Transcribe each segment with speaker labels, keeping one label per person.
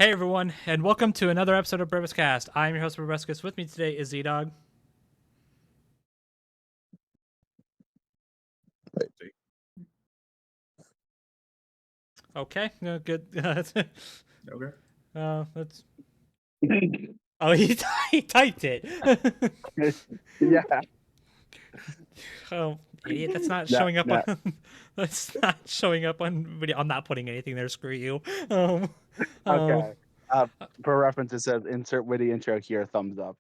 Speaker 1: Hey everyone, and welcome to another episode of BrobusCast. I'm your host, Brobuscus. With me today is ZDogg. Okay, good.
Speaker 2: Okay.
Speaker 1: Let's. Oh, he typed it.
Speaker 3: Yeah.
Speaker 1: Oh, idiot! That's not showing up on. That's not showing up on video. I'm not putting anything there. Screw you.
Speaker 3: Okay. For reference, it says insert witty intro here, thumbs up.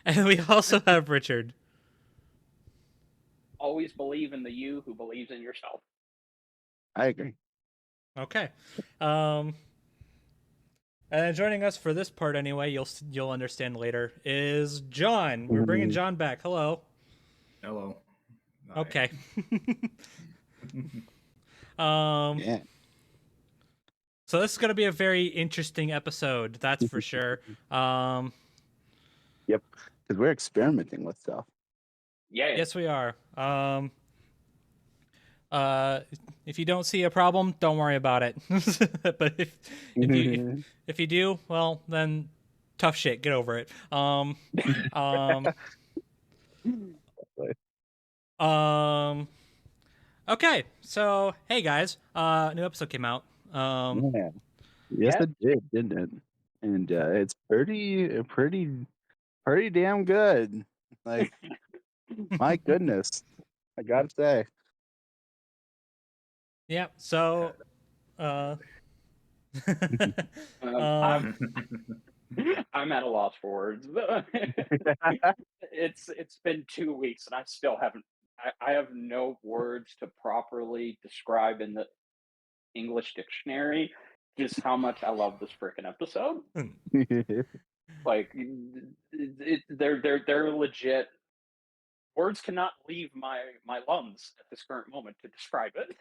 Speaker 1: And we also have Richard.
Speaker 4: Always believe in the you who believes in yourself.
Speaker 3: I agree.
Speaker 1: Okay. And joining us for this part anyway, you'll understand later, is John. We're bringing John back. Hello.
Speaker 2: Hello. Hi.
Speaker 1: Okay.
Speaker 3: Yeah.
Speaker 1: So this is going to be a very interesting episode, that's for sure.
Speaker 3: Yep. Because we're experimenting with stuff.
Speaker 4: Yeah.
Speaker 1: Yes, we are. If you don't see a problem, don't worry about it. But if you do, well, then tough shit. Get over it. Okay. So hey guys, new episode came out.
Speaker 3: Yeah. Yes, it did, didn't it? And it's pretty damn good. Like, my goodness, I gotta say.
Speaker 1: Yeah. So,
Speaker 4: I'm at a loss for words. It's been 2 weeks and I still haven't. I have no words to properly describe in the English dictionary just how much I love this freaking episode. Like, they're legit. Words cannot leave my lungs at this current moment to describe it.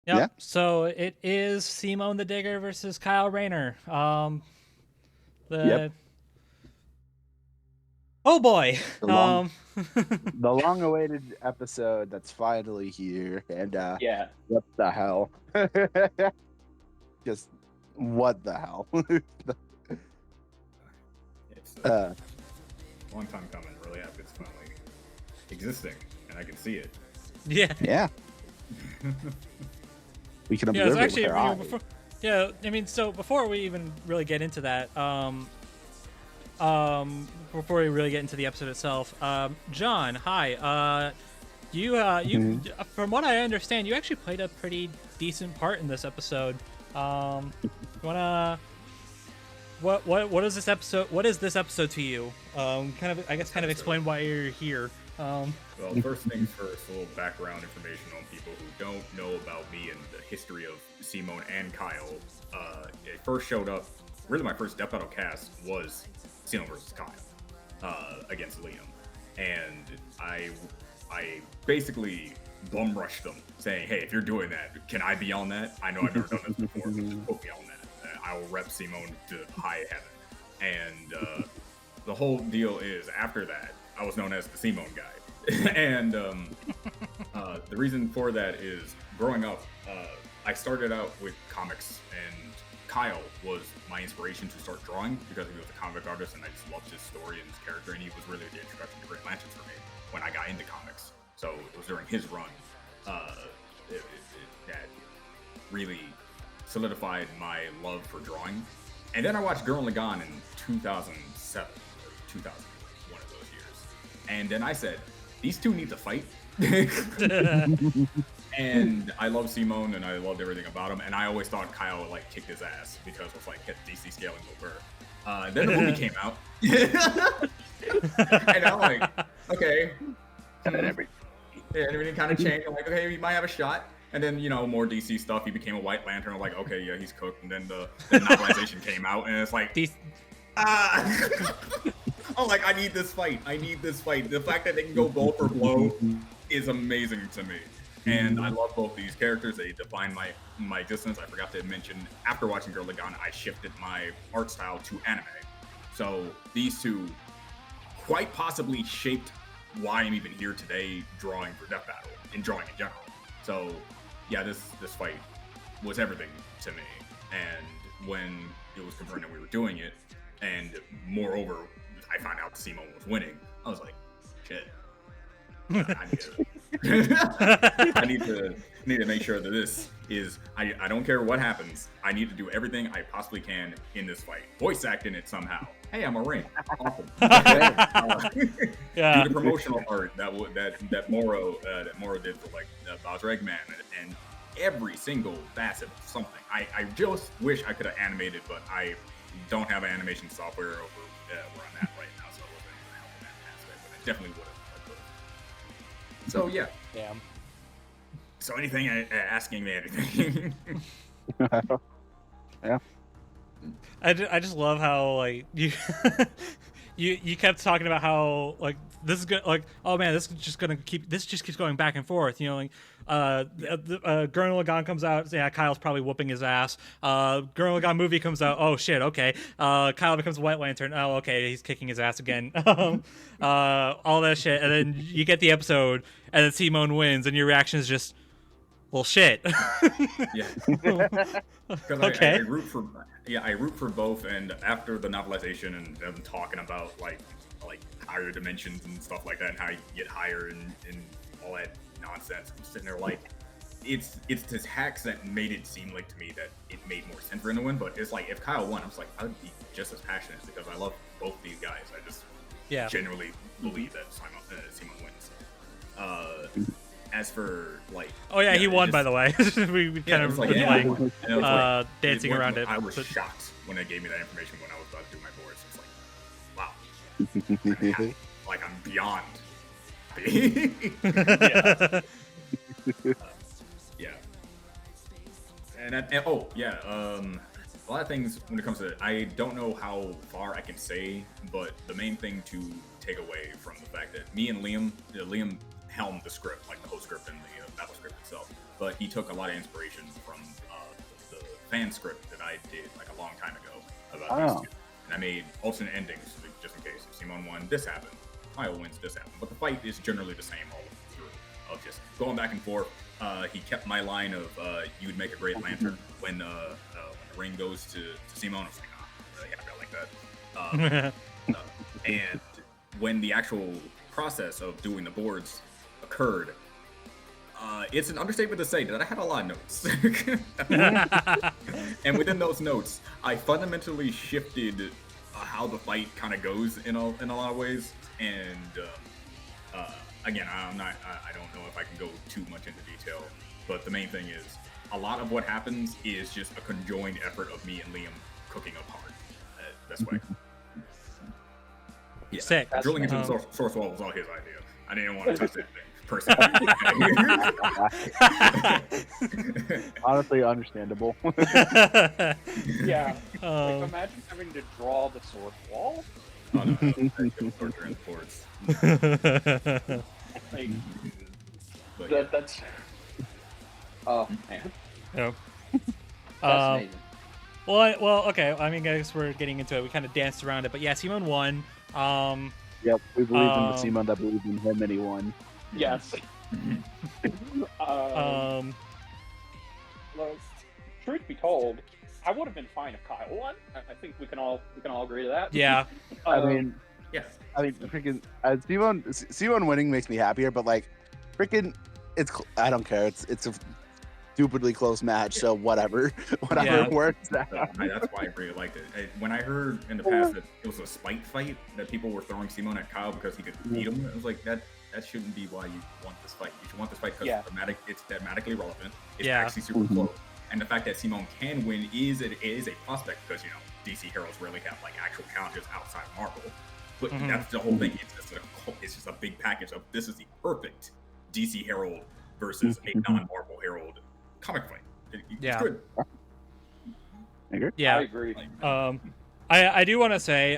Speaker 1: Yep.
Speaker 3: Yeah.
Speaker 1: So it is Simone the Digger versus Kyle Rayner.
Speaker 3: Yep.
Speaker 1: Oh boy.
Speaker 3: The long-awaited episode that's finally here, and
Speaker 4: Yeah.
Speaker 3: what the hell? Just what the hell?
Speaker 2: It's a long time coming. Really happy it's finally existing, and I can see it.
Speaker 1: Yeah.
Speaker 3: Yeah. We can
Speaker 1: Yeah.
Speaker 3: observe
Speaker 1: It's actually
Speaker 3: it with our eyes.
Speaker 1: before, yeah. I mean, so before we even really get into that, before we really get into the episode itself, John, hi. You from what I understand, you actually played a pretty decent part in this episode. You wanna what is this episode? What is this episode to you? Kind of explain why you're here.
Speaker 2: Well, first things first, a little background information on people who don't know about me and the history of Simone and Kyle. It first showed up. Really, my first Death Battle cast was Simone versus Kyle against Liam, and I basically bum rushed them, saying, "Hey, if you're doing that, can I be on that? I know I've never done this before, but just put me on that. I will rep Simone to high heaven." And the whole deal is, after that, I was known as the Simone guy. And the reason for that is, growing up, I started out with comics, and Kyle was my inspiration to start drawing because he was a comic artist, and I just loved his story and his character, and he was really the introduction to Green Lanterns for me when I got into comics. So it was during his run that really solidified my love for drawing. And then I watched Girl and Lagan in 2007 or 2000, one of those years. And then I said, these two need to fight And I love Simone, and I loved everything about him. And I always thought Kyle would like kick his ass because it was like get DC scaling over. Then the movie came out, and I'm like, okay.
Speaker 3: And then
Speaker 2: everything kind of changed. I'm like, okay, he might have a shot. And then, you know, more DC stuff. He became a White Lantern. I'm like, okay, yeah, he's cooked. And then the novelization came out, and it's like, I'm like, I need this fight. I need this fight. The fact that they can go blow for blow is amazing to me. And I love both these characters. They define my existence. I forgot to mention, after watching Girl Lagan, I shifted my art style to anime. So these two quite possibly shaped why I'm even here today drawing for Death Battle and drawing in general. So yeah, this fight was everything to me. And when it was confirmed that we were doing it, and moreover, I found out Simone was winning, I was like, shit. I need to make sure that this is, I don't care what happens. I need to do everything I possibly can in this fight. Voice act in it somehow. Hey, I'm a ring. Awesome.
Speaker 1: Yeah.
Speaker 2: Do the promotional art that Moro did for like Bowser Eggman and every single facet of something. I just wish I could have animated, but I don't have animation software over where I'm at right now, so I wasn't able to help in that aspect. But I definitely would have. So yeah.
Speaker 1: Damn.
Speaker 2: So anything asking me anything.
Speaker 3: Yeah.
Speaker 1: I just love how like you you kept talking about how like this is good, like, oh man, this just keeps going back and forth, you know, like Gurren Lagann comes out, yeah, Kyle's probably whooping his ass. Gurren Lagann movie comes out, oh shit, okay. Kyle becomes a White Lantern, oh okay, he's kicking his ass again. All that shit, and then you get the episode, and then Simone wins, and your reaction is just, well, shit.
Speaker 2: Yeah. Because
Speaker 1: Okay.
Speaker 2: I root for both, and after the novelization and them talking about like higher dimensions and stuff like that, and how you get higher and all that nonsense, I'm sitting there like, it's this hacks that made it seem like to me that it made more sense for him to win. But it's like, if Kyle won, I was like, I would be just as passionate because I love both these guys. I just genuinely believe that Simon wins. As for like,
Speaker 1: oh yeah, he won, by the way. we kind of dancing around it.
Speaker 2: I was shocked when they gave me that information when I was about to do my boards. It's like, wow, like I'm beyond happy. Yeah. And a lot of things when it comes to it, I don't know how far I can say, but the main thing to take away from the fact that me and Liam helmed the script, like the whole script and the battle script itself, but he took a lot of inspiration from the fan script that I did like a long time ago about these two. And I made alternate endings just in case. If Simone won, this happened. Kyle wins, this happened. But the fight is generally the same all through, of just going back and forth. He kept my line of you would make a great lantern when the ring goes to Simone. I was like, yeah, I like that. And when the actual process of doing the boards occurred, it's an understatement to say that I had a lot of notes. And within those notes, I fundamentally shifted how the fight kind of goes in a lot of ways. And again, I don't know if I can go too much into detail, but the main thing is a lot of what happens is just a conjoined effort of me and Liam cooking up hard. That's what yeah.
Speaker 1: Sick.
Speaker 2: Drilling into the source wall was all his idea. I didn't want to touch that thing personally.
Speaker 3: Honestly, understandable.
Speaker 4: Yeah. Like, imagine having to draw the source wall.
Speaker 2: Oh no, that's torture in sports.
Speaker 4: Like,
Speaker 2: But,
Speaker 4: that's. Oh man.
Speaker 1: Yeah.
Speaker 4: Fascinating.
Speaker 1: Well, okay. I mean, I guess we're getting into it. We kind of danced around it, but yeah, Simone won.
Speaker 3: Yep, we believe in the Simon that believes in him, and he won.
Speaker 4: Yes. Well, truth be told, I would have been fine if Kyle won. I think we can all agree to that.
Speaker 1: Yeah.
Speaker 3: I mean,
Speaker 2: yeah.
Speaker 3: Freaking Simon winning makes me happier, but like, freaking, I don't care. It's a stupidly close match, so whatever works out.
Speaker 2: That's why I really liked it. When I heard in the past that it was a spite fight, that people were throwing Simon at Kyle because he could beat him, I was like, that that shouldn't be why you want this fight. You should want this fight because it's thematically relevant. It's
Speaker 3: Yeah.
Speaker 2: actually super close. And the fact that Simone can win is a prospect because, you know, DC heroes rarely have like actual challenges outside of Marvel. But that's the whole thing. It's just a big package of this is the perfect DC Herald versus a non-Marvel Herald comic fight. It's good.
Speaker 1: Yeah,
Speaker 4: I agree.
Speaker 1: I do want to say,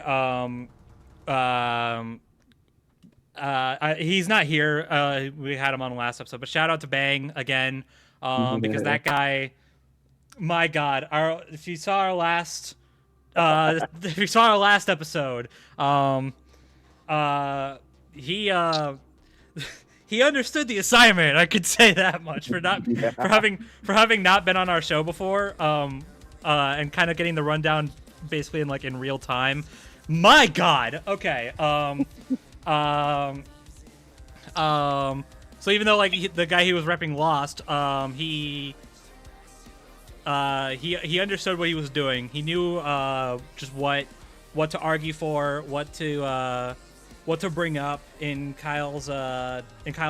Speaker 1: he's not here. We had him on the last episode, but shout out to Bang again, because that guy, my God, if you saw our last, episode, he understood the assignment. I could say that much for having not been on our show before, and kind of getting the rundown basically in real time. My God. Okay. So even though the guy he was repping lost, he understood what he was doing. He knew just what to argue for, what to bring up in Kyle's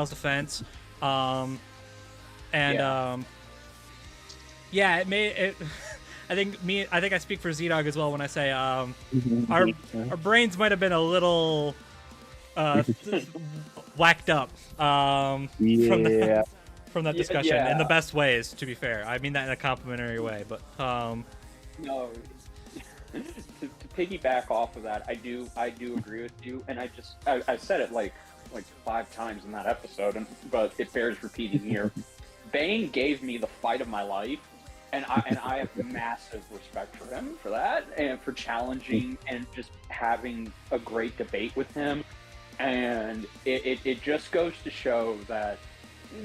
Speaker 1: defense. It made it. I think I speak for ZDogg as well when I say our brains might have been a little whacked up from that discussion in the best ways. To be fair, I mean that in a complimentary way, but
Speaker 4: no. To piggyback off of that, I do agree with you, and I said it like 5 times in that episode, but it bears repeating here. Bane gave me the fight of my life, and I have massive respect for him for that, and for challenging and just having a great debate with him. And it just goes to show that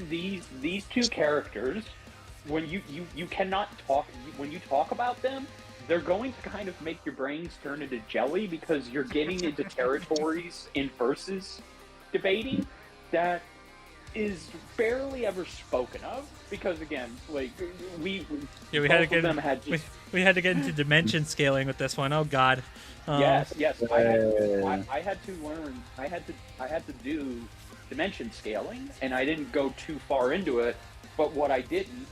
Speaker 4: these two characters, when you cannot talk, when you talk about them, they're going to kind of make your brains turn into jelly, because you're getting into territories in versus debating that is barely ever spoken of, because again, we had
Speaker 1: to get into dimension scaling with this one. Oh God.
Speaker 4: Yes. I had to learn. I had to do dimension scaling, and I didn't go too far into it. But what I didn't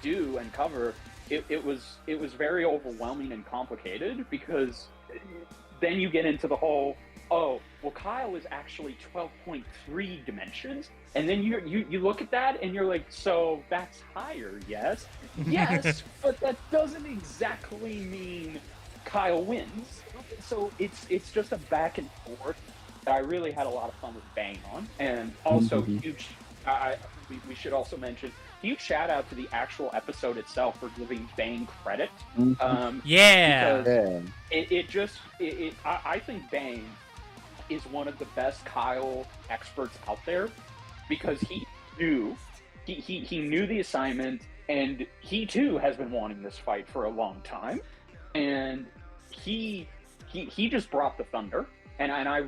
Speaker 4: do and cover, it was very overwhelming and complicated, because then you get into the whole, oh, well, Kyle is actually 12.3 dimensions, and then you look at that and you're like, so that's higher, yes, but that doesn't exactly mean Kyle wins. So it's just a back and forth that I really had a lot of fun with Bang on, and also huge. We should also mention huge shout out to the actual episode itself for giving Bang credit. Because I think Bang is one of the best Kyle experts out there, because he knew the assignment, and he too has been wanting this fight for a long time, and he just brought the thunder, and I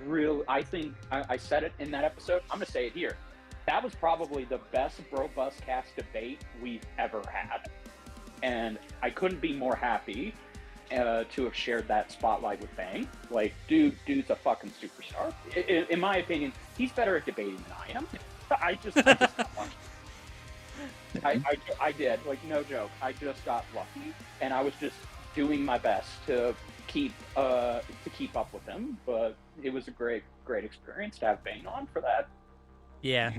Speaker 4: think I said it in that episode, I'm gonna say it here. That was probably the best BrobusCast debate we've ever had, and I couldn't be more happy to have shared that spotlight with Bang. Like, dude's a fucking superstar. In my opinion, he's better at debating than I am. I just I did, like, no joke. I just got lucky, and I was just doing my best to keep up with him. But it was a great experience to have Bang on for that.
Speaker 1: Yeah.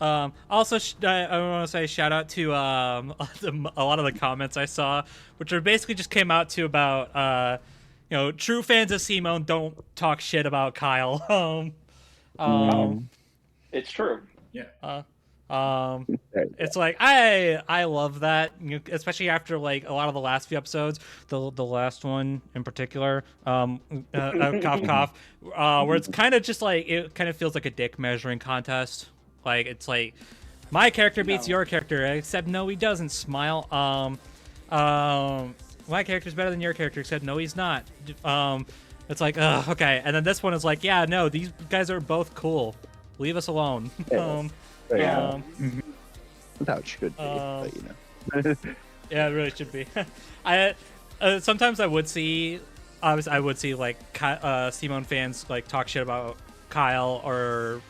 Speaker 1: Also, I want to say shout out to a lot of the comments I saw, which are basically just came out to about true fans of Simone don't talk shit about Kyle.
Speaker 4: It's true.
Speaker 2: Yeah.
Speaker 1: It's like I love that, especially after like a lot of the last few episodes, the last one in particular, cough cough, where it's kind of just like it kind of feels like a dick measuring contest. Like, it's like my character beats your character, except no, he doesn't. Smile. My character's better than your character, except no, he's not. It's like, okay, and then this one is like, yeah, no, these guys are both cool. Leave us alone.
Speaker 3: That's how it should be, but
Speaker 1: yeah, it really should be. Sometimes I would see like Simone fans like talk shit about Kyle, or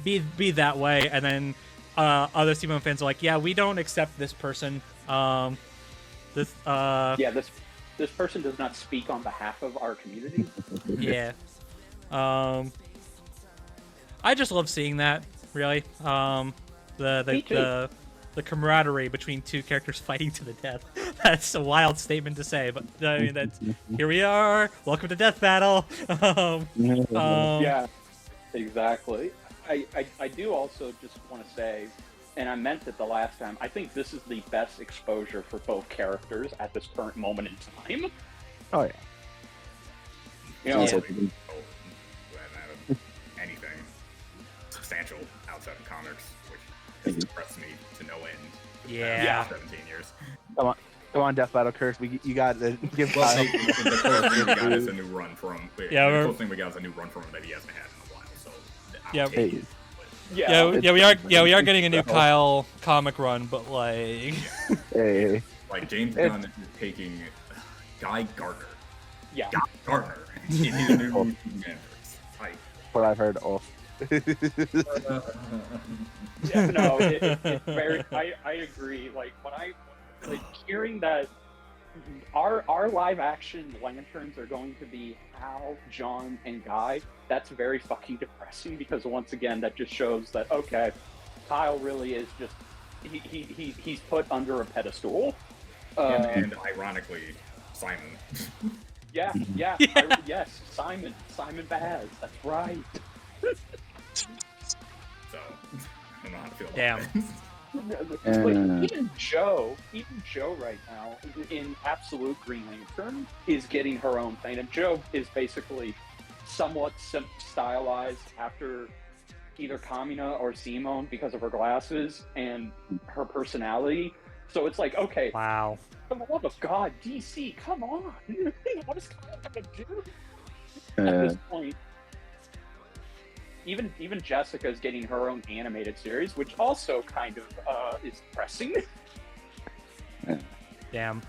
Speaker 1: be that way, and then other Simone fans are like, yeah, we don't accept this person. This
Speaker 4: this person does not speak on behalf of our community.
Speaker 1: Yeah. I just love seeing that, really. The camaraderie between two characters fighting to the death. That's a wild statement to say, but I mean, that's here we are. Welcome to Death Battle.
Speaker 4: Yeah, exactly. I do also just want to say, and I meant it the last time, I think this is the best exposure for both characters at this current moment in time.
Speaker 3: Oh yeah.
Speaker 4: You know,
Speaker 2: anything substantial outside of comics, which has depressed me to no end.
Speaker 1: Yeah.
Speaker 2: 17 years.
Speaker 3: Come on, Death Battle Curse. You got to give
Speaker 2: Well,
Speaker 3: Kyle.
Speaker 2: the closest thing we got is a new run from.
Speaker 1: Yeah,
Speaker 2: the closest thing we got is a new run from him that he hasn't had in a while. So
Speaker 1: Yeah.
Speaker 2: I'll take it,
Speaker 1: we are getting a new Kyle comic run, but like,
Speaker 3: Hey.
Speaker 2: like James Gunn is taking Guy Gardner.
Speaker 4: yeah.
Speaker 2: Guy Gardner in his new universe. Like,
Speaker 3: What I've heard of.
Speaker 4: Yeah, no, it's very. I agree. Like when hearing that our live action lanterns are going to be Hal, John, and Guy. That's very fucking depressing because once again that just shows that okay, Kyle really is just he's put under a pedestal.
Speaker 2: and ironically, Simon.
Speaker 4: Yeah. Yes, Simon Baz. That's right.
Speaker 2: So I don't know how to feel about
Speaker 1: Damn.
Speaker 2: that.
Speaker 4: Like, even Joe right now in Absolute Green Lantern is getting her own thing, and Joe is basically somewhat stylized after either Kamina or Simone because of her glasses and her personality. So it's like, okay,
Speaker 1: wow.
Speaker 4: for the love of God, DC, come on! What is Kyle gonna do at this point? Even Jessica's getting her own animated series, which also kind of is depressing.
Speaker 1: Damn.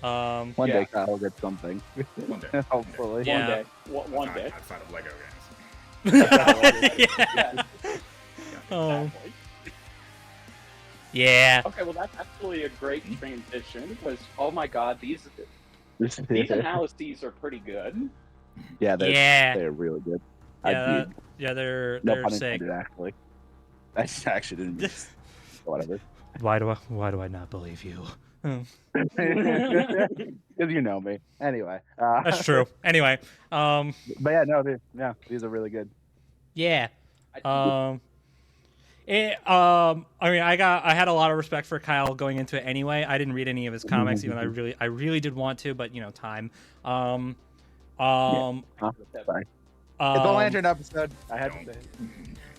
Speaker 3: One day Kyle will get something.
Speaker 2: One day.
Speaker 3: Hopefully.
Speaker 1: Yeah.
Speaker 4: One day.
Speaker 2: Outside of Lego games.
Speaker 1: Yeah. Oh.
Speaker 4: Exactly.
Speaker 1: Yeah.
Speaker 4: Okay, well that's actually a great transition because oh my God, these analyses are pretty good.
Speaker 3: Yeah,
Speaker 1: Yeah.
Speaker 3: they're really good.
Speaker 1: Yeah, they're
Speaker 3: No pun
Speaker 1: sick.
Speaker 3: intended, actually. I actually didn't mean whatever.
Speaker 1: Why do I not believe you?
Speaker 3: Because you know me. Anyway.
Speaker 1: That's true. Anyway,
Speaker 3: But yeah, no, these are really good.
Speaker 1: yeah. I mean, I had a lot of respect for Kyle going into it anyway. I didn't read any of his comics, even though I really did want to, but time.
Speaker 3: Sorry. It's a
Speaker 1: Um,
Speaker 3: Lantern episode. I had to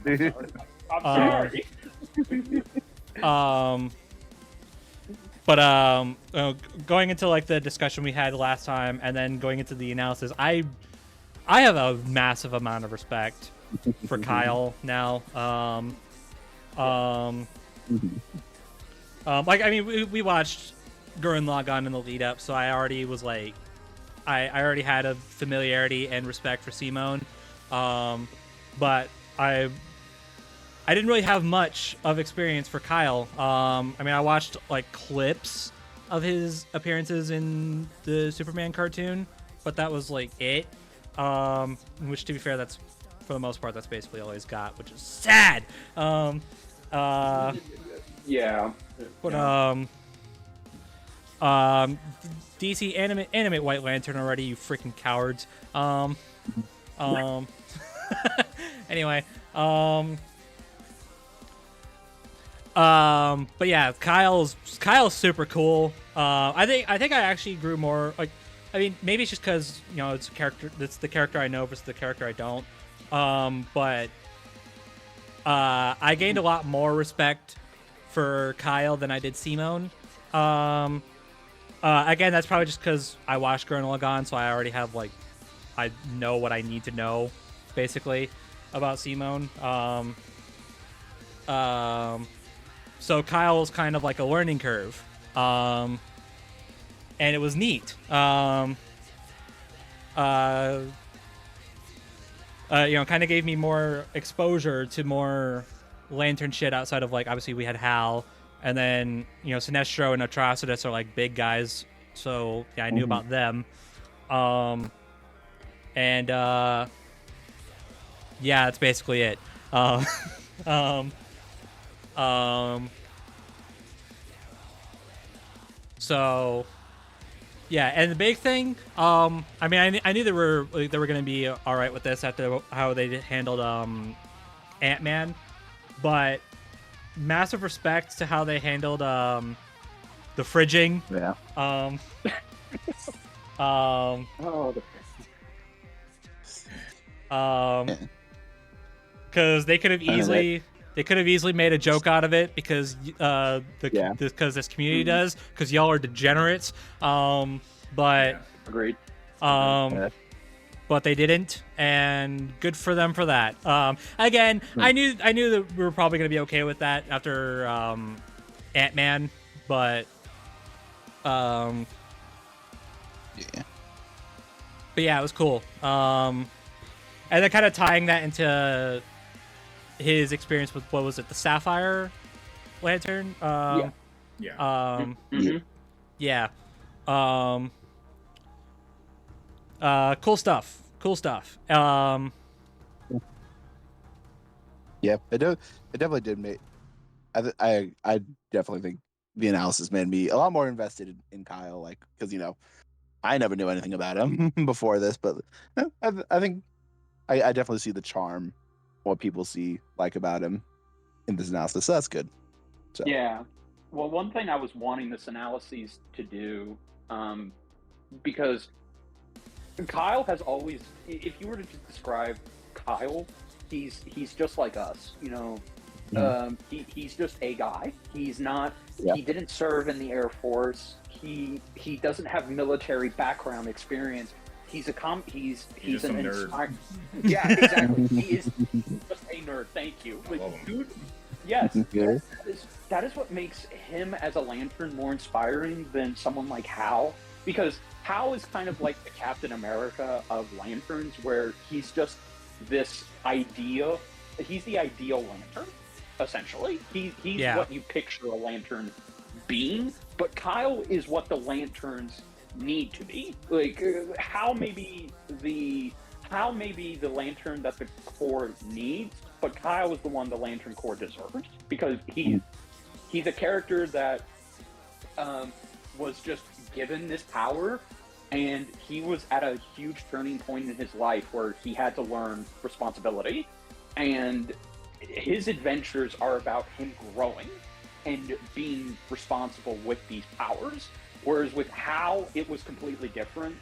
Speaker 3: say it.
Speaker 4: I'm sorry.
Speaker 1: Going into like the discussion we had last time, and then going into the analysis, I have a massive amount of respect for Kyle now. Like I mean, we watched Gurren Lagann in the lead up, so I already was like, I already had a familiarity and respect for Simone, but I didn't really have much of experience for Kyle. I mean, I watched like clips of his appearances in the Superman cartoon, but that was like it. Which, to be fair, that's for the most part that's basically all he's got, which is sad.
Speaker 4: Yeah.
Speaker 1: But DC animate White Lantern already, you freaking cowards. Anyway, but yeah, Kyle's super cool. I think I actually grew more like, I mean, maybe it's just because it's a character. It's the character I know versus the character I don't. But I gained a lot more respect for Kyle than I did Simone. Again, that's probably just because I watched Gurren Lagann, so I already have like, I know what I need to know, basically, about Simone. So Kyle was kind of like a learning curve, and it was neat. kind of gave me more exposure to more Lantern shit outside of like obviously we had Hal, and then Sinestro and Atrocitus are like big guys, so yeah, I knew about them. And yeah, that's basically it. So yeah, and the big thing, I mean, I knew they were gonna be all right with this after how they handled Ant-Man, but massive respect to how they handled the fridging.
Speaker 3: Yeah.
Speaker 1: Because they could have easily made a joke out of it because because this community does, because y'all are degenerates. But
Speaker 4: agreed.
Speaker 1: But they didn't, and good for them for that. Again, I knew that we were probably gonna be okay with that after Ant-Man, but yeah. But yeah, it was cool. And then kind of tying that into his experience with, what was it, the Sapphire Lantern? Yeah. Cool stuff.
Speaker 3: Yeah, it definitely did make. I definitely think the analysis made me a lot more invested in Kyle, like, because I never knew anything about him before this, but I think I definitely see the charm, what people see like about him in this analysis. So that's good. So.
Speaker 4: Yeah. Well, one thing I was wanting this analysis to do, because Kyle has always, if you were to just describe Kyle, he's just like us, he's just a guy. He's not, he didn't serve in the Air Force. He doesn't have military background experience. He's an nerd. Yeah, exactly. He is just a nerd. Thank you. Like, dude, yes, that is what makes him as a Lantern more inspiring than someone like Hal, because Hal is kind of like the Captain America of Lanterns, where he's just this idea. He's the ideal Lantern, essentially. He's what you picture a Lantern being, but Kyle is what the Lanterns need to be. Like, Hal may be the Lantern that the Corps needs, but Kyle is the one the Lantern Corps deserves, because he's a character that was just given this power, and he was at a huge turning point in his life where he had to learn responsibility, and his adventures are about him growing and being responsible with these powers. Whereas with Hal, it was completely different.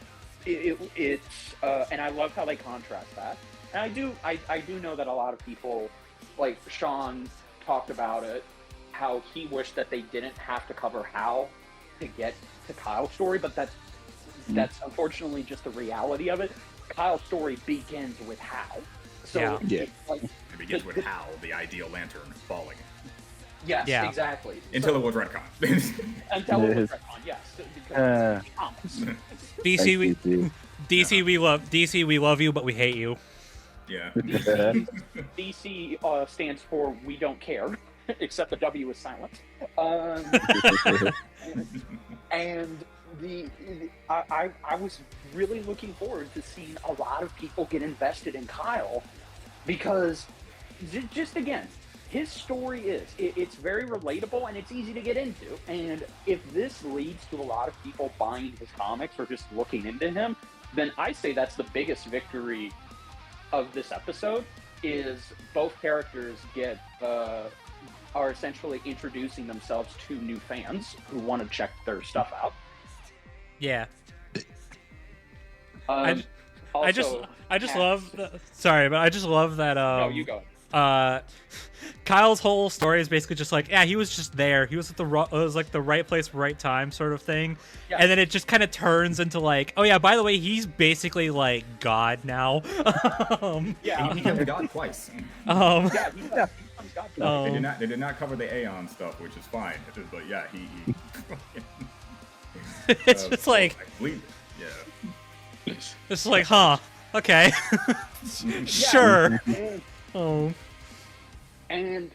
Speaker 4: And I love how they contrast that. And I do know that a lot of people, like Sean talked about it, how he wished that they didn't have to cover Hal to get to Kyle's story, but that's unfortunately just the reality of it. Kyle's story begins with Hal. So
Speaker 2: it begins with Hal, the ideal Lantern, falling.
Speaker 4: Yes, exactly.
Speaker 2: Until it was retcon.
Speaker 4: Until it was retcon, yes.
Speaker 1: DC, we love you, but we hate you.
Speaker 2: Yeah.
Speaker 4: DC stands for we don't care, except the W is silent. And I was really looking forward to seeing a lot of people get invested in Kyle, because just again, his story it's very relatable and it's easy to get into. And if this leads to a lot of people buying his comics or just looking into him, then I say that's the biggest victory of this episode, is both characters are essentially introducing themselves to new fans who want to check their stuff out.
Speaker 1: Yeah.
Speaker 4: Also,
Speaker 1: I just love sorry, but I just love that
Speaker 4: no, you go.
Speaker 1: Kyle's whole story is basically just like, he was just there. He was at the right place, right time sort of thing. Yeah. And then it just kind of turns into like, oh yeah, by the way, he's basically like God now.
Speaker 2: He becomes God twice.
Speaker 4: He becomes God twice.
Speaker 2: They did not cover the Aeon stuff, which is fine. But yeah, he
Speaker 1: it's just like,
Speaker 2: yeah.
Speaker 1: It's like, huh? Okay. Sure.
Speaker 4: And,
Speaker 1: Oh.
Speaker 4: and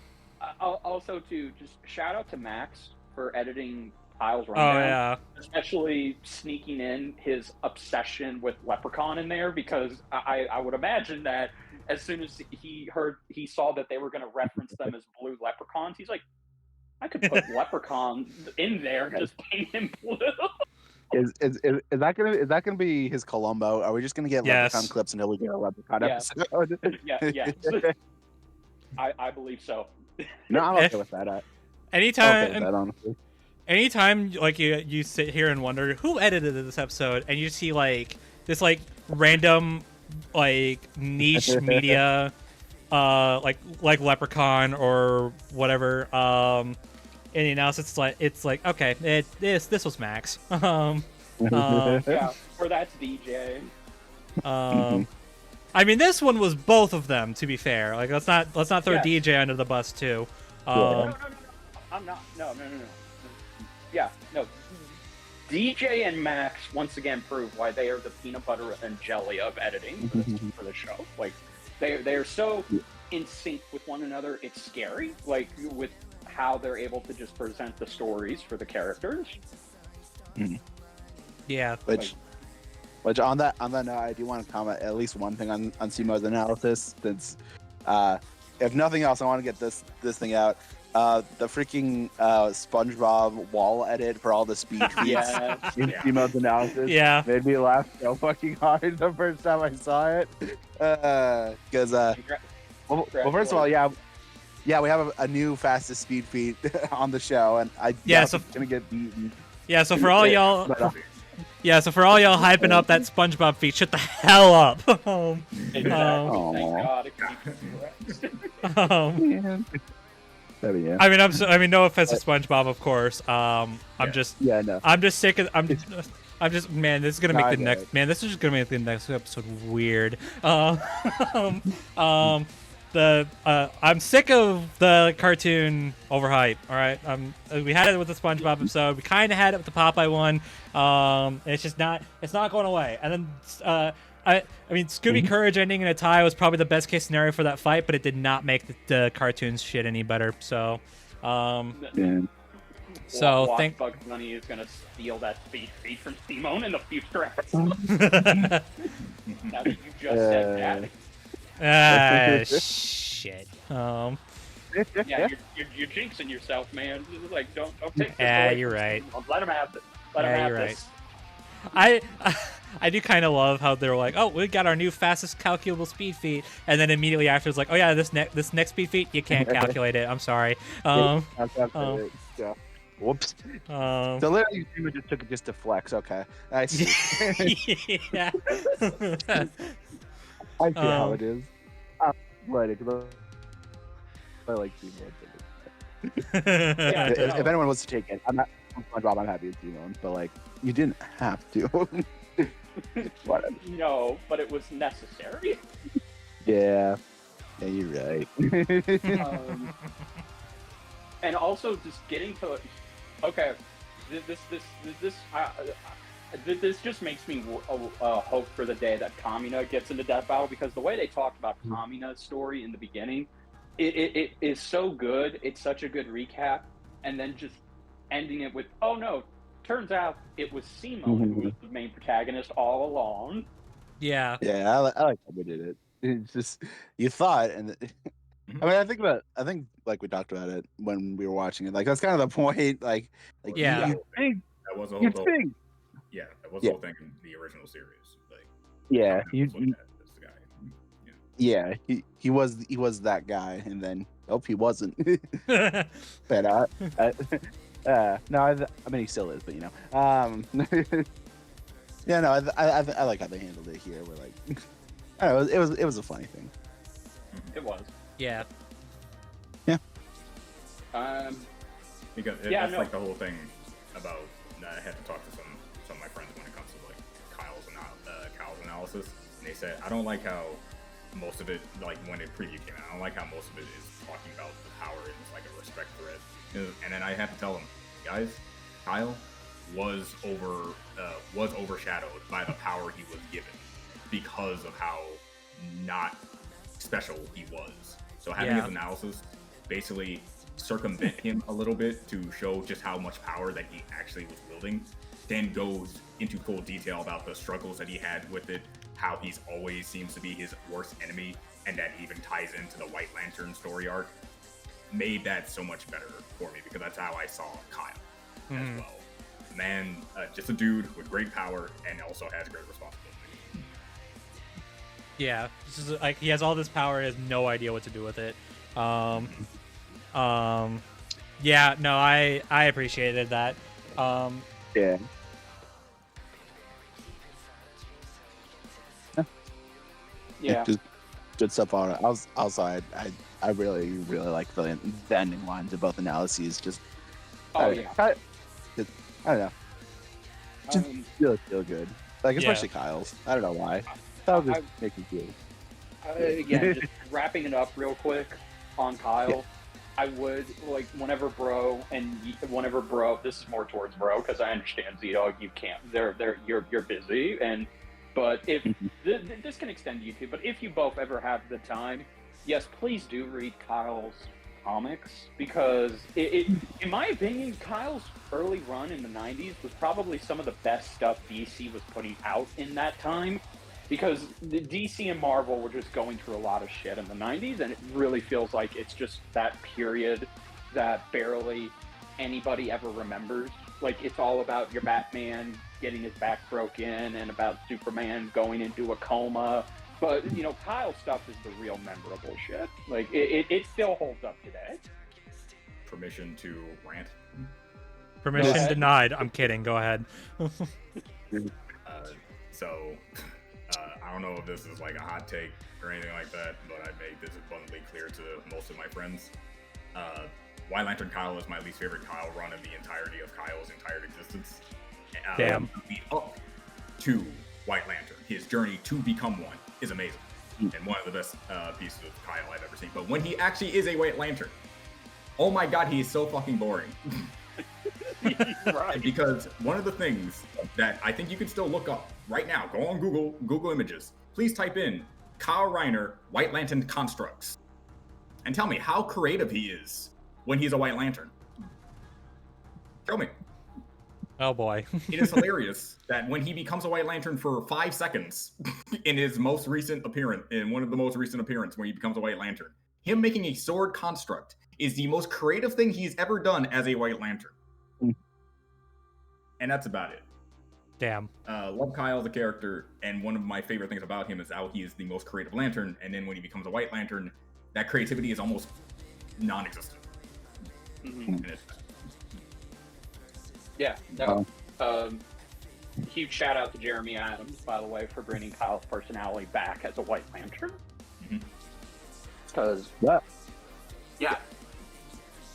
Speaker 4: also to just shout out to Max for editing Kyle's
Speaker 1: Oh
Speaker 4: rundown,
Speaker 1: yeah.
Speaker 4: especially sneaking in his obsession with Leprechaun in there, because I would imagine that as soon as he saw that they were going to reference them as blue leprechauns, he's like, I could put Leprechaun in there and just paint him blue.
Speaker 3: Is that gonna be his Columbo? Are we just gonna get
Speaker 1: Yes.
Speaker 3: Leprechaun clips until we get a Leprechaun
Speaker 4: Yeah.
Speaker 3: episode?
Speaker 4: Yeah. I believe so.
Speaker 3: No, I'm okay with that. I'm okay
Speaker 1: Anytime,
Speaker 3: with that, honestly.
Speaker 1: anytime, like you sit here and wonder who edited this episode, and you see like this like random like niche media, like Leprechaun or whatever, in the analysis, it's like okay, this was Max.
Speaker 4: Yeah, or that's DJ.
Speaker 1: I mean, this one was both of them. To be fair, like let's not throw
Speaker 4: Yes.
Speaker 1: DJ under the bus too.
Speaker 4: No. I'm not. No. Yeah, no. DJ and Max once again prove why they are the peanut butter and jelly of editing for the show. Like they are so in sync with one another. It's scary. Like with how they're able to just present the stories for the characters.
Speaker 1: Yeah.
Speaker 3: Which on that note, I do want to comment at least one thing on Simo's analysis. Since if nothing else, I want to get this thing out. The freaking SpongeBob wall edit for all the speed feats in Simo's analysis made me laugh so fucking hard the first time I saw it. Because well, first of all, yeah, we have a new fastest speed feat on the show, and I
Speaker 1: so
Speaker 3: it's gonna get beaten.
Speaker 1: Yeah, so for all y'all, hyping up that SpongeBob feat, shut the hell up.
Speaker 4: Exactly. Thank God it can be
Speaker 3: Yeah.
Speaker 1: I mean, no offense to SpongeBob, of course. I'm just sick of. I'm just man. This is gonna make the next man. This is just gonna make the next episode weird. I'm sick of the cartoon overhype. All right, we had it with the SpongeBob episode. We kind of had it with the Popeye one. It's just not. It's not going away. And then I mean, Scooby Courage ending in a tie was probably the best case scenario for that fight, but it did not make the cartoon's shit any better. So,
Speaker 4: Watch Bugs Bunny is gonna steal that speed feed from Simone in the future episode. Now that you just said that.
Speaker 1: Shit.
Speaker 4: Yeah, you're jinxing yourself, man. Like, don't take this
Speaker 1: Yeah,
Speaker 4: away
Speaker 1: you're
Speaker 4: from
Speaker 1: right.
Speaker 4: Simone. Let him have it. Let him have this.
Speaker 1: I do kind of love how they're like, oh, we got our new fastest calculable speed feat, and then immediately after it's like, oh yeah, this next speed feat, you can't calculate it. I'm sorry.
Speaker 3: Whoops. So literally, you just took it just to flex. Okay, I see.
Speaker 1: Yeah.
Speaker 3: I see how it is. I like Simone. If anyone wants to take it, I'm not SpongeBob. I'm happy with Simone, but like, you didn't have to. Whatever.
Speaker 4: No, but it was necessary.
Speaker 3: Yeah, you're right.
Speaker 4: And also just getting to okay, this just makes me hope for the day that Kamina gets into Death Battle, because the way they talked about Kamina's story in the beginning, it is so good. It's such a good recap, and then just ending it with, oh no, turns out it was Simone who was the main protagonist all along.
Speaker 1: Yeah.
Speaker 3: Yeah, I like how we did it. It's just, you thought, and I mean, I think like we talked about it when we were watching it. Like that's kind of the point. Like
Speaker 1: yeah,
Speaker 3: you think
Speaker 2: that was the
Speaker 3: you
Speaker 2: whole
Speaker 3: think.
Speaker 2: Yeah, that was the whole thing in the original series. Like,
Speaker 3: yeah,
Speaker 2: that's the guy.
Speaker 3: Yeah, he was that guy, and then he wasn't. But no, I mean he still is, but you know, yeah, no, I like how they handled it here. We're like, I don't know, it was a funny thing.
Speaker 4: It was.
Speaker 1: Yeah.
Speaker 3: Yeah.
Speaker 2: Because that's like the whole thing about. I had to talk to some of my friends when it comes to like Kyle's analysis, and they said I don't like how most of it, like when the preview came out, I don't like how most of it is talking about the power and it's like a respect thread. And then I had to tell them, guys, Kyle was overshadowed by the power he was given. because of how not special he was. So having his analysis basically circumvent him a little bit to show just how much power that he actually was wielding, then goes into full detail about the struggles that he had with it, how he's always seems to be his worst enemy, and that even ties into the White Lantern story arc, made that so much better for me, because that's how I saw Kyle as well. Man, just a dude with great power and also has great responsibility.
Speaker 1: Yeah, this is like he has all this power and has no idea what to do with it. Yeah, no, I appreciated that.
Speaker 3: Yeah.
Speaker 4: Yeah.
Speaker 3: Just good stuff on it. I really like the ending lines of both analyses. Just I don't know. Just feel good. Like especially Kyle's. I don't know why. That would just make me feel.
Speaker 4: Again, just wrapping it up real quick on Kyle. Yeah. I would like whenever Bro, this is more towards Bro because I understand ZDogg, you can't. You're busy, but if this can extend to you too. But if you both ever have the time, yes, please do read Kyle's comics, because in my opinion, Kyle's early run in the 90s was probably some of the best stuff DC was putting out in that time. Because the DC and Marvel were just going through a lot of shit in the 90s, and it really feels like it's just that period that barely anybody ever remembers. Like, it's all about your Batman getting his back broken and about Superman going into a coma. But, you know, Kyle's stuff is the real memorable shit. Like, it still holds up today.
Speaker 2: Permission to rant?
Speaker 1: Permission denied. I'm kidding. Go ahead.
Speaker 2: I don't know if this is like a hot take or anything like that, but I made this abundantly clear to most of my friends. White Lantern Kyle is my least favorite Kyle run in the entirety of Kyle's entire existence.
Speaker 1: Damn.
Speaker 2: Up to White Lantern, his journey to become one is amazing, and one of the best pieces of Kyle I've ever seen. But when he actually is a White Lantern, oh my god, he is so fucking boring. Right. Because one of the things that I think you can still look up right now, go on Google Images, please type in Kyle Rayner White Lantern constructs, and tell me how creative he is when he's a White Lantern. Tell me.
Speaker 1: Oh boy.
Speaker 2: It is hilarious that when he becomes a White Lantern for 5 seconds in his most recent appearance, in one of the most recent appearances when he becomes a White Lantern, him making a sword construct is the most creative thing he's ever done as a White Lantern. And that's about it.
Speaker 1: Damn.
Speaker 2: Love Kyle the character, and one of my favorite things about him is how he is the most creative Lantern, and then when he becomes a White Lantern, that creativity is almost non-existent. And it's
Speaker 4: huge shout out to Jeremy Adams, by the way, for bringing Kyle's personality back as a White Lantern. Because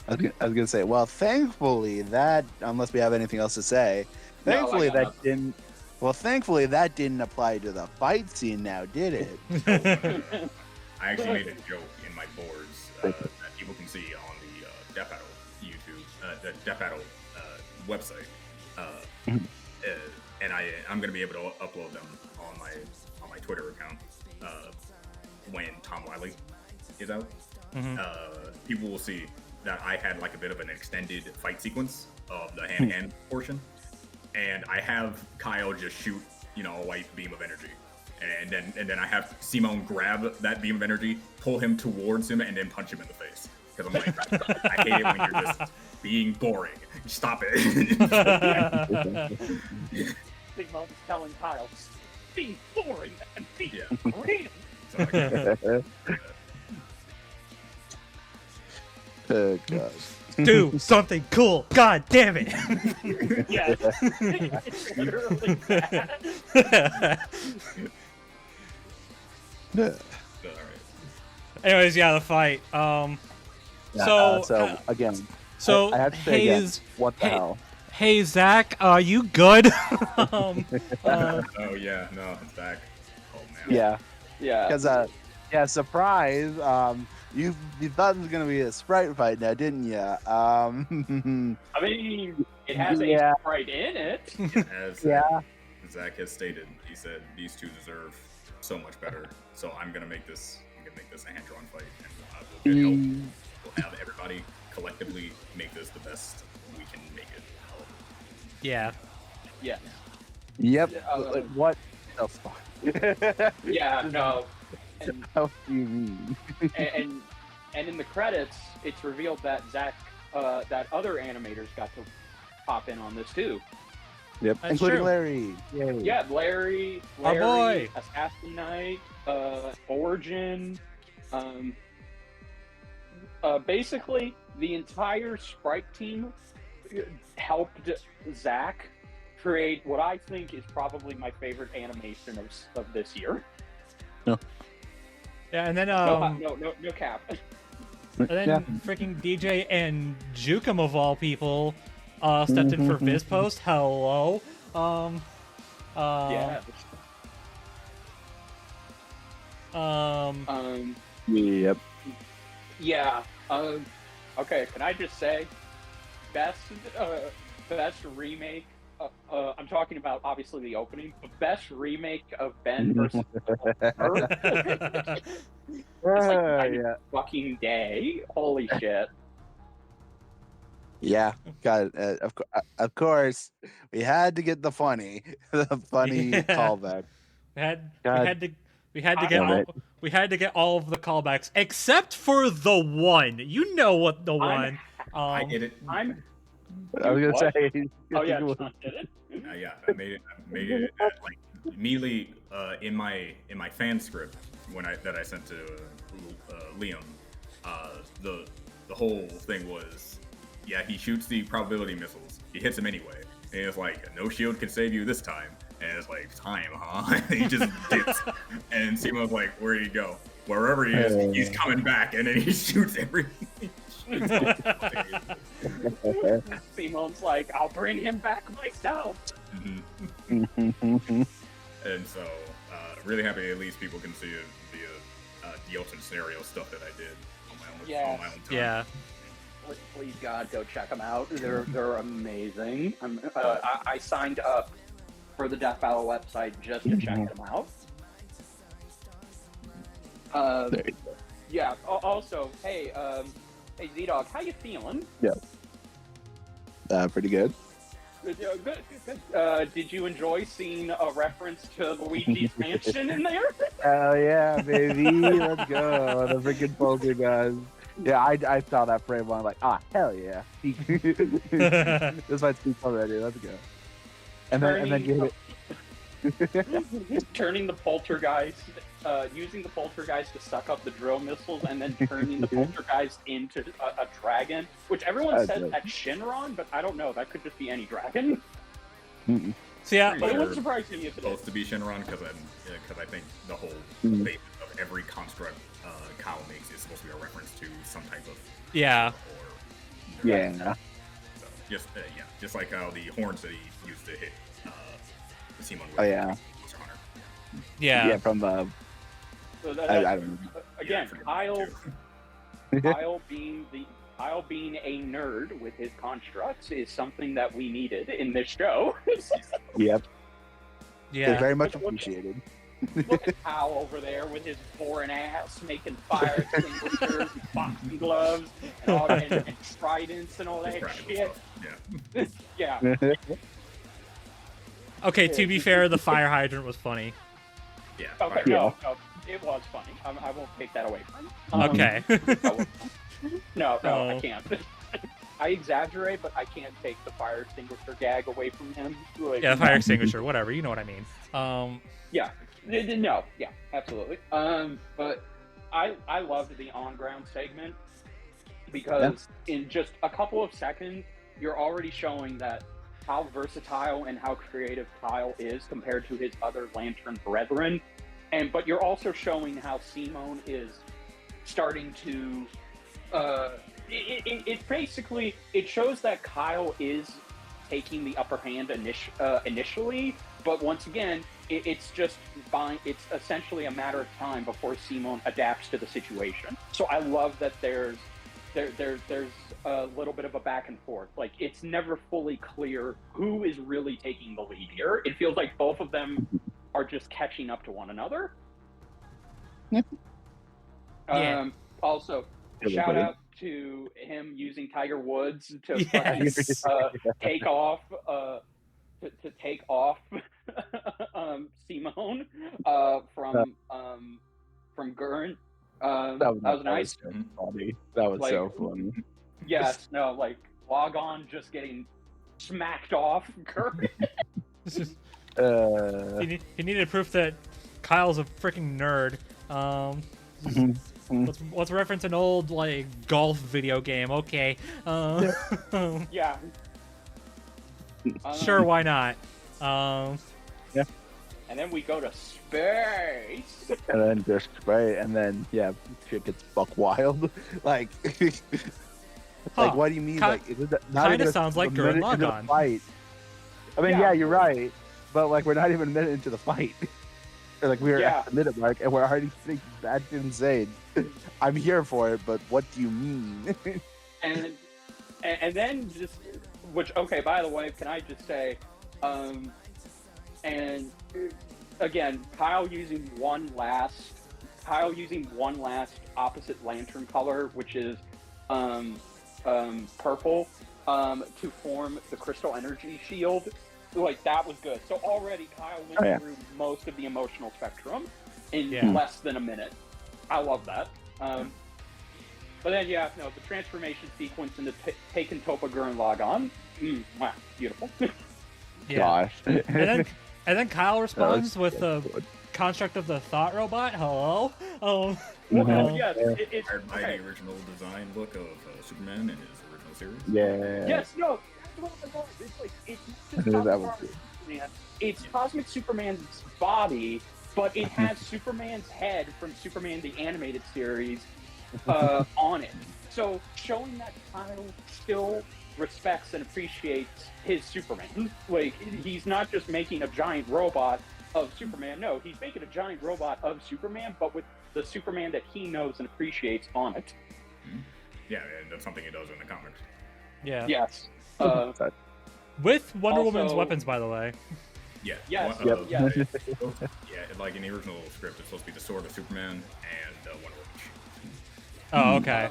Speaker 3: I was gonna say, well, thankfully that, unless we have anything else to say, thankfully that didn't apply to the fight scene now, did it?
Speaker 2: I actually made a joke in my boards that people can see on the Death Battle YouTube, the Death Battle website, and I'm gonna be able to upload them on my Twitter account when Tom Wiley is out. People will see that I had like a bit of an extended fight sequence of the hand-to-hand portion, and I have Kyle just shoot, a white beam of energy, and then I have Simone grab that beam of energy, pull him towards him, and then punch him in the face. Because I'm like, I hate it when you're just being boring. Stop it.
Speaker 4: Simone's telling Kyle, be boring and be creative.
Speaker 3: Oh god.
Speaker 1: Do something cool. God damn it.
Speaker 4: Yeah. It's literally that.
Speaker 1: Anyways, the fight.
Speaker 3: So again, I have to say again, what the hell?
Speaker 1: Hey Zach, are you good?
Speaker 2: Oh yeah, no, it's back. Oh man.
Speaker 3: Yeah. Because surprise. You thought it was gonna be a sprite fight now, didn't you?
Speaker 4: I mean, it has a sprite in it.
Speaker 2: As Zach has stated, he said these two deserve so much better. So I'm gonna make this a hand-drawn fight, and we'll have everybody collectively make this the best we can make it.
Speaker 1: Yeah.
Speaker 4: Yeah.
Speaker 3: Yep. What the fuck?
Speaker 4: Yeah. No. And,
Speaker 3: How do you mean?
Speaker 4: and in the credits, it's revealed that Zach, that other animators got to pop in on this too.
Speaker 3: Yep,
Speaker 1: That's
Speaker 3: including
Speaker 1: true.
Speaker 3: Larry. Yay.
Speaker 4: Yeah, Larry,
Speaker 1: Our boy.
Speaker 4: Assassin Knight, Origin, basically the entire sprite team helped Zach create what I think is probably my favorite animation of this year.
Speaker 3: No.
Speaker 1: Yeah, and then
Speaker 4: No cap.
Speaker 1: and then freaking DJ and Jukum of all people stepped in for Viz Post. Hello.
Speaker 4: Yeah.
Speaker 3: Yep.
Speaker 4: Yeah. Okay. Can I just say, best remake? I'm talking about obviously the opening, but best remake of Ben versus Earth. It's like
Speaker 3: Yeah.
Speaker 4: fucking day. Holy shit.
Speaker 3: Yeah, got it. Of course, we had to get the funny
Speaker 1: Yeah.
Speaker 3: callback.
Speaker 1: We had
Speaker 3: God.
Speaker 1: we had to get all of the callbacks except for the one. You know what the one?
Speaker 2: I did it.
Speaker 3: I was gonna
Speaker 4: What?
Speaker 3: say.
Speaker 4: Oh yeah, John did it.
Speaker 2: Yeah, I made it like immediately in my fan script that I sent to Liam. The whole thing was, yeah, he shoots the probability missiles. He hits him anyway, and it's like, no shield can save you this time. And it's like, time, huh? And he just dips. And Simo's like, where did he go? Wherever he is, he's coming back, and then he shoots everything.
Speaker 4: Simon's like, I'll bring him back myself.
Speaker 2: Mm-hmm. And so, really happy at least people can see the alternate scenario stuff that I did on my own time.
Speaker 1: Yeah.
Speaker 4: Please God, go check them out. They're amazing. I signed up for the Death Battle website just to check them out. Yeah. Also, hey ZDogg, how you feeling?
Speaker 3: Yeah. Pretty good.
Speaker 4: Good. Did you enjoy seeing a reference to Luigi's Mansion in there?
Speaker 3: Hell yeah, baby! Let's go. The freaking poker guys. Yeah, I saw that frame. I'm like, hell yeah! This might speak already. Let's go. And then get it.
Speaker 4: Turning the poltergeist, using the poltergeist to suck up the drill missiles, and then turning the poltergeist into a dragon, which everyone says that's Shinron, but I don't know. That could just be any dragon.
Speaker 3: Mm-mm.
Speaker 1: So yeah,
Speaker 4: But it wouldn't surprise me if it
Speaker 2: supposed
Speaker 4: is.
Speaker 2: to be Shinron because I think the whole basis of every construct Kyle makes is supposed to be a reference to some type of
Speaker 1: yeah.
Speaker 2: or
Speaker 3: Yeah.
Speaker 2: So just like how the horns that he used to hit Simon with.
Speaker 3: Oh yeah.
Speaker 2: Monster Hunter.
Speaker 1: Yeah.
Speaker 3: Yeah. From
Speaker 4: So
Speaker 3: I don't know.
Speaker 4: again,
Speaker 2: Yeah,
Speaker 4: Kyle being a nerd with his constructs is something that we needed in this show.
Speaker 3: Yep.
Speaker 1: Yeah.
Speaker 3: It's very much appreciated.
Speaker 4: Look at Kyle over there with his boring ass making fire extinguishers and boxing gloves and tridents and all that shit.
Speaker 2: Yeah.
Speaker 4: Yeah.
Speaker 1: Okay, to be fair, the fire hydrant was funny.
Speaker 2: Yeah.
Speaker 4: Okay,
Speaker 3: Yeah.
Speaker 4: no, it was funny. I won't take that away from you.
Speaker 1: Okay.
Speaker 4: No,
Speaker 1: Oh.
Speaker 4: I can't. I exaggerate, but I can't take the fire extinguisher gag away from him. Like,
Speaker 1: Yeah, the fire extinguisher, whatever. You know what I mean.
Speaker 4: Yeah. No. Yeah. Absolutely. But I loved the on-ground segment because in just a couple of seconds, you're already showing that how versatile and how creative Kyle is compared to his other Lantern brethren, but you're also showing how Simone is starting to. It basically shows that Kyle is taking the upper hand initially, but once again, it's essentially a matter of time before Simone adapts to the situation. So I love that there's a little bit of a back and forth. Like, it's never fully clear who is really taking the lead here. It feels like both of them are just catching up to one another.
Speaker 1: Yeah.
Speaker 4: Also,
Speaker 3: Everybody.
Speaker 4: shout out to him using Tiger Woods to
Speaker 1: Yes.
Speaker 4: take off to take off Simone from Gurn. That was nice.
Speaker 3: So funny. That was
Speaker 4: Like,
Speaker 3: so funny.
Speaker 4: Yes, no, like log on just getting smacked off Gurn.
Speaker 1: He needed proof that Kyle's a freaking nerd. Let's reference an old like golf video game. Okay.
Speaker 4: Yeah.
Speaker 1: Sure, why not?
Speaker 3: Yeah.
Speaker 4: And then we go to space.
Speaker 3: And then just right, and then shit gets buck wild. Like, like what do you mean? Like, is it not
Speaker 1: Kinda
Speaker 3: even
Speaker 1: sounds like
Speaker 3: a
Speaker 1: Gurren
Speaker 3: minute into the
Speaker 1: Lagann.
Speaker 3: fight? I mean,
Speaker 4: Yeah.
Speaker 3: you're right, but like we're not even a minute into the fight. Or, like we were at the minute mark, and we're already thinking that's insane. I'm here for it, but what do you mean?
Speaker 4: and then just okay, by the way, can I just say, and again, Kyle using one last opposite lantern color, which is purple, to form the crystal energy shield. Like, that was good. So already Kyle went through most of the emotional spectrum in less than a minute. I love that. But then, the transformation sequence into taking Topa Gurren Lagann. Wow, beautiful.
Speaker 3: Gosh.
Speaker 1: And then Kyle responds with the construct of the thought robot. Hello.
Speaker 2: It's the original design look of Superman in his original series.
Speaker 3: Yeah.
Speaker 4: Yes, no. It's like it's Cosmic Superman's body, but it has Superman's head from Superman the Animated Series on it. So showing that Kyle still respects and appreciates his Superman. Like, he's not just making a giant robot of Superman. No, he's making a giant robot of Superman, but with the Superman that he knows and appreciates on it.
Speaker 2: Yeah, and that's something he does in the comics.
Speaker 1: Yeah.
Speaker 4: Yes.
Speaker 1: With Wonder
Speaker 4: Also-
Speaker 1: Woman's weapons, by the way.
Speaker 2: Yeah.
Speaker 4: Yes.
Speaker 2: Yeah, like in the original script, it's supposed to be the sword of Superman and Wonder Woman.
Speaker 1: Oh, okay.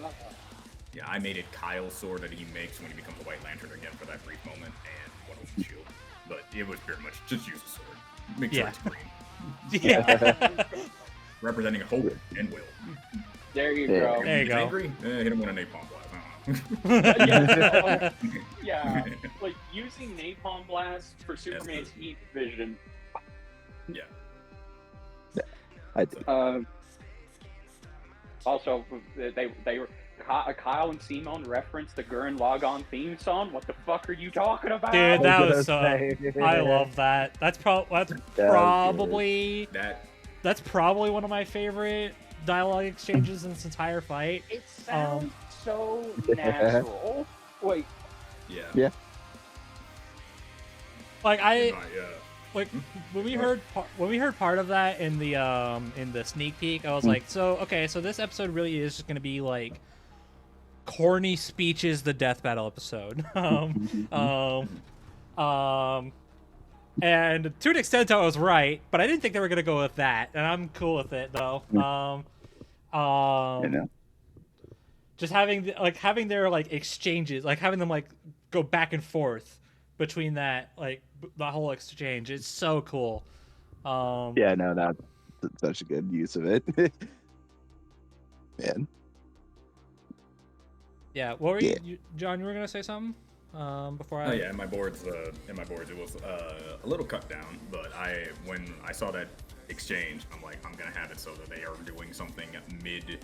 Speaker 2: Yeah, I made it Kyle's sword that he makes when he becomes a White Lantern again for that brief moment, and Wonder Woman's shield. But it was pretty much just use a sword. Make sure it's green.
Speaker 1: Yeah.
Speaker 2: Representing hope and will.
Speaker 4: There you go.
Speaker 1: There you
Speaker 2: He's
Speaker 1: go.
Speaker 2: angry? Hit him with a napalm blast.
Speaker 4: Yeah, like using napalm blast for Superman's heat vision.
Speaker 2: Yeah.
Speaker 3: I did.
Speaker 4: Also, they were Kyle and Simone referenced the Gurren Lagann theme song. What the fuck are you talking about?
Speaker 1: Dude, that
Speaker 3: I was
Speaker 1: was
Speaker 3: gonna say.
Speaker 1: I love that. That's probably one of my favorite dialogue exchanges in this entire fight.
Speaker 4: It sounds so natural. Wait.
Speaker 2: Yeah.
Speaker 1: Like like when we heard part of that in the sneak peek, I was like, so this episode really is just gonna be like corny speeches, the death battle episode. And to an extent, I was right, but I didn't think they were gonna go with that, and I'm cool with it though. Just having their like exchanges, like having them like go back and forth between that, like the whole exchange. It's so cool.
Speaker 3: That's such a good use of it. Man.
Speaker 1: Yeah, what were you, John? You were gonna say something before I?
Speaker 2: Oh yeah, in my boards, it was a little cut down, but when I saw that exchange, I'm like, I'm gonna have it so that they are doing something mid,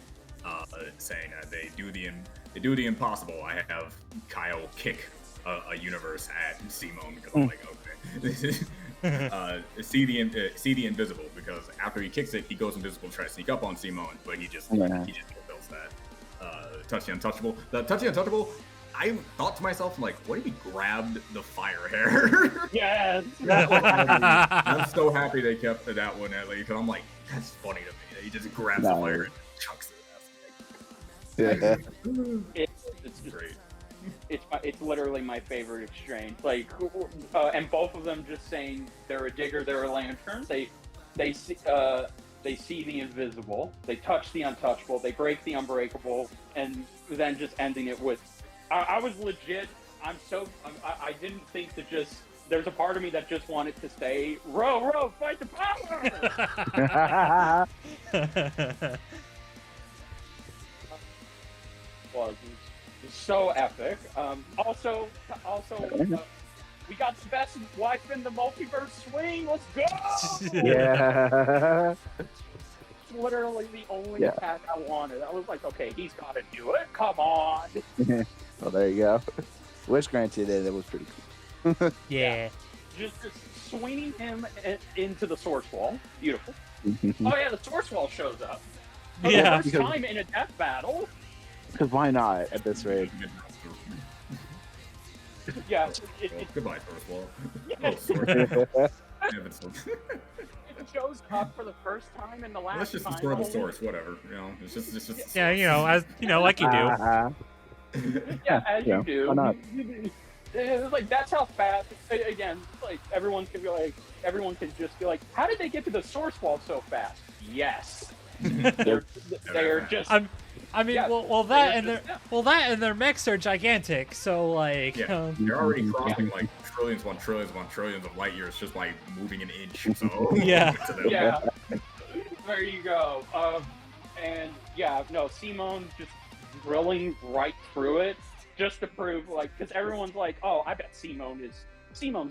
Speaker 2: saying that they do the impossible. I have Kyle kick a universe at Simone because I'm like, okay, see the invisible, because after he kicks it, he goes invisible to try to sneak up on Simone, but he just fulfills that. Touch the untouchable. The touch the untouchable. I thought to myself, like, what if he grabbed the fire hair?
Speaker 4: Yes.
Speaker 2: I'm so happy they kept that one at least, because I'm like, that's funny to me. He just grabs the fire and chucks it.
Speaker 4: It's great. It's literally my favorite exchange. Like, and both of them just saying they're a digger, they're a lantern. They they see the invisible, they touch the untouchable, they break the unbreakable, and then just ending it with, I was legit, I didn't think to just, there's a part of me that just wanted to say, row, fight the power! was so epic. Also, we got the best wife in the multiverse swing. Let's go!
Speaker 3: Yeah.
Speaker 4: It's literally the only attack I wanted. I was like, okay, he's got to do it. Come on.
Speaker 3: Well, there you go. Wish granted, it was pretty cool.
Speaker 1: Yeah.
Speaker 4: Just swinging him into the source wall. Beautiful. Oh yeah, the source wall shows up. For
Speaker 1: Yeah.
Speaker 4: the first time in a death battle.
Speaker 3: Because why not at this rate?
Speaker 4: Yeah.
Speaker 2: Goodbye, first wall.
Speaker 4: Yeah. It shows up for the first time in the last.
Speaker 2: Let's just destroy the source, whatever. You know, it's just.
Speaker 1: Yeah, you know, as you know, like you do.
Speaker 4: Yeah, as you do.
Speaker 3: Why not?
Speaker 4: It's like that's how fast. Again, like everyone can just be like, how did they get to the source wall so fast? Yes, they're just.
Speaker 1: I mean,
Speaker 4: yeah,
Speaker 1: well, that and their mechs are gigantic. So like,
Speaker 2: yeah, they're already crossing like trillions of light years just by moving an inch. So
Speaker 1: yeah,
Speaker 4: yeah. There you go. And yeah, no, Simone just drilling right through it just to prove, like, because everyone's like, oh, I bet Simone's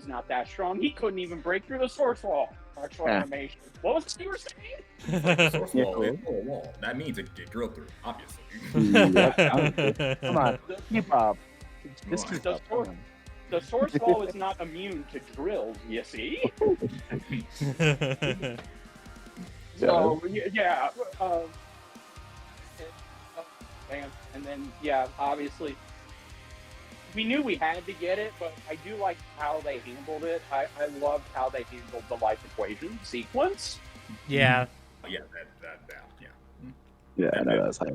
Speaker 4: not that strong. He couldn't even break through the source wall. Actual animation. What was it you were saying?
Speaker 2: The source wall is a wall. That means it get drilled through, obviously.
Speaker 3: Come on, keep up. Just keep up.
Speaker 4: The source wall is not immune to drills, you see? So, yeah. And then, yeah, obviously, we knew we had to get it, but I do like how they handled it. I loved how they handled the life equation sequence.
Speaker 1: Yeah.
Speaker 2: Yeah,
Speaker 3: Yeah, I know that's how.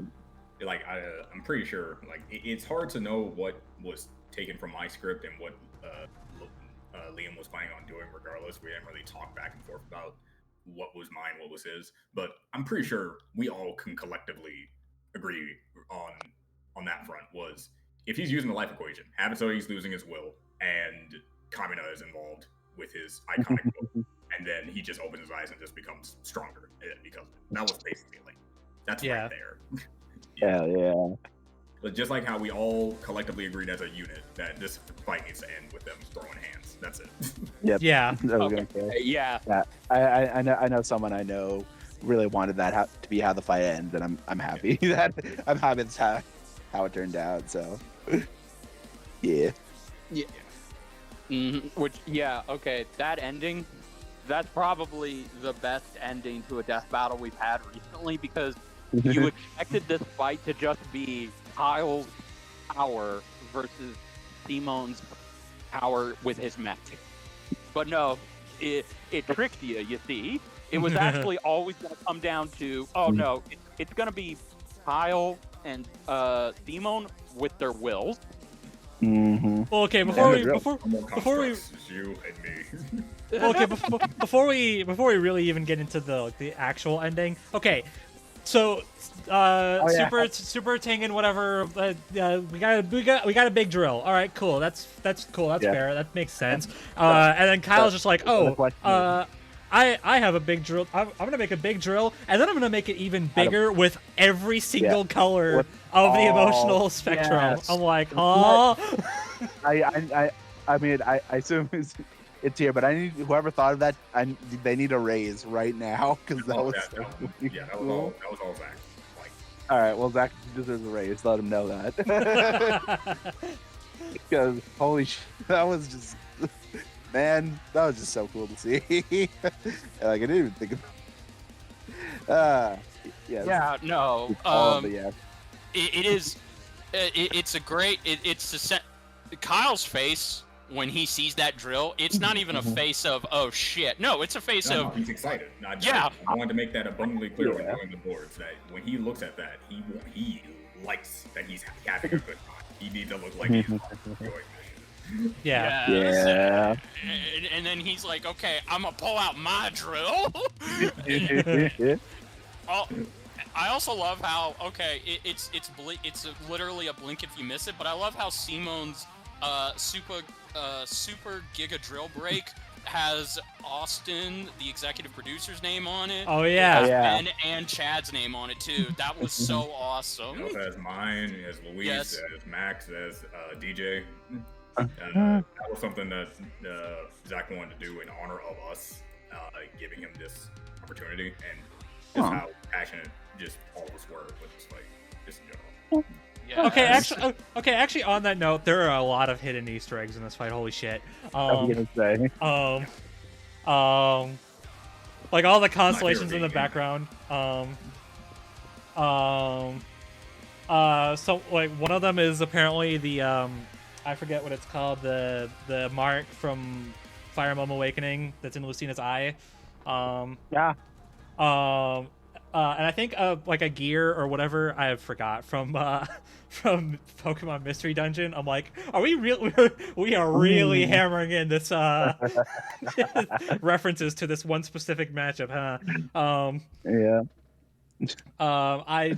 Speaker 2: Like, I'm pretty sure, like, it's hard to know what was taken from my script and what Liam was planning on doing regardless. We didn't really talk back and forth about what was mine, what was his, but I'm pretty sure we all can collectively agree on that front was, if he's using the life equation, have it so he's losing his will, and Kamina is involved with his iconic will, and then he just opens his eyes and just becomes stronger because that was basically like, that's right there.
Speaker 3: Yeah.
Speaker 2: But just like how we all collectively agreed as a unit that this fight needs to end with them throwing hands. That's it.
Speaker 3: Yep.
Speaker 1: Yeah.
Speaker 4: Yeah.
Speaker 3: I know someone I know really wanted that to be how the fight ends, and I'm happy that's how it turned out. So yeah.
Speaker 4: Okay, that ending, that's probably the best ending to a death battle we've had recently, because you expected this fight to just be Kyle's power versus Simone's power with his mech. But no, it tricked you, you see. It was actually always going to come down to, oh no, it's going to be Kyle and Simone with their wills.
Speaker 3: Mm-hmm.
Speaker 1: Well, okay, before we
Speaker 2: you and me.
Speaker 1: okay, before we really even get into the actual ending. Okay, so Super Tengen, whatever. We got a big drill. All right, cool. That's cool. That's fair. That makes sense. And then Kyle's just like, I have a big drill. I'm gonna make a big drill, and then I'm gonna make it even bigger with every single color of the emotional spectrum. Yes. I'm like, oh.
Speaker 3: I mean, I assume it's here, but I need whoever thought of that. They need a raise right now because that was
Speaker 2: that was all Zach. Like,
Speaker 3: all right, well, Zach deserves a raise. Let him know that. Because holy shit, that was just. Man, that was just so cool to see. Like, I didn't even think of.
Speaker 4: Yeah, no. It is. It's a great. It's Kyle's face when he sees that drill. It's not even a face of oh shit. No, it's a face of
Speaker 2: he's excited. I wanted to make that abundantly clear when doing the boards that when he looks at that, he likes that he's having a good time. He needs to look like he's enjoying this shit.
Speaker 1: Yeah.
Speaker 3: Yeah.
Speaker 5: And then he's like, okay, I'm gonna pull out my drill. Oh, I also love how it's literally a blink if you miss it, but I love how Simone's super giga drill break has Austin, the executive producer's name on it.
Speaker 1: Oh yeah.
Speaker 5: Ben and Chad's name on it too. That was so awesome.
Speaker 2: It also has mine, it has Luis,
Speaker 5: Yes.
Speaker 2: it has Max, it has DJ.
Speaker 3: Uh-huh.
Speaker 2: That was something that Zach wanted to do in honor of us, giving him this opportunity, and just how passionate just all of us were with this fight, just in general.
Speaker 5: Yes.
Speaker 1: Okay, actually, on that note, there are a lot of hidden Easter eggs in this fight. Holy shit.
Speaker 3: I was gonna say.
Speaker 1: Like all the constellations in the background. So like one of them is apparently the I forget what it's called, the mark from Fire Emblem Awakening that's in Lucina's eye.
Speaker 3: Yeah.
Speaker 1: And I think like a gear or whatever I forgot from Pokemon Mystery Dungeon. I'm like, are we we are really hammering in this references to this one specific matchup, huh?
Speaker 3: Yeah.
Speaker 1: I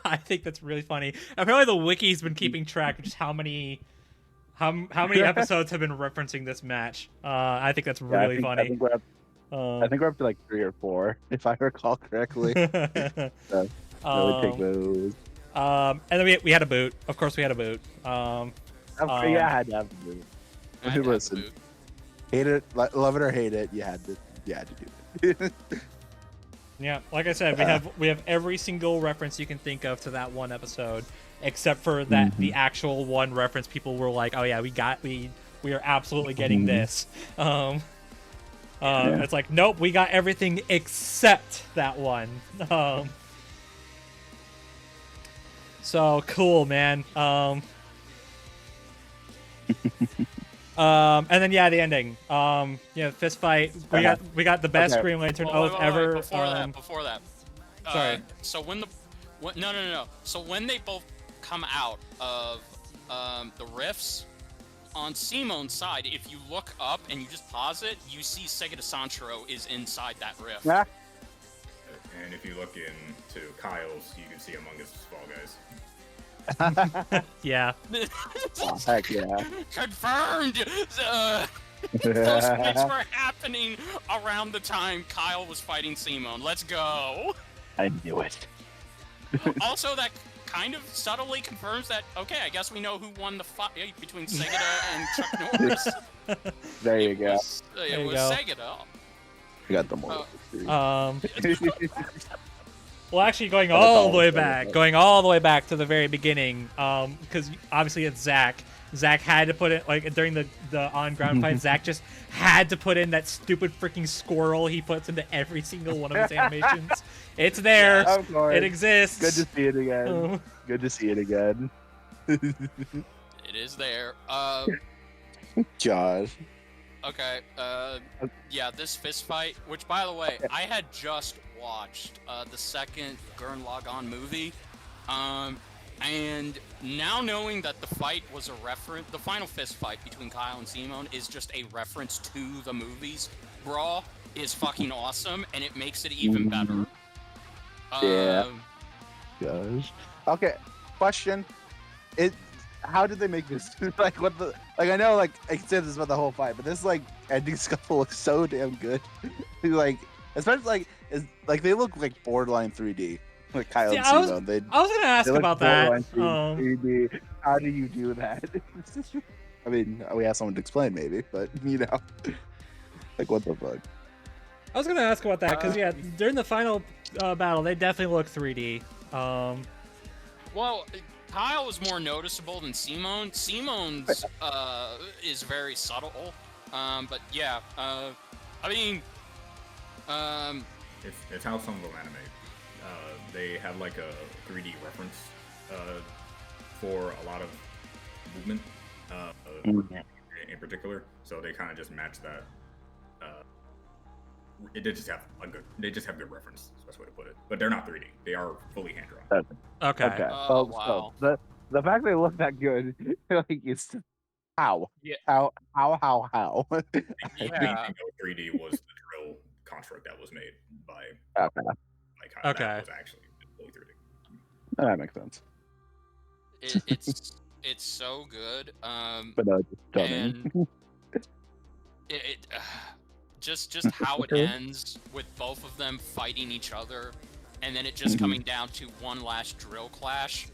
Speaker 1: I think that's really funny. Apparently the wiki's been keeping track of just how many episodes have been referencing this match. I think that's really funny.
Speaker 3: I think we're up to like 3 or 4, if I recall correctly. So, really take those.
Speaker 1: And then we had a boot. Of course, we had a boot.
Speaker 3: Yeah, I had to have the boot.
Speaker 5: I had to have the
Speaker 3: Listen,
Speaker 5: boot.
Speaker 3: hate it, love it or hate it, you had to do it.
Speaker 1: Yeah, like I said, we have every single reference you can think of to that one episode, except for that the actual one reference people were like, oh yeah, we are absolutely getting this. It's like, nope, we got everything except that one. So cool, man. And then the ending. Fist fight. We got the best Green Lantern oath ever.
Speaker 5: Before that.
Speaker 1: Sorry.
Speaker 5: So no. So when they both come out of the rifts, on Simone's side, if you look up and you just pause it, you see Sega de Sancho is inside that rift.
Speaker 3: Yeah.
Speaker 2: And if you look into Kyle's, you can see Among Us Fall Guys.
Speaker 1: Yeah.
Speaker 3: Oh, heck yeah.
Speaker 5: Confirmed! Those fights were happening around the time Kyle was fighting Simone. Let's go!
Speaker 3: I knew it.
Speaker 5: Also, that kind of subtly confirms that, okay, I guess we know who won the fight between Segeda and Chuck Norris.
Speaker 3: There you go.
Speaker 5: It was Segeda.
Speaker 3: I got the more.
Speaker 1: Well, actually, going all the way back to the very beginning, because obviously it's Zach. Zach had to put it, like, during the on-ground fight, Zach just had to put in that stupid freaking squirrel he puts into every single one of his animations. It's there.
Speaker 3: Yeah, of course.
Speaker 1: It exists.
Speaker 3: Good to see it again. Good to see it again.
Speaker 5: It is there.
Speaker 3: Josh.
Speaker 5: Okay, yeah, this fist fight, which, by the way, I had just watched the second Gurren Lagann movie, and now knowing that the fight was a reference, the final fist fight between Kyle and Simone is just a reference to the movies, brawl is fucking awesome, and it makes it even better.
Speaker 3: Yeah. Gosh. Okay, question. How did they make this? Like, what the? Like, I know, like, I can say this about the whole fight, but this, like, ending scuffle looks so damn good. Like, especially, like, they look like borderline 3D. Like Kyle and Simone.
Speaker 1: I was gonna ask about that.
Speaker 3: 3D. How do you do that? I mean, we have someone to explain, maybe, but you know, like, what the fuck?
Speaker 1: I was gonna ask about that because during the final battle, they definitely look 3D.
Speaker 5: Well, Kyle is more noticeable than Simone. Simone's is very subtle, but yeah, I mean,
Speaker 2: it's how some of them animate. They have like a 3D reference for a lot of movement in particular, so they kind of just match that. They just have good reference. That's the best way to put it. But they're not 3D. They are fully hand drawn.
Speaker 1: Okay.
Speaker 5: Oh, wow.
Speaker 3: So the fact they look that good, like, it's How?
Speaker 5: Yeah.
Speaker 3: How?
Speaker 2: The
Speaker 5: Yeah.
Speaker 2: 3D was the drill construct that was made by
Speaker 3: Okay,
Speaker 2: like
Speaker 1: Okay.
Speaker 2: that was actually fully 3D.
Speaker 3: that makes sense.
Speaker 5: It's so good.
Speaker 3: But no, just stunning.
Speaker 5: And it just how it ends with both of them fighting each other, and then it just coming down to one last drill clash.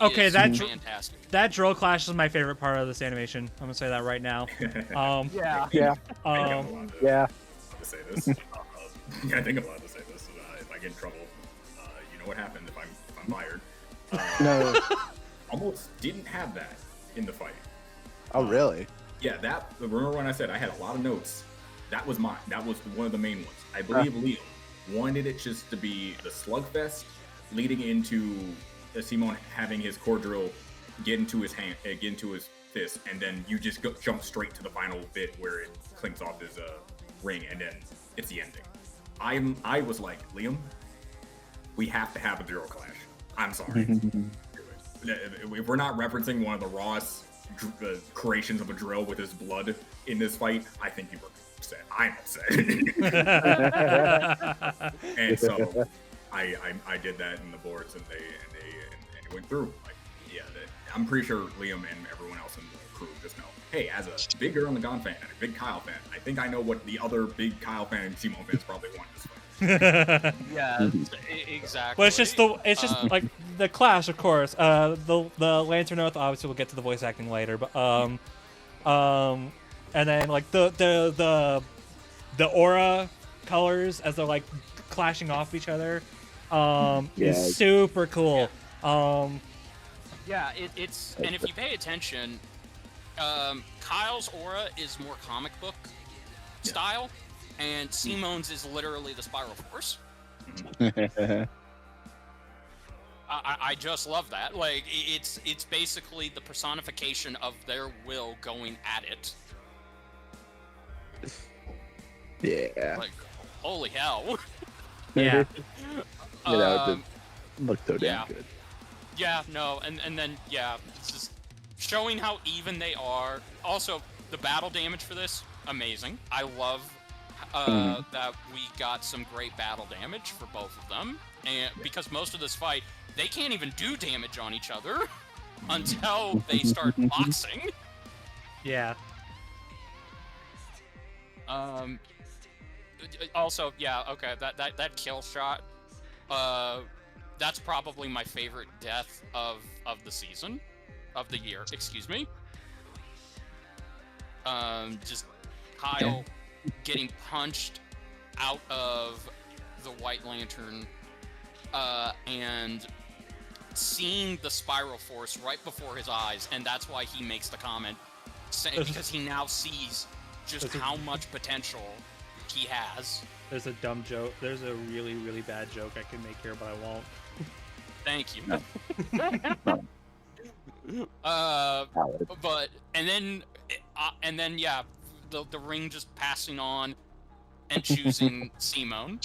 Speaker 1: Okay,
Speaker 5: is
Speaker 1: that
Speaker 5: fantastic.
Speaker 1: That drill clash is my favorite part of this animation. I'm gonna say that right now.
Speaker 5: Yeah.
Speaker 3: Yeah, yeah.
Speaker 2: To say this. I think I'm allowed to say this. If I get in trouble, you know what happens if I'm fired.
Speaker 3: No.
Speaker 2: Almost didn't have that in the fight.
Speaker 3: Oh, really?
Speaker 2: Yeah, remember when I said I had a lot of notes? That was mine. That was one of the main ones. I believe Liam wanted it just to be the slugfest leading into Simon having his core drill get into his hand, get into his fist, and then you just jump straight to the final bit where it clinks off his ring, and then it's the ending. I was like, Liam, we have to have a drill clash. I'm sorry. If we're not referencing one of the rawest creations of a drill with his blood in this fight, I think you were upset. I'm upset. And so I did that in the boards, and it went through. Like, yeah, I'm pretty sure Liam and everyone else in the crew just know. Hey, as a big Girl and Gone fan and a big Kyle fan, I think I know what the other big Kyle fan and Simon fans probably want this fight.
Speaker 5: Yeah, exactly.
Speaker 1: But it's just like the clash, of course. The Lantern Oath, obviously we'll get to the voice acting later, but and then like the aura colors as they're like clashing off each other is super cool.
Speaker 5: Yeah, it's and if you pay attention, Kyle's aura is more comic book style, and Simon's is literally the Spiral Force. I just love that. Like, it's basically the personification of their will going at it.
Speaker 3: Yeah.
Speaker 5: Like, holy hell.
Speaker 1: Yeah.
Speaker 3: It looked so damn good.
Speaker 5: Yeah, no, and then, yeah, it's just showing how even they are. Also, the battle damage for this, amazing. I love that we got some great battle damage for both of them. And because most of this fight, they can't even do damage on each other until they start boxing.
Speaker 1: Yeah.
Speaker 5: Also, yeah, okay, that kill shot, that's probably my favorite death of the season, of the year, excuse me. Just Kyle getting punched out of the White Lantern, and seeing the Spiral Force right before his eyes, and that's why he makes the comment, because he now sees just how much potential he has.
Speaker 1: There's a dumb joke. There's a really, really bad joke I can make here, but I won't.
Speaker 5: Thank you. But and then yeah, the ring just passing on and choosing Simone.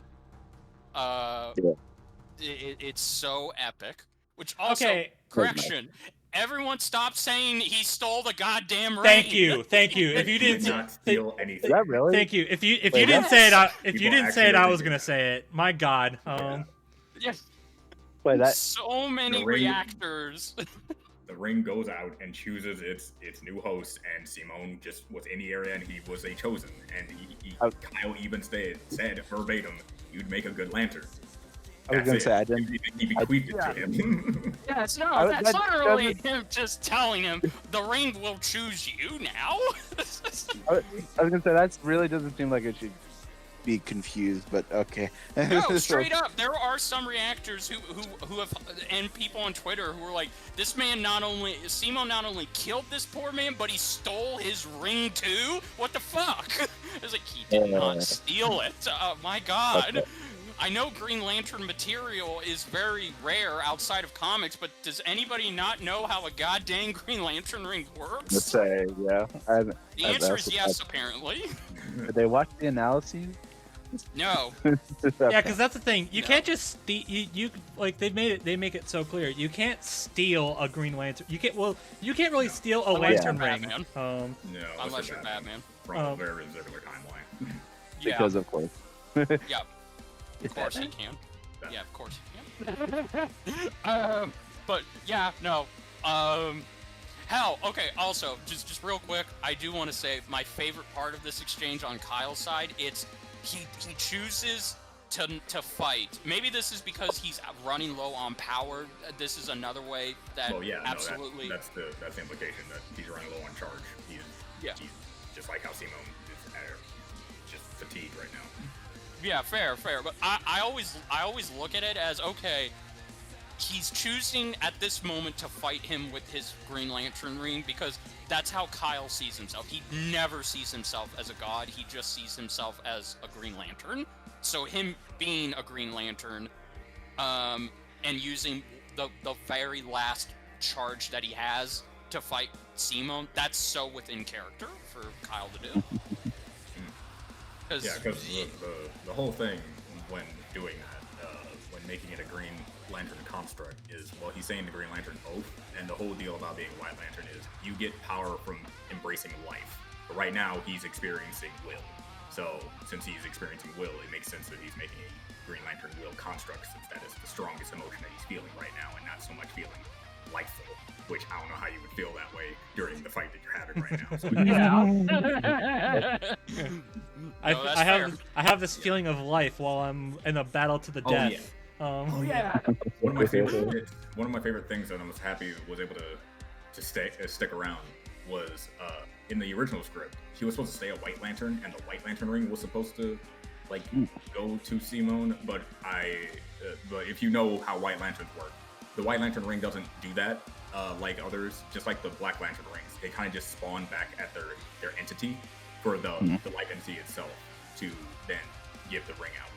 Speaker 5: It's so epic. Which also, correction, everyone stop saying he stole the goddamn ring.
Speaker 1: Thank you. If you didn't
Speaker 2: not steal anything.
Speaker 3: Is that really?
Speaker 1: Thank you. If you didn't say it, I was gonna say it. My God.
Speaker 5: Yes.
Speaker 3: Wait, that
Speaker 5: So many reactors.
Speaker 2: The ring goes out and chooses its new host, and Simone just was in the area, and he was a chosen. And Kyle even said verbatim, "You'd make a good lantern."
Speaker 3: I was gonna say I didn't.
Speaker 2: He bequeathed it to him.
Speaker 5: Yes, no, that's literally him just telling him the ring will choose you now.
Speaker 3: I was gonna say that really doesn't seem like it should be confused, but okay.
Speaker 5: No, straight up, there are some reactors who have, and people on Twitter who are like, this man Simon not only killed this poor man, but he stole his ring too? What the fuck? It's like, he did not steal it. My God.
Speaker 3: Okay.
Speaker 5: I know Green Lantern material is very rare outside of comics, but does anybody not know how a goddamn Green Lantern ring works?
Speaker 3: Let's say, yeah.
Speaker 5: The answer is yes, apparently.
Speaker 3: Did they watch the analyses?
Speaker 5: No.
Speaker 1: Yeah, because that's the thing. You can't just you like they make it so clear. You can't steal a Green Lantern. You can't. Well, you can't really steal a lantern ring.
Speaker 5: Batman.
Speaker 2: No,
Speaker 5: Unless you're Batman.
Speaker 2: From a very regular timeline.
Speaker 5: Yeah.
Speaker 3: Because of course.
Speaker 5: Yeah. Of course he can. Yeah, of course he can. But yeah, no. Hell, okay, also, just real quick, I do want to say my favorite part of this exchange on Kyle's side, it's he chooses to fight. Maybe this is because he's running low on power. This is another way that absolutely...
Speaker 2: No, that's the implication, that he's running low on charge. He's just like how Simone is just fatigued right now.
Speaker 5: Yeah, fair. But I always look at it as, okay, he's choosing at this moment to fight him with his Green Lantern ring because that's how Kyle sees himself. He never sees himself as a god. He just sees himself as a Green Lantern. So him being a Green Lantern, and using the very last charge that he has to fight Simone, that's so within character for Kyle to do.
Speaker 2: Because the whole thing when doing that, when making it a Green Lantern construct is, well, he's saying the Green Lantern oath, and the whole deal about being a White Lantern is you get power from embracing life. But right now, he's experiencing will. So, since he's experiencing will, it makes sense that he's making a Green Lantern will construct, since that is the strongest emotion that he's feeling right now, and not so much feeling lifeful, which I don't know how you would feel that way during the fight that you're having right now. So,
Speaker 1: I have this feeling of life while I'm in a battle to the death.
Speaker 2: Yeah. One of my favorite things that I was happy was able to stick around was in the original script. He was supposed to stay a White Lantern, and the White Lantern ring was supposed to go to Simone. But but if you know how White Lanterns work, the White Lantern ring doesn't do that like others. Just like the Black Lantern rings, they kind of just spawn back at their entity for the light entity itself to then give the ring out.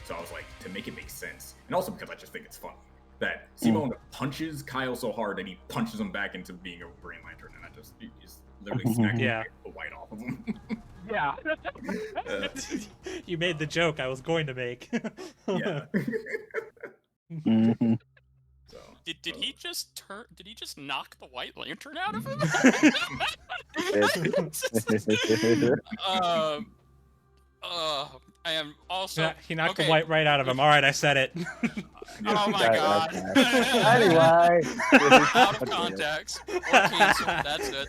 Speaker 2: So I was like, to make it make sense, and also because I just think it's funny that Simone punches Kyle so hard that he punches him back into being a Green Lantern, and I just literally smacked the white off of him.
Speaker 4: Yeah.
Speaker 1: You made the joke I was going to make.
Speaker 2: Yeah. So,
Speaker 5: did he just knock the White Lantern out of him? I am also.
Speaker 1: He knocked the white right out of him. All right, I said it.
Speaker 5: Oh my god.
Speaker 3: Anyway.
Speaker 5: Out of context. Or canceled. That's it.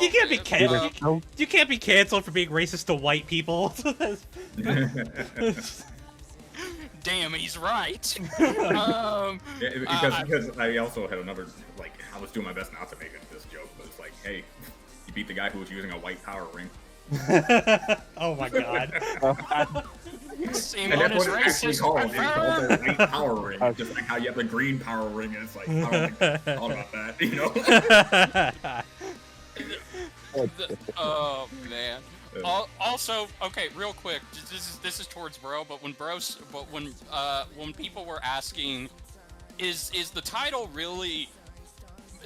Speaker 1: You can't be canceled. You can't be canceled for being racist to white people.
Speaker 5: Damn, he's right.
Speaker 2: Because I also had another, I was doing my best not to make it this joke, but it's like, hey, you beat the guy who was using a white power ring.
Speaker 1: Oh my god.
Speaker 2: And that's what it's actually called. It's called the white power ring. It's just like how you have the green power ring, and it's like, I don't think I thought about that, you know?
Speaker 5: Oh man. Also, okay, real quick. This is towards Bro, but when people were asking, is the title really?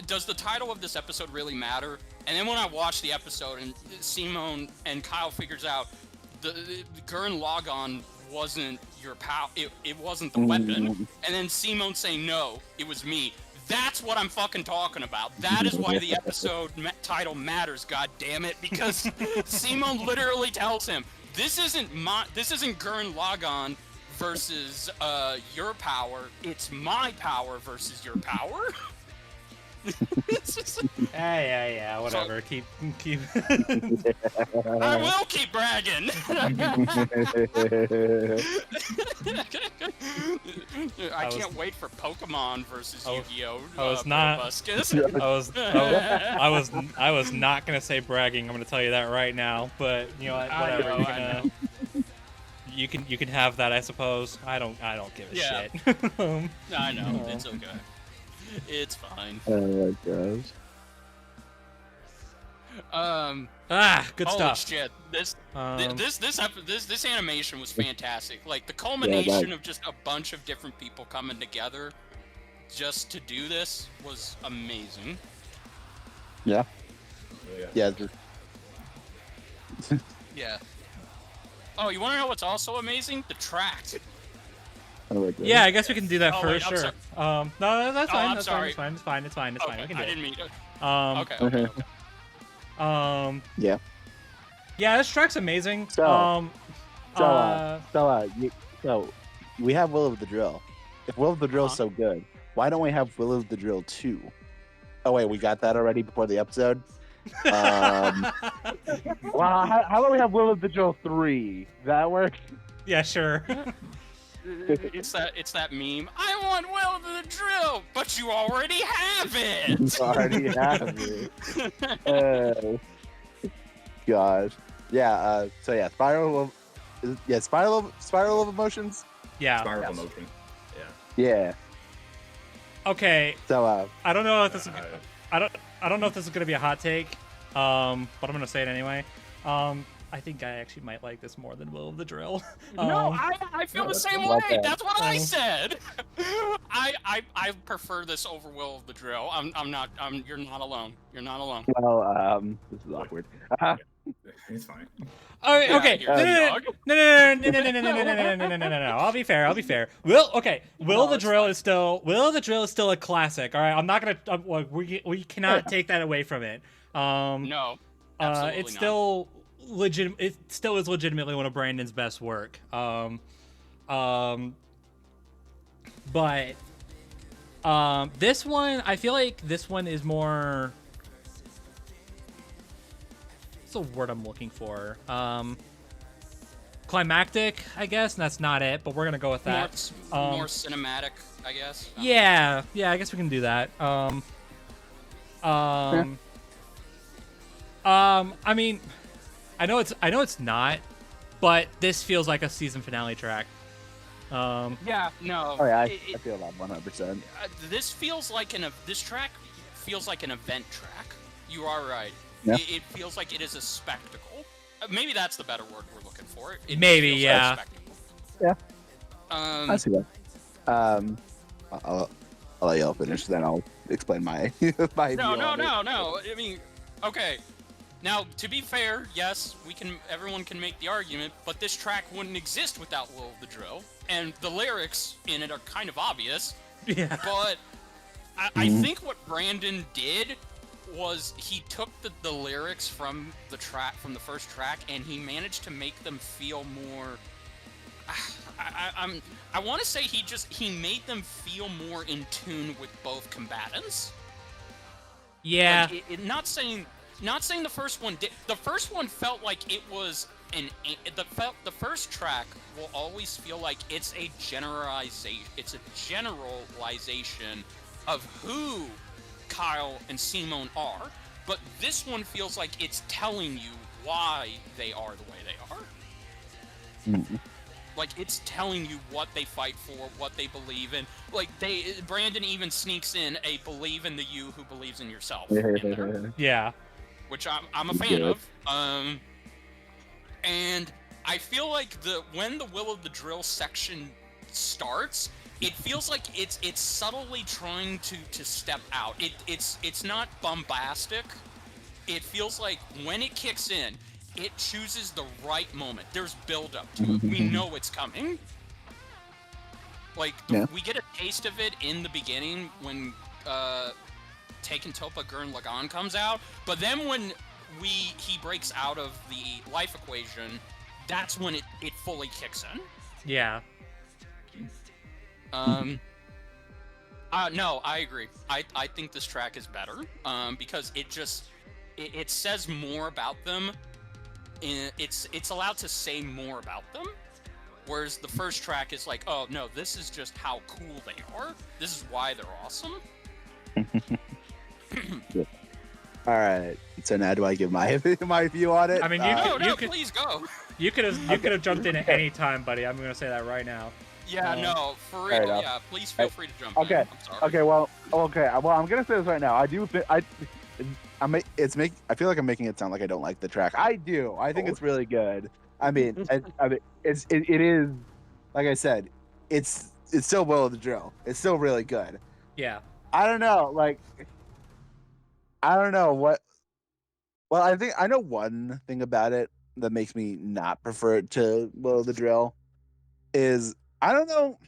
Speaker 5: Does the title of this episode really matter? And then when I watched the episode and Simone and Kyle figures out the Gurren Lagann wasn't your pal, it wasn't the weapon, and then Simone saying no, it was me. That's what I'm fucking talking about. That is why the episode title matters, god damn it, because Simone literally tells him, this isn't Gurren Lagann versus your power, it's my power versus your power.
Speaker 1: Yeah, whatever.
Speaker 5: So,
Speaker 1: keep.
Speaker 5: I will keep bragging. I can't wait for Pokemon versus Yu-Gi-Oh. Brobuscus.
Speaker 1: I was not gonna say bragging. I'm gonna tell you that right now. But you know, whatever.
Speaker 5: I know.
Speaker 1: You can have that, I suppose. I don't give a shit.
Speaker 5: I know. It's okay. It's fine.
Speaker 3: Oh my gosh.
Speaker 1: Good
Speaker 5: holy
Speaker 1: stuff.
Speaker 5: Shit. This animation was fantastic. Like the culmination of just a bunch of different people coming together just to do this was amazing.
Speaker 3: Yeah.
Speaker 2: Yeah.
Speaker 3: Yeah.
Speaker 5: Yeah. Oh, you want to know what's also amazing? The track.
Speaker 1: Yeah, I guess we can do that
Speaker 5: Oh,
Speaker 1: first.
Speaker 5: wait, I'm
Speaker 1: Sure.
Speaker 5: sorry.
Speaker 1: No, that's fine.
Speaker 5: I'm
Speaker 1: That's
Speaker 5: sorry.
Speaker 1: fine. It's fine. It's fine. It's fine. It's fine. We
Speaker 5: Okay,
Speaker 1: can do
Speaker 5: I
Speaker 1: it.
Speaker 5: didn't mean.
Speaker 1: Okay.
Speaker 5: Okay.
Speaker 3: Yeah.
Speaker 1: Yeah, this track's amazing.
Speaker 3: So, So we have Will of the Drill. If Will of the Drill's so good, why don't we have Will of the Drill 2? Oh wait, we got that already before the episode. Well, how about we have Will of the Drill 3? Does that work?
Speaker 1: Yeah, sure.
Speaker 5: It's that meme. I want Will of the Drill, but you already have it.
Speaker 3: Already have it. God. Yeah. So yeah, Spiral of Emotions.
Speaker 1: Yeah.
Speaker 2: Spiral of Emotion.
Speaker 3: Yeah.
Speaker 1: Okay.
Speaker 3: So
Speaker 1: I don't know if this is. I don't know if this is gonna be a hot take. But I'm gonna say it anyway. I think I actually might like this more than Will of the Drill.
Speaker 5: No, I feel the same way.
Speaker 3: that.
Speaker 5: That's what I said. I prefer this over Will of the Drill. You're not alone. You're not alone.
Speaker 3: well, this is awkward.
Speaker 2: It's fine.
Speaker 1: Okay.
Speaker 5: Yeah,
Speaker 1: No. I'll be fair. Will of the Drill is still a classic. All right. I'm not gonna. We cannot take that away from it.
Speaker 5: No. Absolutely
Speaker 1: it's
Speaker 5: not.
Speaker 1: still legit. It still is legitimately one of Brandon's best work. But this one, I feel like this one is more. What's the word I'm looking for? Climactic, I guess. And that's not it, but we're gonna go with that.
Speaker 5: More cinematic, I guess.
Speaker 1: Yeah, I guess we can do that. I mean, I know it's not, but this feels like a season finale track.
Speaker 5: Yeah, no.
Speaker 3: Oh yeah, I feel that 100%.
Speaker 5: This track feels like an event track. You are right.
Speaker 3: Yeah.
Speaker 5: It feels like it is a spectacle. Maybe that's the better word we're looking for. It
Speaker 1: Maybe,
Speaker 5: feels
Speaker 1: yeah.
Speaker 5: Like a spectacle.
Speaker 3: Yeah.
Speaker 5: I
Speaker 3: see that. I'll let y'all finish, then I'll explain my my view on it.
Speaker 5: No. I mean, okay. Now, to be fair, yes, everyone can make the argument, but this track wouldn't exist without Will of the Drill, and the lyrics in it are kind of obvious.
Speaker 1: Yeah.
Speaker 5: But I think what Brandon did was he took the lyrics from the first track, and he managed to make them feel more. I want to say he made them feel more in tune with both combatants.
Speaker 1: Yeah.
Speaker 5: Like, not saying the first one did. The first one felt like it was the first track will always feel like it's a generalization. It's a generalization of who Kyle and Simone are, but this one feels like it's telling you why they are the way they are.
Speaker 3: Mm-hmm.
Speaker 5: Like, it's telling you what they fight for, what they believe in. Like, Brandon even sneaks in a believe in the you who believes in yourself in there,
Speaker 1: Yeah.
Speaker 5: which I'm a fan of. And I feel like when the Will of the Drill section starts, it feels like it's subtly trying to step out. It's not bombastic. It feels like when it kicks in, it chooses the right moment. There's build up to it. We know it's coming. Like, we get a taste of it in the beginning when Taken Topa Gurren Lagann comes out, but then when he breaks out of the life equation, that's when it fully kicks in.
Speaker 1: Yeah.
Speaker 5: No, I agree. I think this track is better because it says more about them. It's allowed to say more about them, whereas the first track is like, oh no, this is just how cool they are. This is why they're awesome.
Speaker 3: All right. So now, do I give my view on it?
Speaker 1: I mean,
Speaker 5: please go.
Speaker 1: You could have jumped in at any time, buddy. I'm gonna say that right now.
Speaker 5: Yeah, no, for real. Yeah, please feel free to jump in. I'm sorry.
Speaker 3: Okay. Well, I'm gonna say this right now. I do. I feel like I'm making it sound like I don't like the track. I do. I think it's really good. I mean, it is. Like I said, it's still Will of the Drill. It's still really good.
Speaker 1: Yeah.
Speaker 3: I don't know. Like, I don't know what. Well, I think I know one thing about it. that makes me not prefer it to Will of the Drill is I don't know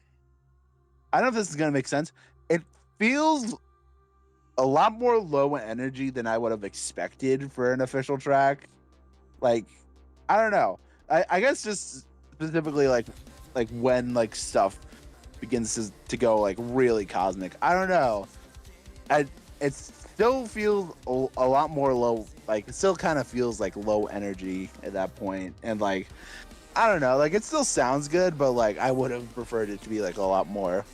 Speaker 3: if this is gonna make sense. It feels a lot more low energy than I would have expected for an official track. Like, I don't know. I guess just specifically like when like stuff begins to go like really cosmic. I don't know. It still feels a lot more low. Like it still kind of feels like low energy at that point, and like I don't know. Like it still sounds good, but like I would have preferred it to be like a lot more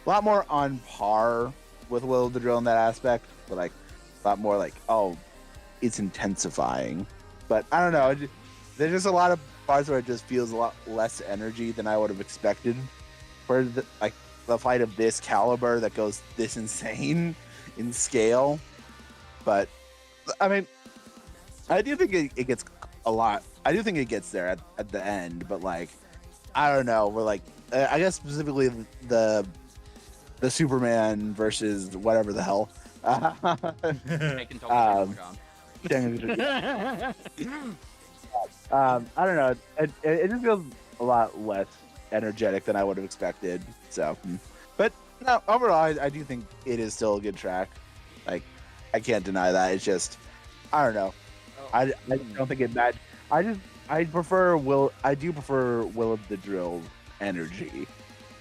Speaker 3: on par with Will of the Drill in that aspect. But like a lot more like it's intensifying. But I don't know. There's just a lot of parts where it just feels a lot less energy than I would have expected for the fight of this caliber that goes this insane in scale. But I mean, I do think it gets a lot. I do think it gets there at the end. But like, I don't know. We're like, I guess specifically the Superman versus whatever the hell. I don't know. It just feels a lot less energetic than I would have expected. So, but no, overall, I do think it is still a good track. Like, I can't deny that. It's just, I don't know. I don't think it matched. I prefer Will. I do prefer Will of the Drill energy.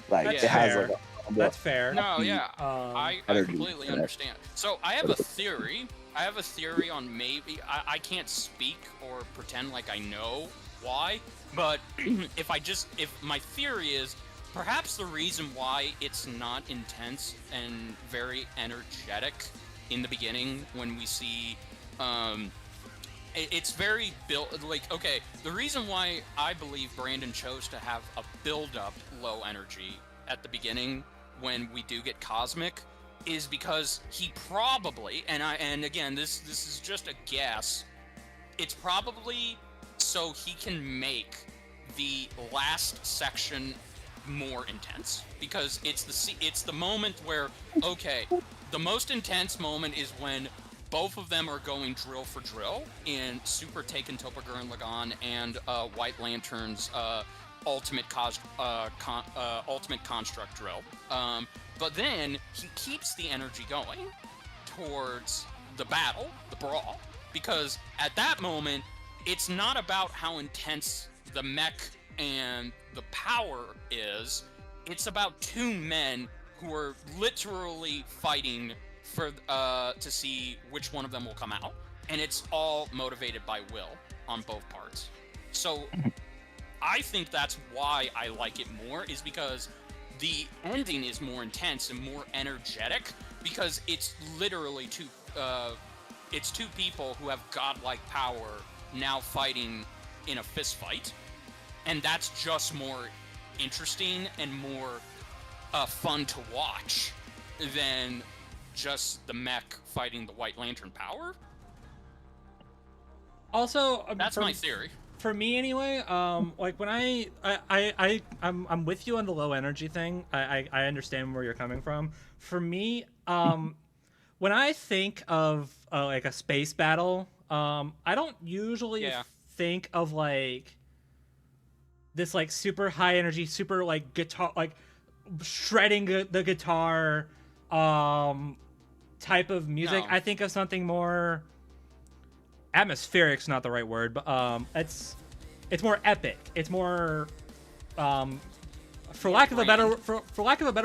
Speaker 3: Like
Speaker 1: That's
Speaker 3: it has
Speaker 1: fair.
Speaker 3: like
Speaker 1: That's fair.
Speaker 5: No, yeah, I
Speaker 3: energy
Speaker 5: completely
Speaker 3: in it.
Speaker 5: understand. So I have a theory. I have a theory on maybe I can't speak or pretend like I know why, but if my theory is perhaps the reason why it's not intense and very energetic in the beginning when we see it's very built like okay, the reason why I believe Brandon chose to have a build-up low energy at the beginning when we do get cosmic is because he probably and again this is just a guess, it's probably so he can make the last section more intense because it's the moment where okay, the most intense moment is when both of them are going drill for drill in Super Taken Topagurn Lagan and White Lantern's ultimate construct drill. But then he keeps the energy going towards the battle, the brawl, because at that moment, it's not about how intense the mech and the power is. It's about two men who are literally fighting for to see which one of them will come out, and it's all motivated by will on both parts. So I think that's why I like it more, is because the ending is more intense and more energetic because it's literally two people who have godlike power now fighting in a fist fight, and that's just more interesting and more fun to watch than just the mech fighting the White Lantern power.
Speaker 1: Also,
Speaker 5: that's my theory.
Speaker 1: For me anyway, like when I'm with you on the low energy thing. I understand where you're coming from. For me, when I think of like a space battle, I don't usually think of like this like super high energy, super like guitar, like shredding the guitar, type of music. No. I think of something more atmospheric's not the right word, but it's more epic. It's more for lack of a better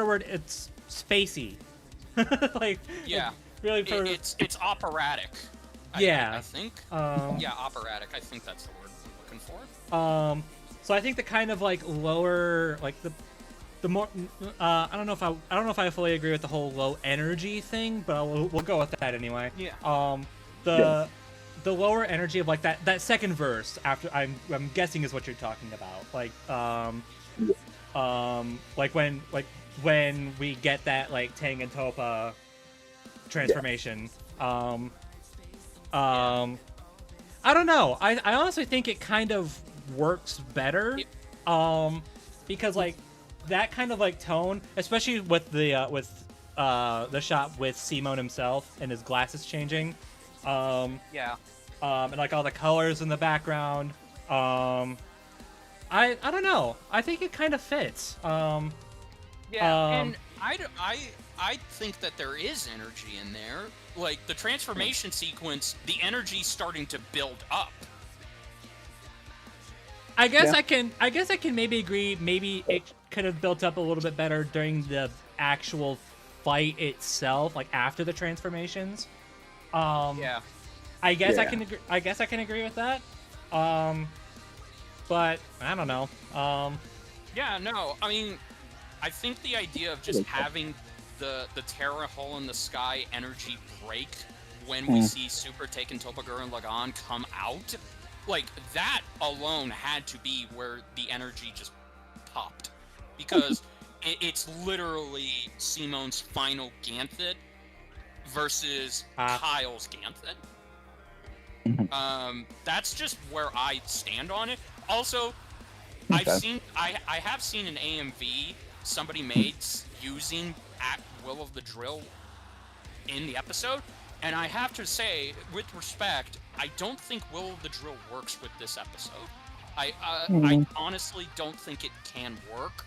Speaker 1: word, it's spacey. Like really
Speaker 5: it's operatic.
Speaker 1: Yeah,
Speaker 5: I think operatic. I think that's the word we're looking for.
Speaker 1: So I think the kind of like lower, like the more I don't know if I fully agree with the whole low energy thing, but we'll go with that anyway.
Speaker 5: Yeah.
Speaker 1: The lower energy of like that second verse after I'm guessing is what you're talking about. Like when we get that like Tang and Topa transformation. I don't know. I honestly think it kind of works better. Because like that kind of like tone, especially with the shot with Simone himself and his glasses changing. And like all the colors in the background. I don't know. I think it kind of fits.
Speaker 5: And I think that there is energy in there. Like the transformation sequence, the energy's starting to build up.
Speaker 1: I guess I can maybe agree. Maybe it could have built up a little bit better during the actual fight itself, like after the transformations. I guess I can agree. I guess I can agree with that. But I don't know.
Speaker 5: Yeah, no. I mean, I think the idea of just having the Terra Hole in the Sky energy break when we see Super Taken Topagura and Lagan come out, like that alone had to be where the energy just popped, because it's literally Simone's final Ganthet versus Kyle's Ganthet. That's just where I stand on it. Also, I have seen an AMV somebody made using at Will of the Drill in the episode, and I have to say, with respect, I don't think Will of the Drill works with this episode. I honestly don't think it can work.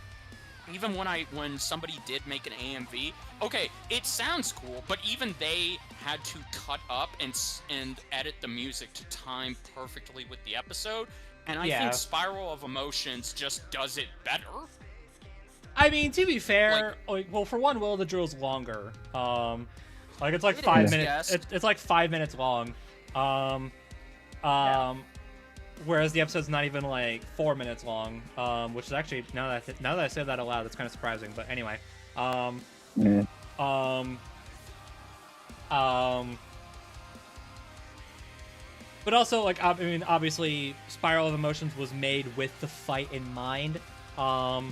Speaker 5: Even when somebody did make an AMV, okay, it sounds cool, but even they had to cut up and edit the music to time perfectly with the episode, and I think Spiral of Emotions just does it better.
Speaker 1: I mean, to be fair, well, for one, Will of the Drill's longer. Like it's like 5 minutes. It's like 5 minutes long. Whereas the episode's not even like 4 minutes long. Which is actually now that I say that aloud, it's kind of surprising. But anyway, but also, like, I mean, obviously, Spiral of Emotions was made with the fight in mind. So,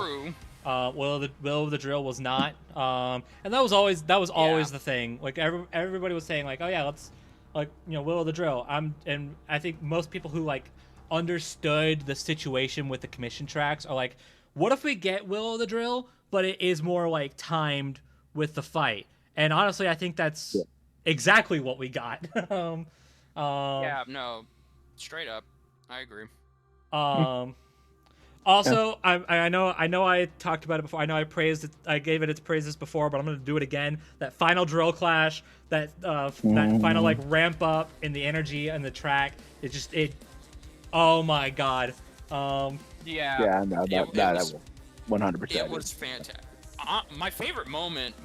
Speaker 5: True.
Speaker 1: Will of the Drill was not. And that was always the thing. Like everybody was saying, like, oh yeah, let's, like, you know, Will of the Drill. And I think most people who like understood the situation with the commission tracks are like, what if we get Will of the Drill, but it is more like timed with the fight? And honestly, I think that's exactly what we got.
Speaker 5: Yeah, no, straight up, I agree.
Speaker 1: Also, I know I talked about it before. I know I gave it its praises before, but I'm gonna do it again. That final drill clash, that final like ramp up in the energy and the track. Oh my god.
Speaker 3: Yeah, no, that 100%.
Speaker 5: It was fantastic. My favorite moment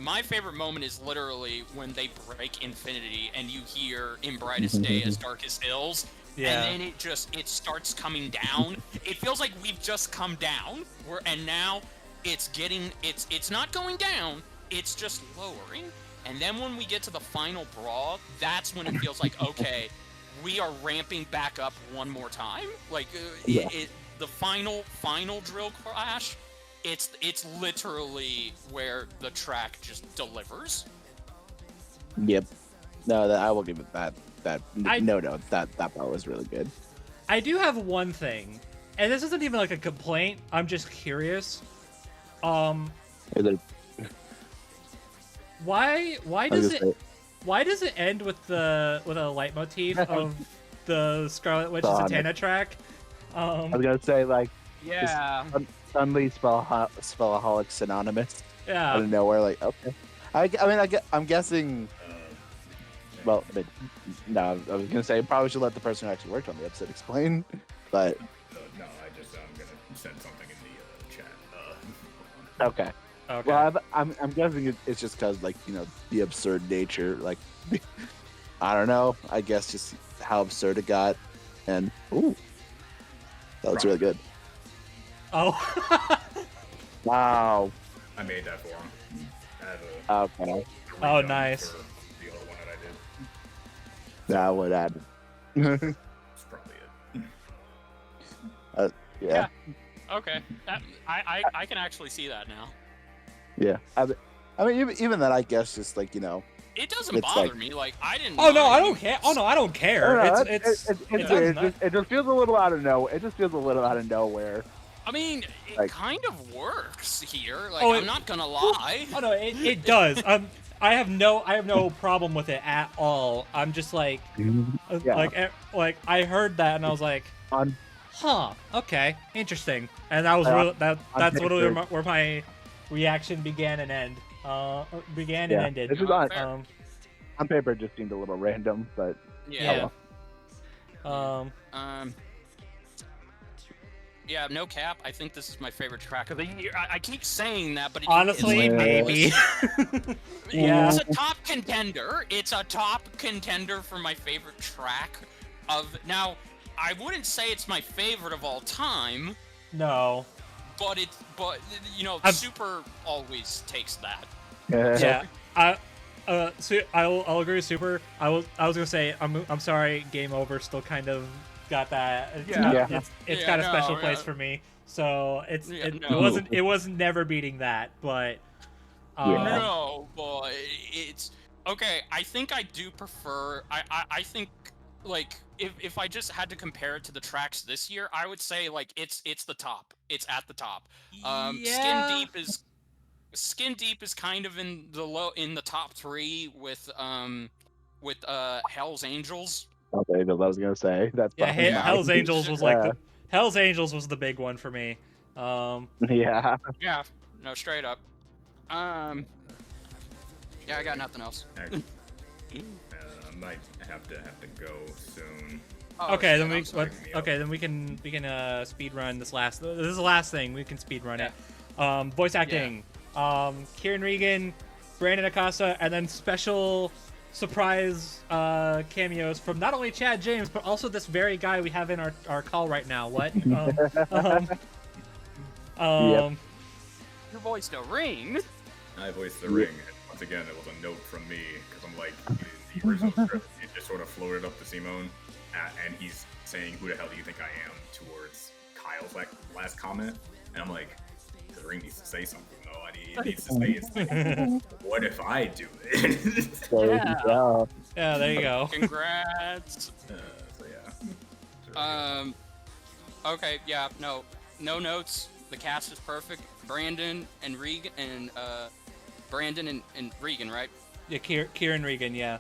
Speaker 5: is literally when they break Infinity and you hear "In Brightest Day as Darkest Hills." Yeah. And then it starts coming down. It feels like we've just come down, and now it's not going down, it's just lowering. And then when we get to the final brawl, that's when it feels like, okay, we are ramping back up one more time. Like, the final drill clash, it's literally where the track just delivers.
Speaker 3: Yep. No, I will give it that. That part was really good.
Speaker 1: I do have one thing, and this isn't even like a complaint. I'm just curious. Why does it end with a leitmotif of the Scarlet Witch and Zatanna track?
Speaker 3: I was gonna say, like, suddenly Spellaholic synonymous.
Speaker 1: Yeah.
Speaker 3: Out of nowhere, like, okay. I'm guessing. Well, no, I was gonna say probably should let the person who actually worked on the episode explain, but
Speaker 2: no, I'm gonna send something in the chat.
Speaker 3: Okay. Well, I'm guessing it's just because, like, you know, the absurd nature, like, I don't know. I guess just how absurd it got, and that was really good.
Speaker 1: Oh.
Speaker 3: Wow.
Speaker 2: I made that for him.
Speaker 3: Okay.
Speaker 1: Oh, nice.
Speaker 3: That would add.
Speaker 2: That's probably it.
Speaker 3: Yeah.
Speaker 5: Okay. I can actually see that now.
Speaker 3: Yeah. I mean, even that, I guess, just like, you know.
Speaker 5: It doesn't bother me. Like, I didn't.
Speaker 1: Oh no, I don't care. Oh no, I don't care.
Speaker 3: It just feels a little out of nowhere. It just feels a little out of nowhere.
Speaker 5: I mean, it kind of works here. Like, I'm not gonna lie.
Speaker 1: Oh no, it does. I have no problem with it at all. I'm just like, like I heard that and I was like,
Speaker 3: On
Speaker 1: huh, okay, interesting. And that was that's literally where my reaction began and ended.
Speaker 3: This is
Speaker 5: Fair.
Speaker 3: on paper, it just seemed a little random, but
Speaker 1: Yeah.
Speaker 5: Yeah, no cap. I think this is my favorite track of the year. I keep saying that, but
Speaker 1: Honestly,
Speaker 5: it's like,
Speaker 1: maybe. Yeah.
Speaker 5: It's a top contender. It's a top contender for my favorite track of. Now, I wouldn't say it's my favorite of all time,
Speaker 1: No.
Speaker 5: but Super always takes that.
Speaker 1: Yeah. I'll agree with Super. I was gonna say I'm sorry. Game Over still kind of got that. It's got a special place for me. So it wasn't never beating that, but
Speaker 5: No, but it's okay. I think I do prefer. I think like if I just had to compare it to the tracks this year, I would say like it's the top. It's at the top.
Speaker 1: Yeah.
Speaker 5: Skin Deep is kind of in the top 3 with Hell's Angels.
Speaker 3: okay, I was gonna say that's probably mine.
Speaker 1: Hell's Angels was like Hell's Angels was the big one for me.
Speaker 3: Yeah.
Speaker 5: Yeah, no, straight up. Yeah, I got nothing else.
Speaker 2: I might have to go soon.
Speaker 1: Okay, then we can speed run this last. This is the last thing we can speed run it. Voice acting. Kieran Regan, Brandon Acosta, and then special surprise cameos from not only Chad James but also this very guy we have in our call right now. What?
Speaker 5: Your voice the ring.
Speaker 2: I voiced the ring. And once again, it was a note from me because I'm like, the original script, it just sort of floated up to Simone, and he's saying, "Who the hell do you think I am?" towards Kyle's last comment, and I'm like, the ring needs to say something though. He needs to say it's like, what if I do it?
Speaker 1: Yeah, there you go.
Speaker 5: Congrats.
Speaker 2: So yeah.
Speaker 5: Okay, yeah, no notes. The cast is perfect. Brandon and Regan and Brandon and Regan, right?
Speaker 1: Yeah, Kieran Regan, yeah.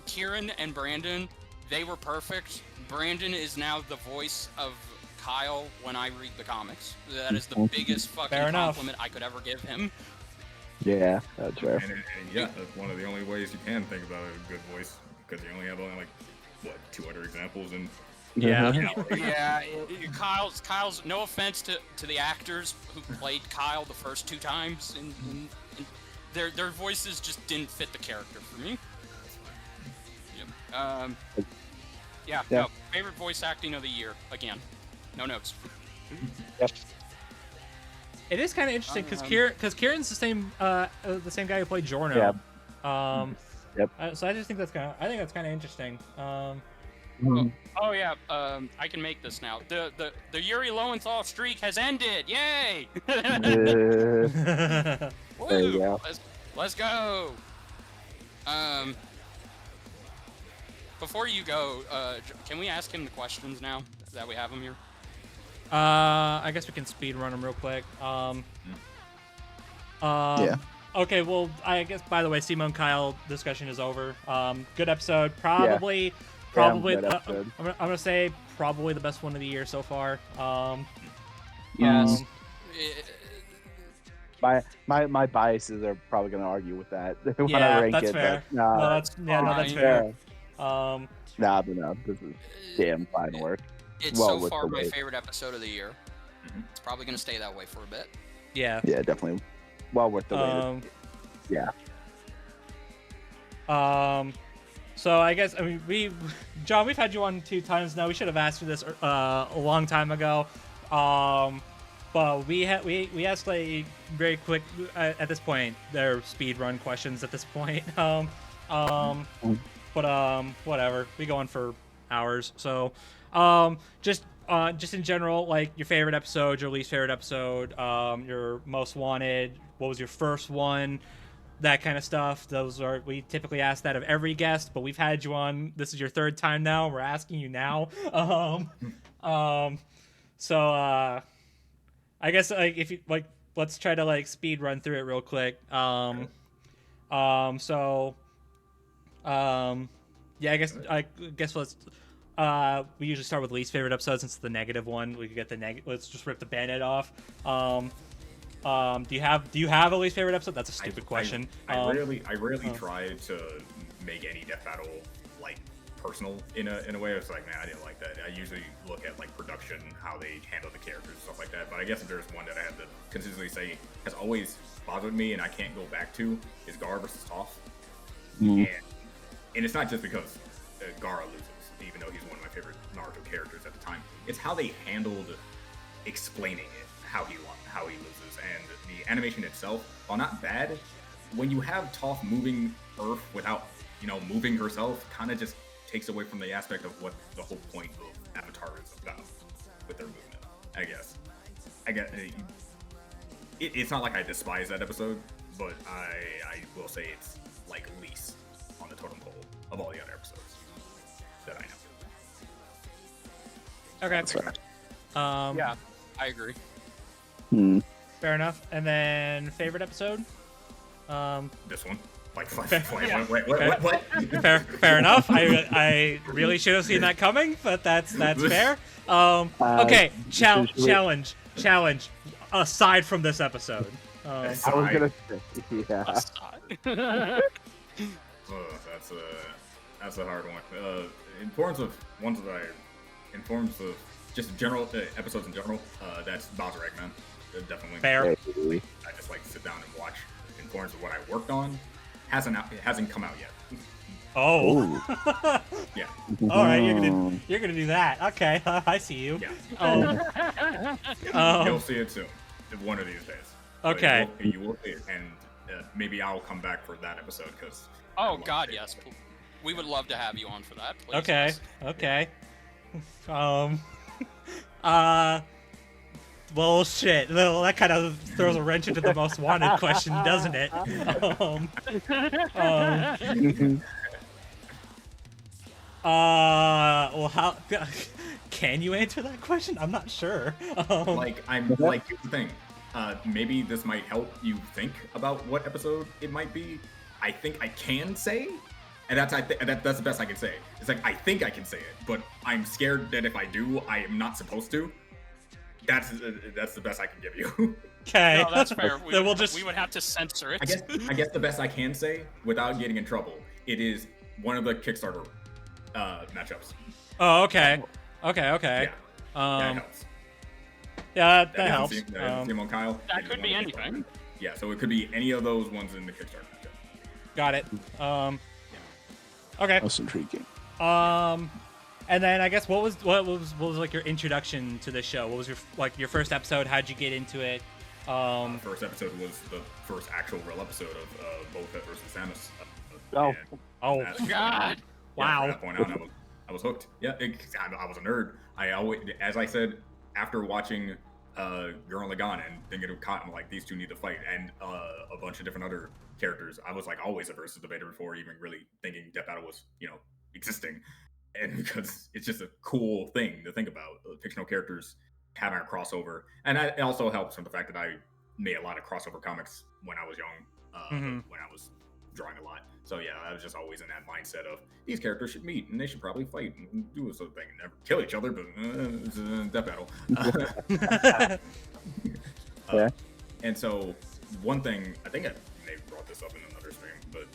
Speaker 5: Kieran and Brandon, they were perfect. Brandon is now the voice of Kyle when I read the comics. That is the biggest fucking compliment I could ever give him.
Speaker 3: Yeah, that's fair.
Speaker 2: And yeah, that's one of the only ways you can think about a good voice, because you only have like 2 other examples and.
Speaker 1: Yeah.
Speaker 5: Kyle's. No offense to the actors who played Kyle the first 2 times, and their voices just didn't fit the character for me. No, favorite voice acting of the year again. No notes.
Speaker 3: Yep.
Speaker 1: It is kind of interesting because Kieran's the same guy who played Jorno.
Speaker 3: Yep.
Speaker 1: So I just think that's kind of interesting.
Speaker 5: Oh yeah, I can make this now. The Yuri Lowenthal streak has ended. Yay!
Speaker 3: There you go.
Speaker 5: Let's go. Before you go, can we ask him the questions now that we have him here?
Speaker 1: I guess we can speed run them real quick.
Speaker 3: Yeah.
Speaker 1: Okay, well, I guess, by the way, Simone Kyle discussion is over. Good episode. Probably, I'm gonna say probably the best one of the year so far.
Speaker 5: Yes.
Speaker 3: My biases are probably gonna argue with that. When I
Speaker 1: Yeah,
Speaker 3: rank
Speaker 1: that's
Speaker 3: it,
Speaker 1: fair.
Speaker 3: but,
Speaker 1: That's fair.
Speaker 3: No, this is damn fine work.
Speaker 5: It's
Speaker 3: well
Speaker 5: so far
Speaker 3: worth the
Speaker 5: my
Speaker 3: wait.
Speaker 5: favorite episode of the year. It's probably gonna stay that way for a bit.
Speaker 1: Yeah.
Speaker 3: Yeah, definitely. Well worth the wait. Yeah.
Speaker 1: So I guess John, we've had you on 2 times now. We should have asked you this a long time ago. But we asked like very quick at this point. They're speed run questions at this point. But whatever. We go on for hours. So just in general, like your favorite episode, your least favorite episode, your most wanted. What was your first one? That kind of stuff. We typically ask that of every guest, but we've had you on. This is your 3rd time now. We're asking you now. So I guess like if you like, let's try to like speed run through it real quick. So, yeah, I guess let's. We usually start with least favorite episode since it's the negative one. We could get the Let's just rip the Band-Aid off. Do you have a least favorite episode? That's a stupid question.
Speaker 2: I rarely try to make any death battle like personal in a way. It's like, man, I didn't like that. I usually look at like production, how they handle the characters and stuff like that. But I guess if there's one that I have to consistently say has always bothered me and I can't go back to is Gara versus Toph. And it's not just because Gara loses, even though he's one of my favorite Naruto characters at the time. It's how they handled explaining it, how he loses, and the animation itself, while not bad, when you have Toph moving Earth without, moving herself, kind of just takes away from the aspect of what the whole point of Avatar is about with their movement. I guess it's not like I despise that episode, but I will say it's like least on the totem pole of all the other episodes that I know.
Speaker 1: Okay.
Speaker 3: That's fair.
Speaker 5: Yeah, I agree.
Speaker 1: Fair enough. And then favorite episode?
Speaker 2: This one. Like,
Speaker 1: Yeah.
Speaker 2: what?
Speaker 1: Fair enough. I really should have seen that coming, but that's fair. Okay, challenge. Aside from this episode,
Speaker 3: I was gonna say, yeah.
Speaker 2: That's a hard one. In forms of just general episodes in general, that's Bowser Eggman. Definitely.
Speaker 1: fair.
Speaker 2: I just like to sit down and watch. In forms of what I worked on, it hasn't come out yet.
Speaker 1: Oh.
Speaker 2: Yeah.
Speaker 1: All right, you're gonna do that. Okay, I see you.
Speaker 2: Yeah. You'll see it soon, one of these days.
Speaker 1: Okay.
Speaker 2: You will see it, and maybe I'll come back for that episode because.
Speaker 5: Oh God, yes. We would love to have you on for that. Please.
Speaker 1: Okay.
Speaker 5: Yes.
Speaker 1: Okay. Well, shit. Well, that kind of throws a wrench into the most wanted question, doesn't it? Well, how can you answer that question? I'm not sure.
Speaker 2: Here's the thing. Maybe this might help you think about what episode it might be. I think I can say, and that's the best I can say. It's like I think I can say it, but I'm scared that if I do, I am not supposed to. That's the best I can give you.
Speaker 1: Okay.
Speaker 5: No, that's fair. We would have to censor it.
Speaker 2: I guess the best I can say without getting in trouble, it is one of the Kickstarter matchups.
Speaker 1: Oh, okay.
Speaker 2: Yeah. That helps.
Speaker 1: Yeah, that helps.
Speaker 2: On Kyle.
Speaker 5: That could be anything.
Speaker 2: Yeah, so it could be any of those ones in the Kickstarter matchup.
Speaker 1: Got it. Okay.
Speaker 3: That's intriguing.
Speaker 1: And then I guess what was like your introduction to the show? What was your first episode? How'd you get into it?
Speaker 2: First episode was the first actual real episode of Boba Fett versus Samus.
Speaker 1: Oh God! Wow.
Speaker 2: From that point on, I was hooked. Yeah, I was a nerd. I always, as I said, after watching Gurren Lagann and thinking of Cotton, like these two need to fight, and a bunch of different other characters, I was like always a versus debater before even really thinking Death Battle was existing. And because it's just a cool thing to think about, fictional characters having a crossover, and it also helps from the fact that I made a lot of crossover comics when I was young, when I was drawing a lot. So yeah, I was just always in that mindset of these characters should meet and they should probably fight and do something, and never kill each other, but it's a Death Battle.
Speaker 3: Yeah.
Speaker 2: And so one thing, I think I may have brought this up in another stream, but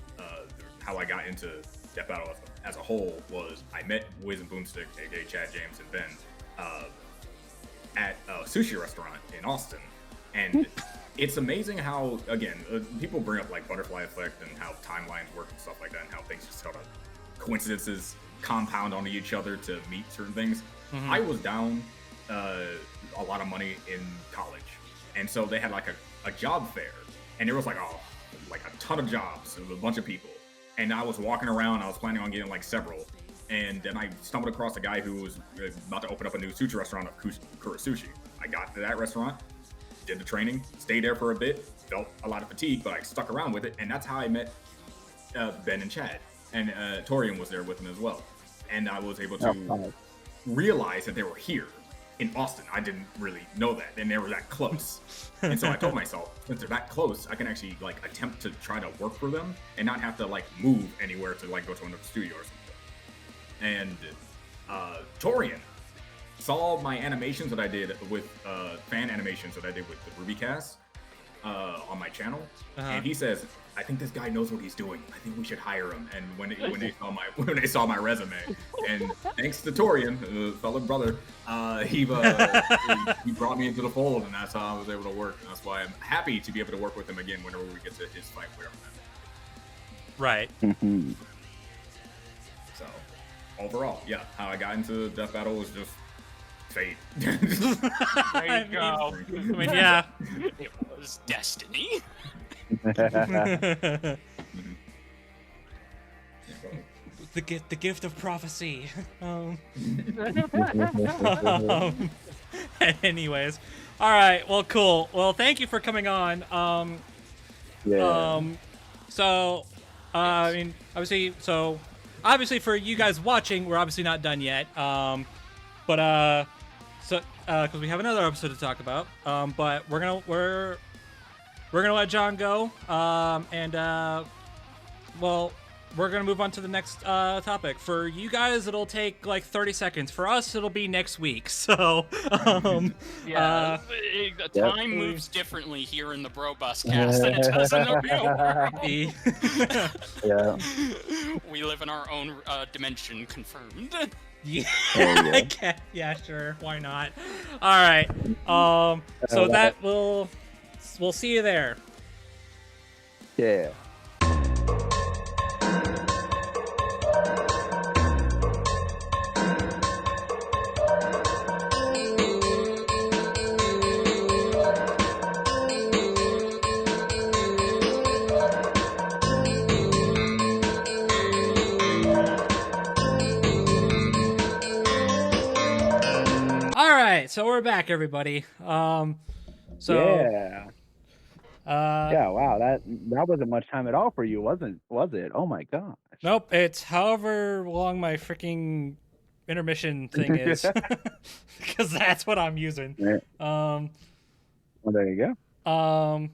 Speaker 2: how I got into Death Battle as a whole was I met Wiz and Boomstick, aka Chad, James, and Ben, at a sushi restaurant in Austin. And it's amazing how, again, people bring up like butterfly effect and how timelines work and stuff like that, and how things just sort of coincidences compound onto each other to meet certain things. I was down a lot of money in college, and so they had like a job fair, and there was like a ton of jobs with a bunch of people. And I was walking around, I was planning on getting like several, and then I stumbled across a guy who was about to open up a new sushi restaurant of Kura Sushi. I got to that restaurant, did the training, stayed there for a bit, felt a lot of fatigue, but I stuck around with it, and that's how I met Ben and Chad. And Torian was there with him as well. And I was able to realize that they were here. in Austin. I didn't really know that, and they were that close. And so I told myself, since they're that close, I can actually like attempt to try to work for them and not have to like move anywhere to like go to another studio or something. And Torian saw my animations that I did with fan animations that I did with the RubyCast on my channel, and he says, "I think this guy knows what he's doing. I think we should hire him." And when they saw my resume, and thanks to Torian, fellow brother, he brought me into the fold, and that's how I was able to work. And that's why I'm happy to be able to work with him again whenever we get to his fight where I'm at.
Speaker 1: Right.
Speaker 2: So overall, yeah, how I got into Death Battle was just fate.
Speaker 5: There you go.
Speaker 1: I mean, yeah.
Speaker 5: It was destiny.
Speaker 1: The gift of prophecy. Anyways, all right. Well, cool. Well, thank you for coming on. So, I mean, obviously for you guys watching, we're obviously not done yet. Because we have another episode to talk about. But we're gonna let John go. We're gonna move on to the next topic. For you guys, it'll take like 30 seconds. For us, it'll be next week. So,
Speaker 5: time moves differently here in the Brobuscast than it does in the real world. We live in our own dimension. Confirmed.
Speaker 1: Yeah, sure. Why not? All right. So that we'll see you there.
Speaker 3: Yeah.
Speaker 1: So we're back, everybody.
Speaker 3: Yeah, wow, that wasn't much time at all for you, was it? Oh my gosh.
Speaker 1: Nope, it's however long my freaking intermission thing is, because that's what I'm using.
Speaker 3: Yeah. Well, there you go.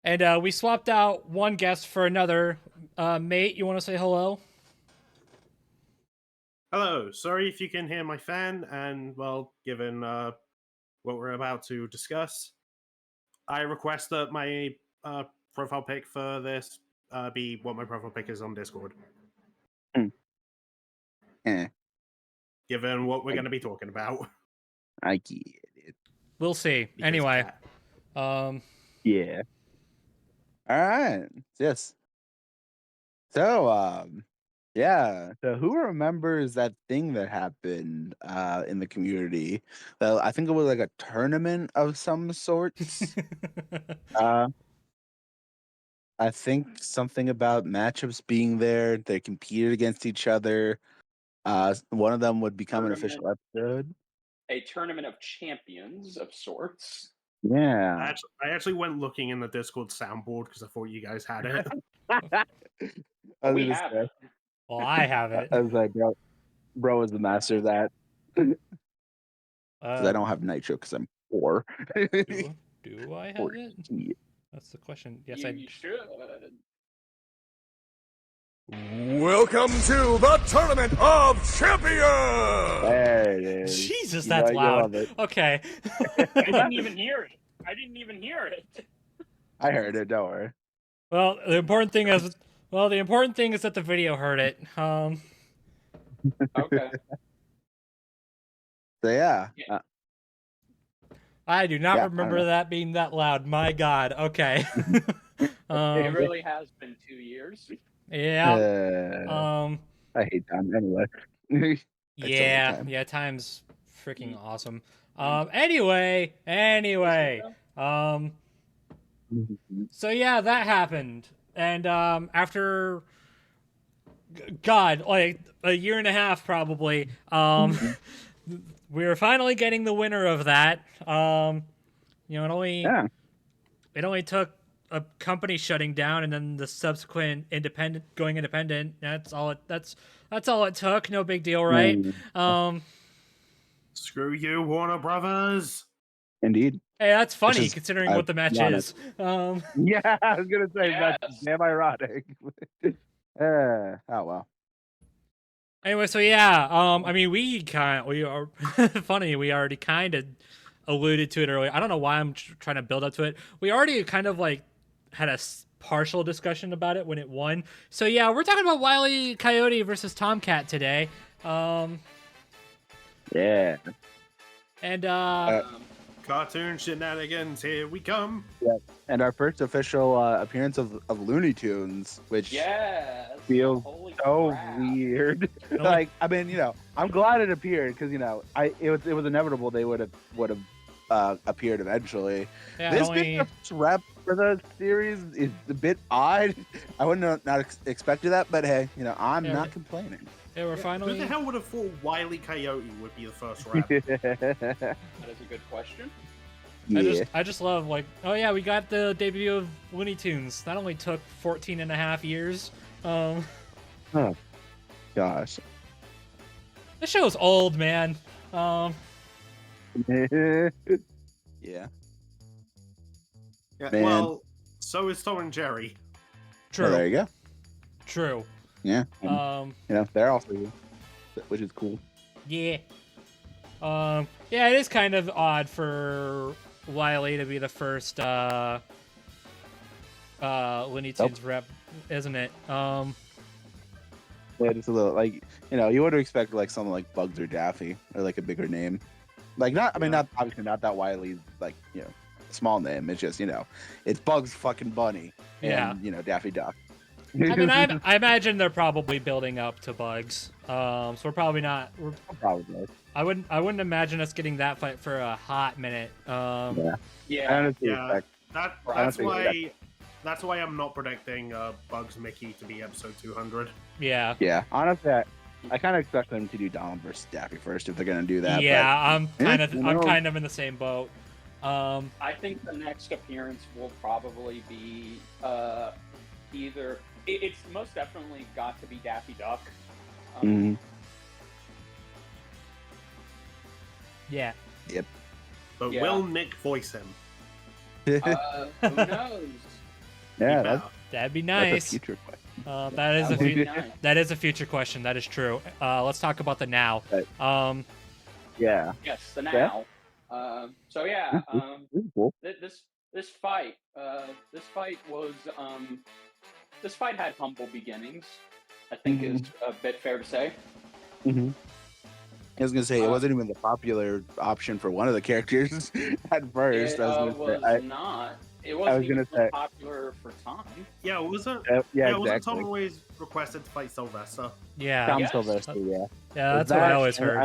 Speaker 1: And we swapped out one guest for another. Mate, you want to say hello?
Speaker 6: Hello, sorry if you can hear my fan, and, well, given what we're about to discuss, I request that my profile pic for this be what my profile pic is on Discord. Given what we're going to be talking about.
Speaker 3: I get it.
Speaker 1: We'll see.
Speaker 6: Because
Speaker 1: Anyway.
Speaker 3: Yeah. Alright. Yes. So, yeah. So who remembers that thing that happened in the community? I think it was like a tournament of some sorts. I think something about matchups being there. They competed against each other. One of them would become an official episode.
Speaker 4: A tournament of champions of sorts.
Speaker 3: Yeah.
Speaker 6: I actually went looking in the Discord soundboard because I thought you guys had it.
Speaker 4: We have it.
Speaker 1: Well, I have it.
Speaker 3: I was like, bro is the master of that. Because I don't have Nitro because I'm poor.
Speaker 1: Do I have it?
Speaker 3: Yeah.
Speaker 1: That's the question. Yes,
Speaker 4: You should.
Speaker 7: Welcome to the Tournament of Champions!
Speaker 3: There it is.
Speaker 1: Jesus,
Speaker 3: You
Speaker 1: that's
Speaker 3: know,
Speaker 1: loud.
Speaker 3: it.
Speaker 1: Okay.
Speaker 4: I didn't even hear it.
Speaker 3: I heard it, don't worry.
Speaker 1: Well, the important thing is that the video heard it.
Speaker 4: Okay.
Speaker 3: So yeah.
Speaker 1: I do not
Speaker 3: Yeah,
Speaker 1: remember that being that loud. My God. Okay.
Speaker 4: It really has been 2 years.
Speaker 1: Yeah.
Speaker 3: I hate time anyway.
Speaker 1: Yeah. Time's freaking awesome. Anyway. So yeah, that happened, and after God, like a year and a half probably, we were finally getting the winner of that. It only took a company shutting down and then the subsequent going independent. That's all it took. No big deal, right?
Speaker 6: Screw you, Warner Brothers.
Speaker 3: Indeed.
Speaker 1: Hey, that's funny
Speaker 3: is
Speaker 1: considering what the match
Speaker 3: ironic.
Speaker 1: is.
Speaker 3: Yeah, I was gonna say that's
Speaker 4: Yes.
Speaker 3: damn ironic. Oh well.
Speaker 1: Anyway, so yeah, I mean, we are funny. We already kind of alluded to it earlier. I don't know why I'm trying to build up to it. We already kind of like had a partial discussion about it when it won. So yeah, we're talking about Wile E. Coyote versus Tomcat today.
Speaker 3: Yeah.
Speaker 1: And
Speaker 6: Cartoon shenanigans, here we come.
Speaker 3: And our first official appearance of Looney Tunes, which
Speaker 4: Yes.
Speaker 3: feels
Speaker 4: Holy
Speaker 3: so
Speaker 4: crap.
Speaker 3: weird. Like, I mean, I'm glad it appeared because it was inevitable they would have appeared eventually.
Speaker 1: yeah,
Speaker 3: This
Speaker 1: only,
Speaker 3: being the first rep for the series is a bit odd. I wouldn't have not expected that, but hey, I'm
Speaker 1: Yeah.
Speaker 3: not complaining.
Speaker 1: yeah, we're
Speaker 6: Who
Speaker 1: finally.
Speaker 6: the hell would have thought Wile E. Coyote would be the first rep?
Speaker 4: That is a good question.
Speaker 1: I just love like, oh yeah, we got the debut of Looney Tunes. That only took 14 and a half years.
Speaker 3: Oh, gosh.
Speaker 1: This show's old, man.
Speaker 3: Yeah.
Speaker 6: Yeah,
Speaker 3: Man.
Speaker 6: well, so is Tom and Jerry.
Speaker 1: True.
Speaker 3: Oh, there you go.
Speaker 1: True.
Speaker 3: Yeah. And, they're also here, which is cool.
Speaker 1: Yeah. Yeah, it is kind of odd for Wile E to be the first Looney Tunes rep, isn't it?
Speaker 3: Yeah, just a little like you would expect like something like Bugs or Daffy or like a bigger name. Like not obviously not that Wiley's like small name. It's just it's Bugs fucking Bunny and Daffy Duck.
Speaker 1: I mean, I imagine they're probably building up to Bugs. So we're probably not.
Speaker 3: Probably.
Speaker 1: I wouldn't imagine us getting that fight for a hot minute.
Speaker 3: I
Speaker 4: Yeah.
Speaker 3: honestly
Speaker 6: Yeah.
Speaker 3: expect
Speaker 6: That's why I'm not predicting Bugs Mickey to be episode 200.
Speaker 1: Yeah.
Speaker 3: Yeah, honestly, I kind of expect them to do Donald versus Daffy first if they're gonna do that.
Speaker 1: Yeah,
Speaker 3: but,
Speaker 1: I'm kind of in the same boat.
Speaker 4: I think the next appearance will probably be either. It's most definitely got to be Daffy Duck.
Speaker 3: Mhm.
Speaker 1: Yeah.
Speaker 6: But
Speaker 4: Yeah.
Speaker 6: will Nick voice him?
Speaker 4: Who knows?
Speaker 3: Yeah,
Speaker 6: better.
Speaker 1: That'd be
Speaker 3: that's a
Speaker 1: nice.
Speaker 3: future question.
Speaker 1: That is a
Speaker 4: That would be
Speaker 1: fu-
Speaker 4: nice.
Speaker 1: that is a future question. That is true. Let's talk about the now.
Speaker 3: Right. Yeah,
Speaker 4: Yes, the now. So yeah,
Speaker 3: this is cool.
Speaker 4: this fight was this fight had humble beginnings. I think is a bit fair to say.
Speaker 3: Mm-hmm. I was gonna say it wasn't even the popular option for one of the characters at first.
Speaker 4: It was not. It wasn't even popular for Tom.
Speaker 6: Yeah, wasn't
Speaker 3: yeah,
Speaker 6: wasn't
Speaker 3: exactly.
Speaker 6: Tom always requested to fight Sylvester?
Speaker 1: Yeah.
Speaker 3: Tom
Speaker 4: Yes.
Speaker 3: Sylvester, yeah.
Speaker 1: Yeah, that's what I always heard.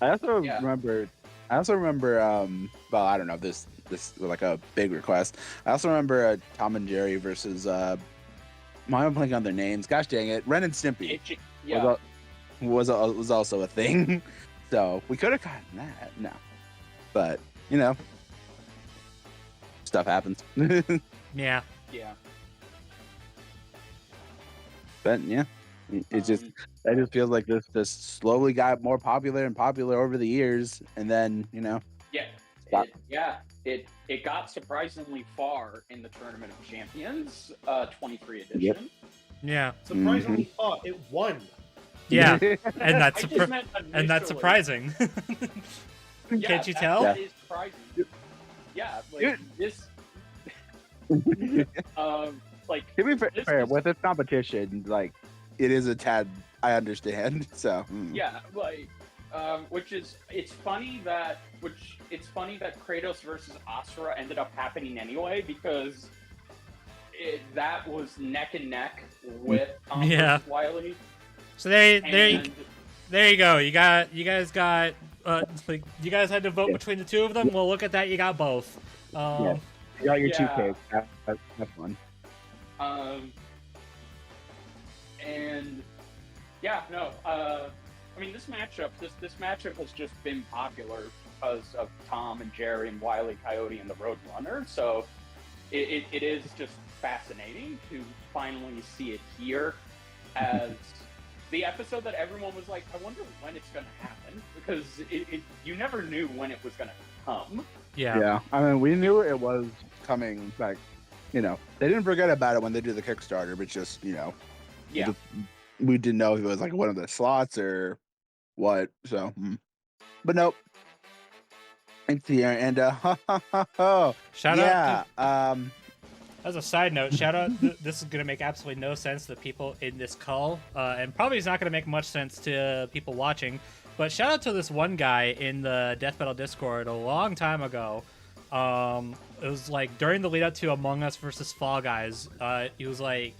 Speaker 3: I also
Speaker 4: Yeah.
Speaker 3: remember. Well, I don't know if this was like a big request. I also remember Tom and Jerry versus. I'm blanking on their names. Gosh dang it, Ren and Stimpy
Speaker 4: Yeah.
Speaker 3: was also a thing. So we could have gotten that. No, but stuff happens.
Speaker 1: Yeah.
Speaker 4: Yeah.
Speaker 3: But yeah, it just feels like this slowly got more popular and popular over the years, and then
Speaker 4: Yeah. It got surprisingly far in the Tournament of Champions, 23 edition.
Speaker 3: Yep.
Speaker 1: Yeah.
Speaker 6: Surprisingly far, it won.
Speaker 1: Yeah. And
Speaker 4: I
Speaker 1: that's
Speaker 4: just meant
Speaker 1: surprising.
Speaker 4: Yeah,
Speaker 1: Can't you
Speaker 4: that-
Speaker 1: tell?
Speaker 4: That is surprising. Yeah, like this. Like
Speaker 3: To be
Speaker 4: this
Speaker 3: fair,
Speaker 4: is-
Speaker 3: with this competition, like it is a tad. I understand. So
Speaker 4: Yeah, like, it's funny that Kratos versus Asura ended up happening anyway because that was neck and neck with
Speaker 1: Yeah.
Speaker 4: versus Wily.
Speaker 1: So there
Speaker 4: And
Speaker 1: you go. You guys got like you guys had to vote between the two of them. Well, look at that. You got both.
Speaker 3: Yeah. you got your two
Speaker 4: Yeah.
Speaker 3: picks. That's fun.
Speaker 4: And yeah, no. I mean, this matchup has just been popular because of Tom and Jerry and Wile E. Coyote and the Roadrunner. So it is just fascinating to finally see it here as the episode that everyone was like, I wonder when it's going to happen, because you never knew when it was going to come.
Speaker 1: Yeah.
Speaker 3: Yeah. I mean, we knew it was coming. Like, they didn't forget about it when they did the Kickstarter, but just
Speaker 4: Yeah.
Speaker 3: we didn't know if it was like one of the slots or what. So, but nope. It's here, and
Speaker 1: Shout
Speaker 3: yeah.
Speaker 1: out. As a side note, shout out. This is going to make absolutely no sense to the people in this call, and probably is not going to make much sense to people watching. But shout out to this one guy in the Death Battle Discord a long time ago. It was like during the lead up to Among Us versus Fall Guys. He was like,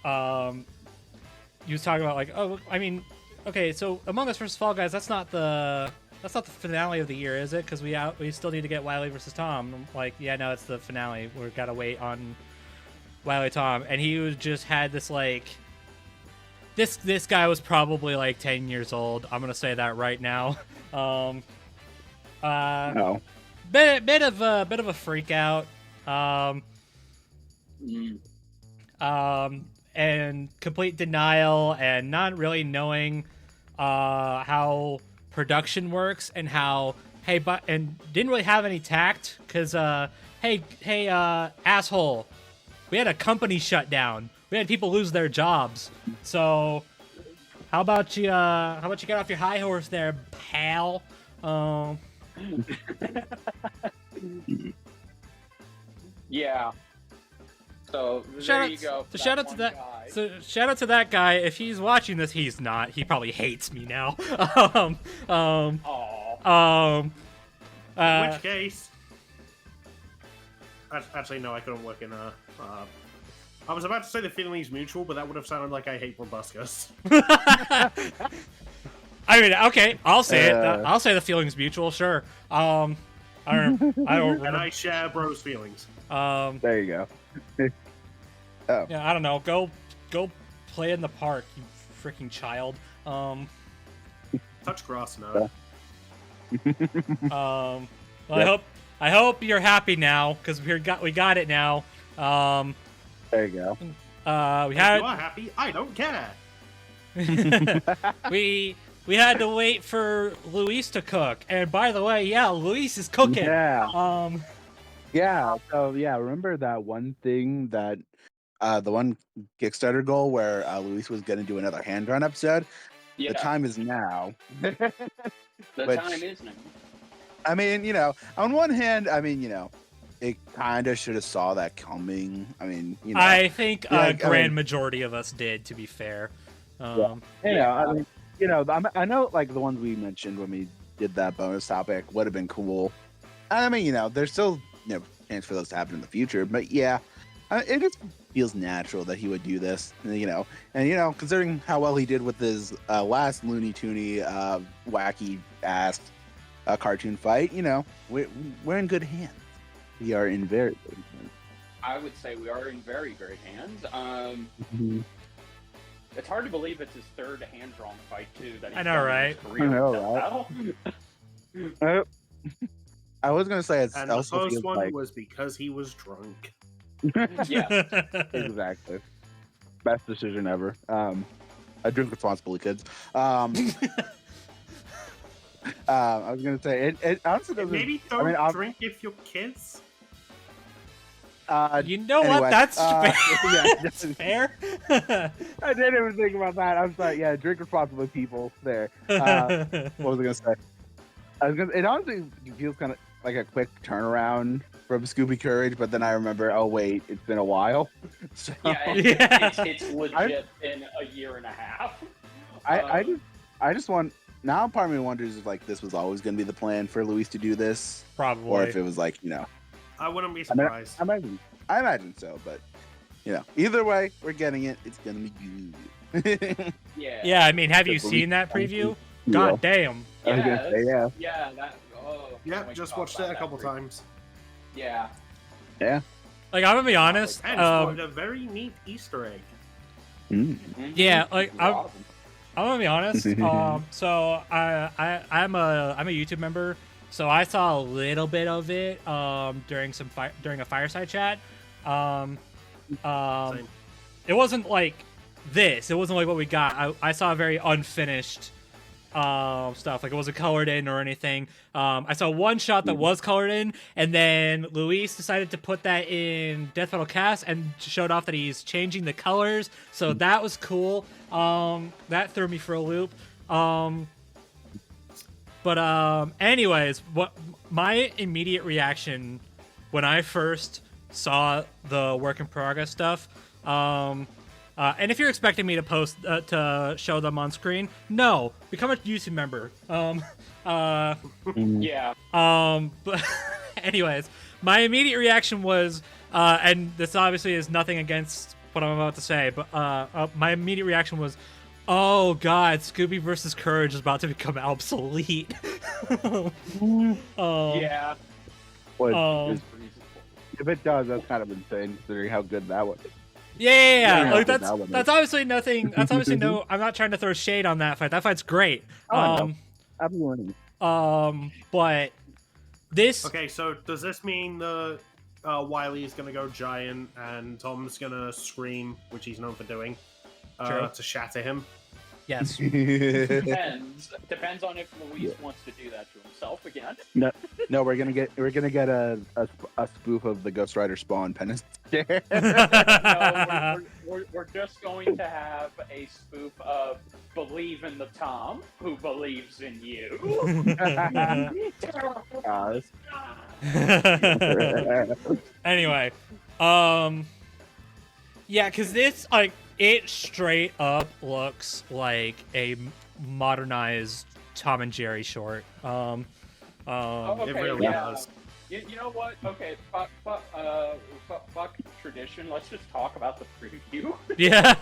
Speaker 1: he was talking about like, oh, I mean, okay, so Among Us versus Fall Guys, that's not the finale of the year, is it? Because we still need to get Wiley versus Tom. I'm like, yeah, no, it's the finale. We've got to wait on Wiley Tom. And he was just had this like, this guy was probably like 10 years old. I'm gonna say that right now.
Speaker 3: No.
Speaker 1: Bit of a freak out. And complete denial and not really knowing how production works and how and didn't really have any tact because hey asshole, we had a company shut down, we had people lose their jobs, so how about you get off your high horse there, pal.
Speaker 4: Yeah. So there you go.
Speaker 1: So shout out to that.
Speaker 4: Guy.
Speaker 1: So shout out to that guy. If he's watching this, he's not. He probably hates me now.
Speaker 6: In which case, actually no, I couldn't work in a. I was about to say the feeling is mutual, but that would have sounded like I hate Brobuscus.
Speaker 1: I mean, okay, I'll say it. I'll say the feeling's mutual. Sure. I don't.
Speaker 6: And I share Bro's feelings.
Speaker 3: There you go.
Speaker 1: Yeah, I don't know. Go play in the park, you freaking child.
Speaker 6: Touch grass now.
Speaker 1: Well, I hope you're happy now because we got it now.
Speaker 3: There you go.
Speaker 1: We
Speaker 6: If
Speaker 1: had.
Speaker 6: you are happy, I don't care.
Speaker 1: we had to wait for Luis to cook, and by the way, yeah, Luis is cooking.
Speaker 3: Yeah. Yeah. So yeah, remember that one thing that the one Kickstarter goal where Luis was going to do another hand-drawn episode.
Speaker 4: Yeah.
Speaker 3: The time is now.
Speaker 4: The time is now.
Speaker 3: I mean, on one hand, it kind of should have saw that coming. I mean,
Speaker 1: I think a grand majority of us did, to be fair.
Speaker 3: I know, like, the ones we mentioned when we did that bonus topic would have been cool. I mean, there's still, chance for those to happen in the future. But yeah, it just feels natural that he would do this, and considering how well he did with his last Looney Toony, wacky-ass cartoon fight, we're in good hands. We are in very good hands.
Speaker 4: I would say we are in very great hands. It's hard to believe it's his third hand-drawn fight, too. That he's
Speaker 1: I know, right?
Speaker 3: I know, right? I was going to say it's
Speaker 6: And the
Speaker 3: also
Speaker 6: first
Speaker 3: feels
Speaker 6: one
Speaker 3: like...
Speaker 6: was because he was drunk.
Speaker 4: Yeah.
Speaker 3: Exactly. Best decision ever. I drink responsibly, kids. I was going to say, it honestly doesn't...
Speaker 6: Maybe don't drink if you're kids.
Speaker 1: You know
Speaker 3: anyway,
Speaker 1: what? That's fair.
Speaker 3: Yeah,
Speaker 1: That's fair.
Speaker 3: I didn't even think about that. I'm sorry. Yeah, drink responsibly, people. There. What was I gonna say? It honestly feels kind of like a quick turnaround from Scooby Courage, but then I remember, oh wait, it's been a while. So,
Speaker 4: It's legit been a year and a half.
Speaker 3: I just want. Now part of me wonders if like this was always gonna be the plan for Luis to do this,
Speaker 1: Probably.
Speaker 3: or if it was like
Speaker 6: I wouldn't be surprised.
Speaker 3: I imagine so, but either way, we're getting it. It's gonna be good.
Speaker 4: Yeah.
Speaker 1: Yeah, I mean, have you seen that preview? God damn.
Speaker 3: I was gonna say, yeah.
Speaker 4: Yeah, that.
Speaker 6: Yeah, just watched it a couple times.
Speaker 4: Yeah.
Speaker 3: Yeah.
Speaker 1: Like, I'm gonna be honest.
Speaker 6: And spawned a very neat Easter egg.
Speaker 1: Yeah, like
Speaker 4: Awesome.
Speaker 1: I'm gonna be honest. So I'm a YouTube member. So I saw a little bit of it during a fireside chat.
Speaker 6: Same.
Speaker 1: It wasn't like this. It wasn't like what we got. I saw a very unfinished stuff. Like, it wasn't colored in or anything. I saw one shot that was colored in, and then Luis decided to put that in Death Metal Cast and showed off that he's changing the colors. So that was cool. That threw me for a loop. Anyways, what my immediate reaction when I first saw the work in progress stuff, and if you're expecting me to post to show them on screen, no, become a YouTube member.
Speaker 4: Yeah.
Speaker 1: But anyways, my immediate reaction was, and this obviously is nothing against what I'm about to say, but my immediate reaction was, oh god, Scooby versus Courage is about to become obsolete.
Speaker 4: Yeah.
Speaker 3: If it does, that's kind of insane considering how good that was.
Speaker 1: Yeah. Like,
Speaker 3: that
Speaker 1: that's obviously nothing. That's obviously no. I'm not trying to throw shade on that fight. That fight's great.
Speaker 3: I'm winning.
Speaker 1: But this.
Speaker 6: Okay, so does this mean the Wily is going to go giant and Tom's going to scream, which he's known for doing, to shatter him?
Speaker 1: Yes.
Speaker 4: Depends on if Luis wants to do that to himself again.
Speaker 3: No, we're gonna get a spoof of the Ghost Rider Spawn penance chair.
Speaker 4: No, we're just going to have a spoof of Believe in the Tom who believes in you.
Speaker 1: Anyway, yeah, because this, like, it straight up looks like a modernized Tom and Jerry short.
Speaker 4: Okay,
Speaker 6: It really does.
Speaker 4: You know what? Okay, fuck tradition. Let's just talk about the preview.
Speaker 1: Yeah.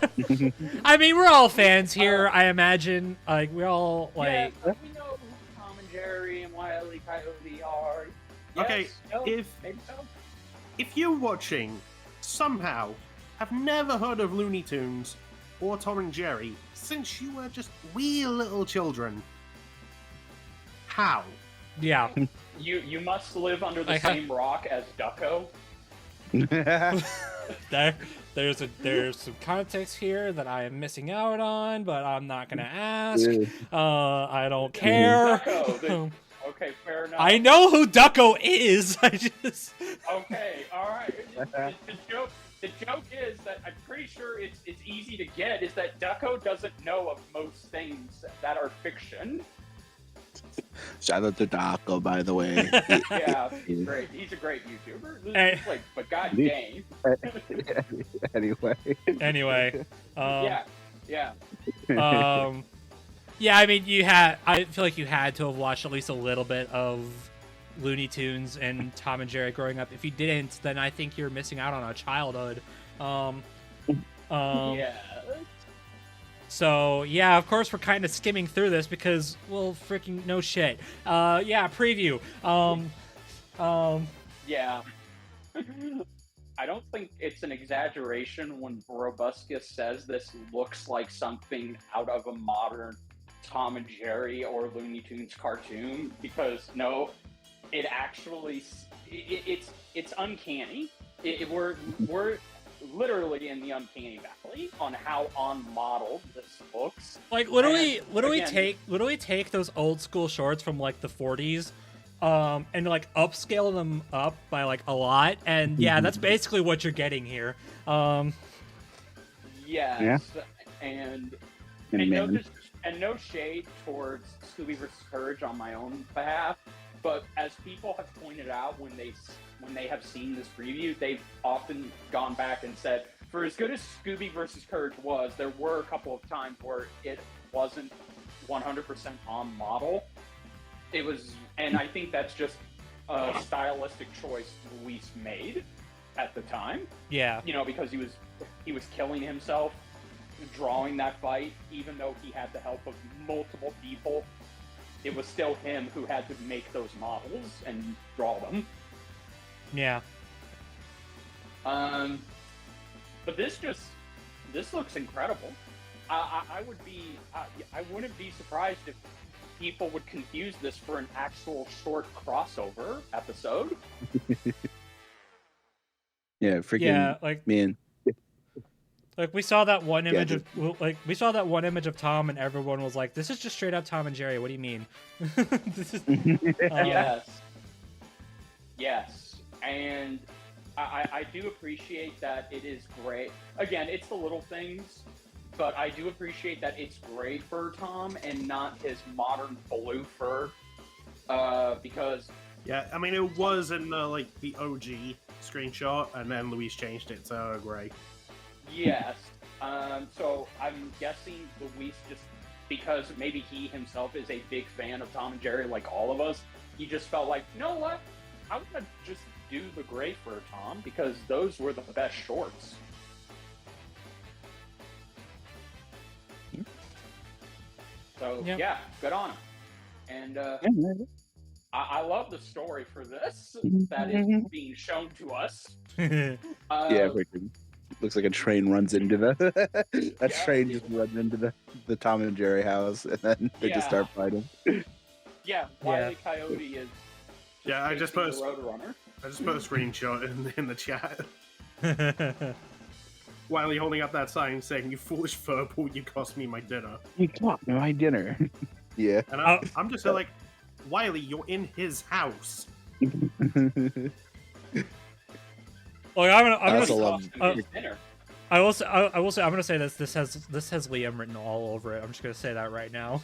Speaker 1: I mean, we're all fans here, I imagine. Like, we're all, like...
Speaker 4: Yeah, we know who Tom and Jerry and Wile E. Coyote are. Yes,
Speaker 6: Okay,
Speaker 4: no,
Speaker 6: if-
Speaker 4: maybe so.
Speaker 6: If you're watching, somehow, have never heard of Looney Tunes or Tom and Jerry since you were just wee little children, how?
Speaker 1: Yeah.
Speaker 4: You must live under the
Speaker 1: Like,
Speaker 4: same rock as Ducko.
Speaker 1: There's some context here that I am missing out on, but I'm not gonna ask. I don't care.
Speaker 4: Ducko. Okay, fair enough.
Speaker 1: I know who Ducko is. I just...
Speaker 4: Okay, all right. The joke is that I'm pretty sure it's easy to get is that Ducko doesn't know of most things that are fiction.
Speaker 3: Shout out to Daco, by the way.
Speaker 4: Yeah, he's great. He's a great YouTuber.
Speaker 1: Hey.
Speaker 4: But god dang.
Speaker 3: Anyway.
Speaker 4: Yeah.
Speaker 1: Yeah, I mean, I feel like you had to have watched at least a little bit of Looney Tunes and Tom and Jerry growing up. If you didn't, then I think you're missing out on a childhood.
Speaker 4: Yeah.
Speaker 1: So, yeah, of course we're kind of skimming through this because, well, freaking no shit. Yeah, preview.
Speaker 4: Yeah. I don't think it's an exaggeration when Brobuscus says this looks like something out of a modern Tom and Jerry or Looney Tunes cartoon, because no, it actually it's uncanny. We're literally in the uncanny valley on how on-modeled this looks.
Speaker 1: Like, literally
Speaker 4: again,
Speaker 1: take those old school shorts from, like, the 40s, and, like, upscale them up by, like, a lot, and, yeah, that's basically what you're getting here.
Speaker 4: Yes, and no shade towards Scooby vs. Courage on my own behalf, but as people have pointed out when they have seen this preview, they've often gone back and said, for as good as Scooby vs. Courage was, there were a couple of times where it wasn't 100% on model. It was, and I think that's just a stylistic choice Luis made at the time.
Speaker 1: Yeah.
Speaker 4: You know, because he was killing himself drawing that fight, even though he had the help of multiple people. It was still him who had to make those models and draw them.
Speaker 1: Yeah.
Speaker 4: But this looks incredible. I wouldn't be surprised if people would confuse this for an actual short crossover episode.
Speaker 3: Yeah, freaking
Speaker 1: Yeah, like,
Speaker 3: man.
Speaker 1: Like we saw that one
Speaker 3: Yeah,
Speaker 1: image of we saw that one image of Tom, and everyone was like, "This is just straight up Tom and Jerry. What do you mean?" This is,
Speaker 4: Yes. Yes. And I do appreciate that it is great. Again, it's the little things, but I do appreciate that it's gray fur Tom and not his modern blue fur. Because
Speaker 6: Yeah, I mean, it was in like the OG screenshot, and then Luis changed it to gray.
Speaker 4: yes. So I'm guessing Luis just because maybe he himself is a big fan of Tom and Jerry, like all of us, he just felt like, you know what? I'm gonna just do the gray fur Tom because those were the best shorts. So
Speaker 1: Yep.
Speaker 4: yeah, good on him. And I love the story for this that is being shown to us.
Speaker 3: Yeah, freaking. Looks like a train runs into the. A train just runs into the Tom and Jerry house, and then they just start fighting.
Speaker 4: Yeah, Wile E. Coyote is.
Speaker 6: Yeah, I just put
Speaker 4: the Roadrunner.
Speaker 6: a screenshot in the chat. Wiley holding up that sign saying, "You foolish furball, you cost me my dinner."
Speaker 3: You got my dinner. Yeah.
Speaker 6: And I'm just like, Wiley, you're in his house.
Speaker 1: Like
Speaker 3: I
Speaker 1: I'm
Speaker 3: also
Speaker 1: gonna,
Speaker 3: love
Speaker 4: His dinner.
Speaker 1: I will say I'm gonna say this. This has Liam written all over it. I'm just gonna say that right now.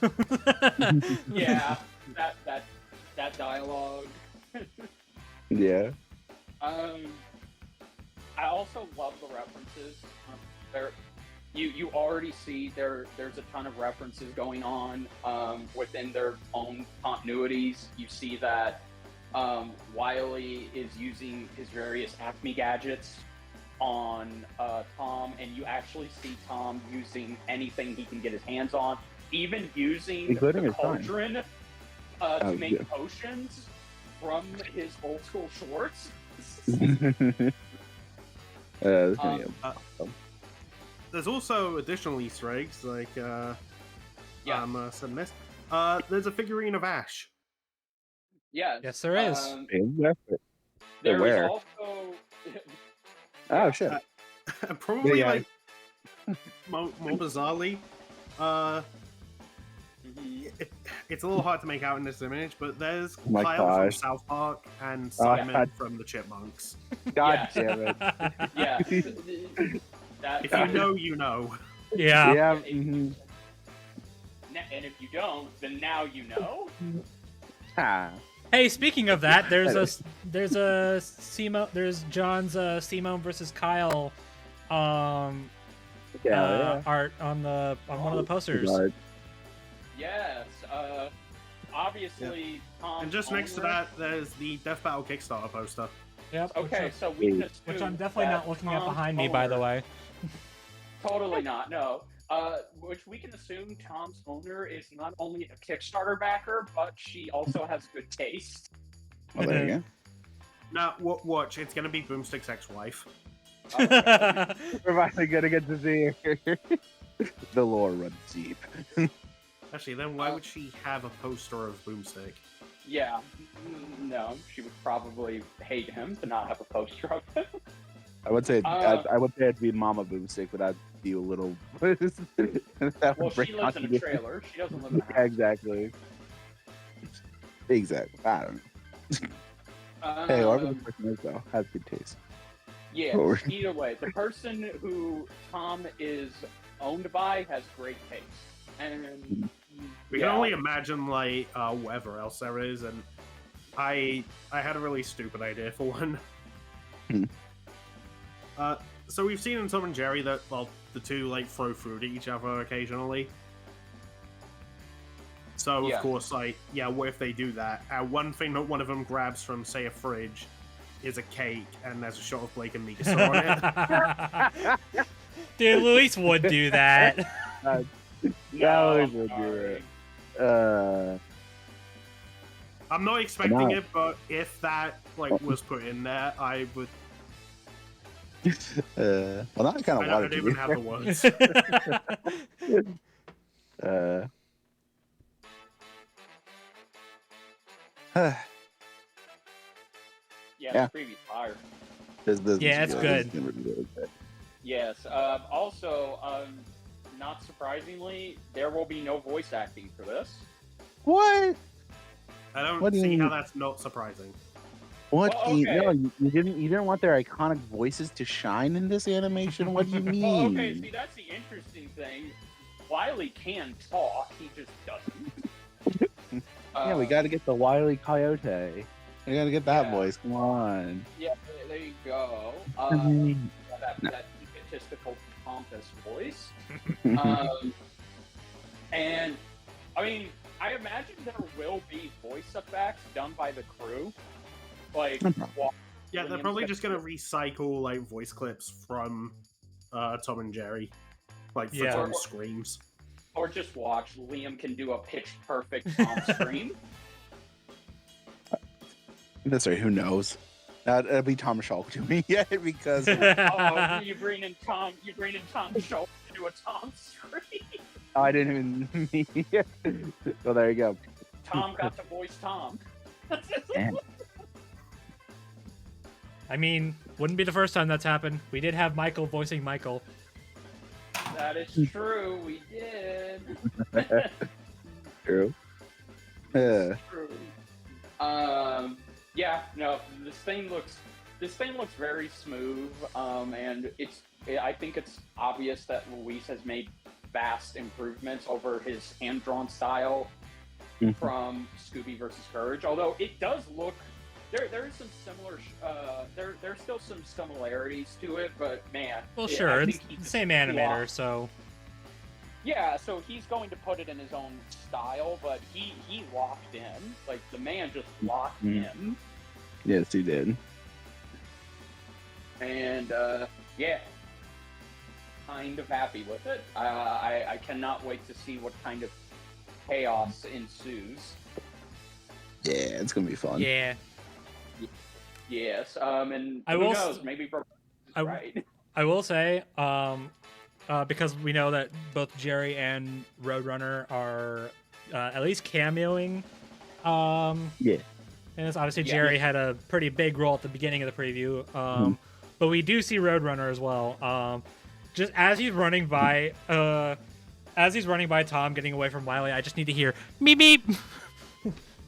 Speaker 4: Yeah, that dialogue.
Speaker 3: Yeah.
Speaker 4: I also love the references. There, you already see there's a ton of references going on within their own continuities. You see that Wile is using his various Acme gadgets on Tom, and you actually see Tom using anything he can get his hands on, even using
Speaker 3: Including
Speaker 4: the
Speaker 3: his phone.
Speaker 4: cauldron to make potions from his old school shorts.
Speaker 3: This gonna be
Speaker 6: There's also additional Easter eggs, like said this. There's a figurine of Ash.
Speaker 4: Yes.
Speaker 1: Yes, there is.
Speaker 4: There is
Speaker 3: where?
Speaker 4: also.
Speaker 3: Oh shit.
Speaker 6: Probably
Speaker 3: Yeah.
Speaker 6: like more bizarrely. It's a little hard to make out in this image, but there's
Speaker 3: my
Speaker 6: Kyle from
Speaker 3: gosh.
Speaker 6: South Park and Simon
Speaker 3: God.
Speaker 6: from the Chipmunks.
Speaker 3: God
Speaker 4: Yeah.
Speaker 3: damn it.
Speaker 4: Yeah. That,
Speaker 6: If you know, you know.
Speaker 1: Yeah.
Speaker 3: Yeah.
Speaker 4: And if you don't, then now you know.
Speaker 3: Ha.
Speaker 1: Hey, speaking of that, there's John's Simone versus Kyle
Speaker 3: Yeah.
Speaker 1: art on one of the posters.
Speaker 3: God.
Speaker 4: Yes. Obviously, Tom.
Speaker 6: And just next to that, there's the Death Battle Kickstarter poster.
Speaker 1: Yep.
Speaker 4: Okay, so we can assume
Speaker 1: Which I'm definitely not
Speaker 4: that
Speaker 1: looking at
Speaker 4: Tom's
Speaker 1: behind me, by the
Speaker 4: owner-
Speaker 1: way.
Speaker 4: Totally not. No. Which we can assume Tom's owner is not only a Kickstarter backer, but she also has good taste.
Speaker 3: Oh, there you go.
Speaker 6: Now, watch, it's gonna be Boomstick's ex-wife.
Speaker 3: We're finally gonna get to see her. The lore runs deep.
Speaker 6: Actually, then why would she have a poster of Boomstick?
Speaker 4: Yeah. No, she would probably hate him to not have a poster of him.
Speaker 3: I would say I would say it'd be Mama Boomstick, but that'd be a little. That
Speaker 4: Well,
Speaker 3: would bring
Speaker 4: she lives in a
Speaker 3: on-
Speaker 4: trailer. She doesn't live in a house.
Speaker 3: Yeah, exactly. Exactly. I don't know. Hey, whoever the person is though has good taste.
Speaker 4: Yeah,
Speaker 3: Or-
Speaker 4: either way, the person who Tom is owned by has great taste. And
Speaker 6: We can only imagine, like, whatever else there is, and I had a really stupid idea for one.
Speaker 3: Hmm.
Speaker 6: So we've seen in Tom and Jerry that, well, the two, like, throw food at each other occasionally. So,
Speaker 4: Yeah.
Speaker 6: of course, like, yeah, what if they do that? One thing that one of them grabs from, say, a fridge is a cake, and there's a shot of Blake and Mikasa on it.
Speaker 1: Dude, Luis would do that.
Speaker 3: No,
Speaker 4: I'm
Speaker 3: would do
Speaker 4: sorry.
Speaker 3: it.
Speaker 6: I'm not expecting
Speaker 3: No.
Speaker 6: it, but if that, like, was put in there, I would...
Speaker 3: Well, now I kind
Speaker 6: I
Speaker 3: of
Speaker 6: don't
Speaker 3: wanted to.
Speaker 6: even have the words.
Speaker 4: Yeah,
Speaker 3: Yeah.
Speaker 4: the previous fire.
Speaker 3: This
Speaker 1: Yeah,
Speaker 3: is
Speaker 1: it's
Speaker 3: really-
Speaker 1: good.
Speaker 3: this is really good.
Speaker 4: Yes. Also, not surprisingly, there will be no voice acting for this.
Speaker 3: What?
Speaker 6: I don't
Speaker 3: What do
Speaker 6: see
Speaker 3: you-
Speaker 6: how that's not surprising.
Speaker 3: What?
Speaker 4: Well, okay.
Speaker 3: No, you didn't want their iconic voices to shine in this animation. What do you mean?
Speaker 4: Well, okay, see, that's the interesting thing. Wily can talk, he just doesn't.
Speaker 3: Yeah, we got to get the Wile E. Coyote. We got to get that
Speaker 4: Yeah.
Speaker 3: voice. Come on.
Speaker 4: Yeah, there you go. That egotistical, pompous voice. And, I mean, I imagine there will be voice effects done by the crew. Like,
Speaker 6: Yeah, they're probably just gonna recycle like voice clips from Tom and Jerry, like for
Speaker 1: Yeah.
Speaker 6: Tom's screams.
Speaker 4: or just watch. Liam can do a pitch perfect Tom scream.
Speaker 3: That's right. Who knows? That'll be Tom Schulk to me yet because
Speaker 4: Oh, you bring in Tom Schultz to do a Tom scream.
Speaker 3: I didn't even. Well, there you go.
Speaker 4: Tom got to voice Tom.
Speaker 3: Damn.
Speaker 1: I mean, wouldn't be the first time that's happened. We did have Michael voicing Michael.
Speaker 4: That is true. We did.
Speaker 3: True. Yeah.
Speaker 4: True. Yeah. No. This thing looks very smooth. And I think it's obvious that Luis has made vast improvements over his hand-drawn style from Scooby versus Courage. Although it does look. There is some similar. There's still some similarities to it, but man.
Speaker 1: Well,
Speaker 4: yeah,
Speaker 1: sure,
Speaker 4: I
Speaker 1: it's
Speaker 4: think he
Speaker 1: the
Speaker 4: just
Speaker 1: same animator,
Speaker 4: lost-
Speaker 1: so
Speaker 4: Yeah, so he's going to put it in his own style, but he locked in. Like the man just locked in,
Speaker 3: Yes, he did.
Speaker 4: and yeah, kind of happy with it. I cannot wait to see what kind of chaos ensues.
Speaker 3: Yeah, it's gonna be fun.
Speaker 1: yeah.
Speaker 4: Yes, and
Speaker 1: I
Speaker 4: who
Speaker 1: will
Speaker 4: knows? Maybe Brobuscus is right.
Speaker 1: I will say, because we know that both Jerry and Roadrunner are at least cameoing.
Speaker 3: Yeah.
Speaker 1: And it's obviously
Speaker 4: Yeah.
Speaker 1: Jerry had a pretty big role at the beginning of the preview. But we do see Roadrunner as well. Just as he's running by, Tom getting away from Wiley, I just need to hear beep beep.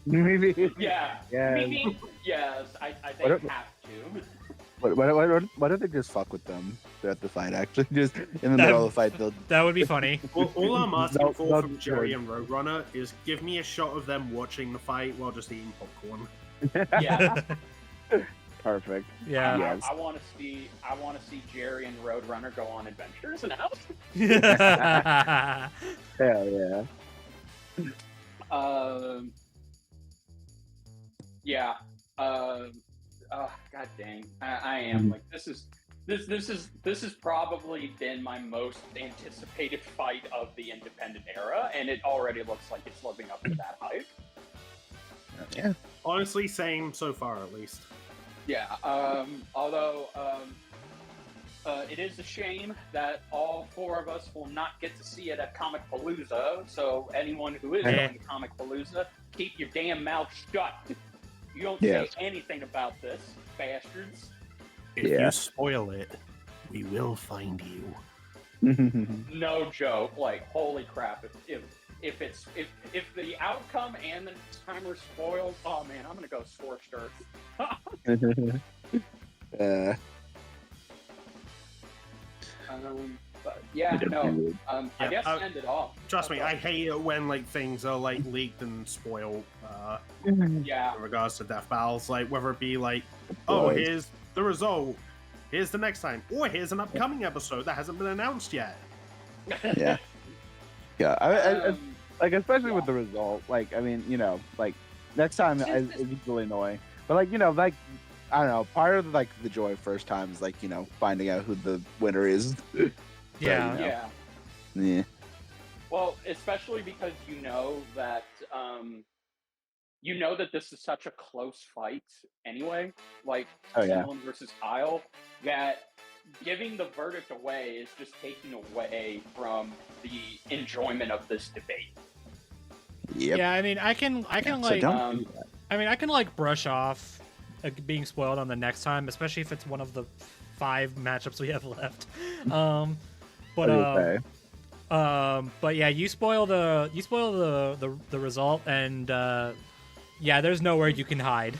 Speaker 3: Maybe.
Speaker 4: Yeah.
Speaker 3: Yeah.
Speaker 4: Maybe, yes, I think
Speaker 3: What if-
Speaker 4: have to.
Speaker 3: Why don't they just fuck with them throughout the fight? Actually, just in the middle of the fight, they'll.
Speaker 1: That would be funny.
Speaker 6: All I'm asking
Speaker 3: No,
Speaker 6: for
Speaker 3: no,
Speaker 6: from Jerry and Roadrunner is give me a shot of them watching the fight while just eating popcorn.
Speaker 4: Yeah.
Speaker 3: Perfect.
Speaker 1: Yeah.
Speaker 3: Yes.
Speaker 4: I want to see Jerry and Roadrunner go on adventures now.
Speaker 3: Hell yeah.
Speaker 4: Yeah. God dang. I am like this is probably been my most anticipated fight of the independent era, and it already looks like it's living up to that hype.
Speaker 3: Yeah.
Speaker 6: Honestly, same so far at least.
Speaker 4: Yeah. Although it is a shame that all four of us will not get to see it at Comic Palooza. So anyone who is
Speaker 1: Yeah.
Speaker 4: going to Comic Palooza, keep your damn mouth shut. You don't
Speaker 3: Yes.
Speaker 4: say anything about this, bastards.
Speaker 6: If
Speaker 3: Yeah.
Speaker 6: you spoil it, we will find you.
Speaker 4: No joke. Like, holy crap! If the outcome and the timer spoiled, oh man, I'm gonna go scorched earth. But yeah, no. I guess
Speaker 6: Yeah,
Speaker 4: end it off.
Speaker 6: Trust me, I hate it when like things are like leaked and spoiled.
Speaker 4: Yeah.
Speaker 6: In regards to death battles, like whether it be like, oh,
Speaker 3: Right.
Speaker 6: here's the result, here's the next time, or here's an upcoming episode that hasn't been announced yet.
Speaker 3: Yeah. Yeah. I
Speaker 4: Um,
Speaker 3: like, especially with the result. Like, I mean, you know, like next time it's really annoying. But like, you know, like I don't know. Part of like the joy first time is like, you know, finding out who the winner is.
Speaker 1: Yeah.
Speaker 3: you know.
Speaker 4: Yeah.
Speaker 3: Yeah.
Speaker 4: Well, especially because you know that this is such a close fight anyway. Like
Speaker 3: Oh, yeah.
Speaker 4: Simon versus Kyle, that giving the verdict away is just taking away from the enjoyment of this debate.
Speaker 3: Yep.
Speaker 1: Yeah, I mean, I can
Speaker 3: So
Speaker 1: like,
Speaker 3: don't do that.
Speaker 1: I can like brush off being spoiled on the next time, especially if it's one of the 5 matchups we have left. But yeah, you spoil the result, and yeah, there's nowhere you can hide.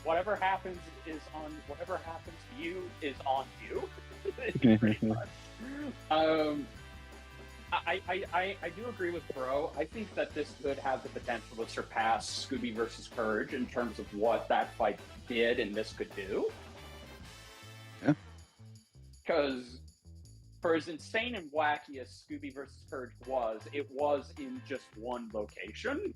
Speaker 4: Whatever happens to you is on you. Pretty much. I do agree with Bro. I think that this could have the potential to surpass Scooby versus Courage in terms of what that fight did and this could do.
Speaker 3: Yeah.
Speaker 4: Because for as insane and wacky as Scooby versus Courage was, it was in just one location.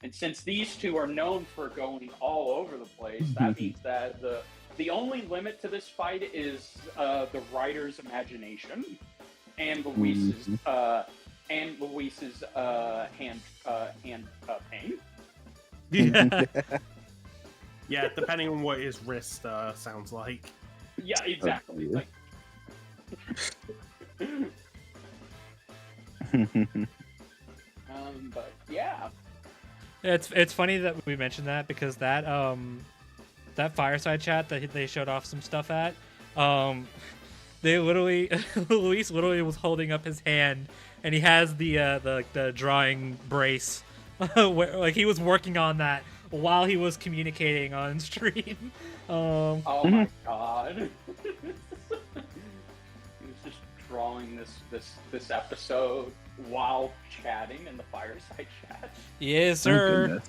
Speaker 4: And since these two are known for going all over the place, that means that the only limit to this fight is the writer's imagination and Luis's hand pain.
Speaker 1: Yeah.
Speaker 6: Yeah, depending on what his wrist sounds like.
Speaker 4: Yeah, exactly. Like, but yeah.
Speaker 1: It's funny that we mentioned that because that fireside chat that they showed off some stuff at, they literally Luis literally was holding up his hand and he has the drawing brace, where, like he was working on that while he was communicating on stream.
Speaker 4: Oh my god. He was just drawing this episode while chatting in the fireside chat.
Speaker 1: Yes, sir.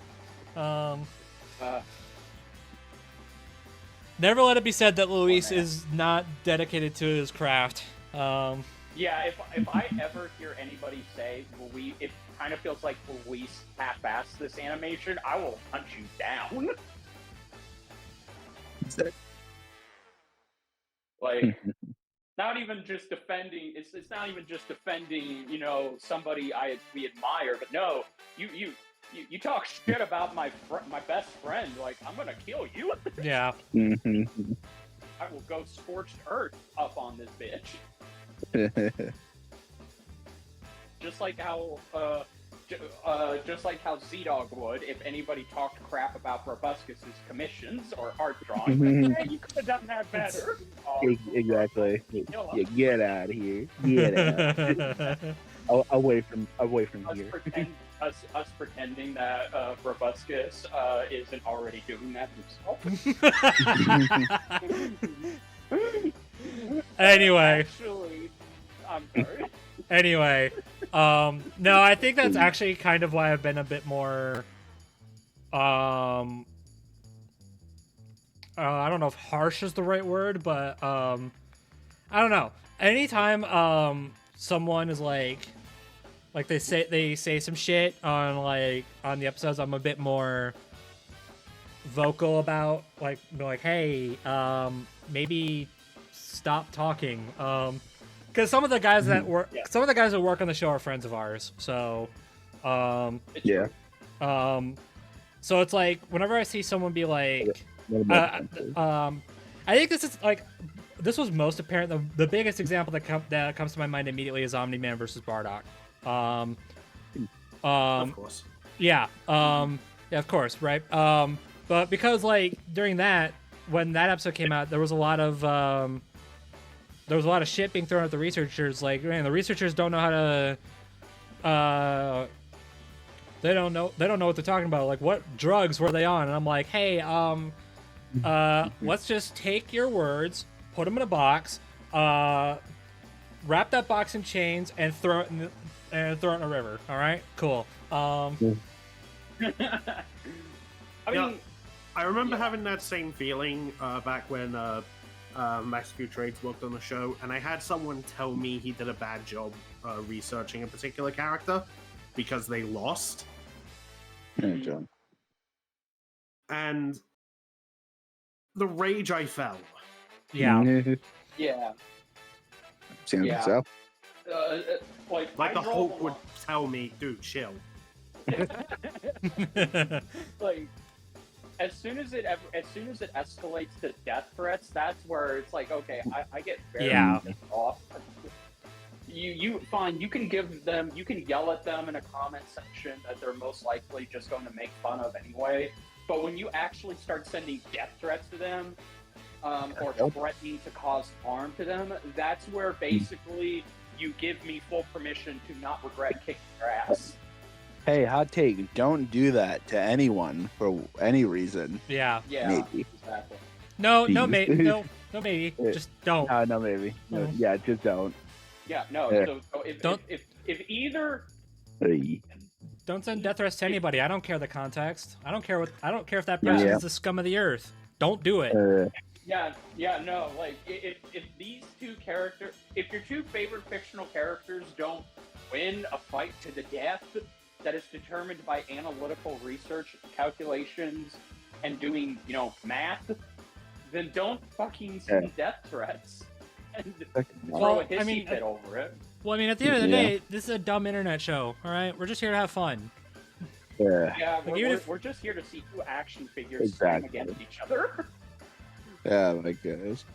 Speaker 1: Never let it be said that Luis is not dedicated to his craft.
Speaker 4: Yeah, if I ever hear anybody say it kind of feels like Luis half-assed this animation, I will hunt you down. Like, not even just defending. It's not even just defending. Somebody we admire, but no, you talk shit about my best friend. Like, I'm gonna kill you.
Speaker 1: Yeah.
Speaker 4: I will go scorched earth up on this bitch. Just like how ZDogg would if anybody talked crap about Brobuscus's commissions or art drawing. Hey, you could have done that better.
Speaker 3: Exactly. Yeah, get out of here. Get out. away from here.
Speaker 4: Us pretending that Brobuscus isn't already doing that himself.
Speaker 1: Anyway.
Speaker 4: Actually, I'm sorry.
Speaker 1: Anyway, no, I think that's actually kind of why I've been a bit more, I don't know if harsh is the right word, but, I don't know. Anytime, someone is like they say some shit on the episodes, I'm a bit more vocal about, like, hey, maybe stop talking, because some of the guys that work on the show are friends of ours. So,
Speaker 3: yeah.
Speaker 1: So it's like whenever I see someone be like, I think this was most apparent. The biggest example that comes to my mind immediately is Omni-Man versus Bardock.
Speaker 6: Of course.
Speaker 1: Yeah. Yeah, of course, right? But because during when that episode came out, there was a lot of shit being thrown at the researchers. Like, man, the researchers don't know how to. They don't know what they're talking about. Like, what drugs were they on? And I'm like, hey, let's just take your words, put them in a box, wrap that box in chains, and throw it in a river. All right, cool.
Speaker 4: I mean,
Speaker 6: I remember having that same feeling back when Mexico Trades worked on the show, and I had someone tell me he did a bad job researching a particular character because they lost.
Speaker 3: Yeah, John.
Speaker 6: And the rage I felt.
Speaker 1: Yeah.
Speaker 4: Yeah.
Speaker 3: Sounds
Speaker 4: Yeah.
Speaker 3: yourself.
Speaker 6: Like the Hulk would tell me, dude, chill.
Speaker 4: Like, as soon as it escalates to death threats, that's where it's like, okay, I get very pissed off. You fine, you can yell at them in a comment section that they're most likely just going to make fun of anyway. But when you actually start sending death threats to them, or threatening to cause harm to them, that's where basically you give me full permission to not regret kicking your ass.
Speaker 3: Hey, hot take. Don't do that to anyone for any reason.
Speaker 1: Yeah.
Speaker 3: Maybe.
Speaker 4: Exactly.
Speaker 1: No, maybe. Just don't.
Speaker 3: No, maybe. No, yeah, just don't.
Speaker 4: Yeah, no.
Speaker 3: Yeah.
Speaker 4: So
Speaker 1: Don't-
Speaker 4: if either
Speaker 3: Hey.
Speaker 1: Don't send death threats to anybody. I don't care the context. I don't care if that person is the scum of the earth. Don't do it.
Speaker 4: No, like if these two characters, if your two favorite fictional characters don't win a fight to the death that is determined by analytical research, calculations, and doing, math, then don't fucking send death threats and throw a hissy fit over it.
Speaker 1: Well, at the end of the day, this is a dumb internet show, all right? We're just here to have fun.
Speaker 3: Yeah.
Speaker 4: We're just here to see two action figures slam against each other.
Speaker 3: Yeah, my gosh.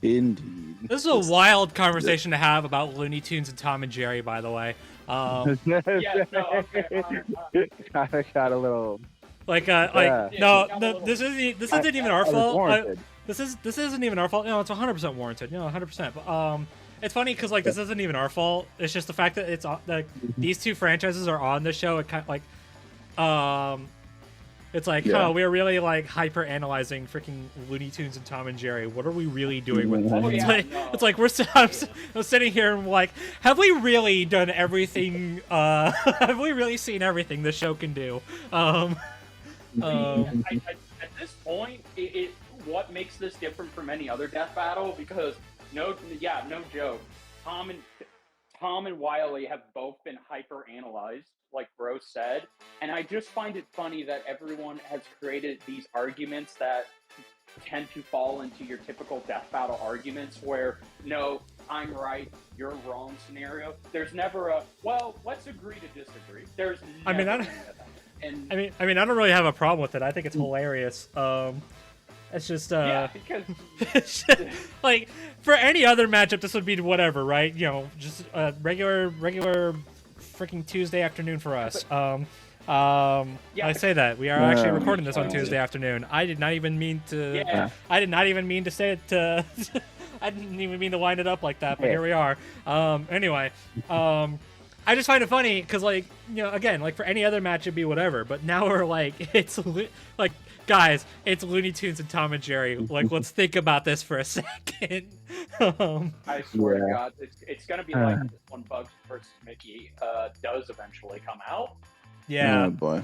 Speaker 3: Indeed.
Speaker 1: This is a wild conversation to have about Looney Tunes and Tom and Jerry, by the way.
Speaker 3: Got a little.
Speaker 1: This isn't even our fault. This isn't even our fault. No, it's 100% warranted. 100%. But it's funny because this isn't even our fault. It's just the fact that it's these two franchises are on the show. It kind of it's like, we're really hyper analyzing freaking Looney Tunes and Tom and Jerry. What are we really doing with them? It's like I'm sitting here and like, have we really done everything? Have we really seen everything this show can do?
Speaker 4: At this point, what makes this different from any other death battle? Because no joke, Tom and Wily have both been hyper analyzed, like Bro said, and I just find it funny that everyone has created these arguments that tend to fall into your typical death battle arguments where, no, I'm right, you're wrong scenario. There's never a, well, let's agree to disagree. There's never
Speaker 1: I don't really have a problem with it. I think it's hilarious. It's just
Speaker 4: because
Speaker 1: like for any other matchup, this would be whatever, right? Just a regular freaking Tuesday afternoon for us. I say that we are actually recording this on Tuesday afternoon. I did not even mean to. I did not even mean to say it. I didn't even mean to wind it up like that, but here we are. Anyway, I just find it funny because, again, for any other match, it'd be whatever. But now we're it's guys, it's Looney Tunes and Tom and Jerry. Let's think about this for a second.
Speaker 4: I swear to God, it's gonna be like this when Bugs vs. Mickey does eventually come out.
Speaker 1: Yeah.
Speaker 3: Oh boy.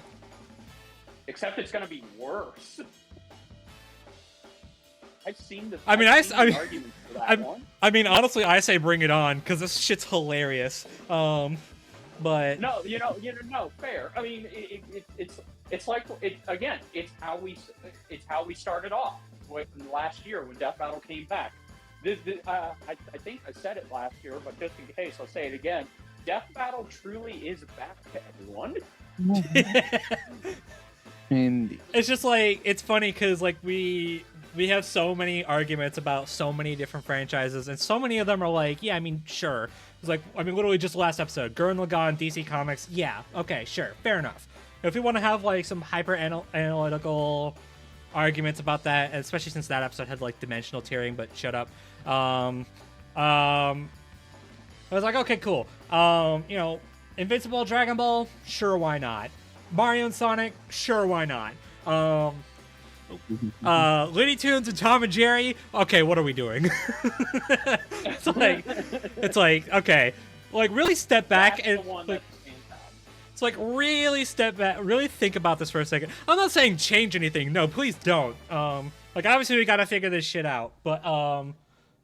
Speaker 4: Except it's gonna be worse. I've seen the.
Speaker 1: arguments for that one. Honestly, I say bring it on because this shit's hilarious. But
Speaker 4: no, no, fair. It's how we started off last year when Death Battle came back. I think I said it last year, but just in case, I'll say it again. Death Battle truly is back to everyone.
Speaker 3: Indeed.
Speaker 1: It's just it's funny because we have so many arguments about so many different franchises, and so many of them are sure. It's literally just last episode, Gurren Lagann, DC Comics. Yeah, okay, sure, fair enough. If we want to have some hyper analytical arguments about that, especially since that episode had dimensional tiering, but shut up. I was like, okay, cool. Invincible, Dragon Ball, sure, why not? Mario and Sonic, sure, why not? Looney Tunes and Tom and Jerry, okay, what are we doing? it's okay, really step back and really step back, really think about this for a second. I'm not saying change anything. No, please don't. Obviously we gotta figure this shit out, but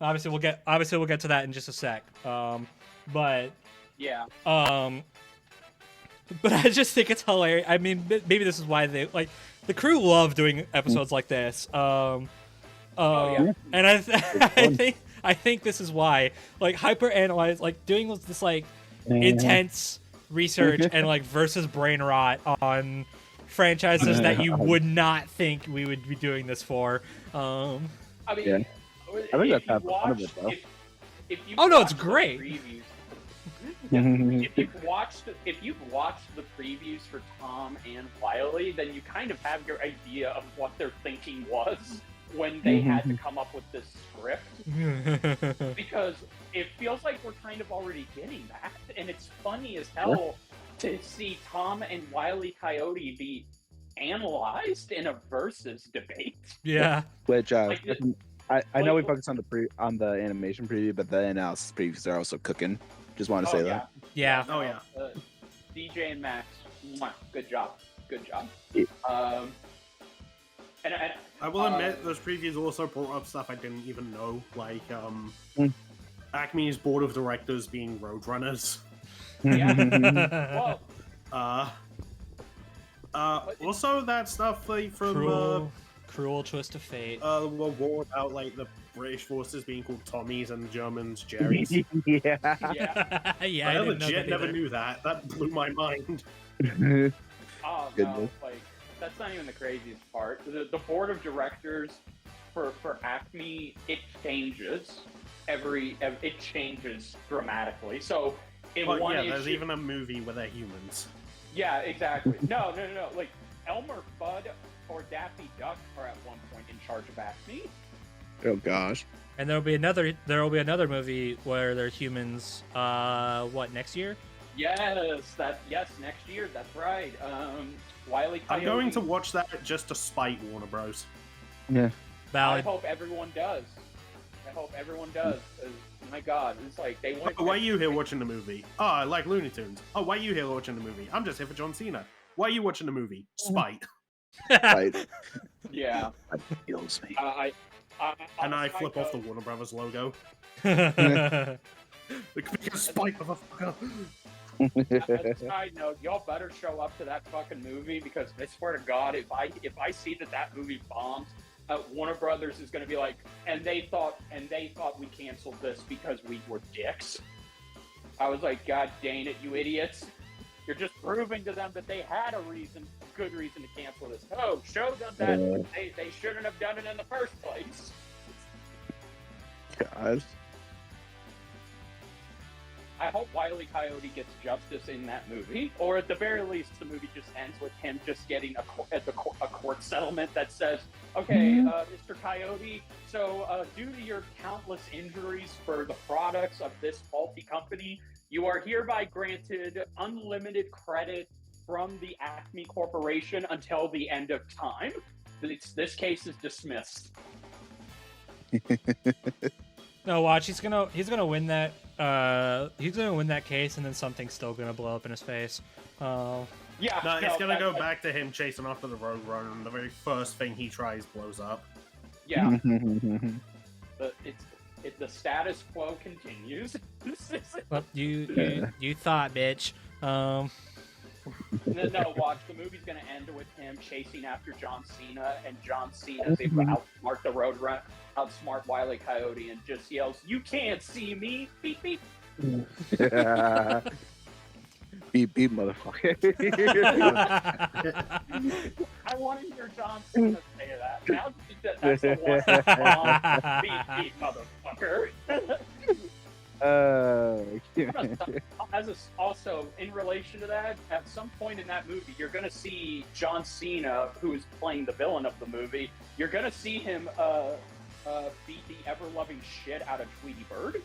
Speaker 1: obviously we'll get to that in just a sec. But I just think it's hilarious. Maybe this is why they the crew love doing episodes like this. And I think this is why hyper analyze, doing this intense research and versus brain rot on franchises that you would not think we would be doing this for.
Speaker 3: I think that's half the fun of it, though.
Speaker 1: Oh no, it's great.
Speaker 4: if you've watched the previews for Tom and Wiley, then you kind of have your idea of what their thinking was when they had to come up with this script. Because it feels like we're kind of already getting that, and it's funny as hell to see Tom and Wiley Coyote be analyzed in a versus debate.
Speaker 1: Yeah.
Speaker 3: Which
Speaker 4: Like,
Speaker 3: I know we focused on the animation preview, but the analysis previews are also cooking. Just want to say that.
Speaker 1: Yeah.
Speaker 6: Oh yeah.
Speaker 4: DJ and Max, mwah, good job.
Speaker 3: Yeah.
Speaker 4: And
Speaker 6: I will admit, those previews also brought up stuff I didn't even know, like Acme's board of directors being Roadrunners.
Speaker 4: yeah. Well,
Speaker 6: also that stuff like from
Speaker 1: cruel twist of fate.
Speaker 6: the war about like the British forces being called Tommies and the Germans Jerrys.
Speaker 3: Yeah.
Speaker 4: yeah.
Speaker 1: Yeah,
Speaker 6: I
Speaker 1: I didn't know
Speaker 6: legit
Speaker 1: that
Speaker 6: never
Speaker 1: either.
Speaker 6: knew that. That blew my mind.
Speaker 4: Oh no,
Speaker 3: Goodness.
Speaker 4: like that's not even the craziest part. The board of directors for Acme, it changes it changes dramatically. So in
Speaker 6: But
Speaker 4: one
Speaker 6: yeah,
Speaker 4: issue,
Speaker 6: there's even a movie where they're humans.
Speaker 4: yeah, exactly. No. Like Elmer Fudd or Daffy Duck are at one point in charge of Acme.
Speaker 3: Oh gosh.
Speaker 1: And there'll be another movie where they're humans. What, next year?
Speaker 4: Yes, next year. That's right. Wiley Coyote.
Speaker 6: I'm going to watch that just to spite Warner Bros.
Speaker 3: Yeah.
Speaker 4: I
Speaker 1: Valid.
Speaker 4: hope everyone does. 'Cause, my God, it's like they want.
Speaker 6: Why are you here watching the movie? Oh, I like Looney Tunes. Oh, why are you here watching the movie? I'm just here for John Cena. Why are you watching the movie? Spite.
Speaker 3: Right.
Speaker 4: Yeah.
Speaker 3: That kills me.
Speaker 6: And I flip off the Warner Brothers logo. Because spite, motherfucker.
Speaker 4: As a side note, y'all better show up to that fucking movie because I swear to God, if I see that movie bombs, Warner Brothers is going to be like, and they thought we canceled this because we were dicks. I was like, God dang it, you idiots! You're just proving to them that they had a good reason to cancel this. Oh, show them that they shouldn't have done it in the first place.
Speaker 3: God.
Speaker 4: I hope Wile E. Coyote gets justice in that movie, or at the very least, the movie just ends with him just getting a court settlement that says, "Okay, Mr. Coyote, so due to your countless injuries for the products of this faulty company, you are hereby granted unlimited credit from the Acme Corporation until the end of time. This case is dismissed."
Speaker 1: No, watch. He's gonna win that. He's gonna win that case, and then something's still gonna blow up in his face.
Speaker 4: Yeah,
Speaker 6: No, it's gonna go back to him chasing after the Roadrunner, and the very first thing he tries blows up.
Speaker 4: Yeah, the status quo continues.
Speaker 1: Well, you thought, bitch.
Speaker 4: No, watch. The movie's gonna end with him chasing after John Cena, and John Cena's able to outsmart the Roadrunner, outsmart Wile E. Coyote, and just yells, "You can't see me!" Beep beep.
Speaker 3: Beep beep, motherfucker.
Speaker 4: I want to hear John Cena say that. Now that's the one. Beep beep, motherfucker. Also, in relation to that, at some point in that movie, you're going to see John Cena, who is playing the villain of the movie. You're going to see him beat the ever-loving shit out of Tweety Bird.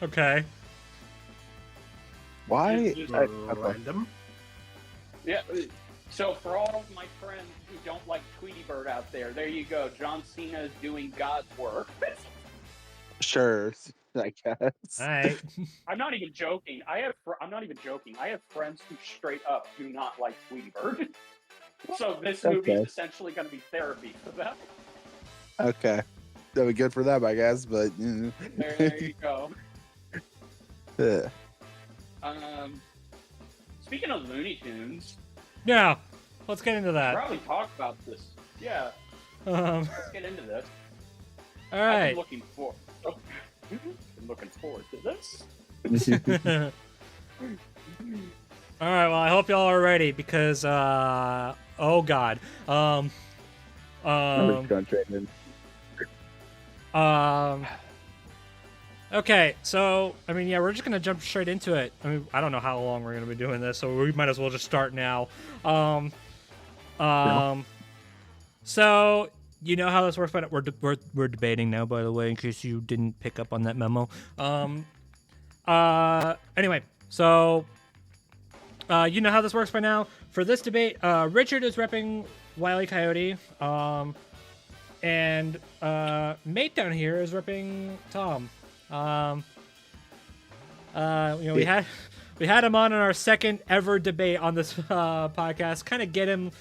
Speaker 1: Okay.
Speaker 3: Why?
Speaker 6: Random.
Speaker 4: Yeah. So for all of my friends who don't like Tweety Bird out there you go. John Cena is doing God's work.
Speaker 3: Sure, I guess.
Speaker 1: All right.
Speaker 4: I'm not even joking. I'm not even joking. I have friends who straight up do not like Tweety Bird. So this movie is essentially going to be therapy for them.
Speaker 3: Okay. That'd be good for them, I guess, but...
Speaker 4: There you go.
Speaker 3: Yeah.
Speaker 4: Speaking of Looney Tunes,
Speaker 1: Yeah. Let's get into
Speaker 4: we'll
Speaker 1: that.
Speaker 4: probably talk about this. Yeah,
Speaker 1: Let's
Speaker 4: get into this.
Speaker 1: All
Speaker 4: I've
Speaker 1: right.
Speaker 4: been looking forward to this.
Speaker 1: All right. Well, I hope y'all are ready because, oh god, Okay, so I mean, yeah, we're just gonna jump straight into it. I mean, I don't know how long we're gonna be doing this, so we might as well just start now. So you know how this works, but we're debating now. By the way, in case you didn't pick up on that memo. Anyway, so you know how this works by now. For this debate, Richard is repping Wile E. Coyote, and Mate down here is repping Tom. You know, we had him on in our second ever debate on this podcast. Kind of get him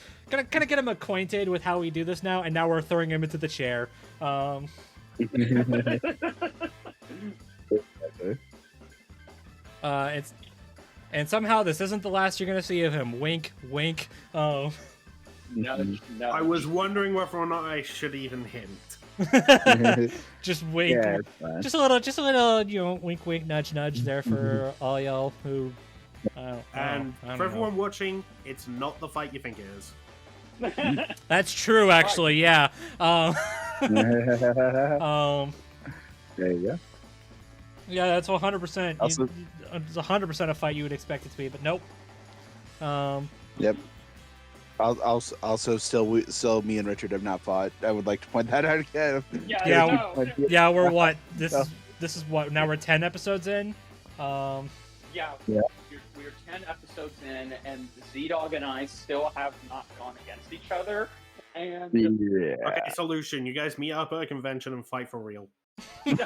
Speaker 1: acquainted with how we do this now, and now we're throwing him into the chair. And somehow this isn't the last you're gonna see of him. Wink, wink. Oh.
Speaker 4: No.
Speaker 6: I was wondering whether or not I should even hint.
Speaker 1: Just wink.
Speaker 3: Yeah, it's fine.
Speaker 1: Just a little, you know, wink, wink, nudge, nudge there for all y'all who. I don't
Speaker 6: For
Speaker 1: know.
Speaker 6: everyone watching, it's not the fight you think it is.
Speaker 1: That's true, actually. Yeah.
Speaker 3: There you go.
Speaker 1: Yeah, that's 100%.
Speaker 3: Also-
Speaker 1: It's 100% a fight you would expect it to be, but nope.
Speaker 3: Yep. Also, still, me and Richard have not fought. I would like to point that out again.
Speaker 1: Yeah,
Speaker 4: no.
Speaker 1: Yeah, we're what? This is what? Now we're 10 episodes in.
Speaker 4: Yeah.
Speaker 3: Yeah.
Speaker 4: We're 10 episodes in, and ZDogg and I still have not gone against each other. And
Speaker 3: Yeah.
Speaker 6: Okay, solution. You guys meet up at a convention and fight for real.
Speaker 4: there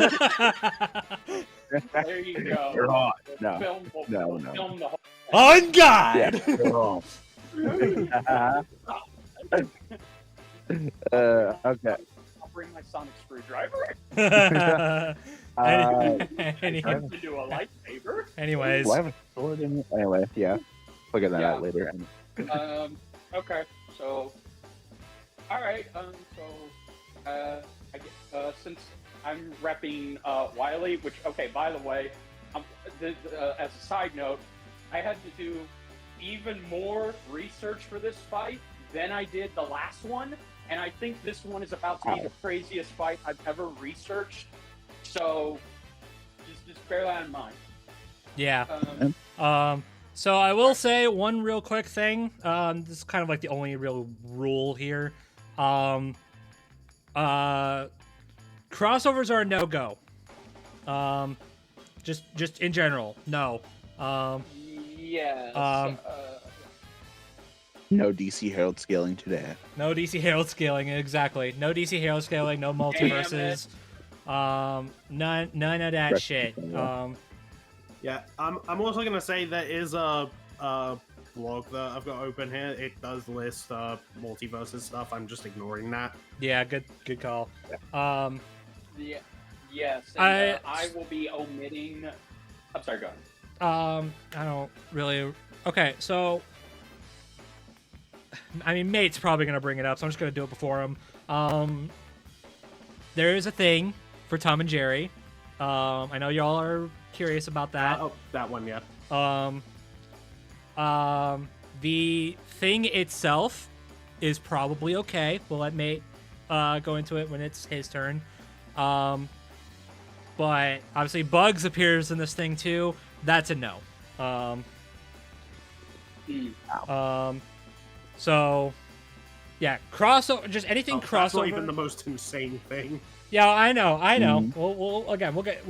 Speaker 4: you go.
Speaker 3: You're hot.
Speaker 4: We'll
Speaker 3: No.
Speaker 4: film, we'll
Speaker 3: No.
Speaker 4: film the whole
Speaker 1: On God.
Speaker 3: Yeah. you're wrong. Okay.
Speaker 4: I'll bring my sonic screwdriver
Speaker 1: Any-
Speaker 4: into a lightsaber.
Speaker 1: anyways,
Speaker 3: Do I have a sword in it? Anyway, yeah. Figure that
Speaker 4: Yeah.
Speaker 3: out later.
Speaker 4: Okay, so, all right, I guess, since I'm repping Wiley, which, okay, by the way, as a side note, I had to do even more research for this fight than I did the last one, and I think this one is about to be the craziest fight I've ever researched. So, just bear that in mind.
Speaker 1: yeah. So I will say one real quick thing. This is kind of like the only real rule here. Crossovers are a no-go. Just in general, no.
Speaker 4: Yes.
Speaker 3: No DC Herald scaling today.
Speaker 1: No DC Herald scaling, exactly. No DC Herald scaling, no multiverses. None of that shit.
Speaker 6: Yeah, I'm also gonna say there is a blog that I've got open here. It does list multiverses stuff. I'm just ignoring that.
Speaker 1: Yeah, good call.
Speaker 4: Yeah, yes, and, I will be omitting. I'm sorry, go ahead.
Speaker 1: I don't really. Okay, so I mean, Mate's probably gonna bring it up, so I'm just gonna do it before him. There is a thing for Tom and Jerry. I know y'all are curious about that.
Speaker 6: Oh, that one, yeah.
Speaker 1: The thing itself is probably okay. We'll let Mate go into it when it's his turn. But obviously Bugs appears in this thing too. That's a no. So yeah, crossover, just anything crossover.
Speaker 6: That's not even the most insane thing.
Speaker 1: Yeah, I know. We'll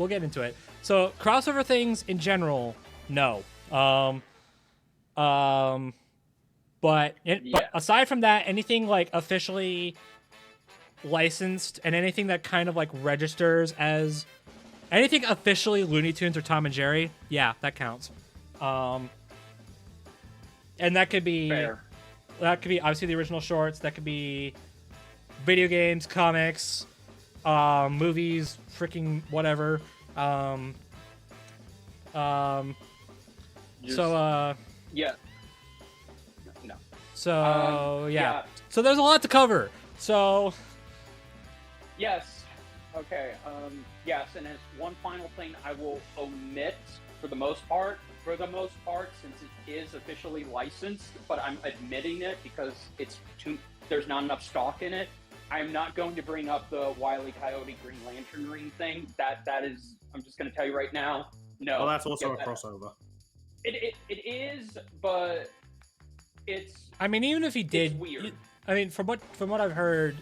Speaker 1: get into it. So crossover things in general, no. But aside from that, anything like officially licensed and anything that kind of like registers as anything officially Looney Tunes or Tom and Jerry, yeah, that counts. And that could be
Speaker 4: Fair.
Speaker 1: That could be obviously the original shorts. That could be video games, comics, movies, freaking whatever.
Speaker 4: Yeah. No.
Speaker 1: So yeah. So there's a lot to cover. So
Speaker 4: Yes. Okay. Yes, and as one final thing, I will omit for the most part. For the most part, since it is officially licensed, but I'm admitting it because there's not enough stock in it. I'm not going to bring up the Wile E. Coyote Green Lantern ring thing. That is, I'm just going to tell you right now. No.
Speaker 6: Well, that's also a crossover.
Speaker 4: It is, but it's.
Speaker 1: I mean, even if he did,
Speaker 4: weird.
Speaker 1: I mean, from what I've heard,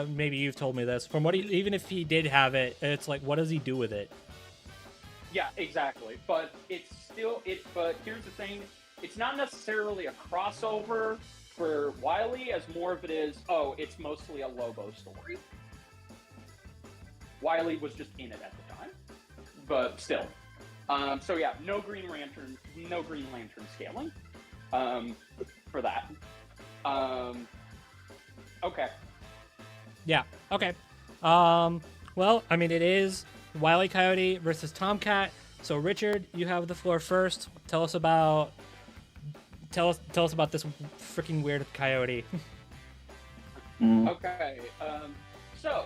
Speaker 1: maybe you've told me this. Even if he did have it, it's like, what does he do with it?
Speaker 4: Yeah, exactly. But it's still But here's the thing: it's not necessarily a crossover for Wile E, as more of it is. Oh, it's mostly a Lobo story. Wile E was just in it at the time, but still. So yeah, no Green Lantern scaling for that. Okay.
Speaker 1: Yeah. Okay. Well, I mean, it is Wile E. Coyote versus Tomcat. So Richard, you have the floor first. Tell us about this freaking weird coyote.
Speaker 4: Okay. So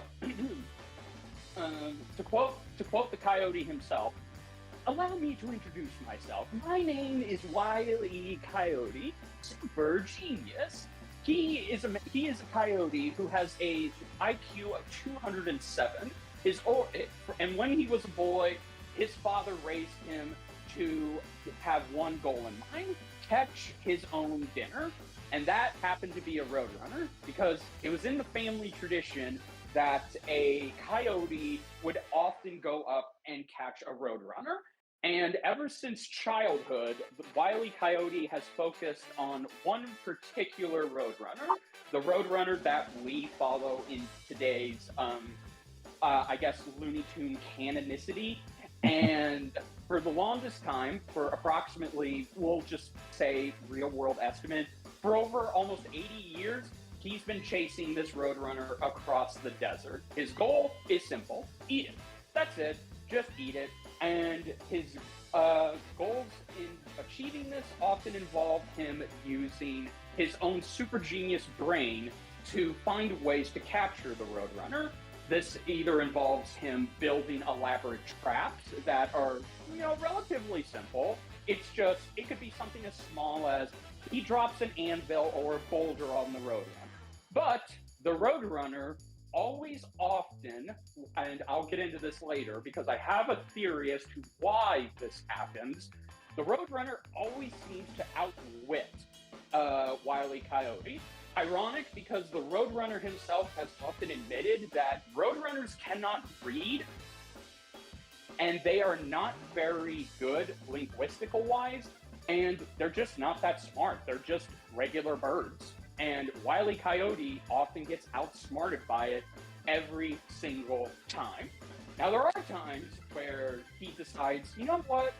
Speaker 4: to quote the coyote himself, allow me to introduce myself. My name is Wile E. Coyote, super genius. He is a coyote who has a IQ of 207. And when he was a boy, his father raised him to have one goal in mind: catch his own dinner. And that happened to be a roadrunner, because it was in the family tradition that a coyote would often go up and catch a roadrunner. And ever since childhood, the Wile E. Coyote has focused on one particular roadrunner, the roadrunner that we follow in today's, I guess, Looney Tune canonicity. And for the longest time, for approximately, we'll just say real world estimate, for over almost 80 years, he's been chasing this roadrunner across the desert. His goal is simple: eat it. That's it. Just eat it. And his goals in achieving this often involve him using his own super genius brain to find ways to capture the roadrunner. This either involves him building elaborate traps that are, relatively simple. It could be something as small as he drops an anvil or a boulder on the roadrunner. But the roadrunner always often, and I'll get into this later because I have a theory as to why this happens, the roadrunner always seems to outwit Wile E. Coyote. Ironic, because the roadrunner himself has often admitted that roadrunners cannot read, and they are not very good linguistical-wise, and they're just not that smart. They're just regular birds. And Wile E. Coyote often gets outsmarted by it every single time. Now, there are times where he decides, you know what,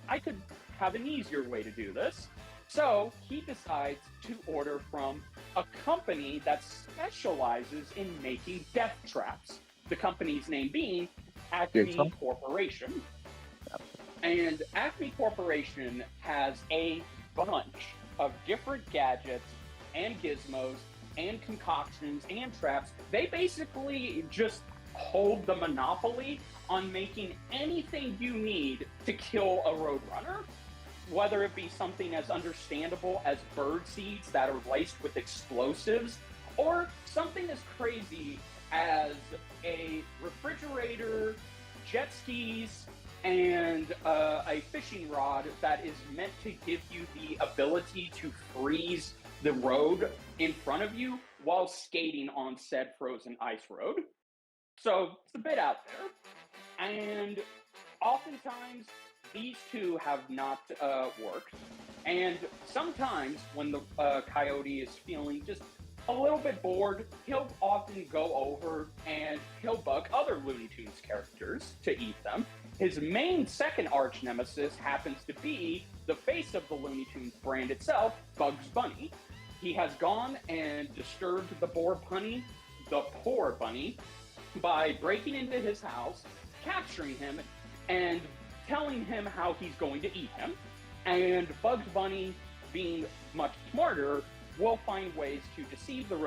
Speaker 4: I could have an easier way to do this. So he decides to order from a company that specializes in making death traps. The company's name being Acme Corporation. And Acme Corporation has a bunch of different gadgets and gizmos and concoctions and traps. They basically just hold the monopoly on making anything you need to kill a roadrunner, whether it be something as understandable as bird seeds that are laced with explosives, or something as crazy as a refrigerator, jet skis, and a fishing rod that is meant to give you the ability to freeze the road in front of you while skating on said frozen ice road. So it's a bit out there. And oftentimes, these two have not worked. And sometimes when the coyote is feeling just a little bit bored, he'll often go over and he'll bug other Looney Tunes characters to eat them. His main second arch nemesis happens to be the face of the Looney Tunes brand itself, Bugs Bunny. He has gone and disturbed the poor bunny, by breaking into his house, capturing him, and telling him how he's going to eat him. And Bugs Bunny, being much smarter, will find ways to deceive the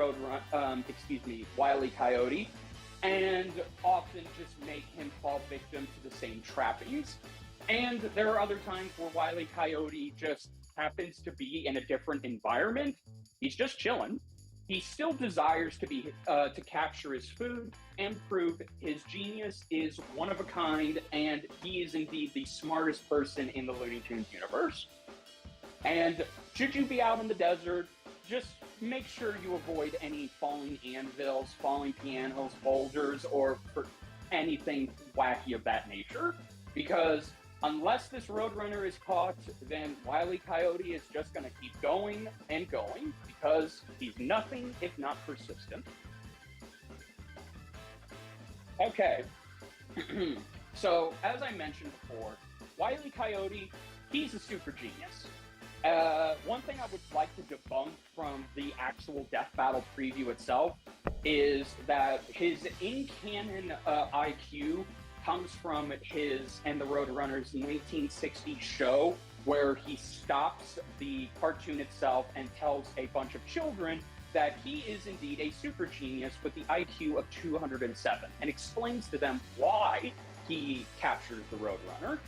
Speaker 4: Wile E. Coyote, and often just make him fall victim to the same trappings. And there are other times where Wile E. Coyote just happens to be in a different environment. He's just chilling, He still desires to capture his food and prove his genius is one of a kind, and he is indeed the smartest person in the Looney Tunes universe. And should you be out in the desert, just make sure you avoid any falling anvils, falling pianos, boulders, or anything wacky of that nature, because unless this Roadrunner is caught, then Wile E. Coyote is just going to keep going and going, because he's nothing if not persistent. Okay, so as I mentioned before, Wile E. Coyote, he's a super genius. One thing I would like to debunk from the actual Death Battle preview itself is that his in-canon IQ comes from his and the Roadrunner's 1960 show, where he stops the cartoon itself and tells a bunch of children that he is indeed a super genius with the IQ of 207, and explains to them why he captures the Roadrunner.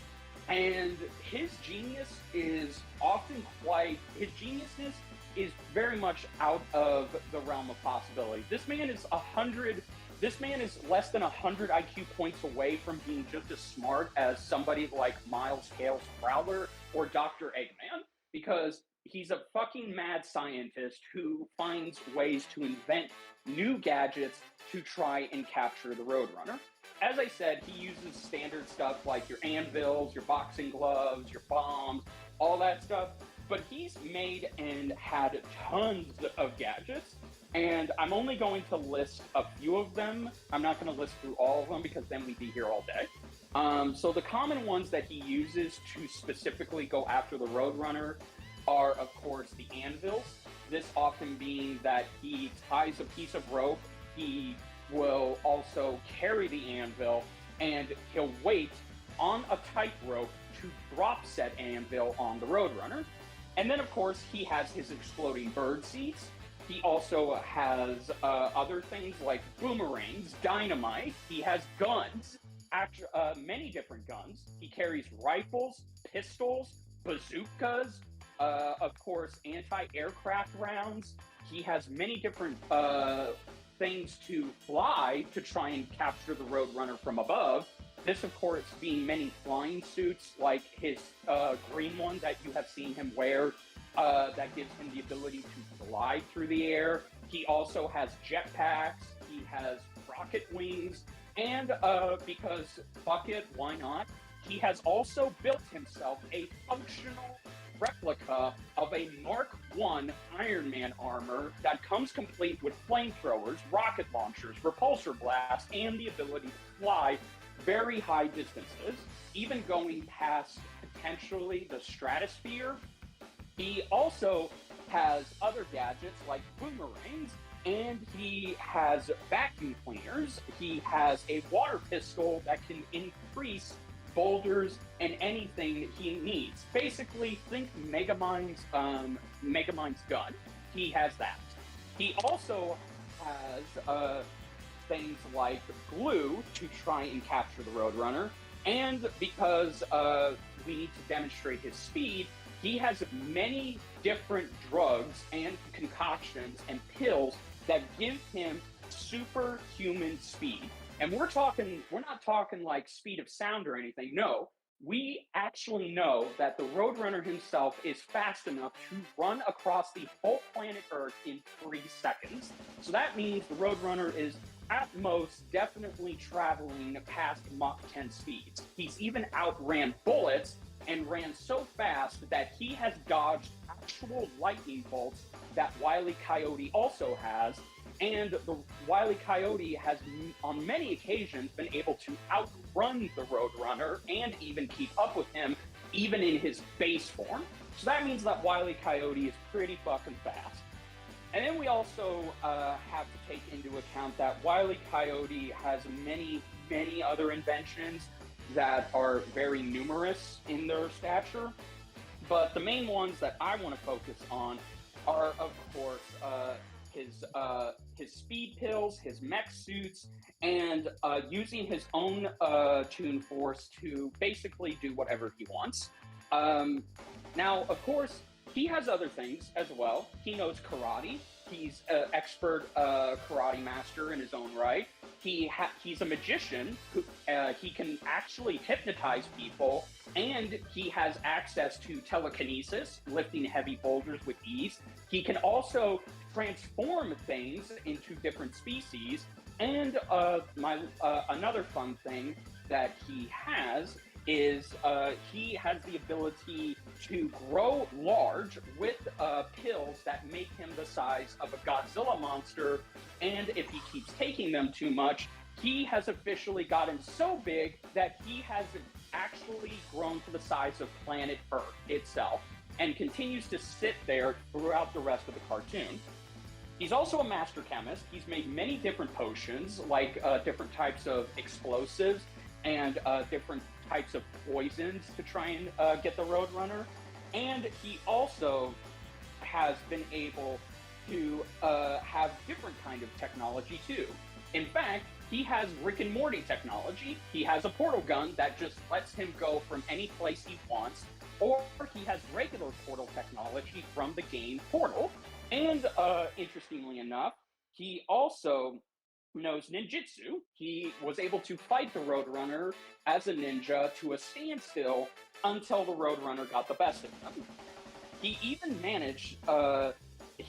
Speaker 4: And his genius is his geniusness is very much out of the realm of possibility. This man is less than 100 IQ points away from being just as smart as somebody like Miles Kale's Prowler or Dr. Eggman, because he's a fucking mad scientist who finds ways to invent new gadgets to try and capture the Roadrunner. As I said, he uses standard stuff like your anvils, your boxing gloves, your bombs, all that stuff, but he's made and had tons of gadgets. And I'm only going to list a few of them. I'm not going to list through all of them because then we'd be here all day. So the common ones that he uses to specifically go after the Roadrunner are, of course, the anvils. This often being that he ties a piece of rope, he will also carry the anvil, and he'll wait on a tightrope to drop said anvil on the Roadrunner. And then, of course, he has his exploding bird seeds. He also has other things like boomerangs, dynamite. He has guns, many different guns. He carries rifles, pistols, bazookas, of course, anti-aircraft rounds. He has many different things to fly to try and capture the Roadrunner from above. This, of course, being many flying suits, like his green one that you have seen him wear, that gives him the ability to glide through the air. He also has jetpacks, he has rocket wings, and because fuck it, why not? He has also built himself a functional replica of a Mark I Iron Man armor that comes complete with flamethrowers, rocket launchers, repulsor blasts, and the ability to fly very high distances, even going past potentially the stratosphere. He also has other gadgets like boomerangs, and he has vacuum cleaners. He has a water pistol that can increase boulders and anything he needs. Basically, think Megamind's gun. He has that. He also has things like glue to try and capture the Roadrunner, and because we need to demonstrate his speed, he has many different drugs and concoctions and pills that give him superhuman speed. And we're not talking like speed of sound or anything. No, we actually know that the Roadrunner himself is fast enough to run across the whole planet Earth in 3 seconds. So that means the Roadrunner is at most definitely traveling past Mach 10 speeds. He's even outran bullets and ran so fast that he has dodged actual lightning bolts that Wile E. Coyote also has, and the Wile E. Coyote has on many occasions been able to outrun the Roadrunner and even keep up with him, even in his base form. So that means that Wile E. Coyote is pretty fucking fast. And then we also have to take into account that Wile E. Coyote has many, many other inventions that are very numerous in their stature. But the main ones that I want to focus on are, of course, his speed pills, his mech suits, and using his own Toon Force to basically do whatever he wants. Now, of course, he has other things as well. He knows karate. He's an expert karate master in his own right. He's a magician who he can actually hypnotize people, and he has access to telekinesis, lifting heavy boulders with ease. He can also transform things into different species. And another fun thing that he has is he has the ability to grow large with pills that make him the size of a Godzilla monster. And if he keeps taking them too much, he has officially gotten so big that he has actually grown to the size of planet Earth itself and continues to sit there throughout the rest of the cartoon. He's also a master chemist. He's made many different potions, like different types of explosives and different types of poisons to try and get the Roadrunner. And he also has been able to have different kind of technology too. In fact, he has Rick and Morty technology. He has a portal gun that just lets him go from any place he wants, or he has regular portal technology from the game Portal. And interestingly enough, he also knows ninjutsu. He was able to fight the Roadrunner as a ninja to a standstill until the Roadrunner got the best of him. He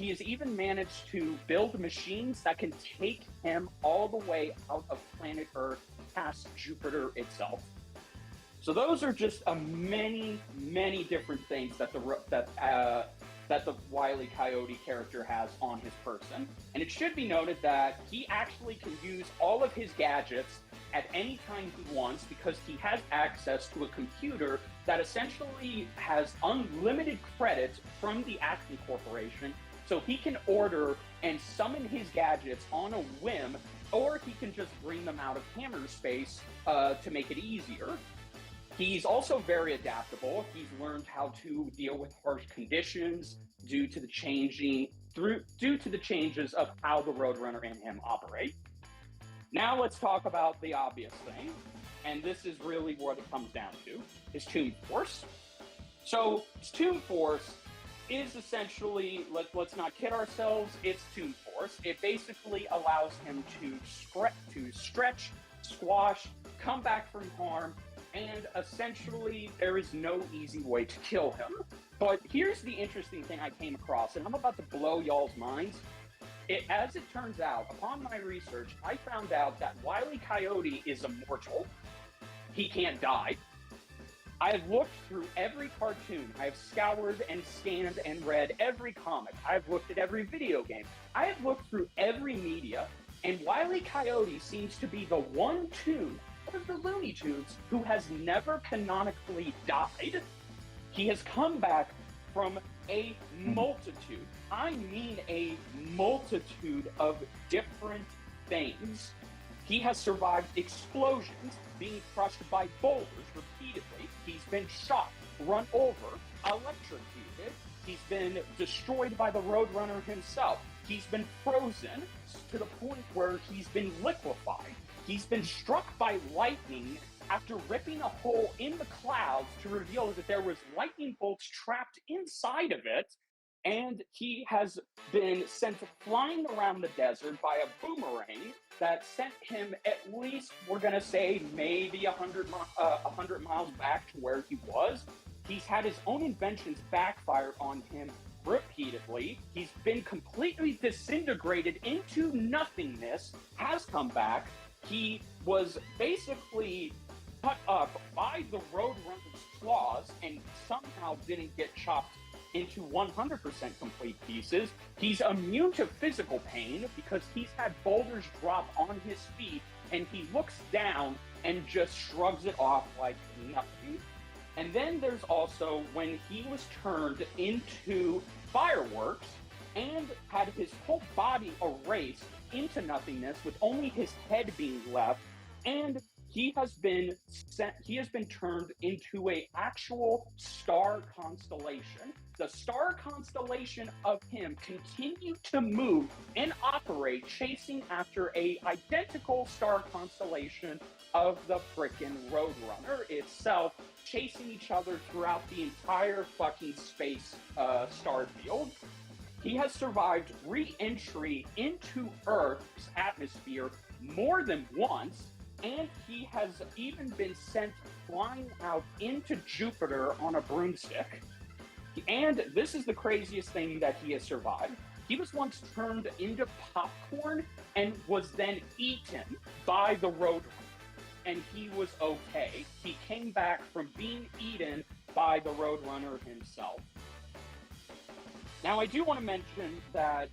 Speaker 4: has even managed to build machines that can take him all the way out of planet Earth past Jupiter itself. So those are just many different things that the Wile E. Coyote character has on his person. And it should be noted that he actually can use all of his gadgets at any time he wants because he has access to a computer that essentially has unlimited credits from the Acme Corporation. So he can order and summon his gadgets on a whim, or he can just bring them out of hammer space to make it easier. He's also very adaptable. He's learned how to deal with harsh conditions due to the changes of how the Roadrunner and him operate. Now let's talk about the obvious thing, and this is really what it comes down to, his Toon Force. So his Toon Force is essentially, let's not kid ourselves, it's Toon Force. It basically allows him to stretch, squash, come back from harm, and essentially there is no easy way to kill him. But here's the interesting thing I came across, and I'm about to blow y'all's minds. As it turns out, upon my research, I found out that Wile E. Coyote is immortal. He can't die. I have looked through every cartoon. I have scoured and scanned and read every comic. I have looked at every video game. I have looked through every media, and Wile E. Coyote seems to be the one Toon of the Looney Tunes who has never canonically died. He has come back from a multitude, I mean a multitude of different things. He has survived explosions, being crushed by boulders repeatedly. He's been shot, run over, electrocuted. He's been destroyed by the Roadrunner himself. He's been frozen to the point where he's been liquefied. He's been struck by lightning after ripping a hole in the clouds to reveal that there was lightning bolts trapped inside of it. And he has been sent flying around the desert by a boomerang that sent him at least, we're going to say, maybe 100 miles back to where he was. He's had his own inventions backfire on him repeatedly. He's been completely disintegrated into nothingness, has come back. He was basically cut up by the Roadrunner's claws and somehow didn't get chopped into 100% complete pieces. He's immune to physical pain because he's had boulders drop on his feet, and he looks down and just shrugs it off like nothing. And then there's also when he was turned into fireworks and had his whole body erased into nothingness with only his head being left, and he has been turned into a actual star constellation. The star constellation of him continued to move and operate, chasing after a identical star constellation of the frickin' Roadrunner itself, chasing each other throughout the entire fucking space star field. He has survived re-entry into Earth's atmosphere more than once, and he has even been sent flying out into Jupiter on a broomstick. And this is the craziest thing that he has survived. He was once turned into popcorn and was then eaten by the Roadrunner. And he was okay. He came back from being eaten by the Roadrunner himself. Now, I do want to mention that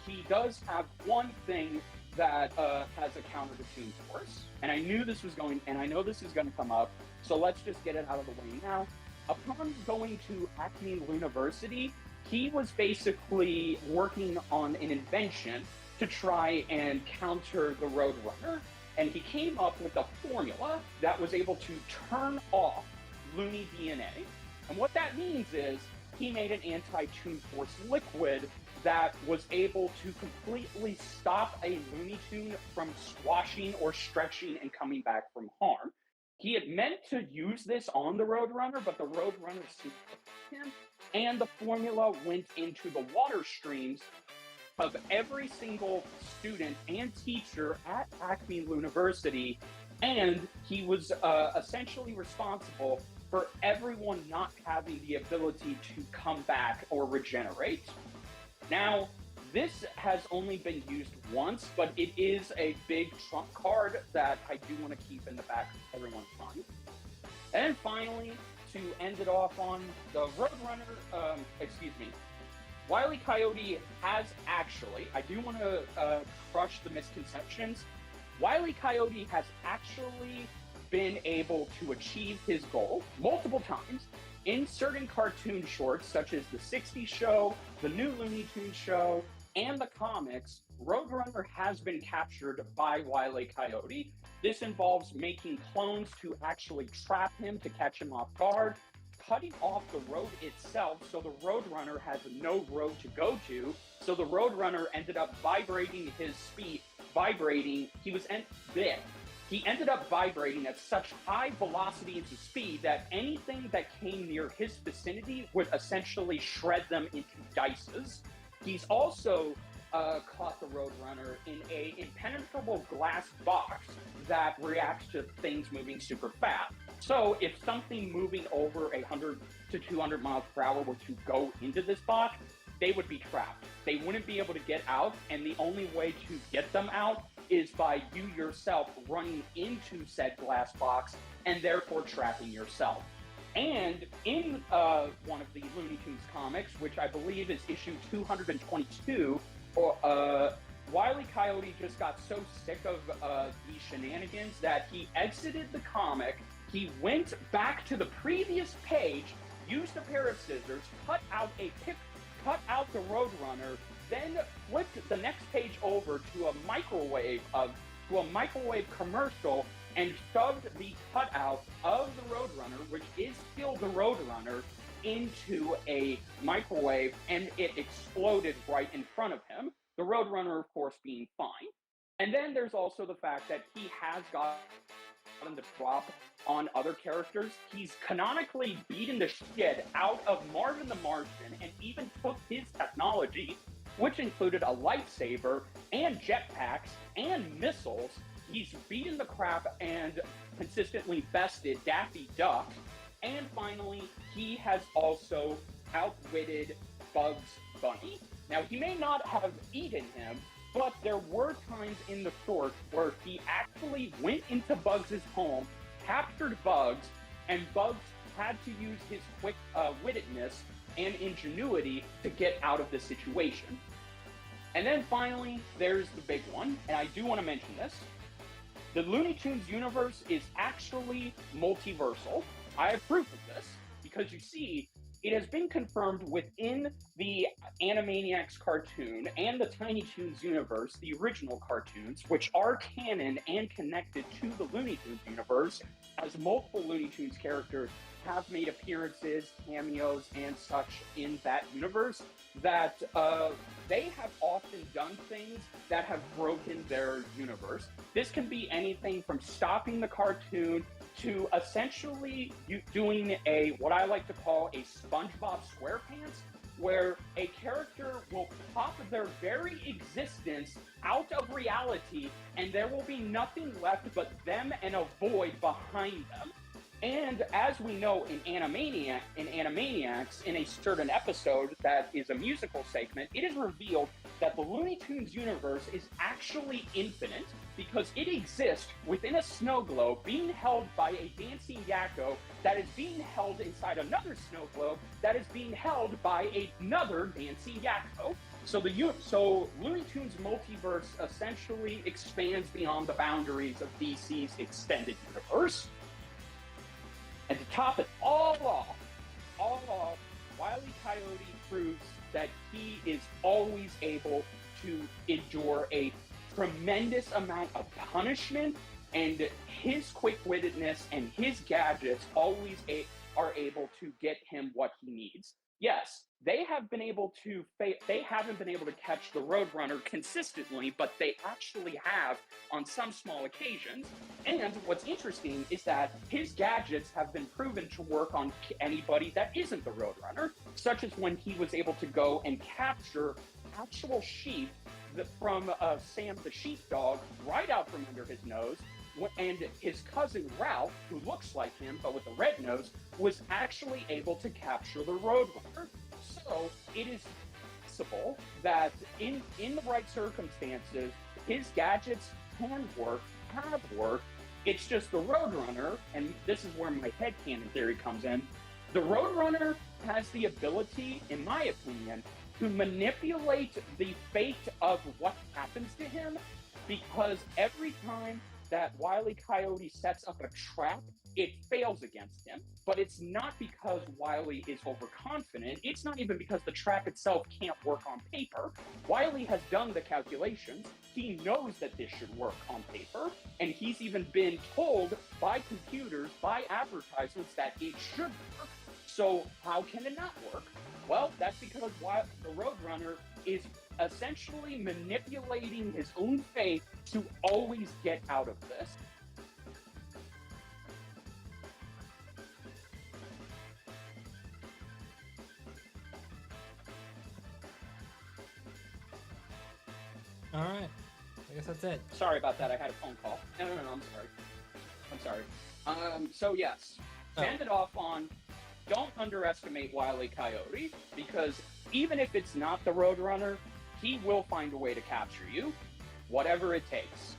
Speaker 4: he does have one thing that has a counter to Toons Force. And I knew this was going, and I know this is going to come up, so let's just get it out of the way now. Upon going to Acme University, he was basically working on an invention to try and counter the Roadrunner, and he came up with a formula that was able to turn off Looney DNA. And what that means is he made an anti-Toon Force liquid that was able to completely stop a Looney Tune from squashing or stretching and coming back from harm. He had meant to use this on the Roadrunner, but the Roadrunner seized him, and the formula went into the water streams of every single student and teacher at Acme University, and he was essentially responsible for everyone not having the ability to come back or regenerate. Now, this has only been used once, but it is a big trump card that I do want to keep in the back of everyone's mind. And then finally, to end it off on the Roadrunner, Wile E. Coyote has actually, I do want to crush the misconceptions, Wile E. Coyote has actually been able to achieve his goal multiple times in certain cartoon shorts, such as the 60s show, the new Looney Tunes show, and the comics. Roadrunner has been captured by Wile E. Coyote. This involves making clones to actually trap him to catch him off guard, cutting off the road itself so the Roadrunner has no road to go to. So the Roadrunner ended up vibrating his speed, He ended up vibrating at such high velocity and speed that anything that came near his vicinity would essentially shred them into dices. He's also caught the Roadrunner in a impenetrable glass box that reacts to things moving super fast. So if something moving over 100 to 200 miles per hour were to go into this box, they would be trapped. They wouldn't be able to get out, and the only way to get them out is by you yourself running into said glass box and therefore trapping yourself. And in one of the Looney Tunes comics, which I believe is issue 222, Wile E. Coyote just got so sick of these shenanigans that he exited the comic. He went back to the previous page, used a pair of scissors, cut out the Roadrunner, then flipped the next page over to a microwave commercial and shoved the cutout of the Roadrunner, which is still the Roadrunner, into a microwave, and it exploded right in front of him. The Roadrunner, of course, being fine. And then there's also the fact that he has gotten the drop on other characters. He's canonically beaten the shit out of Marvin the Martian and even took his technology, which included a lightsaber and jetpacks and missiles. He's beaten the crap and consistently bested Daffy Duck. And finally, he has also outwitted Bugs Bunny. Now, he may not have eaten him, but there were times in the short where he actually went into Bugs' home, captured Bugs, and Bugs had to use his quick wittedness and ingenuity to get out of the situation. And then finally, there's the big one, and I do want to mention this. The Looney Tunes universe is actually multiversal. I have proof of this, because you see, it has been confirmed within the Animaniacs cartoon and the Tiny Toons universe, the original cartoons, which are canon and connected to the Looney Tunes universe, as multiple Looney Tunes characters have made appearances, cameos, and such in that universe, that they have often done things that have broken their universe. This can be anything from stopping the cartoon to essentially doing what I like to call a SpongeBob SquarePants, where a character will pop their very existence out of reality, and there will be nothing left but them and a void behind them. And as we know in Animaniacs, in a certain episode that is a musical segment, it is revealed that the Looney Tunes universe is actually infinite because it exists within a snow globe being held by a dancing yakko that is being held inside another snow globe that is being held by another dancing yakko. So Looney Tunes multiverse essentially expands beyond the boundaries of DC's extended universe. And to top it all off, Wile E. Coyote proves that he is always able to endure a tremendous amount of punishment, and his quick-wittedness and his gadgets always are able to get him what he needs. Yes, they haven't been able to catch the Roadrunner consistently, but they actually have on some small occasions. And what's interesting is that his gadgets have been proven to work on anybody that isn't the Roadrunner, such as when he was able to go and capture actual sheep from Sam the sheepdog right out from under his nose. And his cousin Ralph, who looks like him but with a red nose, was actually able to capture the Roadrunner. So it is possible that in the right circumstances, his gadgets can work, have worked. It's just the Roadrunner, and this is where my headcanon theory comes in. The Roadrunner has the ability, in my opinion, to manipulate the fate of what happens to him, because every time that Wile E. Coyote sets up a trap, it fails against him. But it's not because Wile E. is overconfident. It's not even because the trap itself can't work on paper. Wile E. has done the calculations. He knows that this should work on paper. And he's even been told by computers, by advertisements, that it should work. So how can it not work? Well, that's because the Roadrunner is essentially manipulating his own fate to always get out of this.
Speaker 1: All right. I guess that's it.
Speaker 4: Sorry about that. I had a phone call. No, I'm sorry. So yes, to end it off on, don't underestimate Wile E. Coyote, because even if it's not the Roadrunner, he will find a way to capture you, whatever it takes,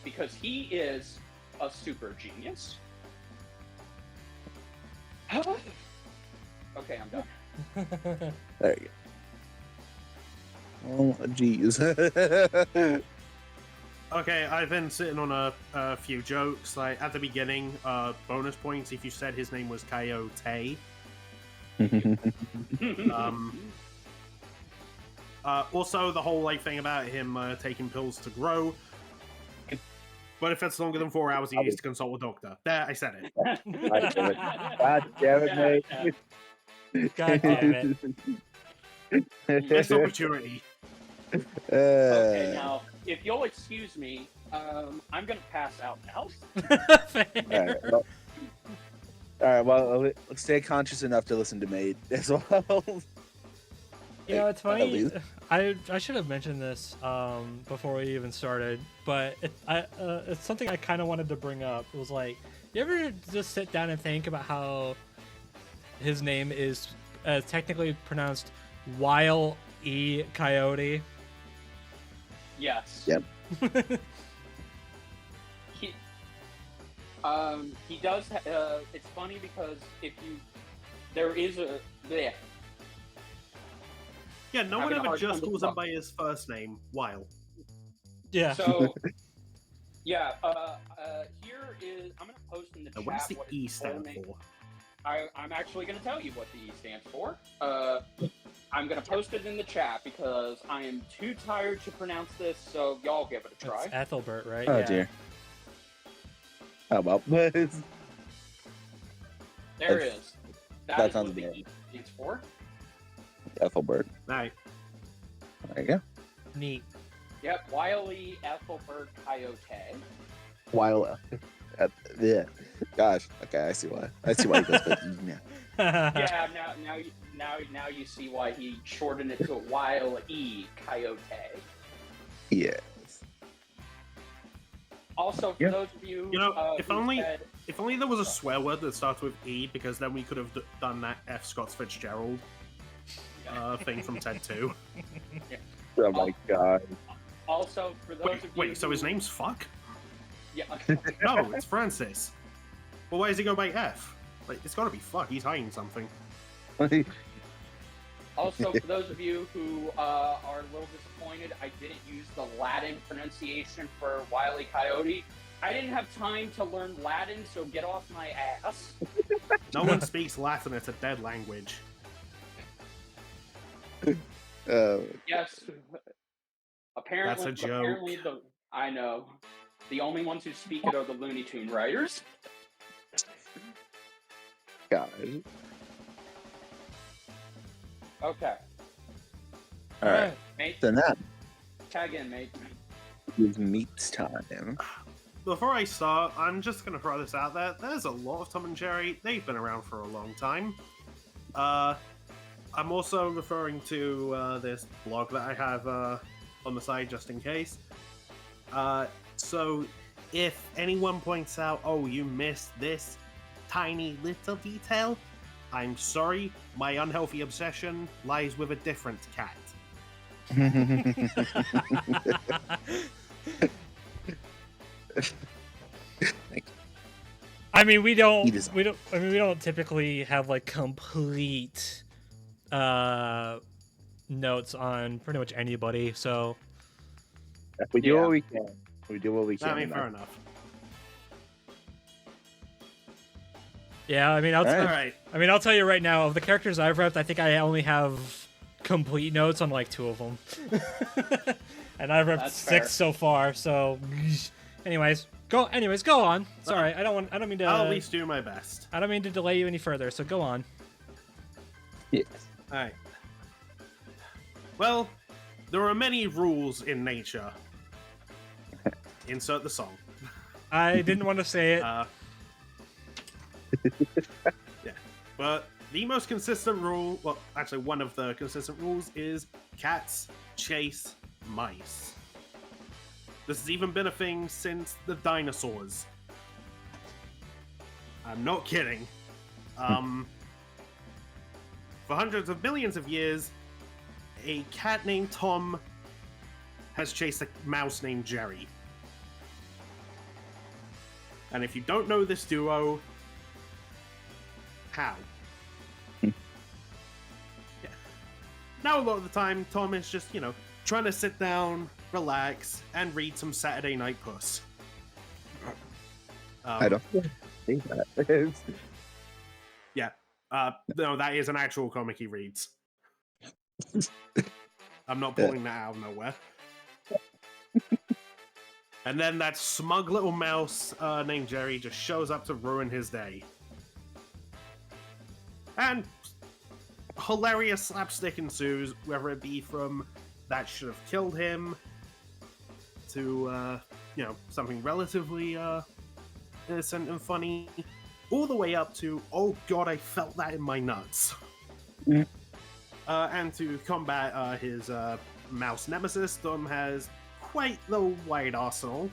Speaker 4: because he is a super genius. Okay, I'm done.
Speaker 3: There you go. Oh, jeez.
Speaker 6: Okay, I've been sitting on a few jokes. Like at the beginning, bonus points if you said his name was Coyote. Also, the whole thing about him taking pills to grow. But if it's longer than 4 hours, he needs to consult a doctor. There, I said it.
Speaker 3: God damn it, mate.
Speaker 1: God damn it.
Speaker 6: Missed opportunity.
Speaker 4: Okay, now, if you'll excuse me, I'm going to pass out now.
Speaker 3: All right, well, let's stay conscious enough to listen to Mate as well.
Speaker 1: You know, it's funny. I should have mentioned this before we even started, but it's something I kind of wanted to bring up. It was like, you ever just sit down and think about how his name is technically pronounced Wile E. Coyote?
Speaker 4: Yes.
Speaker 3: Yep.
Speaker 4: He does. It's funny because there is a. Bleh.
Speaker 6: Yeah, no one ever just calls him by his first name, Wile.
Speaker 1: Yeah.
Speaker 4: So, yeah. Here is. I'm gonna post in the chat.
Speaker 6: What does the
Speaker 4: what
Speaker 6: E
Speaker 4: his
Speaker 6: stand
Speaker 4: full name-
Speaker 6: for?
Speaker 4: I'm actually gonna tell you what the E stands for. I'm gonna post it in the chat because I am too tired to pronounce this. So y'all give it a try.
Speaker 1: It's Ethelbert, right?
Speaker 3: Oh,
Speaker 1: yeah.
Speaker 3: dear. How about this?
Speaker 4: There it is.
Speaker 3: that
Speaker 4: That is
Speaker 3: sounds
Speaker 4: what the
Speaker 3: good.
Speaker 4: E stands for.
Speaker 3: Ethelbert.
Speaker 6: Right.
Speaker 3: There you go.
Speaker 1: Neat.
Speaker 4: Yep. Wile E. Ethelbert Coyote.
Speaker 3: Wile. Yeah. Gosh. Okay, I see why. I see why he goes by E now.
Speaker 4: Yeah, now you see why he shortened it to Wile E Coyote.
Speaker 3: Yes.
Speaker 4: Also, for those of you,
Speaker 6: You know,
Speaker 4: who said,
Speaker 6: if only there was a swear word that starts with E, because then we could have done that F. Scott Fitzgerald thing from Ted 2.
Speaker 3: Oh my god.
Speaker 4: Also, for those of you
Speaker 6: Wait, so his
Speaker 4: who-
Speaker 6: name's Fuck?
Speaker 4: Yeah.
Speaker 6: No, it's Francis. Well, why does he go by F? Like, it's gotta be Fuck, he's hiding something.
Speaker 4: Also, for those of you who are a little disappointed, I didn't use the Latin pronunciation for Wile E. Coyote. I didn't have time to learn Latin, so get off my ass.
Speaker 6: No one speaks Latin, it's a dead language.
Speaker 4: Yes. Apparently,
Speaker 6: That's a joke.
Speaker 4: apparently I know. The only ones who speak it are the Looney Tune writers.
Speaker 3: God.
Speaker 4: Okay.
Speaker 3: All right.
Speaker 4: Mate,
Speaker 3: So now
Speaker 4: tag in, mate.
Speaker 3: it's meat time.
Speaker 6: Before I start, I'm just gonna throw this out there. There's a lot of Tom and Jerry. They've been around for a long time. I'm also referring to this blog that I have on the side just in case. So if anyone points out, oh, you missed this tiny little detail, I'm sorry, my unhealthy obsession lies with a different cat.
Speaker 1: I mean, we don't typically have like complete notes on pretty much anybody, so
Speaker 3: We do what we can. We do what we can.
Speaker 6: I mean, fair enough.
Speaker 1: yeah, I mean,
Speaker 6: All right.
Speaker 1: I'll tell you right now, of the characters I've repped, I think I only have complete notes on like 2 of them. And I've repped
Speaker 4: That's
Speaker 1: 6
Speaker 4: fair.
Speaker 1: so far, so anyways, go on. Sorry, I don't mean to
Speaker 6: I'll at least do my best.
Speaker 1: I don't mean to delay you any further, so go on.
Speaker 3: Yes.
Speaker 6: All right. Well, there are many rules in nature. Insert the song.
Speaker 1: I didn't want to say it.
Speaker 6: Yeah, but the most consistent rule, well, actually one of the consistent rules is cats chase mice. This has even been a thing since the dinosaurs. I'm not kidding. For hundreds of millions of years, a cat named Tom has chased a mouse named Jerry. And if you don't know this duo, how? Yeah. Now, a lot of the time, Tom is just, trying to sit down, relax, and read some Saturday Night Puss.
Speaker 3: I don't think that is.
Speaker 6: Yeah. No, that is an actual comic he reads. I'm not pulling that out of nowhere. And then that smug little mouse named Jerry just shows up to ruin his day. And hilarious slapstick ensues, whether it be from that should have killed him to, something relatively innocent and funny, all the way up to, oh god, I felt that in my nuts.
Speaker 3: Mm.
Speaker 6: And to combat his mouse nemesis, Tom has quite the wide arsenal,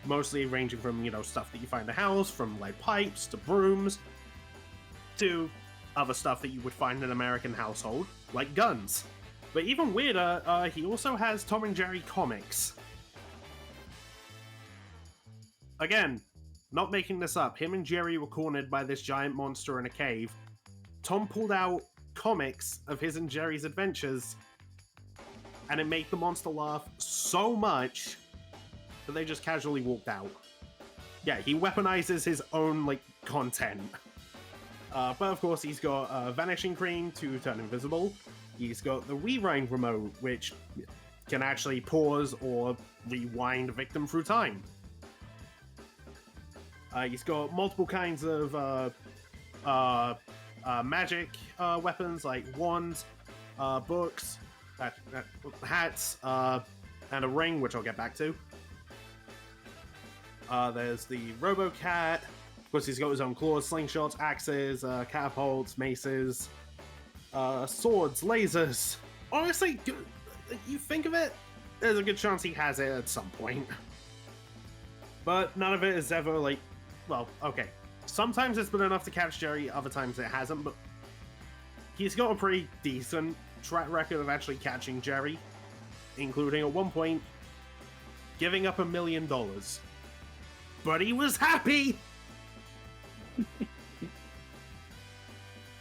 Speaker 6: mostly ranging from, stuff that you find in the house, from like pipes to brooms, to other stuff that you would find in an American household, like guns. But even weirder, he also has Tom and Jerry comics. Again, not making this up, him and Jerry were cornered by this giant monster in a cave. Tom pulled out comics of his and Jerry's adventures, and it made the monster laugh so much that they just casually walked out. Yeah, he weaponizes his own, content. But of course, he's got Vanishing Cream to turn invisible. He's got the Rewind remote, which can actually pause or rewind a victim through time. He's got multiple kinds of magic weapons, like wands, books, hats, and a ring, which I'll get back to. There's the Robocat. Of course, he's got his own claws, slingshots, axes, catapults, maces, swords, lasers. Honestly, you think of it, there's a good chance he has it at some point. But none of it is ever like, well, okay. Sometimes it's been enough to catch Jerry, other times it hasn't, but he's got a pretty decent track record of actually catching Jerry, including at one point giving up $1 million. But he was happy!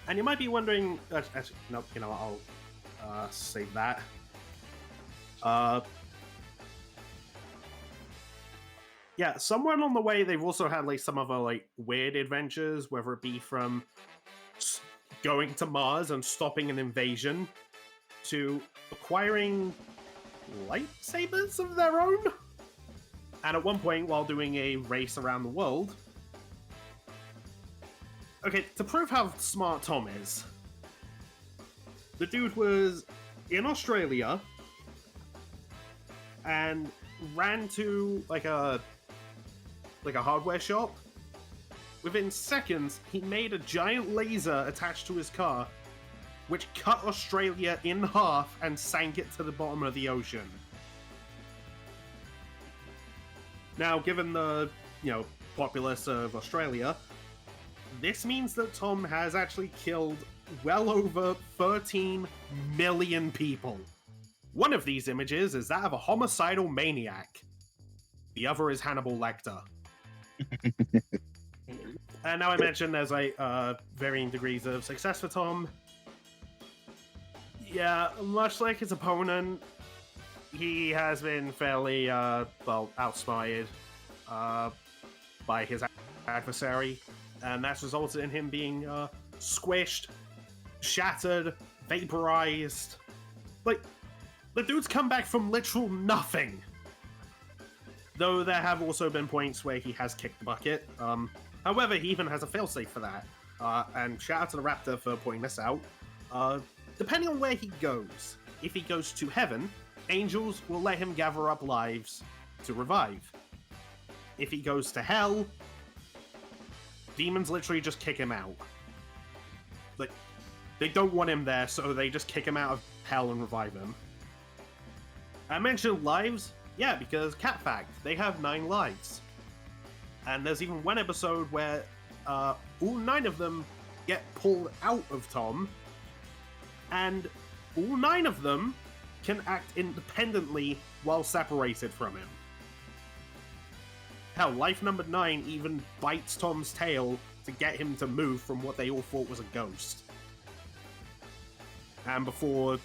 Speaker 6: And you might be wondering, actually, no, you know, I'll save that. Yeah, somewhere along the way, they've also had like some other like weird adventures, whether it be from going to Mars and stopping an invasion to acquiring lightsabers of their own. And at one point, while doing a race around the world, okay, to prove how smart Tom is, the dude was in Australia and ran to like a hardware shop. Within seconds, he made a giant laser attached to his car, which cut Australia in half and sank it to the bottom of the ocean. Now, given the, populace of Australia, this means that Tom has actually killed well over 13 million people. One of these images is that of a homicidal maniac. The other is Hannibal Lecter. And now I mentioned there's varying degrees of success for Tom. Yeah, much like his opponent, he has been fairly, outsmarted by his adversary, and that's resulted in him being squished, shattered, vaporized. Like, the dude's come back from literal nothing. Though there have also been points where he has kicked the bucket. However, he even has a failsafe for that. And shout out to the Raptor for pointing this out. Depending on where he goes, if he goes to heaven, angels will let him gather up lives to revive. If he goes to hell, demons literally just kick him out. Like, they don't want him there, so they just kick him out of hell and revive him. I mentioned lives, yeah, because Cat Fact, they have 9 lives. And there's even one episode where all 9 of them get pulled out of Tom, and all 9 of them can act independently while separated from him. Hell, life number 9 even bites Tom's tail to get him to move from what they all thought was a ghost. And before,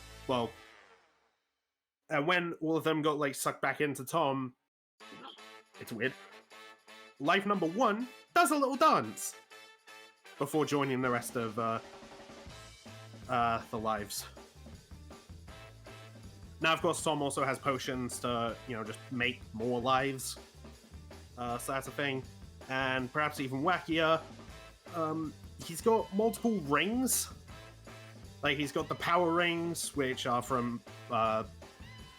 Speaker 6: and when all of them got sucked back into Tom, it's weird. Life number 1 does a little dance before joining the rest of the lives. Now, of course, Tom also has potions to, just make more lives. So that's a thing. And perhaps even wackier, he's got multiple rings. Like, he's got the power rings, which are from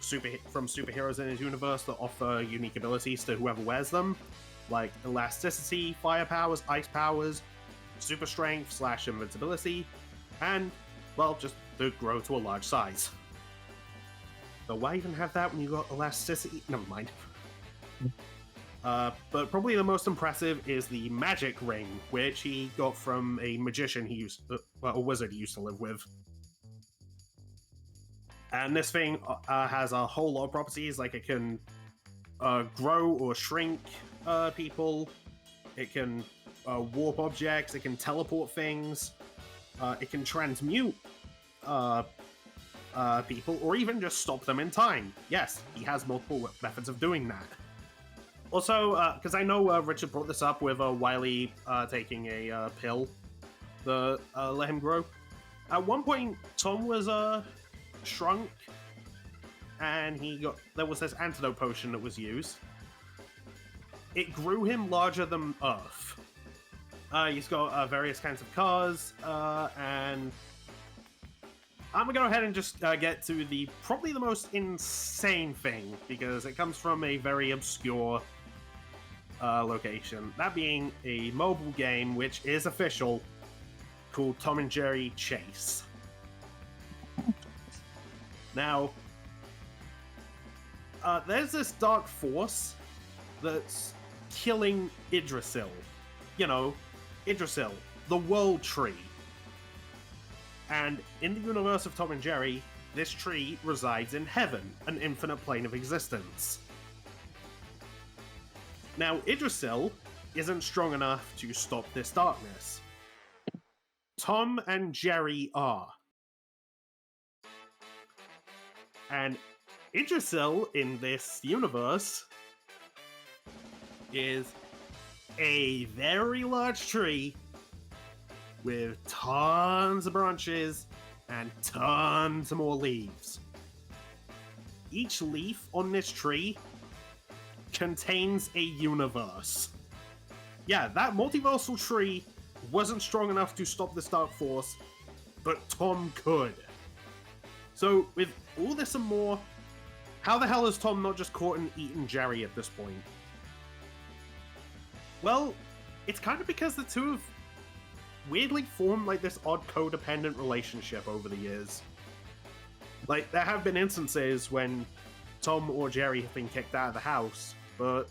Speaker 6: superheroes in his universe that offer unique abilities to whoever wears them. Like elasticity, fire powers, ice powers, super strength / invincibility, and, just to grow to a large size. But why even have that when you got elasticity? Never mind. But probably the most impressive is the magic ring, which he got from a magician a wizard he used to live with. And this thing has a whole lot of properties, like it can grow or shrink people, it can warp objects, it can teleport things, it can transmute people, or even just stop them in time. Yes, he has multiple methods of doing that. Also, because I know Richard brought this up with Wily taking a pill to let him grow. At one point, Tom was shrunk, and there was this antidote potion that was used. It grew him larger than Earth. He's got various kinds of cars, and I'm gonna go ahead and just get to probably the most insane thing, because it comes from a very obscure location. That being a mobile game, which is official, called Tom and Jerry Chase. Now, there's this dark force that's killing Idrisil. You know, Idrisil, the World Tree. And in the universe of Tom and Jerry, this tree resides in heaven, an infinite plane of existence. Now, Idrisil isn't strong enough to stop this darkness. Tom and Jerry are. And Idrisil in this universe is a very large tree with tons of branches and tons more leaves. Each leaf on this tree contains a universe. Yeah, that multiversal tree wasn't strong enough to stop this dark force, but Tom could. So, with all this and more, how the hell is Tom not just caught and eaten Jerry at this point? Well, it's kind of because the two have weirdly formed like this odd codependent relationship over the years. Like, there have been instances when Tom or Jerry have been kicked out of the house, but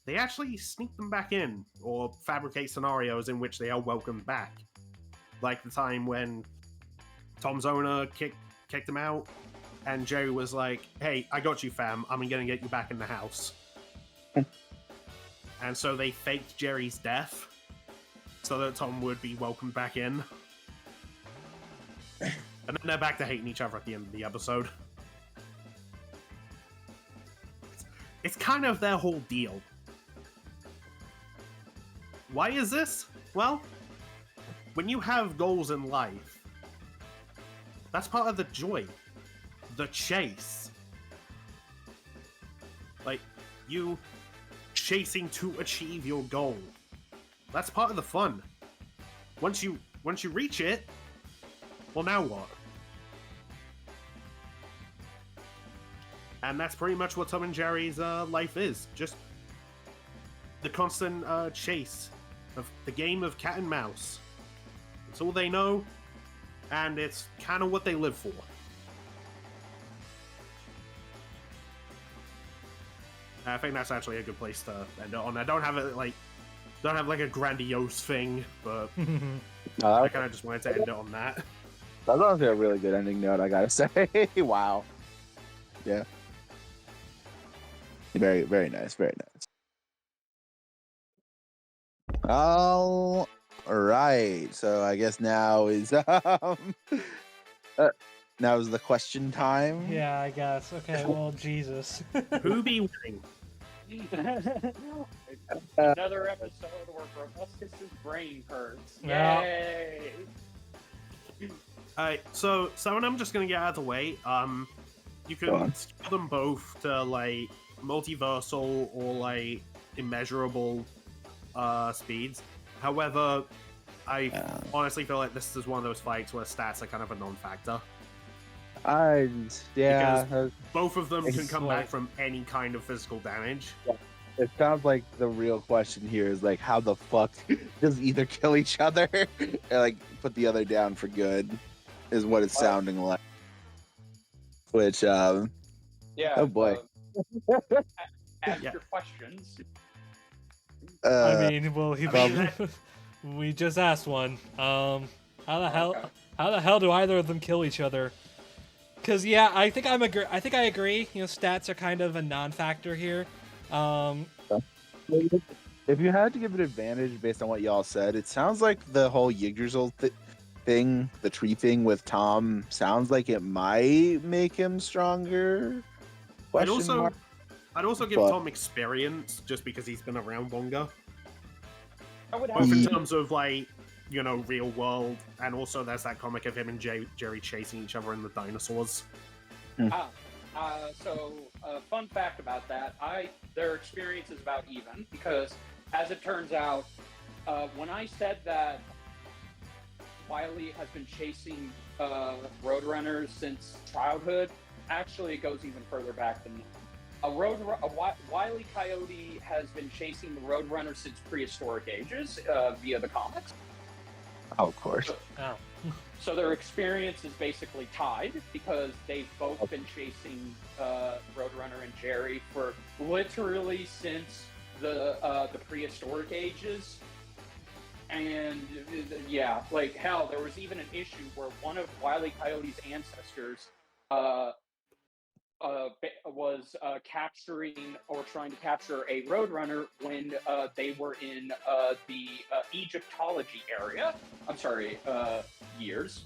Speaker 6: they actually sneak them back in, or fabricate scenarios in which they are welcomed back. Like the time when Tom's owner kicked him out, and Jerry was like, "Hey, I got you, fam. I'm gonna get you back in the house." And so they faked Jerry's death so that Tom would be welcomed back in. And then they're back to hating each other at the end of the episode. It's kind of their whole deal. Why is this? Well, when you have goals in life, that's part of the joy. The chase. Like, you chasing to achieve your goal. That's part of the fun. Once you reach it, well, now what? And that's pretty much what Tom and Jerry's life is. Just the constant chase of the game of cat and mouse. It's all they know, and it's kind of what they live for. I think that's actually a good place to end it on. I don't have a grandiose thing, but I kind of just wanted to end it on that.
Speaker 3: That was honestly a really good ending note, I gotta say. Wow. Yeah. Very, very nice. Very nice. All right. So I guess now is now is the question time.
Speaker 1: Yeah, I guess. Okay, well, Jesus.
Speaker 6: Who be winning?
Speaker 4: Another episode where Brobuscus' brain hurts.
Speaker 1: Yeah.
Speaker 4: Yay!
Speaker 6: Alright, so I'm just gonna get out of the way. You can scale them both to like multiversal or like immeasurable speeds. However, I honestly feel like this is one of those fights where stats are kind of a non-factor. Because both of them can come back from any kind of physical damage.
Speaker 3: It sounds like the real question here is like, how the fuck does either kill each other or like put the other down for good? Is what it's sounding like. Which,
Speaker 4: yeah.
Speaker 3: Oh boy.
Speaker 4: Ask your questions.
Speaker 1: I mean, well, we just asked one. How the hell do either of them kill each other? Because yeah, I think I agree. You know, stats are kind of a non-factor here.
Speaker 3: If you had to give it advantage based on what y'all said, it sounds like the whole Yggdrasil thing, the tree thing with Tom, sounds like it might make him stronger.
Speaker 6: I'd also give Tom experience just because he's been around longer. Both in terms of like, you know, real world, and also there's that comic of him and Jerry chasing each other in the dinosaurs.
Speaker 4: So, fun fact about that, their experience is about even, because as it turns out, when I said that Wiley has been chasing Roadrunners since childhood, actually it goes even further back than that. Wile E. Coyote has been chasing the Roadrunner since prehistoric ages via the comics.
Speaker 3: Oh, of course.
Speaker 1: Oh.
Speaker 4: So their experience is basically tied because they've both been chasing Roadrunner and Jerry for literally since the prehistoric ages. And yeah, like hell, there was even an issue where one of Wile E. Coyote's ancestors was capturing or trying to capture a Roadrunner when they were in the Egyptology area. I'm sorry, years.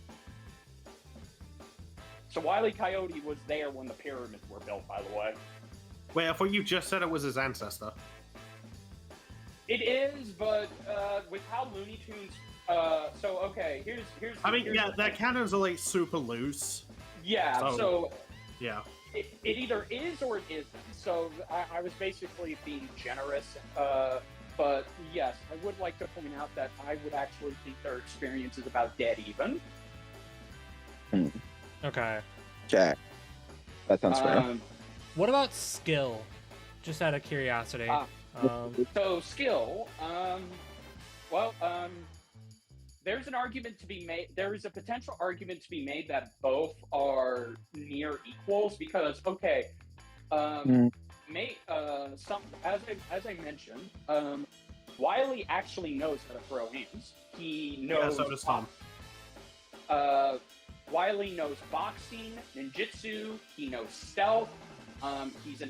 Speaker 4: So Wile E. Coyote was there when the pyramids were built, by the way.
Speaker 6: Wait, I thought you just said it was his ancestor.
Speaker 4: It is, but with how Looney Tunes. So okay, here's.
Speaker 6: I mean,
Speaker 4: here's
Speaker 6: yeah,
Speaker 4: the
Speaker 6: their
Speaker 4: thing.
Speaker 6: canons are like super loose.
Speaker 4: Yeah, so
Speaker 6: Yeah.
Speaker 4: it either is or it isn't. So I was basically being generous. But yes, I would like to point out that I would actually think their experience is about dead even.
Speaker 1: Okay.
Speaker 3: Okay. That sounds fair.
Speaker 1: What about skill? Just out of curiosity.
Speaker 4: So skill, there's an argument to be made. There is a potential argument to be made that both are near equals because, okay, as I mentioned, Wile actually knows how to throw hands. He knows.
Speaker 6: Yeah, so does Tom.
Speaker 4: Wile knows boxing, ninjutsu. He knows stealth. He's a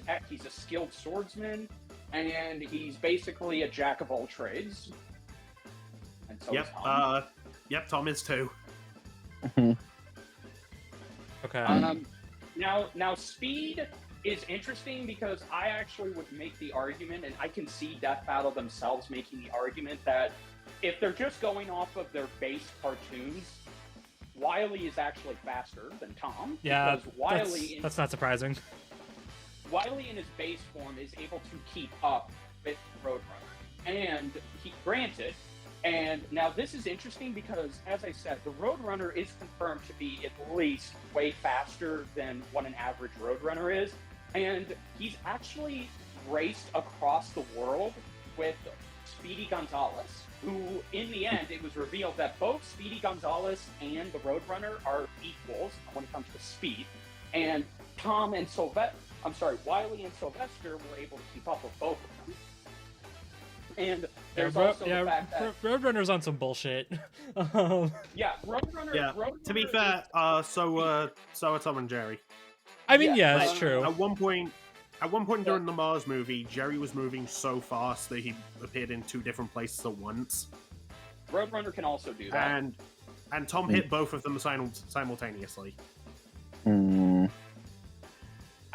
Speaker 4: skilled swordsman. And he's basically a jack of all trades. And so is Tom.
Speaker 6: Yep, Tom is too.
Speaker 1: Okay.
Speaker 4: Now speed is interesting because I actually would make the argument, and I can see Death Battle themselves making the argument that if they're just going off of their base cartoons, Wile is actually faster than Tom.
Speaker 1: Yeah,
Speaker 4: because Wile
Speaker 1: that's not surprising.
Speaker 4: Wile in his base form is able to keep up with Roadrunner. And granted, and now this is interesting because, as I said, the Roadrunner is confirmed to be at least way faster than what an average Roadrunner is. And he's actually raced across the world with Speedy Gonzalez, who, in the end, it was revealed that both Speedy Gonzalez and the Roadrunner are equals when it comes to speed. And Wile and Sylvester were able to keep up with both of them. And there's also the fact that
Speaker 1: Roadrunner's on some bullshit.
Speaker 4: Roadrunner.
Speaker 6: To be fair, so are Tom and Jerry.
Speaker 1: I mean, yeah, that's true.
Speaker 6: At one point during the Mars movie, Jerry was moving so fast that he appeared in 2 different places at once.
Speaker 4: Roadrunner can also do that.
Speaker 6: And Tom hit both of them simultaneously.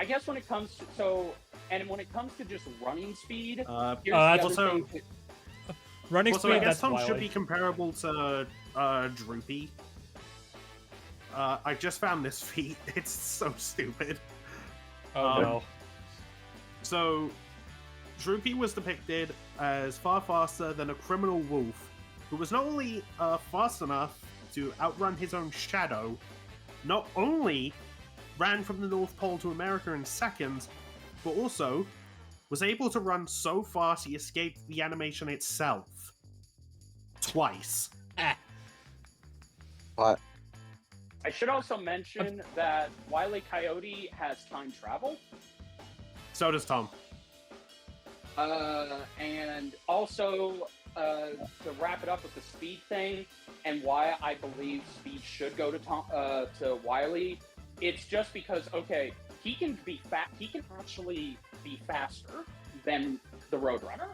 Speaker 4: I guess when it comes to just running speed,
Speaker 1: that's also running speed.
Speaker 6: I guess
Speaker 1: that's
Speaker 6: Tom
Speaker 1: Wile.
Speaker 6: should be comparable to Droopy. I just found this feat. It's so stupid.
Speaker 1: Oh no.
Speaker 6: So, Droopy was depicted as far faster than a criminal wolf, who was not only fast enough to outrun his own shadow, not only ran from the North Pole to America in seconds, but also was able to run so fast he escaped the animation itself. Twice.
Speaker 3: What?
Speaker 4: I should also mention that Wile E. Coyote has time travel.
Speaker 6: So does Tom.
Speaker 4: And also, to wrap it up with the speed thing, and why I believe speed should go to Wile E., it's just because, okay, he can actually be faster than the Roadrunner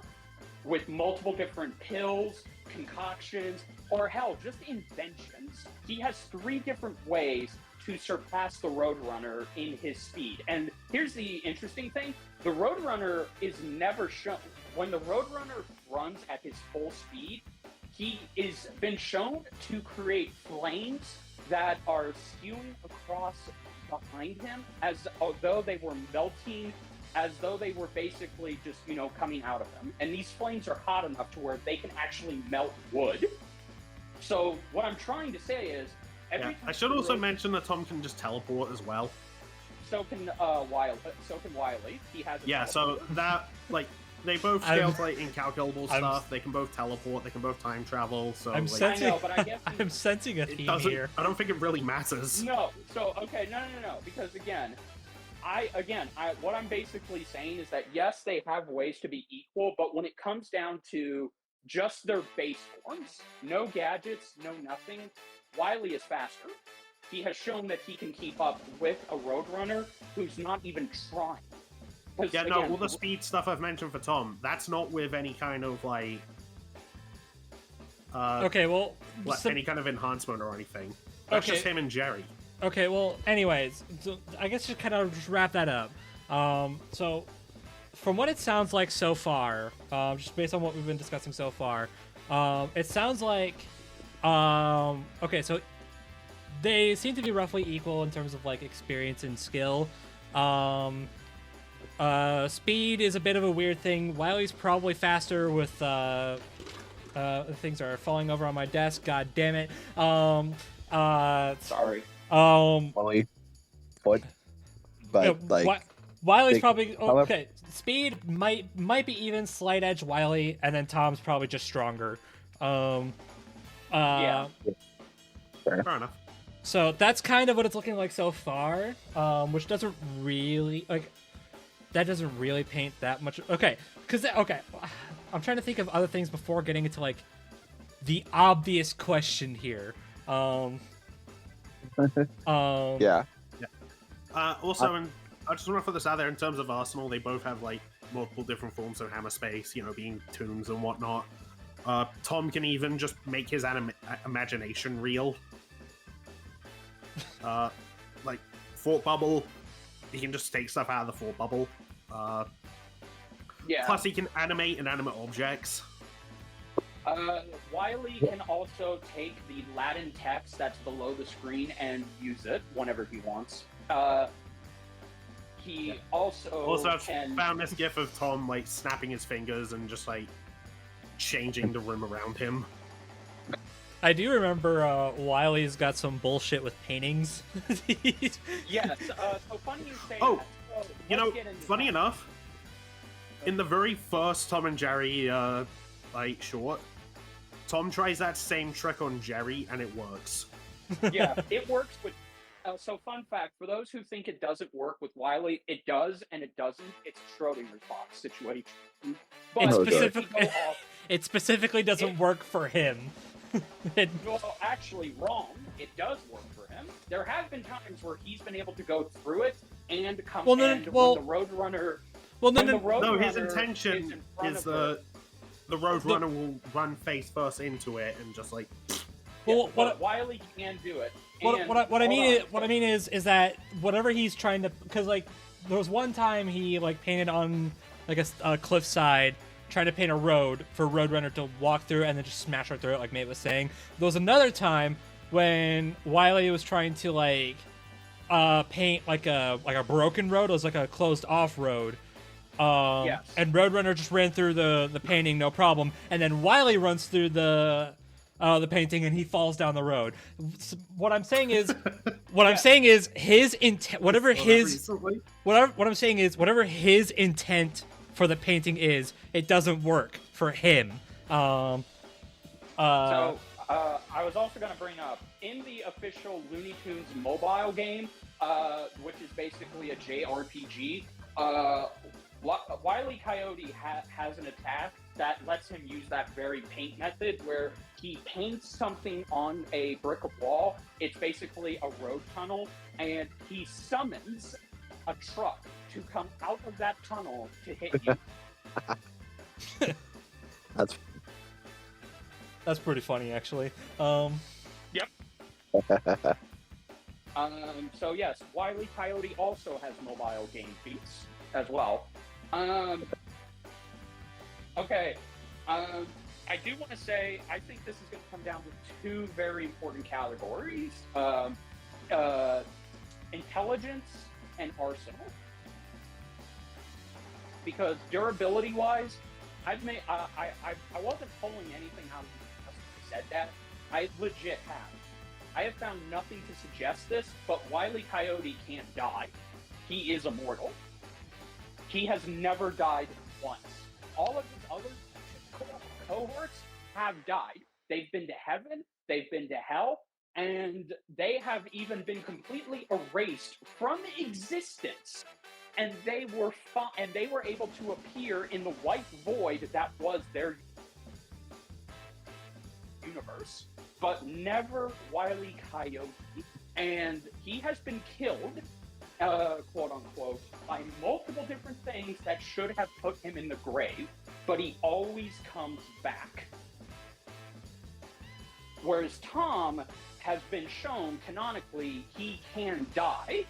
Speaker 4: with multiple different pills, concoctions, or hell, just inventions. He has 3 different ways to surpass the Roadrunner in his speed. And here's the interesting thing. The Roadrunner is never shown. When the Roadrunner runs at his full speed, he is been shown to create flames that are skewing across behind him as though they were melting, as though they were basically just, coming out of him. And these flames are hot enough to where they can actually melt wood. So what I'm trying to say is,
Speaker 6: I should also mention that Tom can just teleport as well.
Speaker 4: So can Wily. He has.
Speaker 6: Yeah, so that like they both scale to like incalculable stuff. They can both teleport. They can both time travel. So
Speaker 1: I'm
Speaker 6: like,
Speaker 1: sensing.
Speaker 4: I know, but I guess
Speaker 1: I'm sensing a
Speaker 6: it
Speaker 1: theme
Speaker 6: doesn't.
Speaker 1: here.
Speaker 6: I don't think it really matters.
Speaker 4: no. So okay, no, because again, what I'm basically saying is that yes, they have ways to be equal, but when it comes down to just their base forms, no gadgets, no nothing, Wily is faster. He has shown that he can keep up with a Roadrunner who's not even trying.
Speaker 6: Yeah, no, all the speed stuff I've mentioned for Tom, that's not with any kind of like
Speaker 1: Okay, well,
Speaker 6: any kind of enhancement or anything. That's just him and Jerry.
Speaker 1: Okay, well, anyways, so I guess just kind of just wrap that up. So, from what it sounds like so far, just based on what we've been discussing so far, it sounds like, okay, so they seem to be roughly equal in terms of like experience and skill. Speed is a bit of a weird thing. Wily's probably faster with things are falling over on my desk. God damn it.
Speaker 4: Sorry.
Speaker 3: Wally. What? But
Speaker 1: Wily's probably okay. Speed might be even slight edge Wily, and then Tom's probably just stronger.
Speaker 4: Yeah.
Speaker 6: Fair enough.
Speaker 1: So that's kind of what it's looking like so far, which doesn't really that doesn't really paint that much. Okay, I'm trying to think of other things before getting into like the obvious question here.
Speaker 3: Yeah.
Speaker 6: Also, and I just want to put this out there in terms of Arsenal, they both have like multiple different forms of hammer space, being Toons and whatnot. Tom can even just make his imagination real. Like Fort Bubble, he can just take stuff out of the Fort Bubble.
Speaker 4: Yeah.
Speaker 6: Plus, he can animate inanimate objects.
Speaker 4: Wily can also take the Latin text that's below the screen and use it whenever he wants. He also
Speaker 6: I've
Speaker 4: can...
Speaker 6: found this gif of Tom like snapping his fingers and just like changing the room around him.
Speaker 1: I do remember Wily's got some bullshit with paintings.
Speaker 4: Yes. So funny you say
Speaker 6: Oh,
Speaker 4: that. So,
Speaker 6: funny enough, in the very first Tom and Jerry short, Tom tries that same trick on Jerry and it works.
Speaker 4: Yeah, it works with. So fun fact, for those who think it doesn't work with Wily, it does and it doesn't. It's a Schrodinger's box situation. But
Speaker 1: it specifically doesn't work for him.
Speaker 4: Well, actually wrong. It does work for him. There have been times where he's been able to go through it and come when the Roadrunner...
Speaker 6: No, his intention is the Roadrunner will run face first into it and just like...
Speaker 4: Well, Wily can do it.
Speaker 1: What I mean is that whatever he's trying to, because like there was one time he like painted on like a cliffside, trying to paint a road for Roadrunner to walk through and then just smash right through it, like Nate was saying. There was another time when Wily was trying to like paint like a broken road. It was like a closed off road.
Speaker 4: Yes.
Speaker 1: And Roadrunner just ran through the painting, no problem. And then Wily runs through the painting and he falls down the road. What I'm saying is, his intent, whatever I'm saying is, whatever his intent for the painting is, it doesn't work for him.
Speaker 4: I was also going to bring up, in the official Looney Tunes mobile game, which is basically a JRPG, Wile E. Coyote has an attack that lets him use that very paint method where he paints something on a brick wall. It's basically a road tunnel, and he summons a truck to come out of that tunnel to hit you.
Speaker 1: That's pretty funny, actually.
Speaker 4: Yep. So yes, Wile E. Coyote also has mobile game feats as well. Okay. I do want to say, I think this is going to come down to two very important categories: intelligence and arsenal. Because durability-wise, I wasn't pulling anything out of the said that. I legit have. I have found nothing to suggest this, but Wile E. Coyote can't die. he is immortal. He has never died once. All of his other cohorts have died. They've been to heaven, they've been to hell, and they have even been completely erased from existence. And they were able to appear in the white void that was their universe, but never Wile E. Coyote. And he has been killed, quote unquote, by multiple different things that should have put him in the grave, but he always comes back. Whereas Tom has been shown canonically he can die,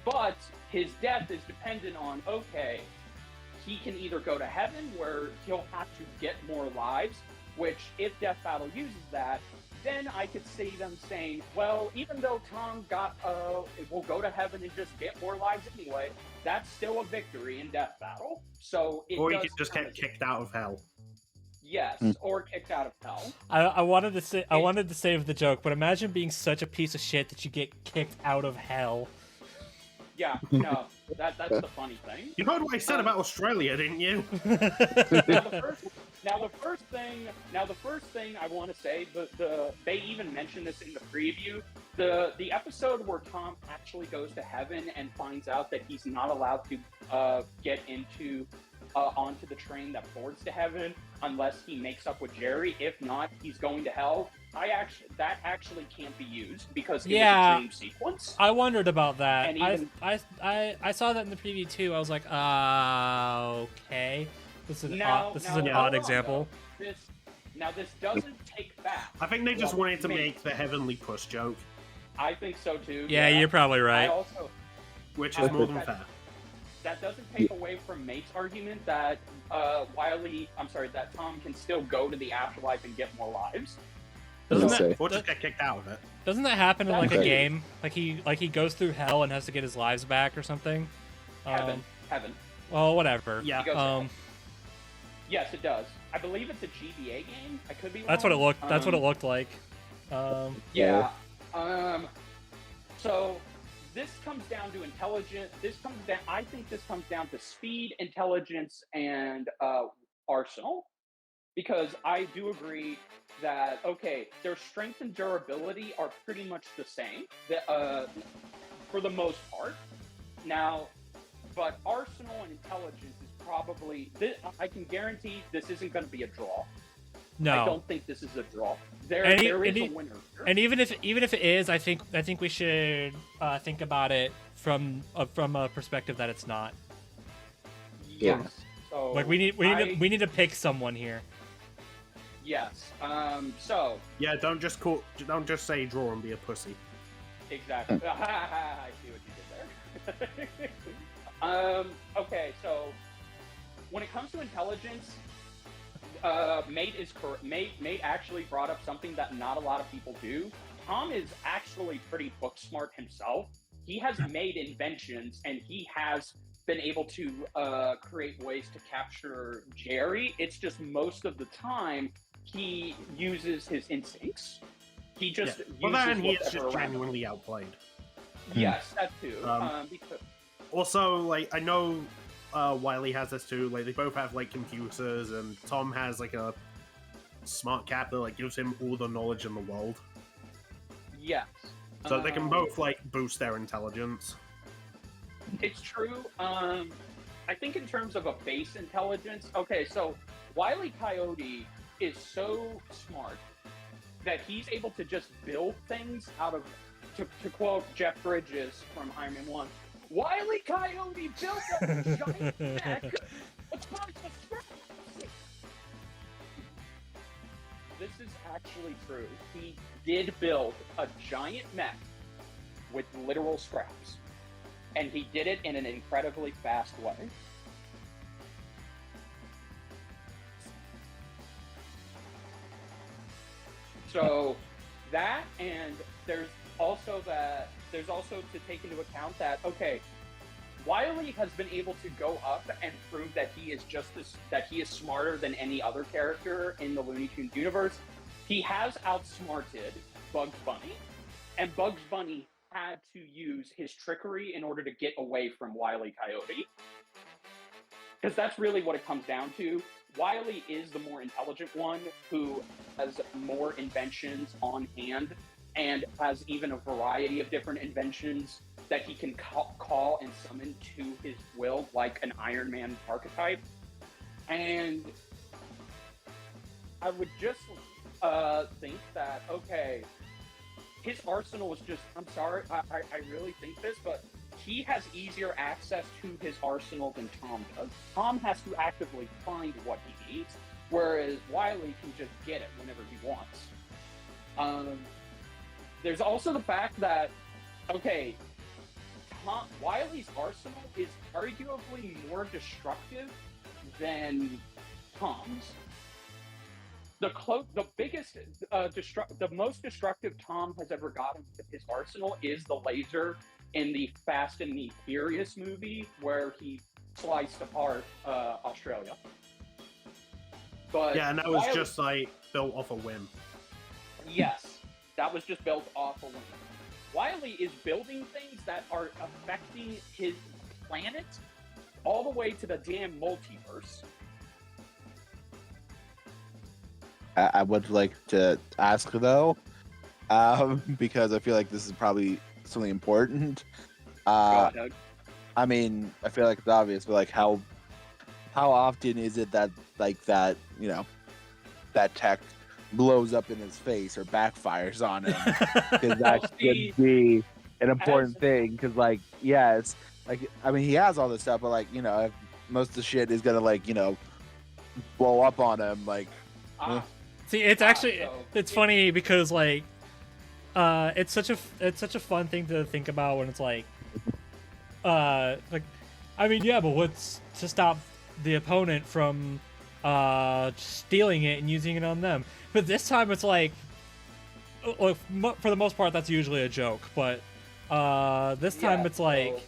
Speaker 4: but his death is dependent on, okay, he can either go to heaven where he'll have to get more lives, which if Death Battle uses that, then I could see them saying, well, even though Tom will go to heaven and just get more lives anyway, that's still a victory in Death Battle. So
Speaker 6: or he could just get kicked out of hell.
Speaker 4: Yes, or kicked out of hell.
Speaker 1: I wanted to save the joke, but imagine being such a piece of shit that you get kicked out of hell.
Speaker 4: Yeah, no, that's the funny thing.
Speaker 6: You heard what I said about Australia, didn't you?
Speaker 4: Now the first thing I want to say, they even mentioned this in the preview. The episode where Tom actually goes to heaven and finds out that he's not allowed to get onto the train that boards to heaven unless he makes up with Jerry. If not, he's going to hell. That actually can't be used because it was a dream sequence.
Speaker 1: I wondered about that.
Speaker 4: And
Speaker 1: I saw that in the preview too. I was like, okay. This is an odd example.
Speaker 4: This doesn't take back.
Speaker 6: I think they just wanted to make the heavenly puss joke.
Speaker 4: I think so too.
Speaker 1: Yeah, you're probably right.
Speaker 6: Which is more than fair.
Speaker 4: That doesn't take away from Mate's argument that that Tom can still go to the afterlife and get more lives.
Speaker 6: Or just get kicked out of it.
Speaker 1: Doesn't that happen in like a game? Like he goes through hell and has to get his lives back or something?
Speaker 4: Heaven.
Speaker 1: Well, whatever.
Speaker 6: Yeah.
Speaker 4: Yes, it does. I believe it's a GBA game. I could be wrong.
Speaker 1: That's what it looked. That's what it looked like.
Speaker 4: Yeah. So this comes down to intelligence. I think this comes down to speed, intelligence, and arsenal. Because I do agree that, their strength and durability are pretty much the same for the most part. Now, but arsenal and intelligence is probably, I can guarantee this isn't going to be a draw.
Speaker 1: No.
Speaker 4: I don't think this is a draw. There is a winner here.
Speaker 1: And even if it is, I think we should think about it from a perspective that it's not.
Speaker 4: Yes. So
Speaker 1: like we need to pick someone here.
Speaker 4: Yes.
Speaker 6: Yeah, don't just say draw and be a pussy.
Speaker 4: Exactly. I see what you did there. Okay, so when it comes to intelligence, Mate is correct. Mate actually brought up something that not a lot of people do. Tom is actually pretty book smart himself. He has made inventions and he has been able to create ways to capture Jerry. It's just most of the time he uses his instincts. He just uses
Speaker 6: he is just genuinely outplayed.
Speaker 4: Yes, that too.
Speaker 6: Also, like, I know Wiley has this too. Like, they both have like computers, and Tom has like a smart cap that like gives him all the knowledge in the world.
Speaker 4: Yes.
Speaker 6: So they can both like boost their intelligence.
Speaker 4: It's true. I think in terms of a base intelligence, so Wile E. Coyote is so smart that he's able to just build things out of, to quote Jeff Bridges from Iron Man 1, Wile E. Coyote built a giant mech with bunch of scraps. This is actually true. He did build a giant mech with literal scraps. And he did it in an incredibly fast way. So that, and there's also to take into account that, Wiley has been able to go up and prove that he is smarter than any other character in the Looney Tunes universe. He has outsmarted Bugs Bunny, and Bugs Bunny had to use his trickery in order to get away from Wile E. Coyote. Because that's really what it comes down to. Wile is the more intelligent one who has more inventions on hand and has even a variety of different inventions that he can call and summon to his will, like an Iron Man archetype. And I would just think that, okay, his arsenal is just, I'm sorry, I really think this, but he has easier access to his arsenal than Tom does. Tom has to actively find what he needs, whereas Wile can just get it whenever he wants. There's also the fact that, okay, Wile's arsenal is arguably more destructive than Tom's. The most destructive Tom has ever gotten with his arsenal is the laser in the Fast and the Furious movie, where he sliced apart Australia. But
Speaker 6: yeah, and that was just like built off a whim.
Speaker 4: Yes, that was just built off a whim. Wile is building things that are affecting his planet all the way to the damn multiverse.
Speaker 3: I would like to ask though, because I feel like this is probably something important.
Speaker 4: Go ahead.
Speaker 3: I mean, I feel like it's obvious, but like how often is it that like that, you know, that tech blows up in his face or backfires on him? Because that could be an important thing. Because like, yeah, it's like, I mean, he has all this stuff, but like, you know, if most of the shit is gonna like, you know, blow up on him, like.
Speaker 1: See, it's actually it's funny because like it's such a fun thing to think about when it's like I mean, yeah, but what's to stop the opponent from stealing it and using it on them? But this time it's like, for the most part that's usually a joke, but this time it's like,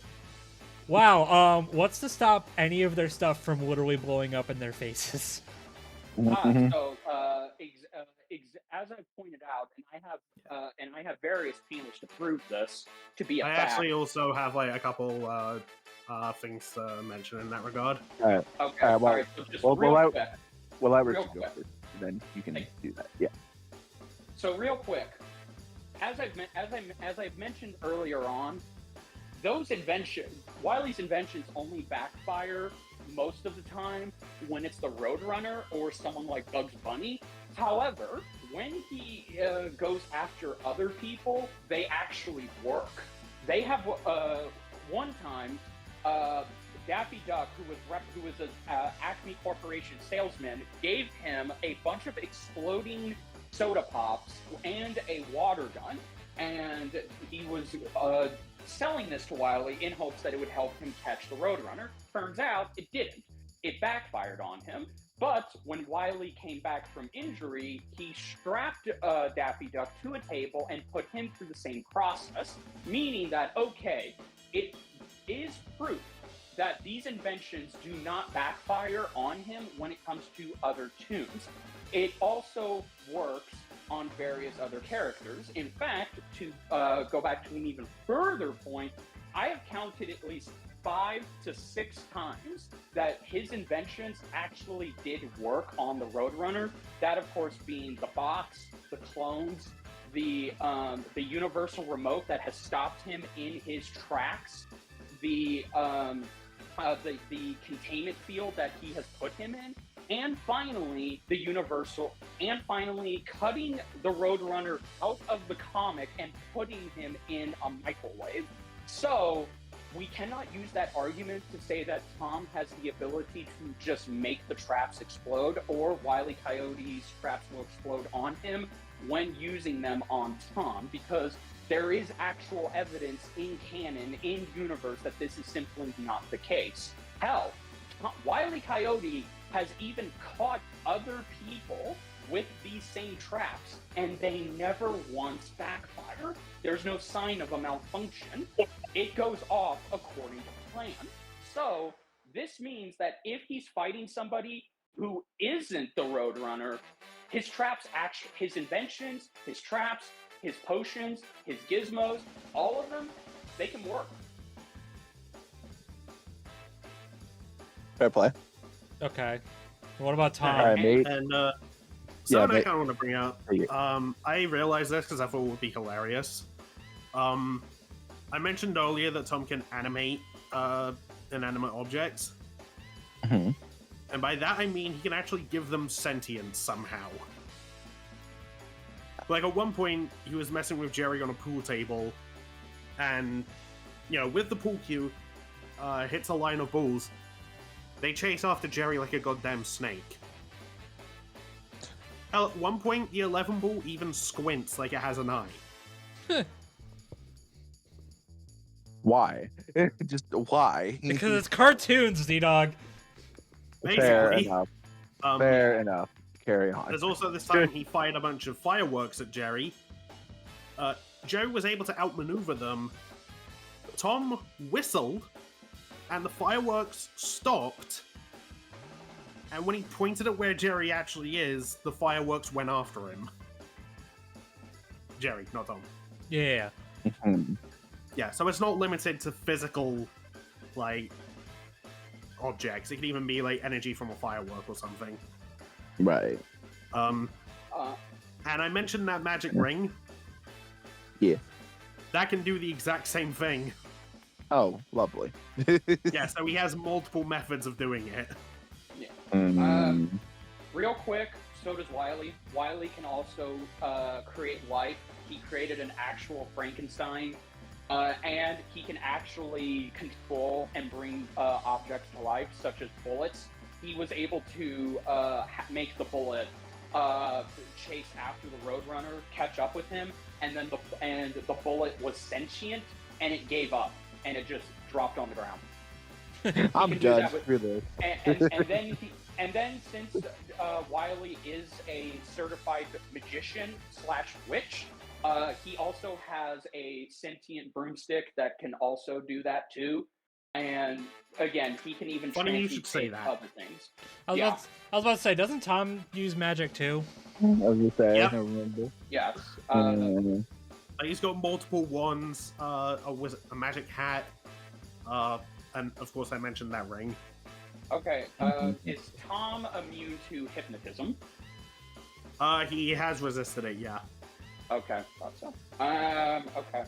Speaker 1: wow, what's to stop any of their stuff from literally blowing up in their faces?
Speaker 4: As I pointed out, and I have various panels to prove this to be a fact.
Speaker 6: I actually also have like a couple things to mention in that regard.
Speaker 3: All right.
Speaker 4: Okay.
Speaker 3: Well,
Speaker 4: So just
Speaker 3: well,
Speaker 4: real quick.
Speaker 3: Well, I
Speaker 4: Real
Speaker 3: will go
Speaker 4: quick.
Speaker 3: first, then you can do that. Yeah.
Speaker 4: So real quick, as I've mentioned earlier on, Wile's inventions only backfire most of the time when it's the Roadrunner or someone like Bugs Bunny. However, when he goes after other people, they actually work. They have one time, Daffy Duck, who was an Acme Corporation salesman, gave him a bunch of exploding soda pops and a water gun, and he was selling this to Wile in hopes that it would help him catch the Roadrunner. Turns out it didn't. It backfired on him. But when Wile came back from injury, he strapped Daffy Duck to a table and put him through the same process, meaning that, okay, it is proof that these inventions do not backfire on him when it comes to other Toons. It also works on various other characters. In fact, to go back to an even further point, I have counted at least 5 to 6 times that his inventions actually did work on the Roadrunner. That, of course, being the box, the clones, the universal remote that has stopped him in his tracks, the containment field that he has put him in, and finally cutting the Roadrunner out of the comic and putting him in a microwave. So we cannot use that argument to say that Tom has the ability to just make the traps explode, or Wile E. Coyote's traps will explode on him when using them on Tom, because there is actual evidence in canon, in universe, that this is simply not the case. Hell, Wile E. Coyote has even caught other people with these same traps, and they never once backfire. There's no sign of a malfunction. It goes off according to plan. So this means that if he's fighting somebody who isn't the Roadrunner, his inventions, his traps his potions, his gizmos, all of them, they can work.
Speaker 3: Fair play.
Speaker 1: Okay. What about Tom?
Speaker 3: All right, mate.
Speaker 6: And
Speaker 3: Yeah,
Speaker 6: something I
Speaker 3: but-
Speaker 6: kind of want to bring up. I realized this because I thought it would be hilarious. I mentioned earlier that Tom can animate inanimate objects.
Speaker 3: Mhm.
Speaker 6: And by that I mean he can actually give them sentience somehow. Like at one point, he was messing with Jerry on a pool table, and, you know, with the pool cue, hits a line of bulls. They chase after Jerry like a goddamn snake. Hell, at one point, the 11 bull even squints like it has an eye.
Speaker 3: Why? Just why?
Speaker 1: Because it's cartoons, ZDogg.
Speaker 3: Fair
Speaker 6: Basically,
Speaker 3: enough. Fair enough. Carry on.
Speaker 6: there's also this time he fired a bunch of fireworks at Jerry. Jerry was able to outmaneuver them. Tom whistled, and the fireworks stopped. And when he pointed at where Jerry actually is, the fireworks went after him. Jerry, not Tom.
Speaker 1: Yeah.
Speaker 3: Mhm.
Speaker 6: Yeah, so it's not limited to physical, like, objects. It can even be, like, energy from a firework or something.
Speaker 3: Right.
Speaker 6: And I mentioned that magic ring.
Speaker 3: Yeah.
Speaker 6: That can do the exact same thing.
Speaker 3: Oh, lovely.
Speaker 6: Yeah, so he has multiple methods of doing it.
Speaker 3: Mm.
Speaker 4: Real quick, so does Wily. Wily can also create life. He created an actual Frankenstein, and he can actually control and bring objects to life, such as bullets. He was able to make the bullet chase after the Roadrunner, catch up with him, and then the bullet was sentient, and it gave up, and it just dropped on the ground.
Speaker 3: I'm judged for this.
Speaker 4: And then since Wily is a certified magician / witch, he also has a sentient broomstick that can also do that too. And again, he can even
Speaker 6: Funny you should say
Speaker 4: transmutate
Speaker 6: that.
Speaker 4: other things.
Speaker 1: I was about to say, doesn't Tom use magic too?
Speaker 3: I was gonna say,
Speaker 6: Yep.
Speaker 3: I remember.
Speaker 4: Yes.
Speaker 6: He's got multiple wands, a magic hat, and of course I mentioned that ring.
Speaker 4: Okay. Is Tom immune to hypnotism?
Speaker 6: He has resisted it, yeah.
Speaker 4: Okay, thought so. Okay.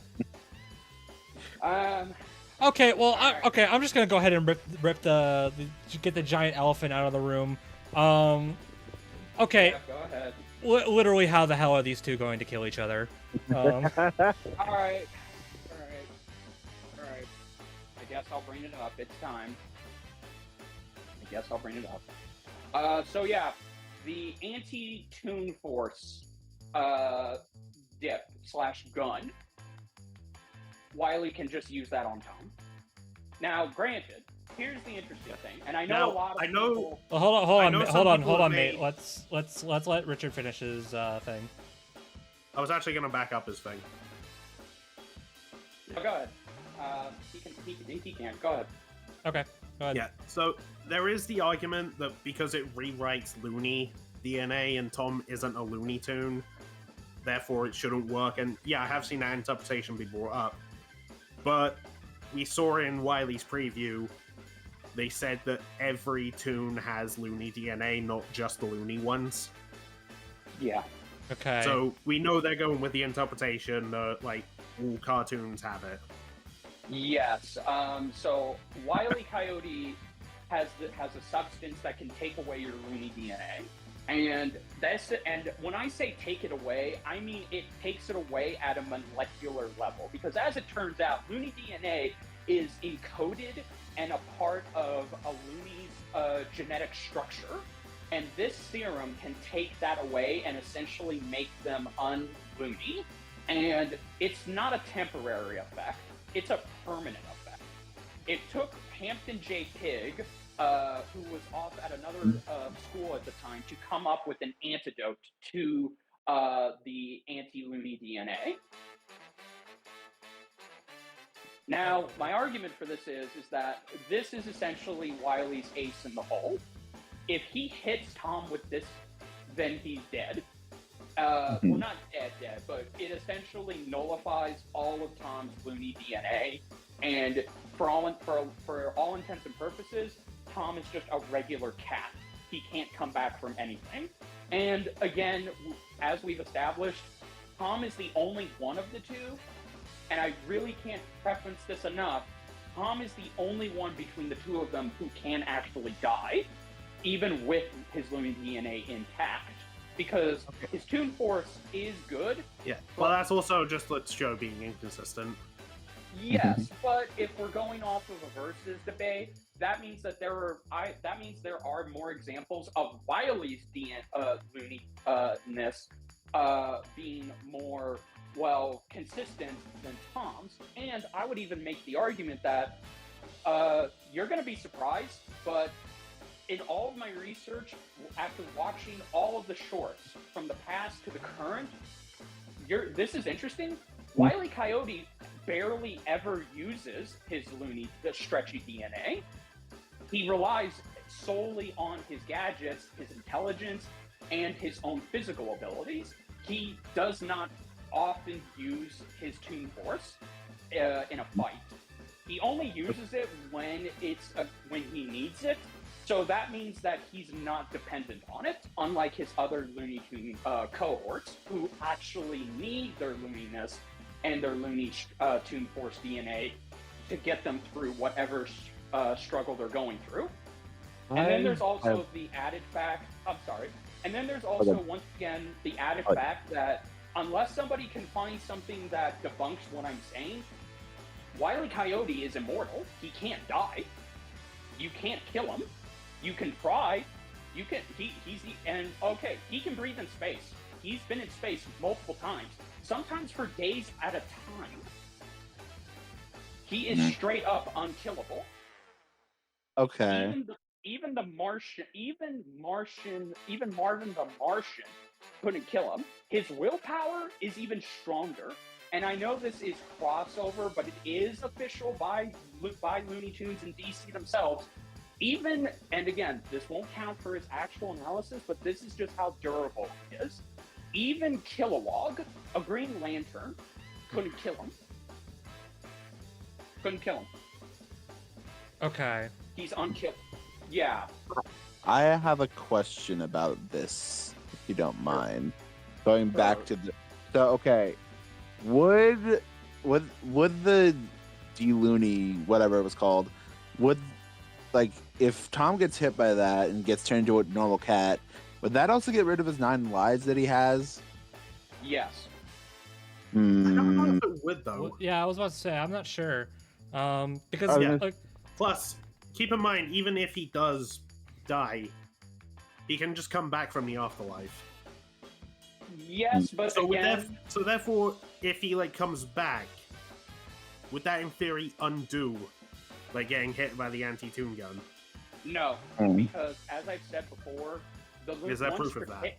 Speaker 1: Okay, well,
Speaker 4: Alright.
Speaker 1: okay, I'm just gonna go ahead and rip get the giant elephant out of the room. Okay,
Speaker 4: Yeah, go ahead.
Speaker 1: literally, how the hell are these two going to kill each other?
Speaker 4: All right. I guess I'll bring it up. It's time. So yeah, the anti-Toon Force dip / gun. Wily can just use that on Tom. Now, granted, here's the interesting thing, and I know
Speaker 6: Now,
Speaker 4: a lot of
Speaker 6: I know-
Speaker 4: people.
Speaker 1: Well, hold
Speaker 6: I
Speaker 1: on,
Speaker 6: know
Speaker 1: hold
Speaker 6: some
Speaker 1: on,
Speaker 6: people
Speaker 1: hold on,
Speaker 6: have
Speaker 1: mate.
Speaker 6: made-
Speaker 1: Let's let Richard finish his thing.
Speaker 6: I was actually gonna back up his thing.
Speaker 4: Oh, go ahead. He can. Go ahead.
Speaker 1: Okay, go ahead.
Speaker 6: Yeah, so there is the argument that because it rewrites Looney DNA and Tom isn't a Looney Tune, therefore it shouldn't work. And yeah, I have seen that interpretation be brought up. But we saw in Wily's preview, they said that every Toon has Looney DNA, not just the Looney ones.
Speaker 4: Yeah.
Speaker 1: Okay.
Speaker 6: So we know they're going with the interpretation that, like, all cartoons have it.
Speaker 4: Yes. So Wile E. Coyote has a substance that can take away your Looney DNA, and when I say take it away, I mean it takes it away at a molecular level. Because as it turns out, Looney DNA is encoded and a part of a Looney's genetic structure, and this serum can take that away and essentially make them un-Looney. And it's not a temporary effect. It's a permanent effect. It took Hampton J. Pig, who was off at another school at the time, to come up with an antidote to the anti-Looney DNA. Now, my argument for this is that this is essentially Wily's ace in the hole. If he hits Tom with this, then he's dead. Well, not dead, but it essentially nullifies all of Tom's Looney DNA, and for all intents and purposes, Tom is just a regular cat. He can't come back from anything. And again, as we've established, Tom is the only one of the two, and I really can't preference this enough. Tom is the only one between the two of them who can actually die, even with his Looney DNA intact, because his Toon Force is good.
Speaker 6: Yeah, well, that's also just let's show being inconsistent.
Speaker 4: Yes, but if we're going off of a versus debate, that means that there are more examples of Wily's Looney-ness being more consistent than Tom's, and I would even make the argument that you're going to be surprised, but in all of my research, after watching all of the shorts from the past to the current, this is interesting. Wile E. Coyote barely ever uses his the stretchy DNA. He relies solely on his gadgets, his intelligence, and his own physical abilities. He does not often use his Toon Force in a fight. He only uses it when he needs it. So that means that he's not dependent on it, unlike his other Looney Tune cohorts, who actually need their Looniness and their Looney Toon Force DNA to get them through whatever struggle they're going through. And then there's also the added fact, and then there's also, once again, the added fact that unless somebody can find something that debunks what I'm saying, Wile E. Coyote is immortal. He can't die. You can't kill him. You can try. He can breathe in space. He's been in space multiple times, sometimes for days at a time. He is straight up unkillable.
Speaker 3: Okay.
Speaker 4: Even Marvin the Martian couldn't kill him. His willpower is even stronger. And I know this is crossover, but it is official by Looney Tunes and DC themselves. And again, this won't count for his actual analysis, but this is just how durable he is. Even Kilowog, a Green Lantern, couldn't kill him.
Speaker 1: Okay.
Speaker 4: He's unkillable. Yeah.
Speaker 3: I have a question about this, if you don't mind. Going back to would the D-Looney, whatever it was called, if Tom gets hit by that and gets turned into a normal cat, would that also get rid of his 9 lives that he has?
Speaker 4: Yes.
Speaker 6: I don't know if it would, though.
Speaker 1: Well, yeah, I was about to say, I'm not sure. Because,
Speaker 6: Plus, keep in mind, even if he does die, he can just come back from the afterlife.
Speaker 4: Yes, but again...
Speaker 6: therefore, if he, comes back, would that, in theory, undo, getting hit by the anti-toon gun?
Speaker 4: No, because, as I've said before,
Speaker 6: is there proof of that?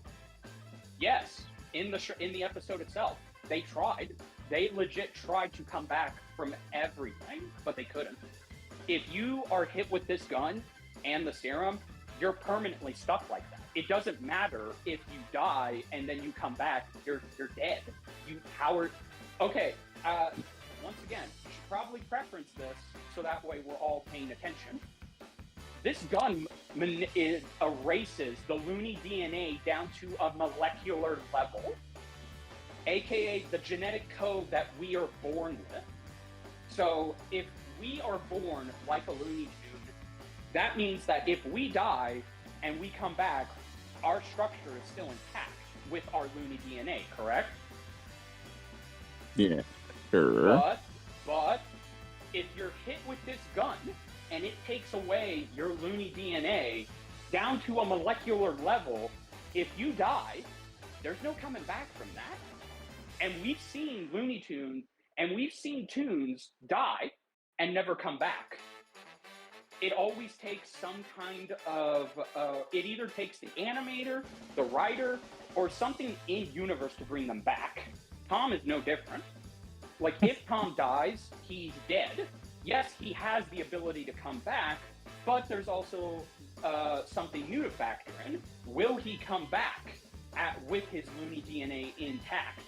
Speaker 4: Yes, in the episode itself, they tried. They legit tried to come back from everything, but they couldn't. If you are hit with this gun and the serum, you're permanently stuck like that. It doesn't matter if you die and then you come back, you're dead. Okay, once again, you should probably preference this so that way we're all paying attention. This gun erases the Looney DNA down to a molecular level, aka the genetic code that we are born with. So if we are born like a Looney Tune, that means that if we die and we come back, our structure is still intact with our Looney DNA, correct?
Speaker 3: Yeah, sure.
Speaker 4: But if you're hit with this gun and it takes away your Looney DNA down to a molecular level, if you die, there's no coming back from that. And we've seen Looney Tunes and we've seen Toons die and never come back. It always takes some kind of, it either takes the animator, the writer, or something in universe to bring them back. Tom is no different. If Tom dies, he's dead. Yes, he has the ability to come back, but there's also something new to factor in. Will he come back? with his Looney DNA intact?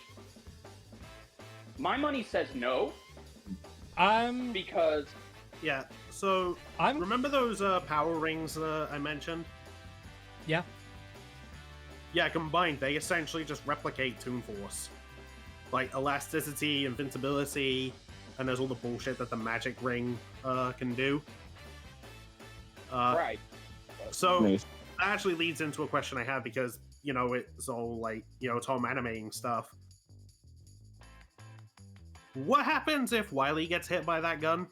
Speaker 4: My money says no. Because
Speaker 6: yeah. So remember those power rings I mentioned?
Speaker 1: Yeah.
Speaker 6: Yeah, combined, they essentially just replicate Toon Force. Like elasticity, invincibility, and there's all the bullshit that the magic ring can do.
Speaker 4: Right.
Speaker 6: So that actually leads into a question I have because, you know, it's all like, you know, Tom animating stuff. What happens if Wily gets hit by that gun?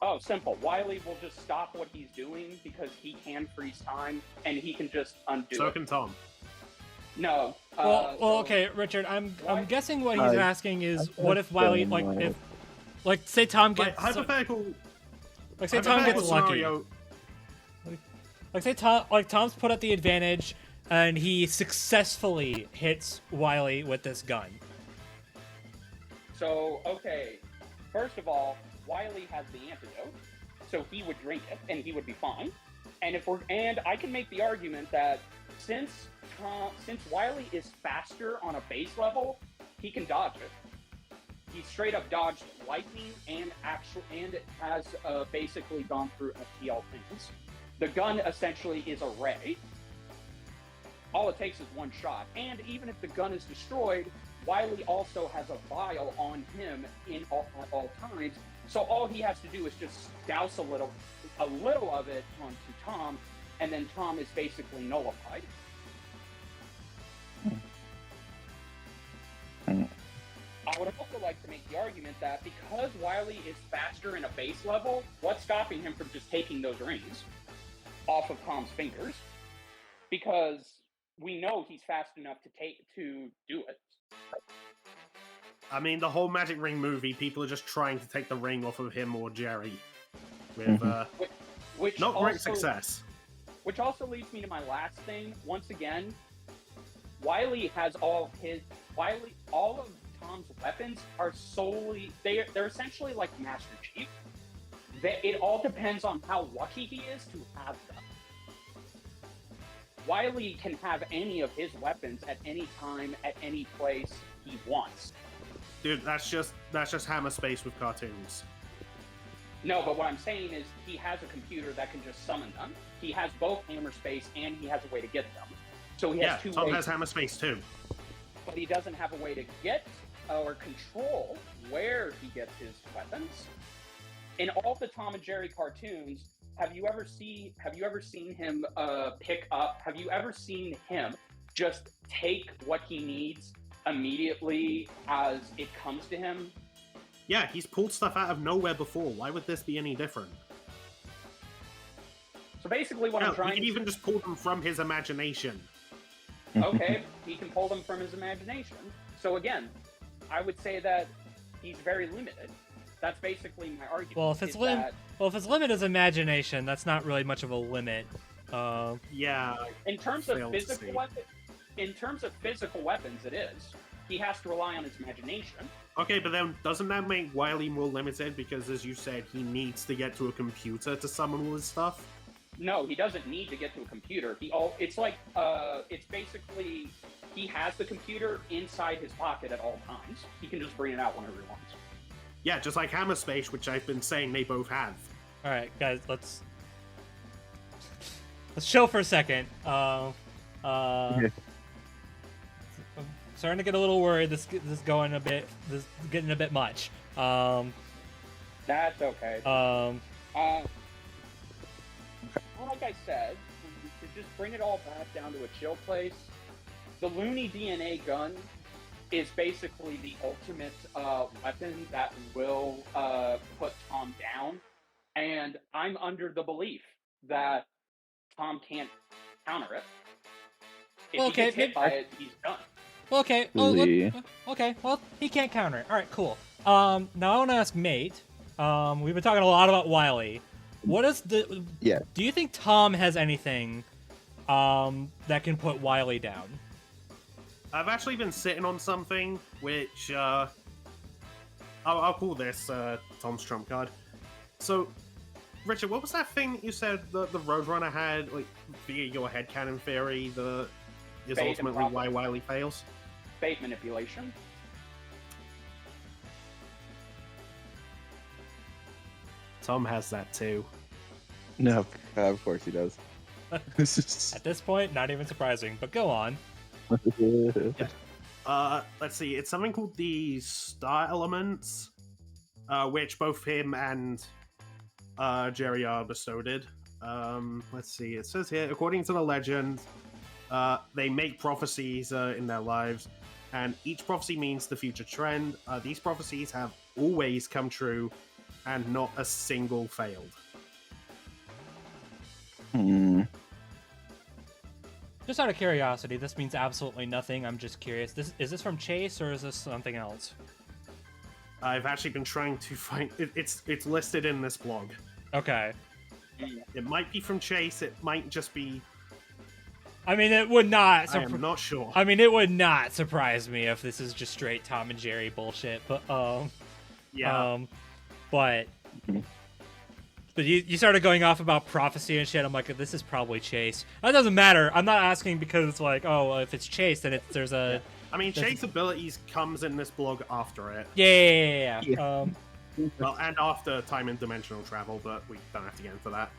Speaker 4: Oh, simple. Wily will just stop what he's doing because he can freeze time and he can just undo it.
Speaker 6: So can Tom.
Speaker 4: No.
Speaker 1: Well, okay, Richard. I'm guessing what he's asking is, what if Wily, like, say Tom gets
Speaker 6: hypothetical.
Speaker 1: Like, say Tom gets lucky. Like, say Tom's put at the advantage, and he successfully hits Wily with this gun.
Speaker 4: So, okay, first of all, Wily has the antidote, so he would drink it and he would be fine. And I can make the argument that since Wily is faster on a base level, he can dodge it. He straight up dodged lightning and it has basically gone through FTL things. The gun essentially is a ray. All it takes is one shot, and even if the gun is destroyed, Wily also has a vial on him at all times, so all he has to do is just douse a little of it onto Tom, and then Tom is basically nullified. I would also like to make the argument that because Wily is faster in a base level, what's stopping him from just taking those rings off of Tom's fingers? Because we know he's fast enough to do it.
Speaker 6: I mean, the whole Magic Ring movie, people are just trying to take the ring off of him or Jerry. With
Speaker 4: which
Speaker 6: not
Speaker 4: also,
Speaker 6: great success.
Speaker 4: Which also leads me to my last thing. Once again, Wily has all of Tom's weapons are solely they're essentially like Master Chief. It all depends on how lucky he is to have them. Wily can have any of his weapons at any time, at any place he wants.
Speaker 6: Dude, that's just Hammer Space with cartoons.
Speaker 4: No, but what I'm saying is he has a computer that can just summon them. He has both Hammer Space and he has a way to get them. So he has two
Speaker 6: Tom
Speaker 4: ways.
Speaker 6: has Hammer Space too.
Speaker 4: But he doesn't have a way to get or control where he gets his weapons. In all the Tom and Jerry cartoons, have you ever seen him have you ever seen him just take what he needs immediately as it comes to him?
Speaker 6: Yeah, he's pulled stuff out of nowhere before. Why would this be any different?
Speaker 4: So basically what I'm trying
Speaker 6: he can even just pull them from his imagination.
Speaker 4: Okay, he can pull them from his imagination. So again, I would say that he's very limited. That's basically my argument.
Speaker 1: Well, if his limit is imagination, that's not really much of a limit.
Speaker 6: Yeah.
Speaker 4: In terms of physical weapons, it is. He has to rely on his imagination.
Speaker 6: Okay, but then doesn't that make Wily more limited? Because as you said, he needs to get to a computer to summon all his stuff?
Speaker 4: No, he doesn't need to get to a computer. It's basically, he has the computer inside his pocket at all times. He can just bring it out whenever he wants.
Speaker 6: Yeah, just like Hammer Space, which I've been saying they both have.
Speaker 1: Alright, guys, let's chill for a second. I'm starting to get a little worried. This is getting a bit much.
Speaker 4: That's okay. Like I said, to just bring it all back down to a chill place, the Looney DNA gun is basically the ultimate weapon that will put Tom down, and I'm under the belief that Tom can't counter it. If he gets hit by it, he's done.
Speaker 1: Okay. Okay. Well, he can't counter it. All right. Cool. Now I want to ask Mate. We've been talking a lot about Wily. What is the?
Speaker 3: Yeah.
Speaker 1: Do you think Tom has anything that can put Wily down?
Speaker 6: I've actually been sitting on something which I'll call this Tom's trump card. So, Richard, what was that thing you said the Roadrunner had, like via your headcanon theory? is
Speaker 4: Fate and
Speaker 6: ultimately why
Speaker 4: prophecy.
Speaker 6: Wily fails.
Speaker 4: Fate manipulation.
Speaker 6: Tom has that too.
Speaker 3: No, of course he does.
Speaker 1: At this point, not even surprising. But go on.
Speaker 6: Let's see. It's something called the Star Elements, which both him and Jerry are bestowed. Let's see. It says here, according to the legend, they make prophecies in their lives, and each prophecy means the future trend. These prophecies have always come true, and not a single failed.
Speaker 1: Just out of curiosity, this means absolutely nothing. I'm just curious. Is this from Chase or is this something else?
Speaker 6: I've actually been trying to find it's listed in this blog.
Speaker 1: Okay.
Speaker 6: It might be from Chase. It might just be.
Speaker 1: I mean, it would not.
Speaker 6: I am not sure.
Speaker 1: I mean, it would not surprise me if this is just straight Tom and Jerry bullshit. But
Speaker 6: yeah.
Speaker 1: But you started going off about prophecy and shit. I'm like, this is probably Chase. That doesn't matter. I'm not asking because it's like, oh, well, if it's Chase, then there's a.
Speaker 6: Yeah. I mean, Chase abilities comes in this blog after it.
Speaker 1: Yeah.
Speaker 6: Well, and after time and dimensional travel, but we don't have to get into that.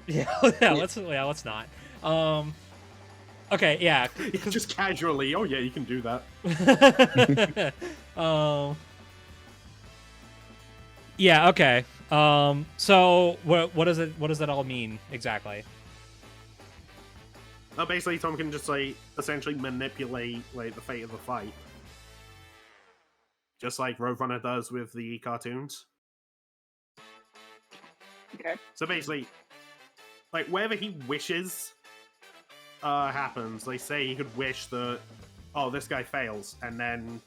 Speaker 1: Let's not. Okay, yeah.
Speaker 6: Just casually. Oh yeah, you can do that.
Speaker 1: Yeah. Okay. So what does it? What does that all mean exactly?
Speaker 6: Basically, Tom can just like essentially manipulate like the fate of the fight, just like Roadrunner does with the cartoons.
Speaker 4: Okay.
Speaker 6: So basically, like wherever he wishes happens. They say he could wish that, oh, this guy fails, and then,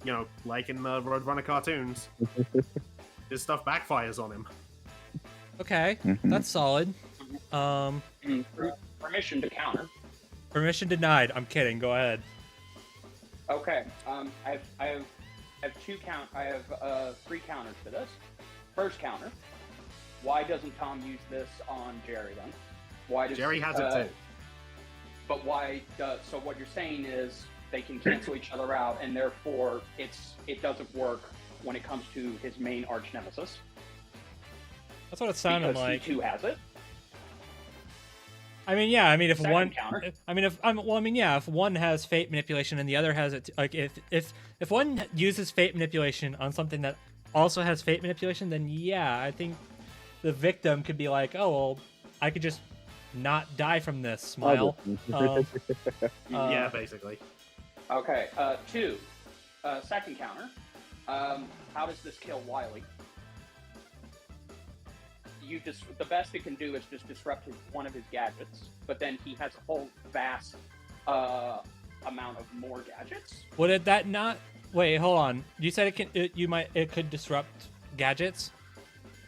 Speaker 6: you know, like in the Roadrunner cartoons, his stuff backfires on him.
Speaker 1: Okay, that's solid.
Speaker 4: Permission to counter.
Speaker 1: Permission denied. I'm kidding. Go ahead.
Speaker 4: Okay. I have three counters for this. First counter. Why doesn't Tom use this on Jerry then? Why does
Speaker 6: Jerry has it too?
Speaker 4: But why? So what you're saying is they can cancel each other out, and therefore it doesn't work when it comes to his main arch nemesis.
Speaker 1: That's what it sounded
Speaker 4: because
Speaker 1: like.
Speaker 4: He too has it.
Speaker 1: I mean, yeah. I mean, if
Speaker 4: Second
Speaker 1: one,
Speaker 4: counter.
Speaker 1: if one has fate manipulation and the other has it, like if one uses fate manipulation on something that also has fate manipulation, then yeah, I think the victim could be like, oh well, I could just not die from this. Smile.
Speaker 6: Yeah, basically.
Speaker 4: Okay. Second counter. How does this kill Wily? The best it can do is just disrupt one of his gadgets, but then he has a whole vast amount of more gadgets.
Speaker 1: Would that not? Wait, hold on. You said it could disrupt gadgets.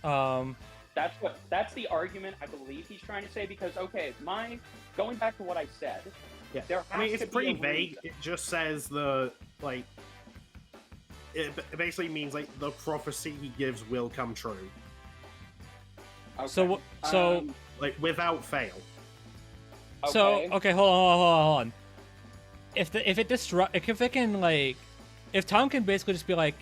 Speaker 4: That's the argument I believe he's trying to say, because going back to what I said.
Speaker 6: Yeah.
Speaker 4: There
Speaker 6: I mean,
Speaker 4: has
Speaker 6: it's
Speaker 4: to be
Speaker 6: pretty
Speaker 4: a
Speaker 6: vague.
Speaker 4: reason.
Speaker 6: It just says it basically means like the prophecy he gives will come true.
Speaker 4: Okay.
Speaker 1: So
Speaker 6: Like without fail.
Speaker 1: okay, hold on. If Tom can basically just be like,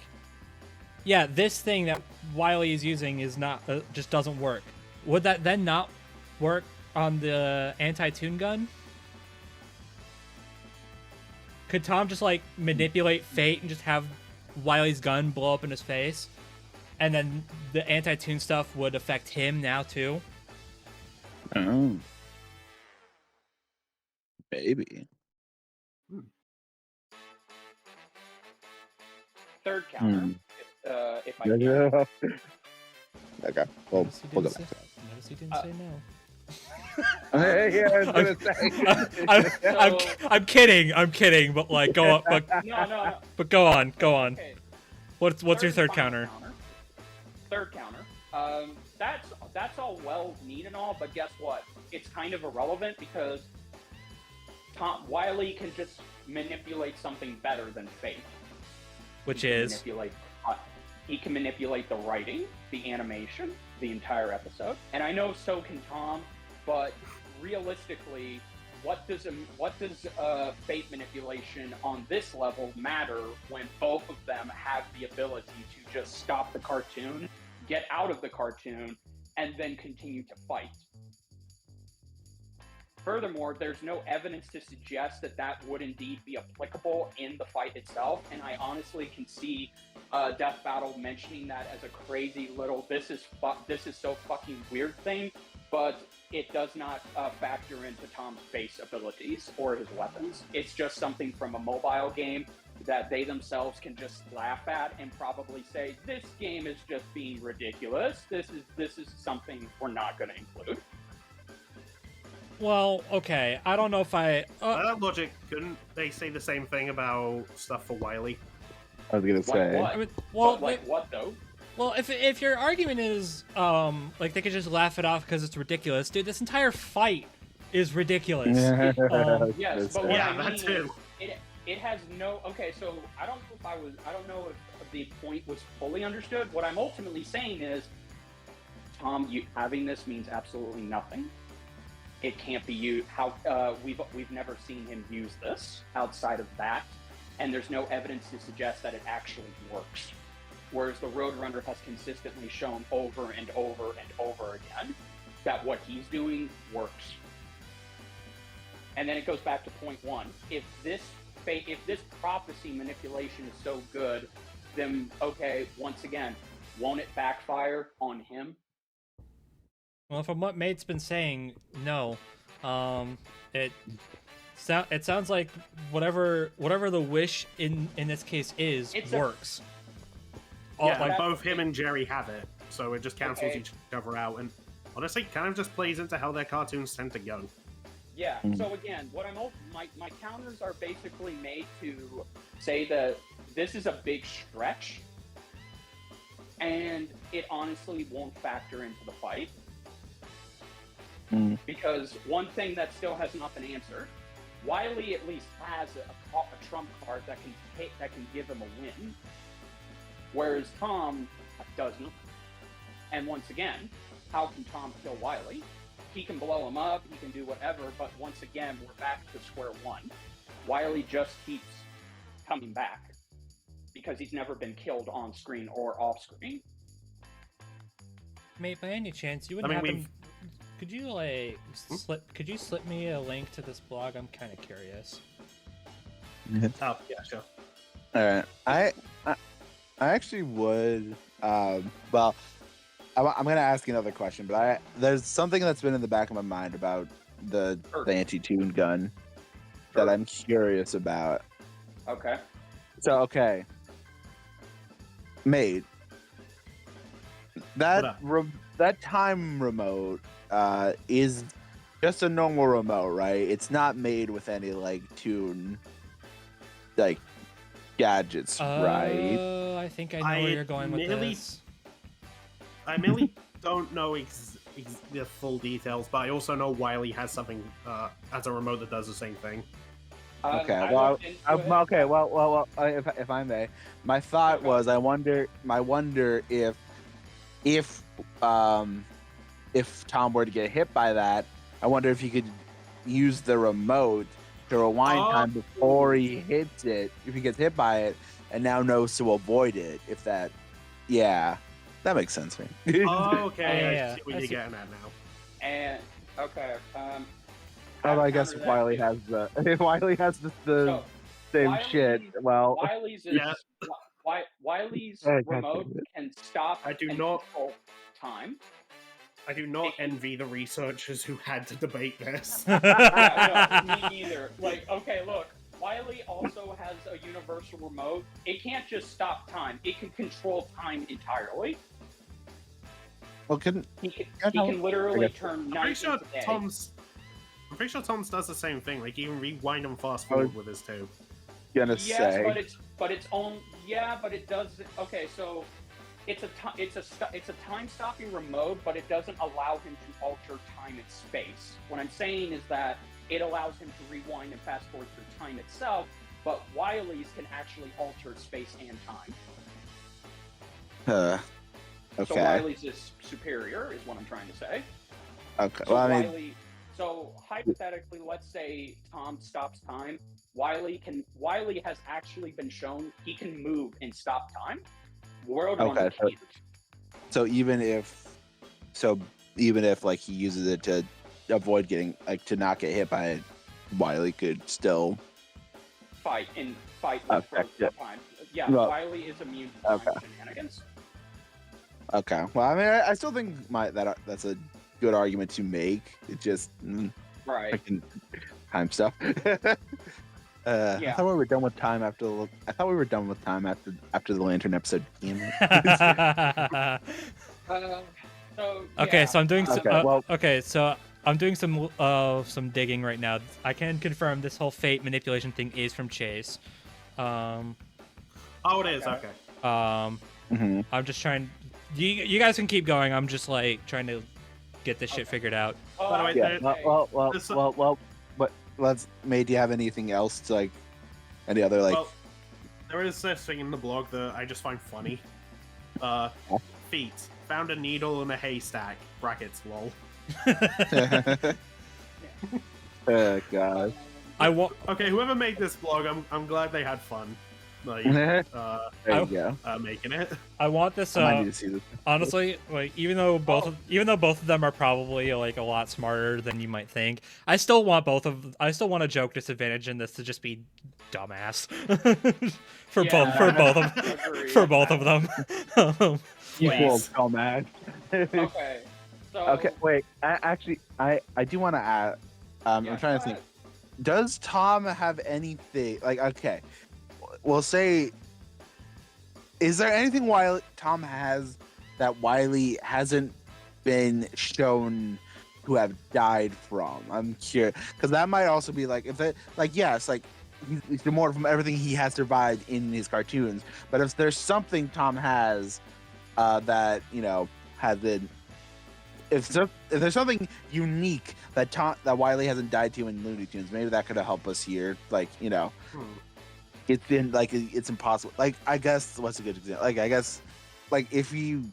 Speaker 1: yeah, this thing that Wily is using is not just doesn't work. Would that then not work on the anti-toon gun? Could Tom just like manipulate fate and just have Wily's gun blow up in his face, and then the anti-toon stuff would affect him now too?
Speaker 3: Oh, baby.
Speaker 4: Third counter. If I can.
Speaker 3: Okay, well,
Speaker 1: Notice he
Speaker 3: we'll go
Speaker 1: didn't
Speaker 3: back to it.
Speaker 1: Notice he didn't say no.
Speaker 3: Yeah, I was gonna say.
Speaker 1: I'm kidding, but like go up,
Speaker 4: No.
Speaker 1: but go on.
Speaker 4: Okay.
Speaker 1: What's your third
Speaker 4: and final
Speaker 1: counter?
Speaker 4: Third counter. That's all well neat and all, but guess what? It's kind of irrelevant because Wily can just manipulate something better than fate.
Speaker 1: Which
Speaker 4: He can
Speaker 1: is
Speaker 4: he can manipulate the writing, the animation, the entire episode. And I know so can Tom, but realistically, what does fate manipulation on this level matter when both of them have the ability to just stop the cartoon, get out of the cartoon, and then continue to fight? Furthermore, there's no evidence to suggest that that would indeed be applicable in the fight itself, and I honestly can see Death Battle mentioning that as a crazy little this is so fucking weird thing, but it does not factor into Tom's base abilities or his weapons. It's just something from a mobile game that they themselves can just laugh at and probably say, this game is just being ridiculous. This is something we're not going to include.
Speaker 1: Well, okay. I don't know if I.
Speaker 6: By that logic, couldn't they say the same thing about stuff for Wily?
Speaker 3: I was gonna say.
Speaker 4: What?
Speaker 1: I mean, well,
Speaker 4: What though?
Speaker 1: Well, if your argument is like they could just laugh it off because it's ridiculous, dude, this entire fight is ridiculous.
Speaker 4: Yes, but what
Speaker 6: Yeah,
Speaker 4: I mean
Speaker 6: that too.
Speaker 4: is it has no. Okay, so I don't know if the point was fully understood. What I'm ultimately saying is, Tom, having this means absolutely nothing. It can't be used. We've never seen him use this outside of that, and there's no evidence to suggest that it actually works. Whereas the Roadrunner has consistently shown over and over and over again that what he's doing works. And then it goes back to point one. If this prophecy manipulation is so good, then okay, once again, won't it backfire on him?
Speaker 1: Well, from what Mate's been saying, no. It sounds like whatever the wish in this case works.
Speaker 6: Yeah, like both him and Jerry have it, so it just cancels each other out, and honestly, kind of just plays into how their cartoons tend to go.
Speaker 4: Yeah. So again, what my counters are basically made to say that this is a big stretch, and it honestly won't factor into the fight. Because one thing that still has not been answered, Wily at least has a trump card that can give him a win, whereas Tom doesn't. And once again, how can Tom kill Wily? He can blow him up, he can do whatever, but once again, we're back to square one. Wily just keeps coming back because he's never been killed on screen or off screen.
Speaker 1: Mate, by any chance, you wouldn't happen... Could you slip me a link to this blog? I'm kind of curious.
Speaker 6: Oh, yeah, sure.
Speaker 3: All right. I actually would. Well, I'm gonna ask another question, but there's something that's been in the back of my mind about the anti-tune gun that I'm curious about.
Speaker 4: Okay.
Speaker 3: So Mate, that time remote is just a normal remote, right? It's not made with any tune gadgets, right?
Speaker 1: I think I know where you're going with this.
Speaker 6: I merely don't know the full details, but I also know Wily has something as a remote that does the same thing.
Speaker 3: Okay. Well. If I may, my thought was, I wonder if Tom were to get hit by that, I wonder if he could use the remote to rewind time before he hits it, if he gets hit by it, and now knows to avoid it. If that, that makes sense to me.
Speaker 6: Okay, I see what you're getting at now.
Speaker 4: And
Speaker 3: I guess Wily has the same shit. Well,
Speaker 4: Wily's remote can stop. Control time.
Speaker 6: I do not envy the researchers who had to debate this.
Speaker 4: Me neither. Look, Wily also has a universal remote. It can't just stop time. It can control time entirely.
Speaker 3: Well,
Speaker 4: he can literally turn night into day.
Speaker 6: I'm pretty sure Tom's does the same thing. He can rewind and fast forward with his too.
Speaker 4: But it's on. Yeah, but it does. Okay, so it's a time-stopping remote, but it doesn't allow him to alter time and space. What I'm saying is that it allows him to rewind and fast forward through time itself, but Wily's can actually alter space and time.
Speaker 3: Okay.
Speaker 4: So Wily's is superior, is what I'm trying to say.
Speaker 3: Okay.
Speaker 4: So
Speaker 3: well,
Speaker 4: So hypothetically, let's say Tom stops time. Wiley has actually been shown he can move and stop time. World on
Speaker 3: Okay,
Speaker 4: the Teasers.
Speaker 3: So even if like he uses it to avoid getting to not get hit by it, Wiley could still
Speaker 4: Fight with
Speaker 3: affect it.
Speaker 4: time. Yeah,
Speaker 3: Well,
Speaker 4: Wiley is immune to time shenanigans.
Speaker 3: Okay. Well, I mean, I still think that's a good argument to make. It just
Speaker 4: Right.
Speaker 3: freaking time stuff. I
Speaker 4: Yeah.
Speaker 3: thought we were done with time after the Lantern episode. Damn it.
Speaker 1: Okay, so I'm doing
Speaker 3: Okay,
Speaker 1: so I'm doing some digging right now. I can confirm this whole fate manipulation thing is from Chase.
Speaker 6: Oh, it is. Okay.
Speaker 3: Mhm.
Speaker 1: I'm just trying. You guys can keep going. I'm just like trying to get this shit figured out.
Speaker 6: By the way,
Speaker 3: Yeah.
Speaker 6: This-
Speaker 3: But May, do you have anything else to like? Any other like?
Speaker 6: Well, there is this thing in the blog that I just find funny. Feet. Found a needle in a haystack. Brackets, lol.
Speaker 3: Oh god.
Speaker 1: I want.
Speaker 6: Okay, whoever made this blog, I'm glad they had fun. Like,
Speaker 3: There you go.
Speaker 6: making it.
Speaker 1: I want this.
Speaker 3: I might need to see this.
Speaker 1: Honestly, like even though both of them are probably like a lot smarter than you might think, I still want a joke disadvantage in this to just be dumbass for both of them.
Speaker 3: Equal dumbass.
Speaker 4: Okay. So,
Speaker 3: Okay, wait. I do want to add. I'm trying to think. Does Tom have anything like? Okay, we'll say. Is there anything Tom has that Wiley hasn't been shown to have died from? I'm curious because that might also be like if it yes he's more from everything he has survived in his cartoons. But if there's something Tom has that has been. If there's something unique that Wiley hasn't died to in Looney Tunes, maybe that could have helped us here. It's been it's impossible. I guess what's a good example? I guess if you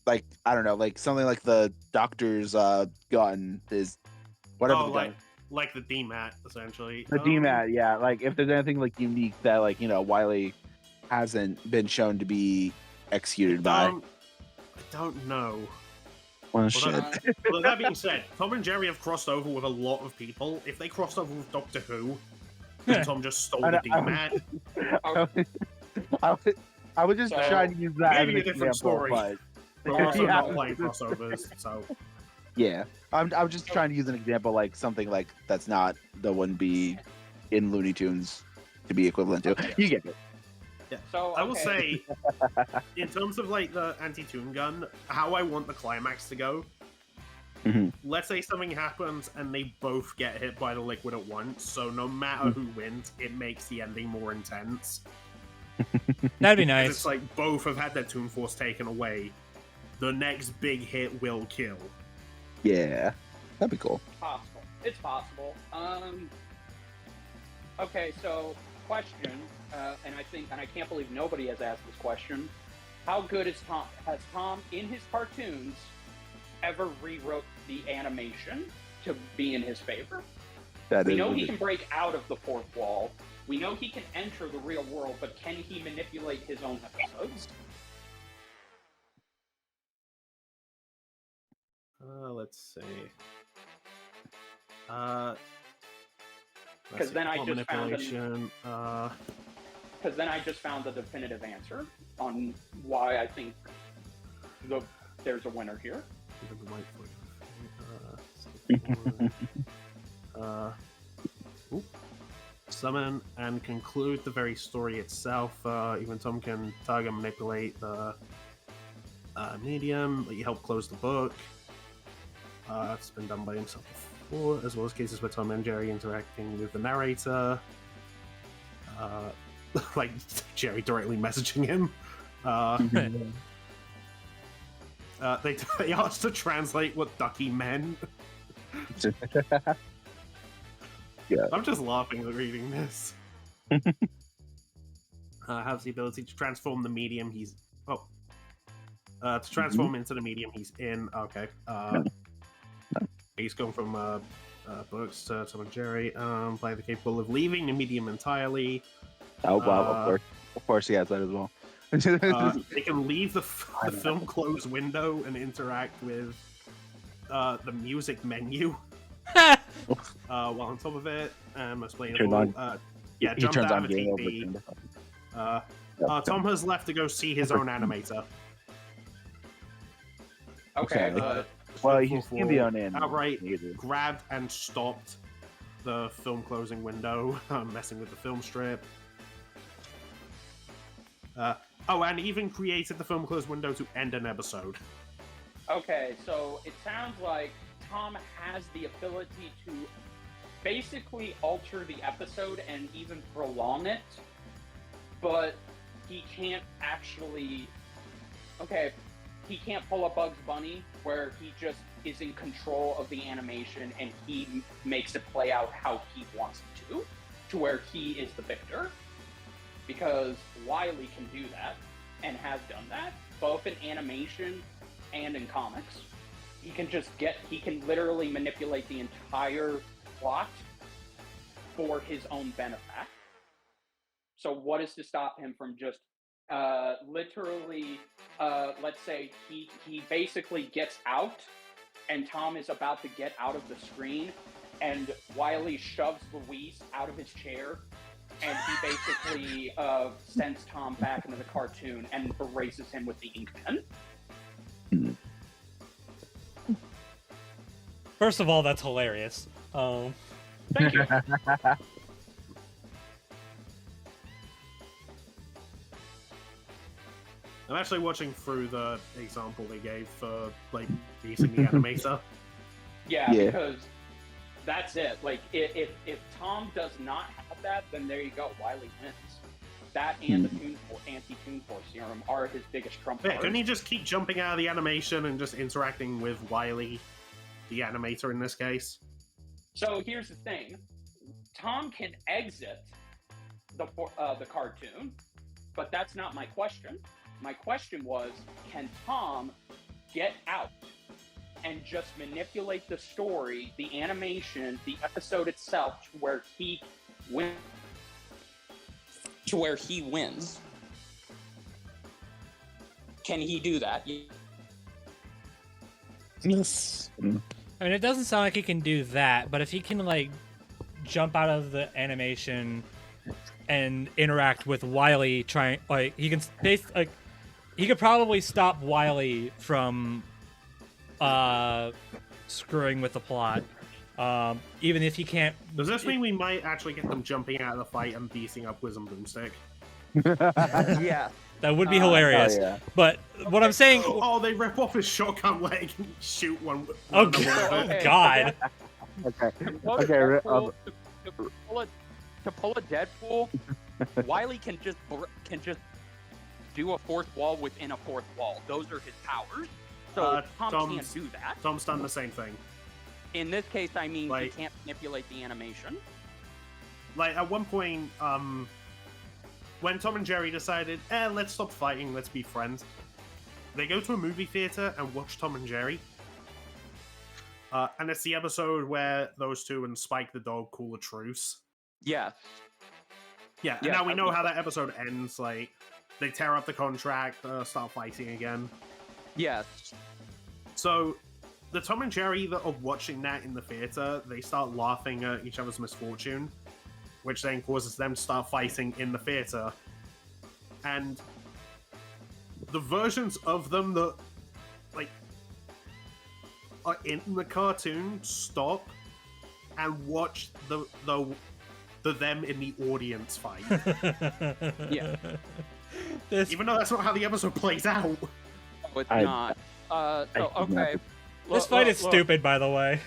Speaker 3: I don't know, something like the doctor's gun is whatever.
Speaker 6: Oh, like the DMAT essentially.
Speaker 3: The DMAT, yeah. If there's anything unique that Wiley hasn't been shown to be executed by.
Speaker 6: I don't know.
Speaker 3: Well, shit.
Speaker 6: Well, that being said, Tom and Jerry have crossed over with a lot of people. If they crossed over with Doctor Who, and Tom just stole the DMAT.
Speaker 3: I was just trying to use that as
Speaker 6: Maybe
Speaker 3: an
Speaker 6: a different
Speaker 3: example,
Speaker 6: story.
Speaker 3: but
Speaker 6: We're also not playing crossovers, so
Speaker 3: yeah, I was just trying to use an example something that's not that wouldn't be in Looney Tunes to be equivalent to. You get it.
Speaker 6: yeah.
Speaker 4: So
Speaker 6: I will say, in terms of the anti-toon gun, how I want the climax to go.
Speaker 3: Mhm.
Speaker 6: Let's say something happens and they both get hit by the liquid at once. So no matter who wins, it makes the ending more intense.
Speaker 1: That'd be
Speaker 6: 'Cause
Speaker 1: nice.
Speaker 6: It's both have had their Toon Force taken away. The next big hit will kill.
Speaker 3: Yeah, that'd be cool.
Speaker 4: Possible. It's possible. Okay, so question, and I can't believe nobody has asked this question. How good is Tom? Has Tom in his cartoons ever rewrote the animation to be in his favor? We know he can break out of the fourth wall. We know he can enter the real world, but can he manipulate his own episodes?
Speaker 6: Let's see.
Speaker 4: Because then I just found
Speaker 6: manipulation.
Speaker 4: Because then I just found the definitive answer on why I think there's a winner here.
Speaker 6: Summon and conclude the very story itself. Even Tom can target and manipulate the medium. Let you help close the book. It's been done by himself before, as well as cases where Tom and Jerry interacting with the narrator. Jerry directly messaging him. They asked to translate what Ducky meant.
Speaker 3: Yeah.
Speaker 6: I'm just laughing at reading this. Has the ability to transform the medium he's... to transform into the medium he's in. Okay. He's gone from books to Tom and Jerry. Player capable of leaving the medium entirely.
Speaker 3: Oh wow, of course he has that as well.
Speaker 6: They can leave the film closed window and interact with the music menu while on top of it. Most playable.
Speaker 3: He turns on game
Speaker 6: TV. Tom has left to go see his own animator.
Speaker 4: Okay.
Speaker 3: Well, he's in the own animator.
Speaker 6: Outright grabbed and stopped the film closing window, messing with the film strip. And even created the film close window to end an episode.
Speaker 4: Okay, so it sounds like Tom has the ability to basically alter the episode and even prolong it, but he can't actually... Okay, he can't pull a Bugs Bunny where he just is in control of the animation and he makes it play out how he wants it to where he is the victor. Because Wily can do that, and has done that, both in animation and in comics. He can literally manipulate the entire plot for his own benefit. So what is to stop him from just literally, let's say he basically gets out, and Tom is about to get out of the screen, and Wily shoves Luis out of his chair, and he basically sends Tom back into the cartoon and erases him with the ink pen.
Speaker 1: First of all, that's hilarious.
Speaker 4: Thank you.
Speaker 6: I'm actually watching through the example they gave for Teasing the animator.
Speaker 4: Yeah, because that's it. Like, if Tom does not have that, then there you go. Wily wins. That and the anti-Toon Force serum are his biggest trump cards.
Speaker 6: Yeah, couldn't he just keep jumping out of the animation and just interacting with Wily, the animator in this case?
Speaker 4: So here's the thing. Tom can exit the cartoon, but that's not my question. My question was, can Tom get out and just manipulate the story, the animation, the episode itself to where he wins? Can he do that?
Speaker 1: Yes. I mean, it doesn't sound like he can do that, but if he can, like, jump out of the animation and interact with Wily, he can he could probably stop Wily from screwing with the plot. Even if he can't.
Speaker 6: Does this mean we might actually get them jumping out of the fight and beating up Wisdom Boomstick?
Speaker 4: Yeah.
Speaker 1: That would be hilarious. Yeah. But what I'm saying...
Speaker 6: Oh, they rip off his shotgun leg and shoot one.
Speaker 1: Oh, God.
Speaker 3: Okay.
Speaker 4: To pull a Deadpool, Wily can just do a fourth wall within a fourth wall. Those are his powers. So Tom can't do that.
Speaker 6: Tom's done the same thing.
Speaker 4: In this case, I mean, he can't manipulate the animation.
Speaker 6: Like, at one point, when Tom and Jerry decided, let's stop fighting, let's be friends, they go to a movie theater and watch Tom and Jerry. And it's the episode where those two and Spike the dog call a truce.
Speaker 4: Yeah.
Speaker 6: Yeah, and now we know how that episode ends. Like, they tear up the contract, start fighting again.
Speaker 4: Yes.
Speaker 6: So, the Tom and Jerry that are watching that in the theater, they start laughing at each other's misfortune, which then causes them to start fighting in the theater. And the versions of them that, like, are in the cartoon stop and watch the them in the audience fight.
Speaker 4: Yeah.
Speaker 6: Even though that's not how the episode plays out.
Speaker 4: Oh, it's not. Okay.
Speaker 1: This fight is stupid, by the way.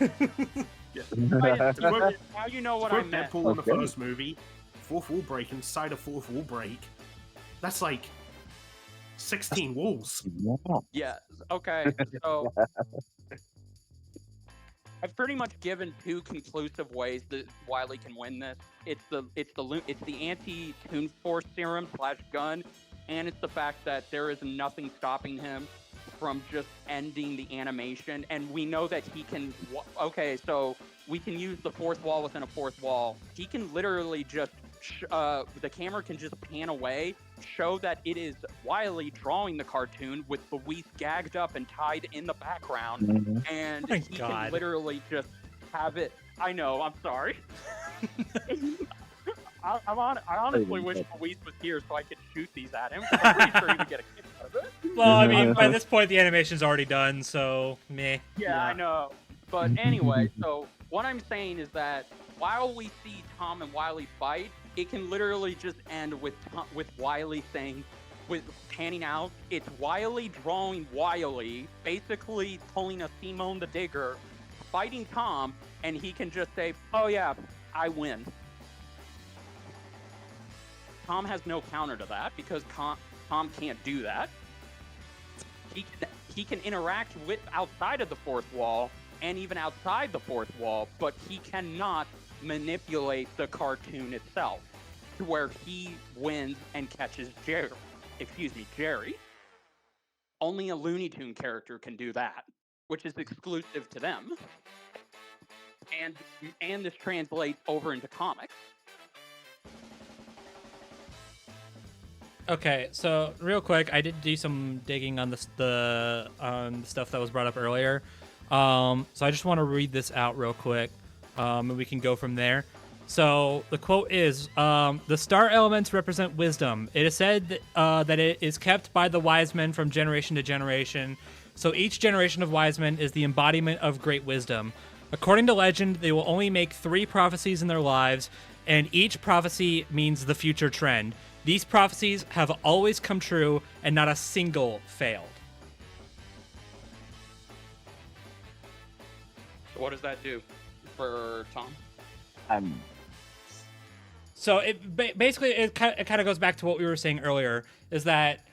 Speaker 4: Now you know what I meant.
Speaker 6: Deadpool in the first movie, fourth wall break inside a fourth wall break. That's like 16 walls.
Speaker 4: Yeah. Okay. So I've pretty much given two conclusive ways that Wily can win this. It's the anti-Toon Force serum /gun, and it's the fact that there is nothing stopping him from just ending the animation, and we know that he can. Okay, so we can use the fourth wall within a fourth wall. He can literally just. The camera can just pan away, show that it is Wily drawing the cartoon with Louise gagged up and tied in the background, and he can literally just have it. I know. I'm sorry. I honestly wish Louise was here so I could shoot these at him. I'm pretty sure he would get a kick out of it.
Speaker 1: Well, I mean, by this point, the animation's already done, so meh.
Speaker 4: Yeah, I know. But anyway, so what I'm saying is that while we see Tom and Wily fight, it can literally just end with Wily saying, with panning out, it's Wily drawing Wily, basically pulling a Simone the Digger, fighting Tom, and he can just say, oh yeah, I win. Tom has no counter to that because Tom can't do that. He can interact with outside of the fourth wall and even outside the fourth wall, but he cannot manipulate the cartoon itself to where he wins and catches Jerry. Only a Looney Tune character can do that, which is exclusive to them. And this translates over into comics.
Speaker 1: Okay, so real quick, I did do some digging on the stuff that was brought up earlier. So I just want to read this out real quick, and we can go from there. So the quote is, the star elements represent wisdom. It is said that it is kept by the wise men from generation to generation. So each generation of wise men is the embodiment of great wisdom. According to legend, they will only make 3 prophecies in their lives, and each prophecy means the future trend. These prophecies have always come true, and not a single failed.
Speaker 4: So what does that do for Tom?
Speaker 1: So it basically it kind of goes back to what we were saying earlier, is that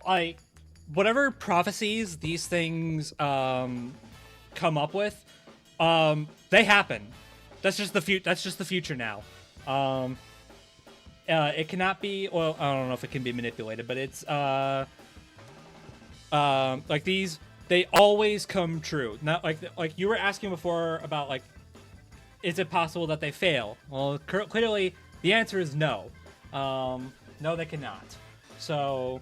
Speaker 1: like whatever prophecies these things come up with, they happen. That's just the future now. It cannot be. Well, I don't know if it can be manipulated, but it's like these. They always come true. Not like you were asking before about like, is it possible that they fail? Well, clearly the answer is no. No, they cannot. So,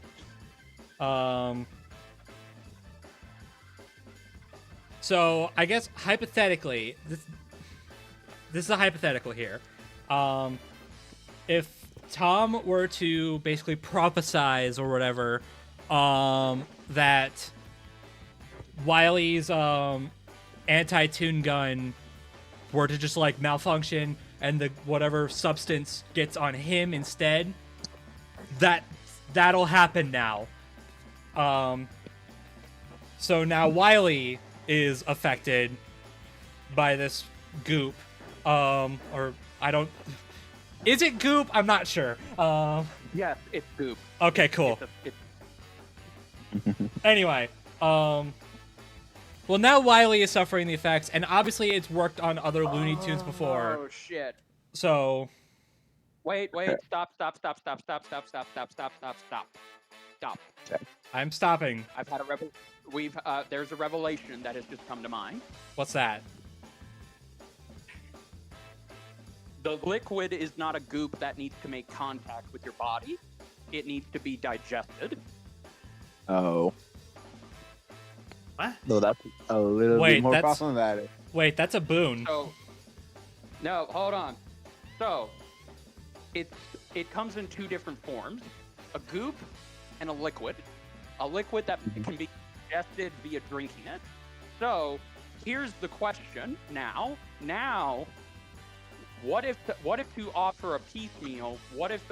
Speaker 1: so I guess hypothetically, this is a hypothetical here. If Tom were to basically prophesize or whatever, that Wily's anti-toon gun were to just like malfunction and the whatever substance gets on him instead, that'll happen now. So now Wily is affected by this goop, or I don't. Is it goop? I'm not sure.
Speaker 4: Yes, it's goop.
Speaker 1: Okay, cool. Anyway, well, now Wily is suffering the effects, and obviously it's worked on other Looney Tunes before.
Speaker 4: Oh shit!
Speaker 1: So,
Speaker 4: wait, stop.
Speaker 1: I'm stopping.
Speaker 4: I've had a there's a revelation that has just come to mind.
Speaker 1: What's that?
Speaker 4: The liquid is not a goop that needs to make contact with your body. It needs to be digested.
Speaker 3: Oh.
Speaker 6: What?
Speaker 3: No, that's a little bit more problematic.
Speaker 1: Wait, that's a boon.
Speaker 4: So, no, hold on. So, it comes in 2 different forms: a goop and a liquid. A liquid that can be digested via drinking it. So, here's the question now. What if to offer a piecemeal? What if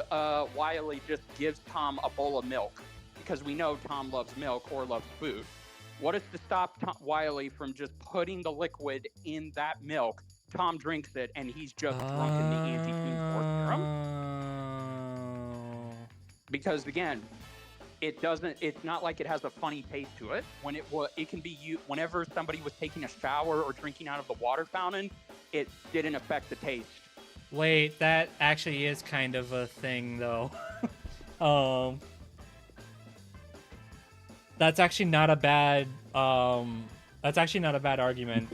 Speaker 4: Wily just gives Tom a bowl of milk? Because we know Tom loves milk or loves food. What if to stop Wily from just putting the liquid in that milk, Tom drinks it and he's just drunk in the anti-toon force serum? Because again, it's not like it has a funny taste to it. When it can be used whenever somebody was taking a shower or drinking out of the water fountain, it didn't affect the taste.
Speaker 1: Wait, that actually is kind of a thing though. That's actually not a bad. That's actually not a bad argument.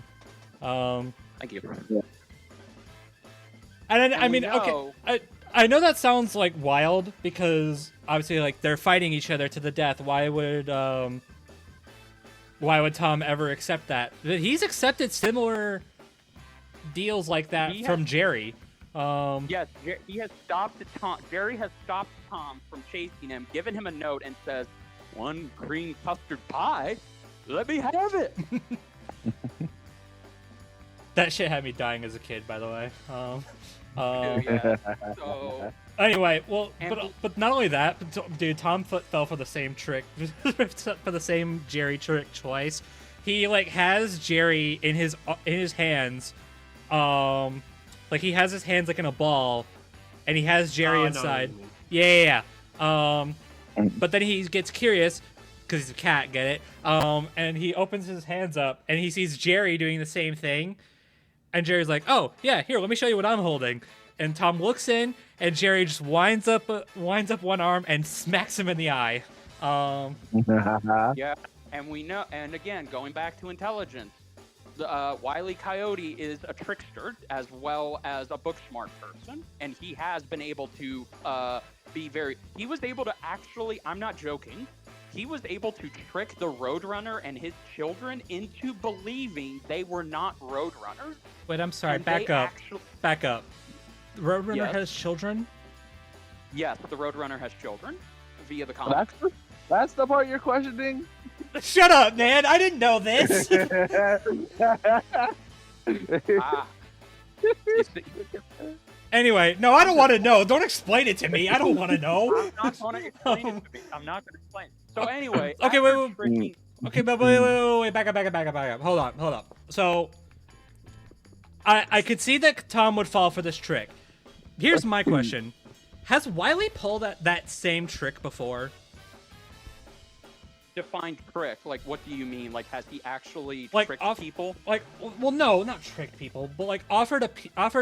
Speaker 5: Thank you.
Speaker 1: And I
Speaker 5: we
Speaker 1: mean,
Speaker 5: know-
Speaker 1: okay, I know that sounds like wild because obviously, like they're fighting each other to the death. Why would Tom ever accept that? He's accepted similar deals like that from Jerry.
Speaker 4: Yes, he has stopped Tom. Jerry has stopped Tom from chasing him, given him a note, and says, "One cream custard pie, let me have it."
Speaker 1: That shit had me dying as a kid, by the way.
Speaker 4: Yeah. So
Speaker 1: Anyway, well,
Speaker 4: And
Speaker 1: but not only that, but dude, Tom fell for the same trick, for the same Jerry trick twice. He like has Jerry in his hands, like he has his hands like in a ball, and he has Jerry inside. Yeah. But then he gets curious because he's a cat, get it? And he opens his hands up and he sees Jerry doing the same thing. And Jerry's like, "Oh yeah, here, let me show you what I'm holding." And Tom looks in, and Jerry just winds up one arm and smacks him in the eye.
Speaker 4: yeah, and we know, and again, going back to intelligence, Wile E. Coyote is a trickster as well as a book smart person, and he has been able to be very. He was able to actually. I'm not joking. He was able to trick the Roadrunner and his children into believing they were not Roadrunners.
Speaker 1: Wait, I'm sorry.
Speaker 4: And
Speaker 1: Back
Speaker 4: they
Speaker 1: up. Back up. The Roadrunner
Speaker 4: Yes.
Speaker 1: has children?
Speaker 4: Yes, the Roadrunner has children via the comic.
Speaker 3: That's the part you're questioning?
Speaker 1: Shut up, man! I didn't know this.
Speaker 4: Ah.
Speaker 1: Anyway, no, I don't want to know. Don't explain it to me. I don't want to know.
Speaker 4: I'm not going to explain it to me. I'm not going to explain it. So anyway,
Speaker 1: Okay,
Speaker 4: after
Speaker 1: wait.
Speaker 4: tricking-
Speaker 1: Okay, but wait. Back up. Hold on. So, I could see that Tom would fall for this trick. Here's my question: has Wile E. pulled that same trick before?
Speaker 4: Define trick. Like, what do you mean? Like, has he actually
Speaker 1: Like,
Speaker 4: tricked people?
Speaker 1: Like, well, no, not tricked people, but like offered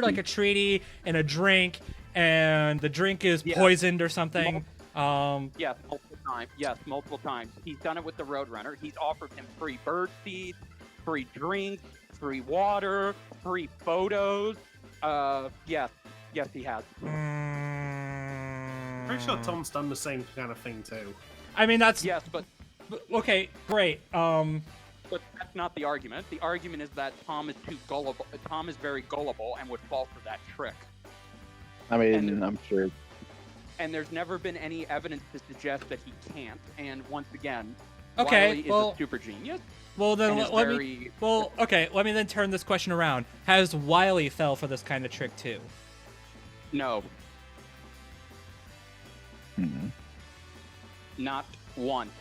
Speaker 1: like a treaty and a drink, and the drink is poisoned or something.
Speaker 4: Yes, multiple times. Yes, multiple times. He's done it with the Roadrunner. He's offered him free bird seeds, free drinks, free water, free photos. Yes, he has.
Speaker 6: Pretty sure Tom's done the same kind of thing too.
Speaker 1: I mean, that's
Speaker 4: Yes, but
Speaker 1: okay. Great.
Speaker 4: But that's not the argument. The argument is that Tom is too gullible. Tom is very gullible and would fall for that trick.
Speaker 3: I mean, I'm sure.
Speaker 4: And there's never been any evidence to suggest that he can't. And once again,
Speaker 1: Okay,
Speaker 4: Wile E. is
Speaker 1: well-
Speaker 4: a super genius.
Speaker 1: Well, then
Speaker 4: and is
Speaker 1: let
Speaker 4: very...
Speaker 1: me. Well, okay. Let me then turn this question around. Has Wile E. fell for this kind of trick too?
Speaker 4: No,
Speaker 3: Hmm.
Speaker 4: not once.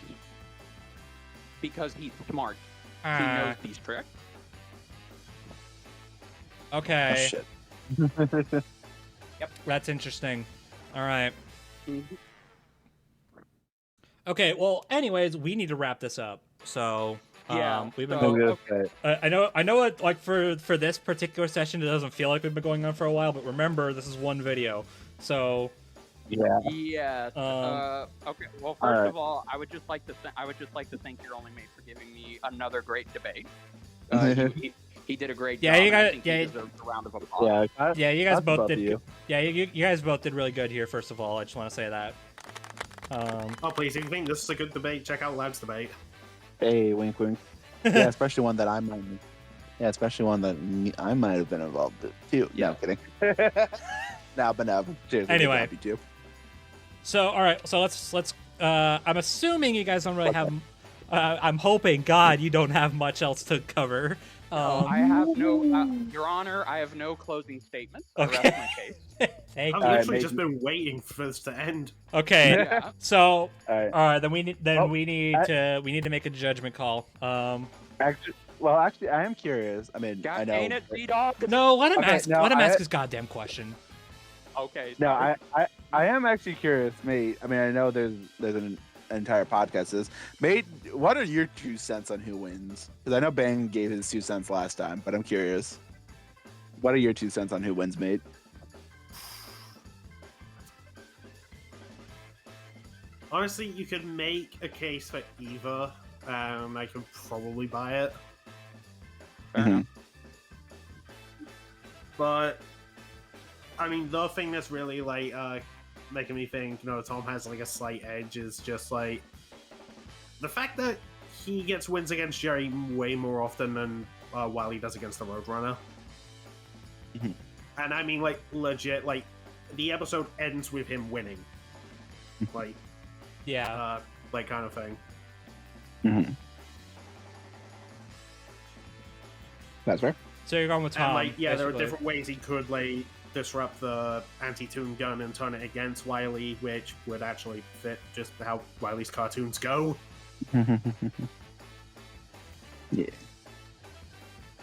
Speaker 4: Because he's smart. He
Speaker 1: Ah,
Speaker 4: knows these tricks.
Speaker 3: Oh,
Speaker 1: okay.
Speaker 3: shit.
Speaker 1: That's interesting. All right.
Speaker 4: Mhm.
Speaker 1: Okay. Well, anyways, we need to wrap this up. So,
Speaker 4: Yeah,
Speaker 1: we've been
Speaker 4: so-
Speaker 1: going.
Speaker 3: Okay.
Speaker 1: I know it, like for this particular session, it doesn't feel like we've been going on for a while, but remember, this is one video. So,
Speaker 3: Yeah.
Speaker 4: Yes. Okay. Well, first
Speaker 3: Alright.
Speaker 4: of all, I would just like to thank your only mate for giving me another great debate. He did a great
Speaker 1: Yeah,
Speaker 4: job.
Speaker 1: you
Speaker 4: and I
Speaker 1: got-
Speaker 4: think
Speaker 1: yeah,
Speaker 4: he deserves a round of applause.
Speaker 3: Yeah.
Speaker 1: yeah, you guys
Speaker 3: That's
Speaker 1: both
Speaker 3: above
Speaker 1: did.
Speaker 3: you.
Speaker 1: Yeah, you guys both did really good here. First of all, I just want to say that.
Speaker 6: Oh, please, if you think this is a good debate, check out Lad's debate.
Speaker 3: Hey, wink, wink. Yeah, especially one that I might. Yeah, especially one that I might have been involved in too. Yeah, I'm kidding. No, but no. Seriously,
Speaker 1: Anyway.
Speaker 3: happy to.
Speaker 1: So, all right. So let's. I'm assuming you guys don't really have. I'm hoping, God, you don't have much else to cover.
Speaker 4: I have no, Your Honor, I have no closing statements. I
Speaker 1: Okay.
Speaker 4: rest my case.
Speaker 1: Thank
Speaker 6: I've
Speaker 1: you.
Speaker 3: Alright,
Speaker 6: literally
Speaker 3: mate.
Speaker 6: just been waiting for this to end.
Speaker 1: Okay.
Speaker 4: Yeah.
Speaker 1: So,
Speaker 3: All right.
Speaker 1: all right. Then we need. Then
Speaker 3: Oh,
Speaker 1: we need to make a judgment call.
Speaker 3: Actually, I am curious. I mean, I
Speaker 4: God
Speaker 3: know.
Speaker 4: dang it, ZDogg.
Speaker 1: No, let him
Speaker 3: Okay,
Speaker 1: ask.
Speaker 3: no,
Speaker 1: let him
Speaker 3: I-
Speaker 1: ask his goddamn question.
Speaker 4: Okay.
Speaker 3: No,
Speaker 4: sorry.
Speaker 3: I am actually curious, mate. I mean, I know there's an entire podcast. Is mate, what are your 2 cents on who wins? Because I know Bane gave his 2 cents last time, but I'm curious. What are your 2 cents on who wins, mate?
Speaker 6: Honestly, you could make a case for either. I could probably buy it.
Speaker 4: Fair enough.
Speaker 6: But I mean, the thing that's really like making me think, Tom has like a slight edge is just like the fact that he gets wins against Jerry way more often than Wily does against the Roadrunner. And I mean, like, legit, like, the episode ends with him winning. Like,
Speaker 1: Yeah.
Speaker 6: like, kind of thing.
Speaker 3: That's fair.
Speaker 1: So you're going with Tom.
Speaker 6: And, like, yeah, there are
Speaker 1: basically.
Speaker 6: different ways he could, like, disrupt the anti-toon gun and turn it against Wily, which would actually fit just how Wily's cartoons go.
Speaker 3: Yeah.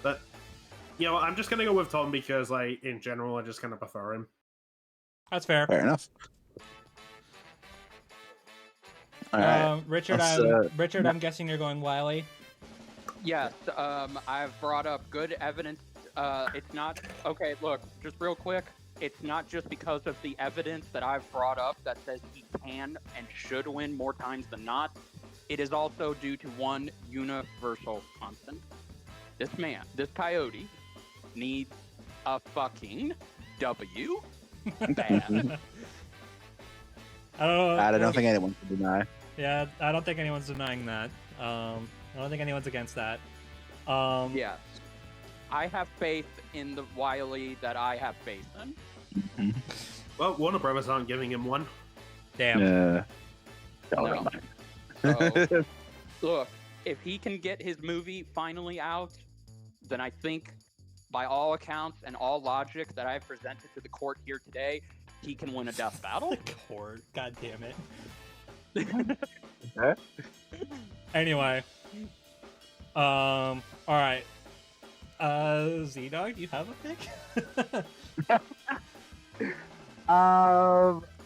Speaker 6: But, I'm just gonna go with Tom because, like, in general, I just kind of prefer him.
Speaker 1: That's fair.
Speaker 3: Fair enough. All right.
Speaker 1: Richard,
Speaker 3: let's,
Speaker 1: I'm guessing you're going Wily.
Speaker 4: Yes, I've brought up good evidence. It's not okay. Look, just real quick. It's not just because of the evidence that I've brought up that says he can and should win more times than not. It is also due to one universal constant. This man, this coyote, needs a fucking W. Bad.
Speaker 3: I don't think anyone can deny.
Speaker 1: Yeah, I don't think anyone's denying that. I don't think anyone's against that.
Speaker 4: Yes. I have faith in the Wily that I have faith in.
Speaker 6: Well, Warner Brothers aren't giving him one.
Speaker 1: Damn.
Speaker 4: No. So, look, if he can get his movie finally out, then I think, by all accounts and all logic that I've presented to the court here today, he can win a death battle.
Speaker 1: The court. God damn it. Anyway. All right. ZDogg, do you have a pick?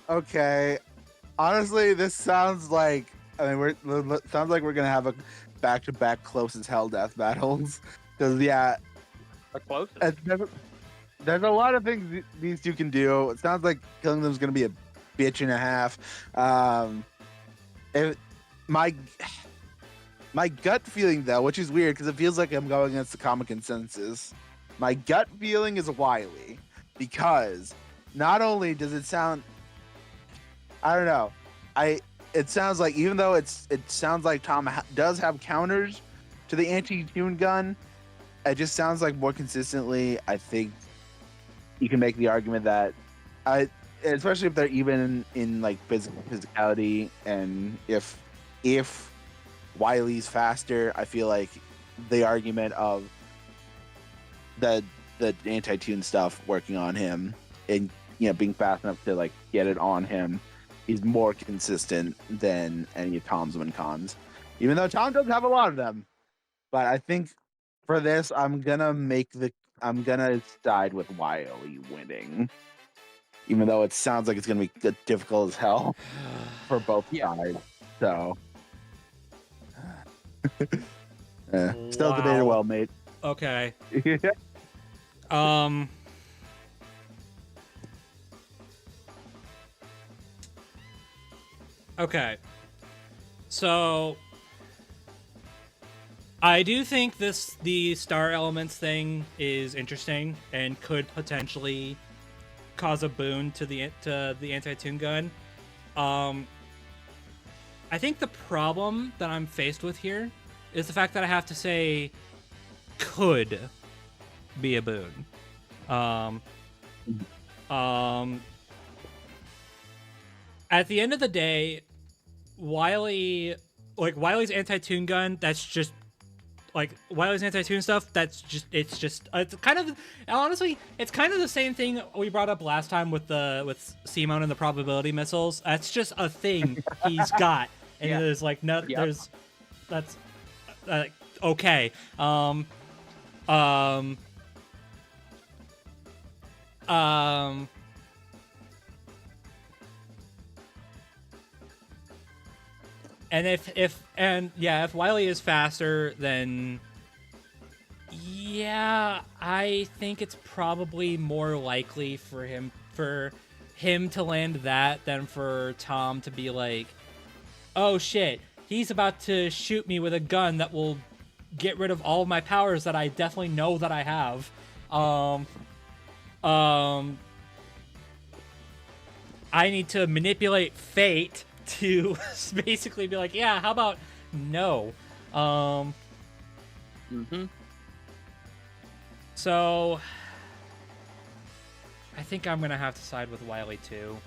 Speaker 3: Okay. Honestly, this sounds like sounds like we're gonna have a back-to-back close as hell death battles. Because
Speaker 4: The closest.
Speaker 3: there's a lot of things these two can do. It sounds like killing them is gonna be a bitch and a half. My gut feeling though, which is weird because it feels like I'm going against the common consensus. My gut feeling is Wily because not only does it sound, I don't know, it sounds like even though it sounds like Tom does have counters to the anti-toon gun, it just sounds like more consistently. I think you can make the argument that especially if they're even in like physicality, and if Wily's faster, I feel like the argument of the anti-toon stuff working on him and being fast enough to like get it on him is more consistent than any of Tom's win cons. Even though Tom does have a lot of them, but I think for this I'm gonna side with Wily winning. Even though it sounds like it's going to be difficult as hell for both sides. So, still debated well, mate.
Speaker 1: Okay. Okay. So, I do think the star elements thing is interesting and could potentially cause a boon to the anti-toon gun. I think the problem that I'm faced with here is the fact that I have to say could be a boon. At the end of the day, Wily's anti-toon gun, that's just like Wily's anti-toon stuff, it's kind of, honestly, it's kind of the same thing we brought up last time with Simone and the probability missiles. That's just a thing he's got, and there's like no, there's that's okay. And if Wily is faster, then I think it's probably more likely for him to land that than for Tom to be like, oh shit, he's about to shoot me with a gun that will get rid of all of my powers that I definitely know that I have. I need to manipulate fate to basically be like, yeah, how about no? So I think I'm gonna have to side with Wily too.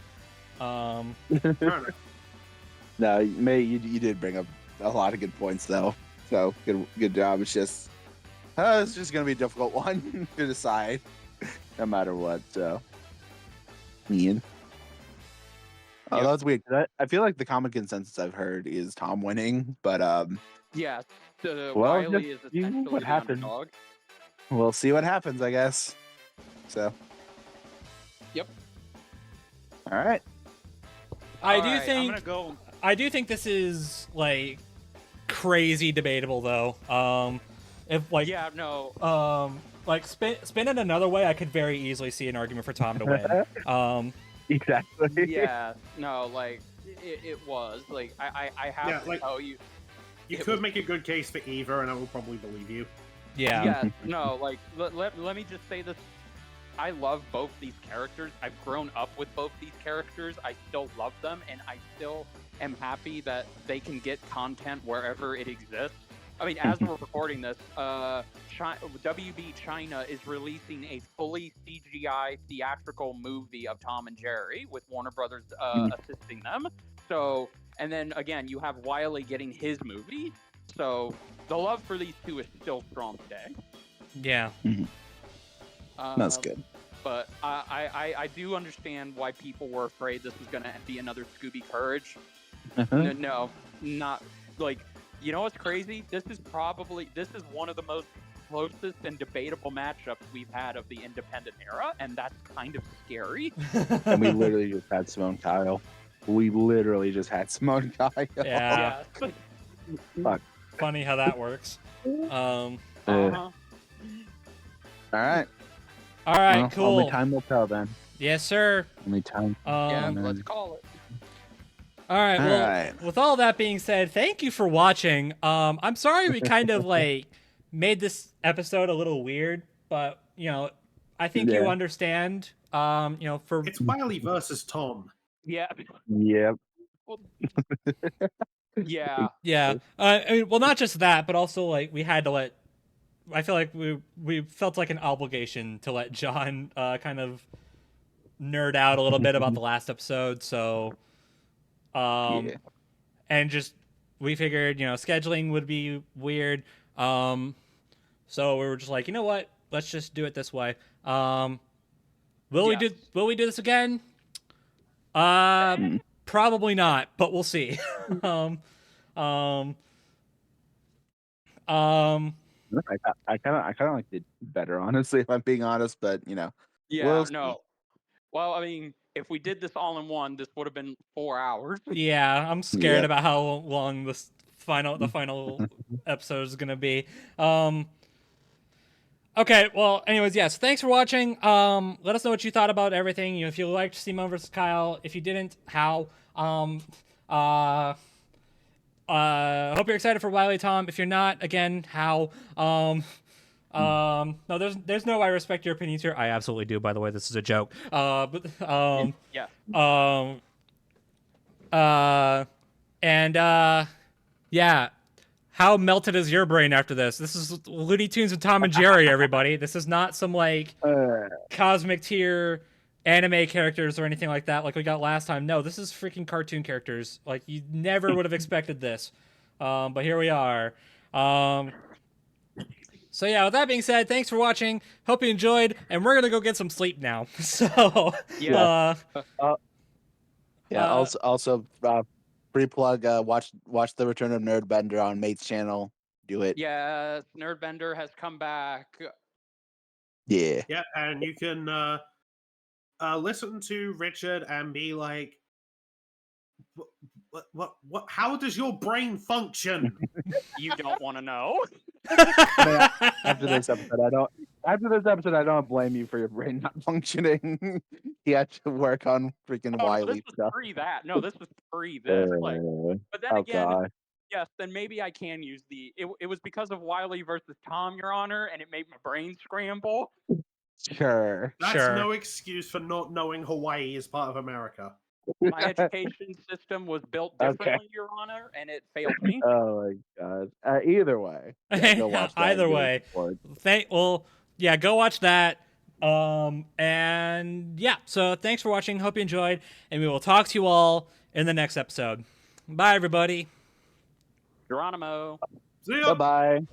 Speaker 3: No, May, you did bring up a lot of good points though. So good job. It's just gonna be a difficult one to decide, no matter what. So, Ian. Oh,
Speaker 5: Yep.
Speaker 3: that's weird. 'Cause I feel like the common consensus I've heard is Tom winning, but
Speaker 5: Yeah,
Speaker 3: well,
Speaker 5: Wily is
Speaker 3: just see
Speaker 5: essentially
Speaker 3: what
Speaker 5: the
Speaker 3: happens.
Speaker 5: underdog.
Speaker 3: We'll see what happens, I guess. So.
Speaker 5: Yep.
Speaker 3: All right.
Speaker 1: I
Speaker 5: All
Speaker 1: do
Speaker 5: right,
Speaker 1: think
Speaker 5: I'm gonna go.
Speaker 1: I do think this is like crazy debatable though. If like
Speaker 5: Yeah, no.
Speaker 1: like spin it another way, I could very easily see an argument for Tom to win.
Speaker 3: Exactly.
Speaker 5: Yeah, no, like it was like I have
Speaker 6: Yeah,
Speaker 5: to
Speaker 6: like-
Speaker 5: tell you.
Speaker 6: You
Speaker 5: It
Speaker 6: could
Speaker 5: was-
Speaker 6: make a good case for either, and I will probably believe you.
Speaker 1: Yeah.
Speaker 5: Yeah, no, like let me just say this. I love both these characters. I've grown up with both these characters. I still love them, and I still am happy that they can get content wherever it exists. I mean, as we're recording this, WB China is releasing a fully CGI theatrical movie of Tom and Jerry with Warner Brothers assisting them. So, and then again, you have Wily getting his movie. So the love for these two is still strong today.
Speaker 1: Yeah.
Speaker 3: That's good.
Speaker 5: But I do understand why people were afraid this was going to be another Scooby Courage. No, not like, you know what's crazy? This is one of the most closest and debatable matchups we've had of the independent era, and that's kind of scary.
Speaker 3: And we literally just had Simone Kyle.
Speaker 1: Yeah.
Speaker 3: Fuck.
Speaker 1: Funny how that works.
Speaker 5: Uh-huh.
Speaker 3: All right.
Speaker 1: All right,
Speaker 3: Well,
Speaker 1: cool.
Speaker 3: Only time will tell then.
Speaker 1: Yes, sir.
Speaker 3: Only time.
Speaker 5: Yeah,
Speaker 1: Um,
Speaker 5: let's call it.
Speaker 1: all right.
Speaker 3: All
Speaker 1: Well,
Speaker 3: right.
Speaker 1: with all that being said, thank you for watching. I'm sorry we kind of like made this episode a little weird, but I think you
Speaker 3: Yeah.
Speaker 1: understand. For
Speaker 6: It's Wily versus Tom.
Speaker 5: Yeah.
Speaker 3: Yep.
Speaker 5: Yeah.
Speaker 1: yeah. I mean, well, not just that, but also like we had to let. I feel like we felt like an obligation to let John kind of nerd out a little bit about the last episode. So,
Speaker 3: Yeah.
Speaker 1: and just we figured scheduling would be weird. So we were just like, you know what? Let's just do it this way. Will we do this again? Probably not, but we'll see.
Speaker 3: I kind of liked it better, honestly, if I'm being honest. But
Speaker 5: Yeah.
Speaker 3: We'll see.
Speaker 5: No. Well, I mean, if we did this all in one, this would have been 4 hours.
Speaker 1: Yeah, I'm scared
Speaker 3: Yep.
Speaker 1: about how long the final episode is gonna be. Okay, well, anyways, yes. Thanks for watching. Let us know what you thought about everything. If you liked Simone versus Kyle, if you didn't, how? Hope you're excited for Wily Tom. If you're not, again, how? No, there's no I respect your opinions here. I absolutely do, by the way. This is a joke.
Speaker 5: Yeah.
Speaker 1: Yeah. How melted is your brain after this? This is Looney Tunes with Tom and Jerry, everybody. This is not some like cosmic tier anime characters or anything like that like we got last time. No, this is freaking cartoon characters. Like you never would have expected this. But here we are. So yeah, with that being said, thanks for watching. Hope you enjoyed, and we're gonna go get some sleep now. So
Speaker 5: Yeah.
Speaker 3: Also, free plug. Watch the Return of Nerdbender on Mate's channel. Do it.
Speaker 5: Yeah, Nerdbender has come back.
Speaker 3: Yeah.
Speaker 6: Yeah, and you can listen to Richard and be like, what? How does your brain function?
Speaker 5: You don't want to know.
Speaker 3: After this episode, I don't blame you for your brain not functioning. he had to work on freaking
Speaker 4: Oh, no, this
Speaker 3: Wiley
Speaker 4: was
Speaker 3: stuff.
Speaker 4: pre that. No, this was pre this. Like, but then
Speaker 3: Oh
Speaker 4: again,
Speaker 3: god.
Speaker 4: yes, then maybe I can use the. It was because of Wiley versus Tom, Your Honor, and it made my brain scramble.
Speaker 3: Sure.
Speaker 6: That's
Speaker 1: Sure.
Speaker 6: no excuse for not knowing Hawaii is part of America.
Speaker 4: My education system was built
Speaker 3: Okay.
Speaker 4: differently, Your Honor, and it failed me.
Speaker 3: Oh my god. Either way. Yeah, go watch that.
Speaker 1: Either
Speaker 3: and give us
Speaker 1: way.
Speaker 3: a report.
Speaker 1: Yeah, go watch that. And yeah, so thanks for watching. Hope you enjoyed, and we will talk to you all in the next episode. Bye, everybody.
Speaker 4: Geronimo.
Speaker 6: See ya.
Speaker 3: Bye-bye.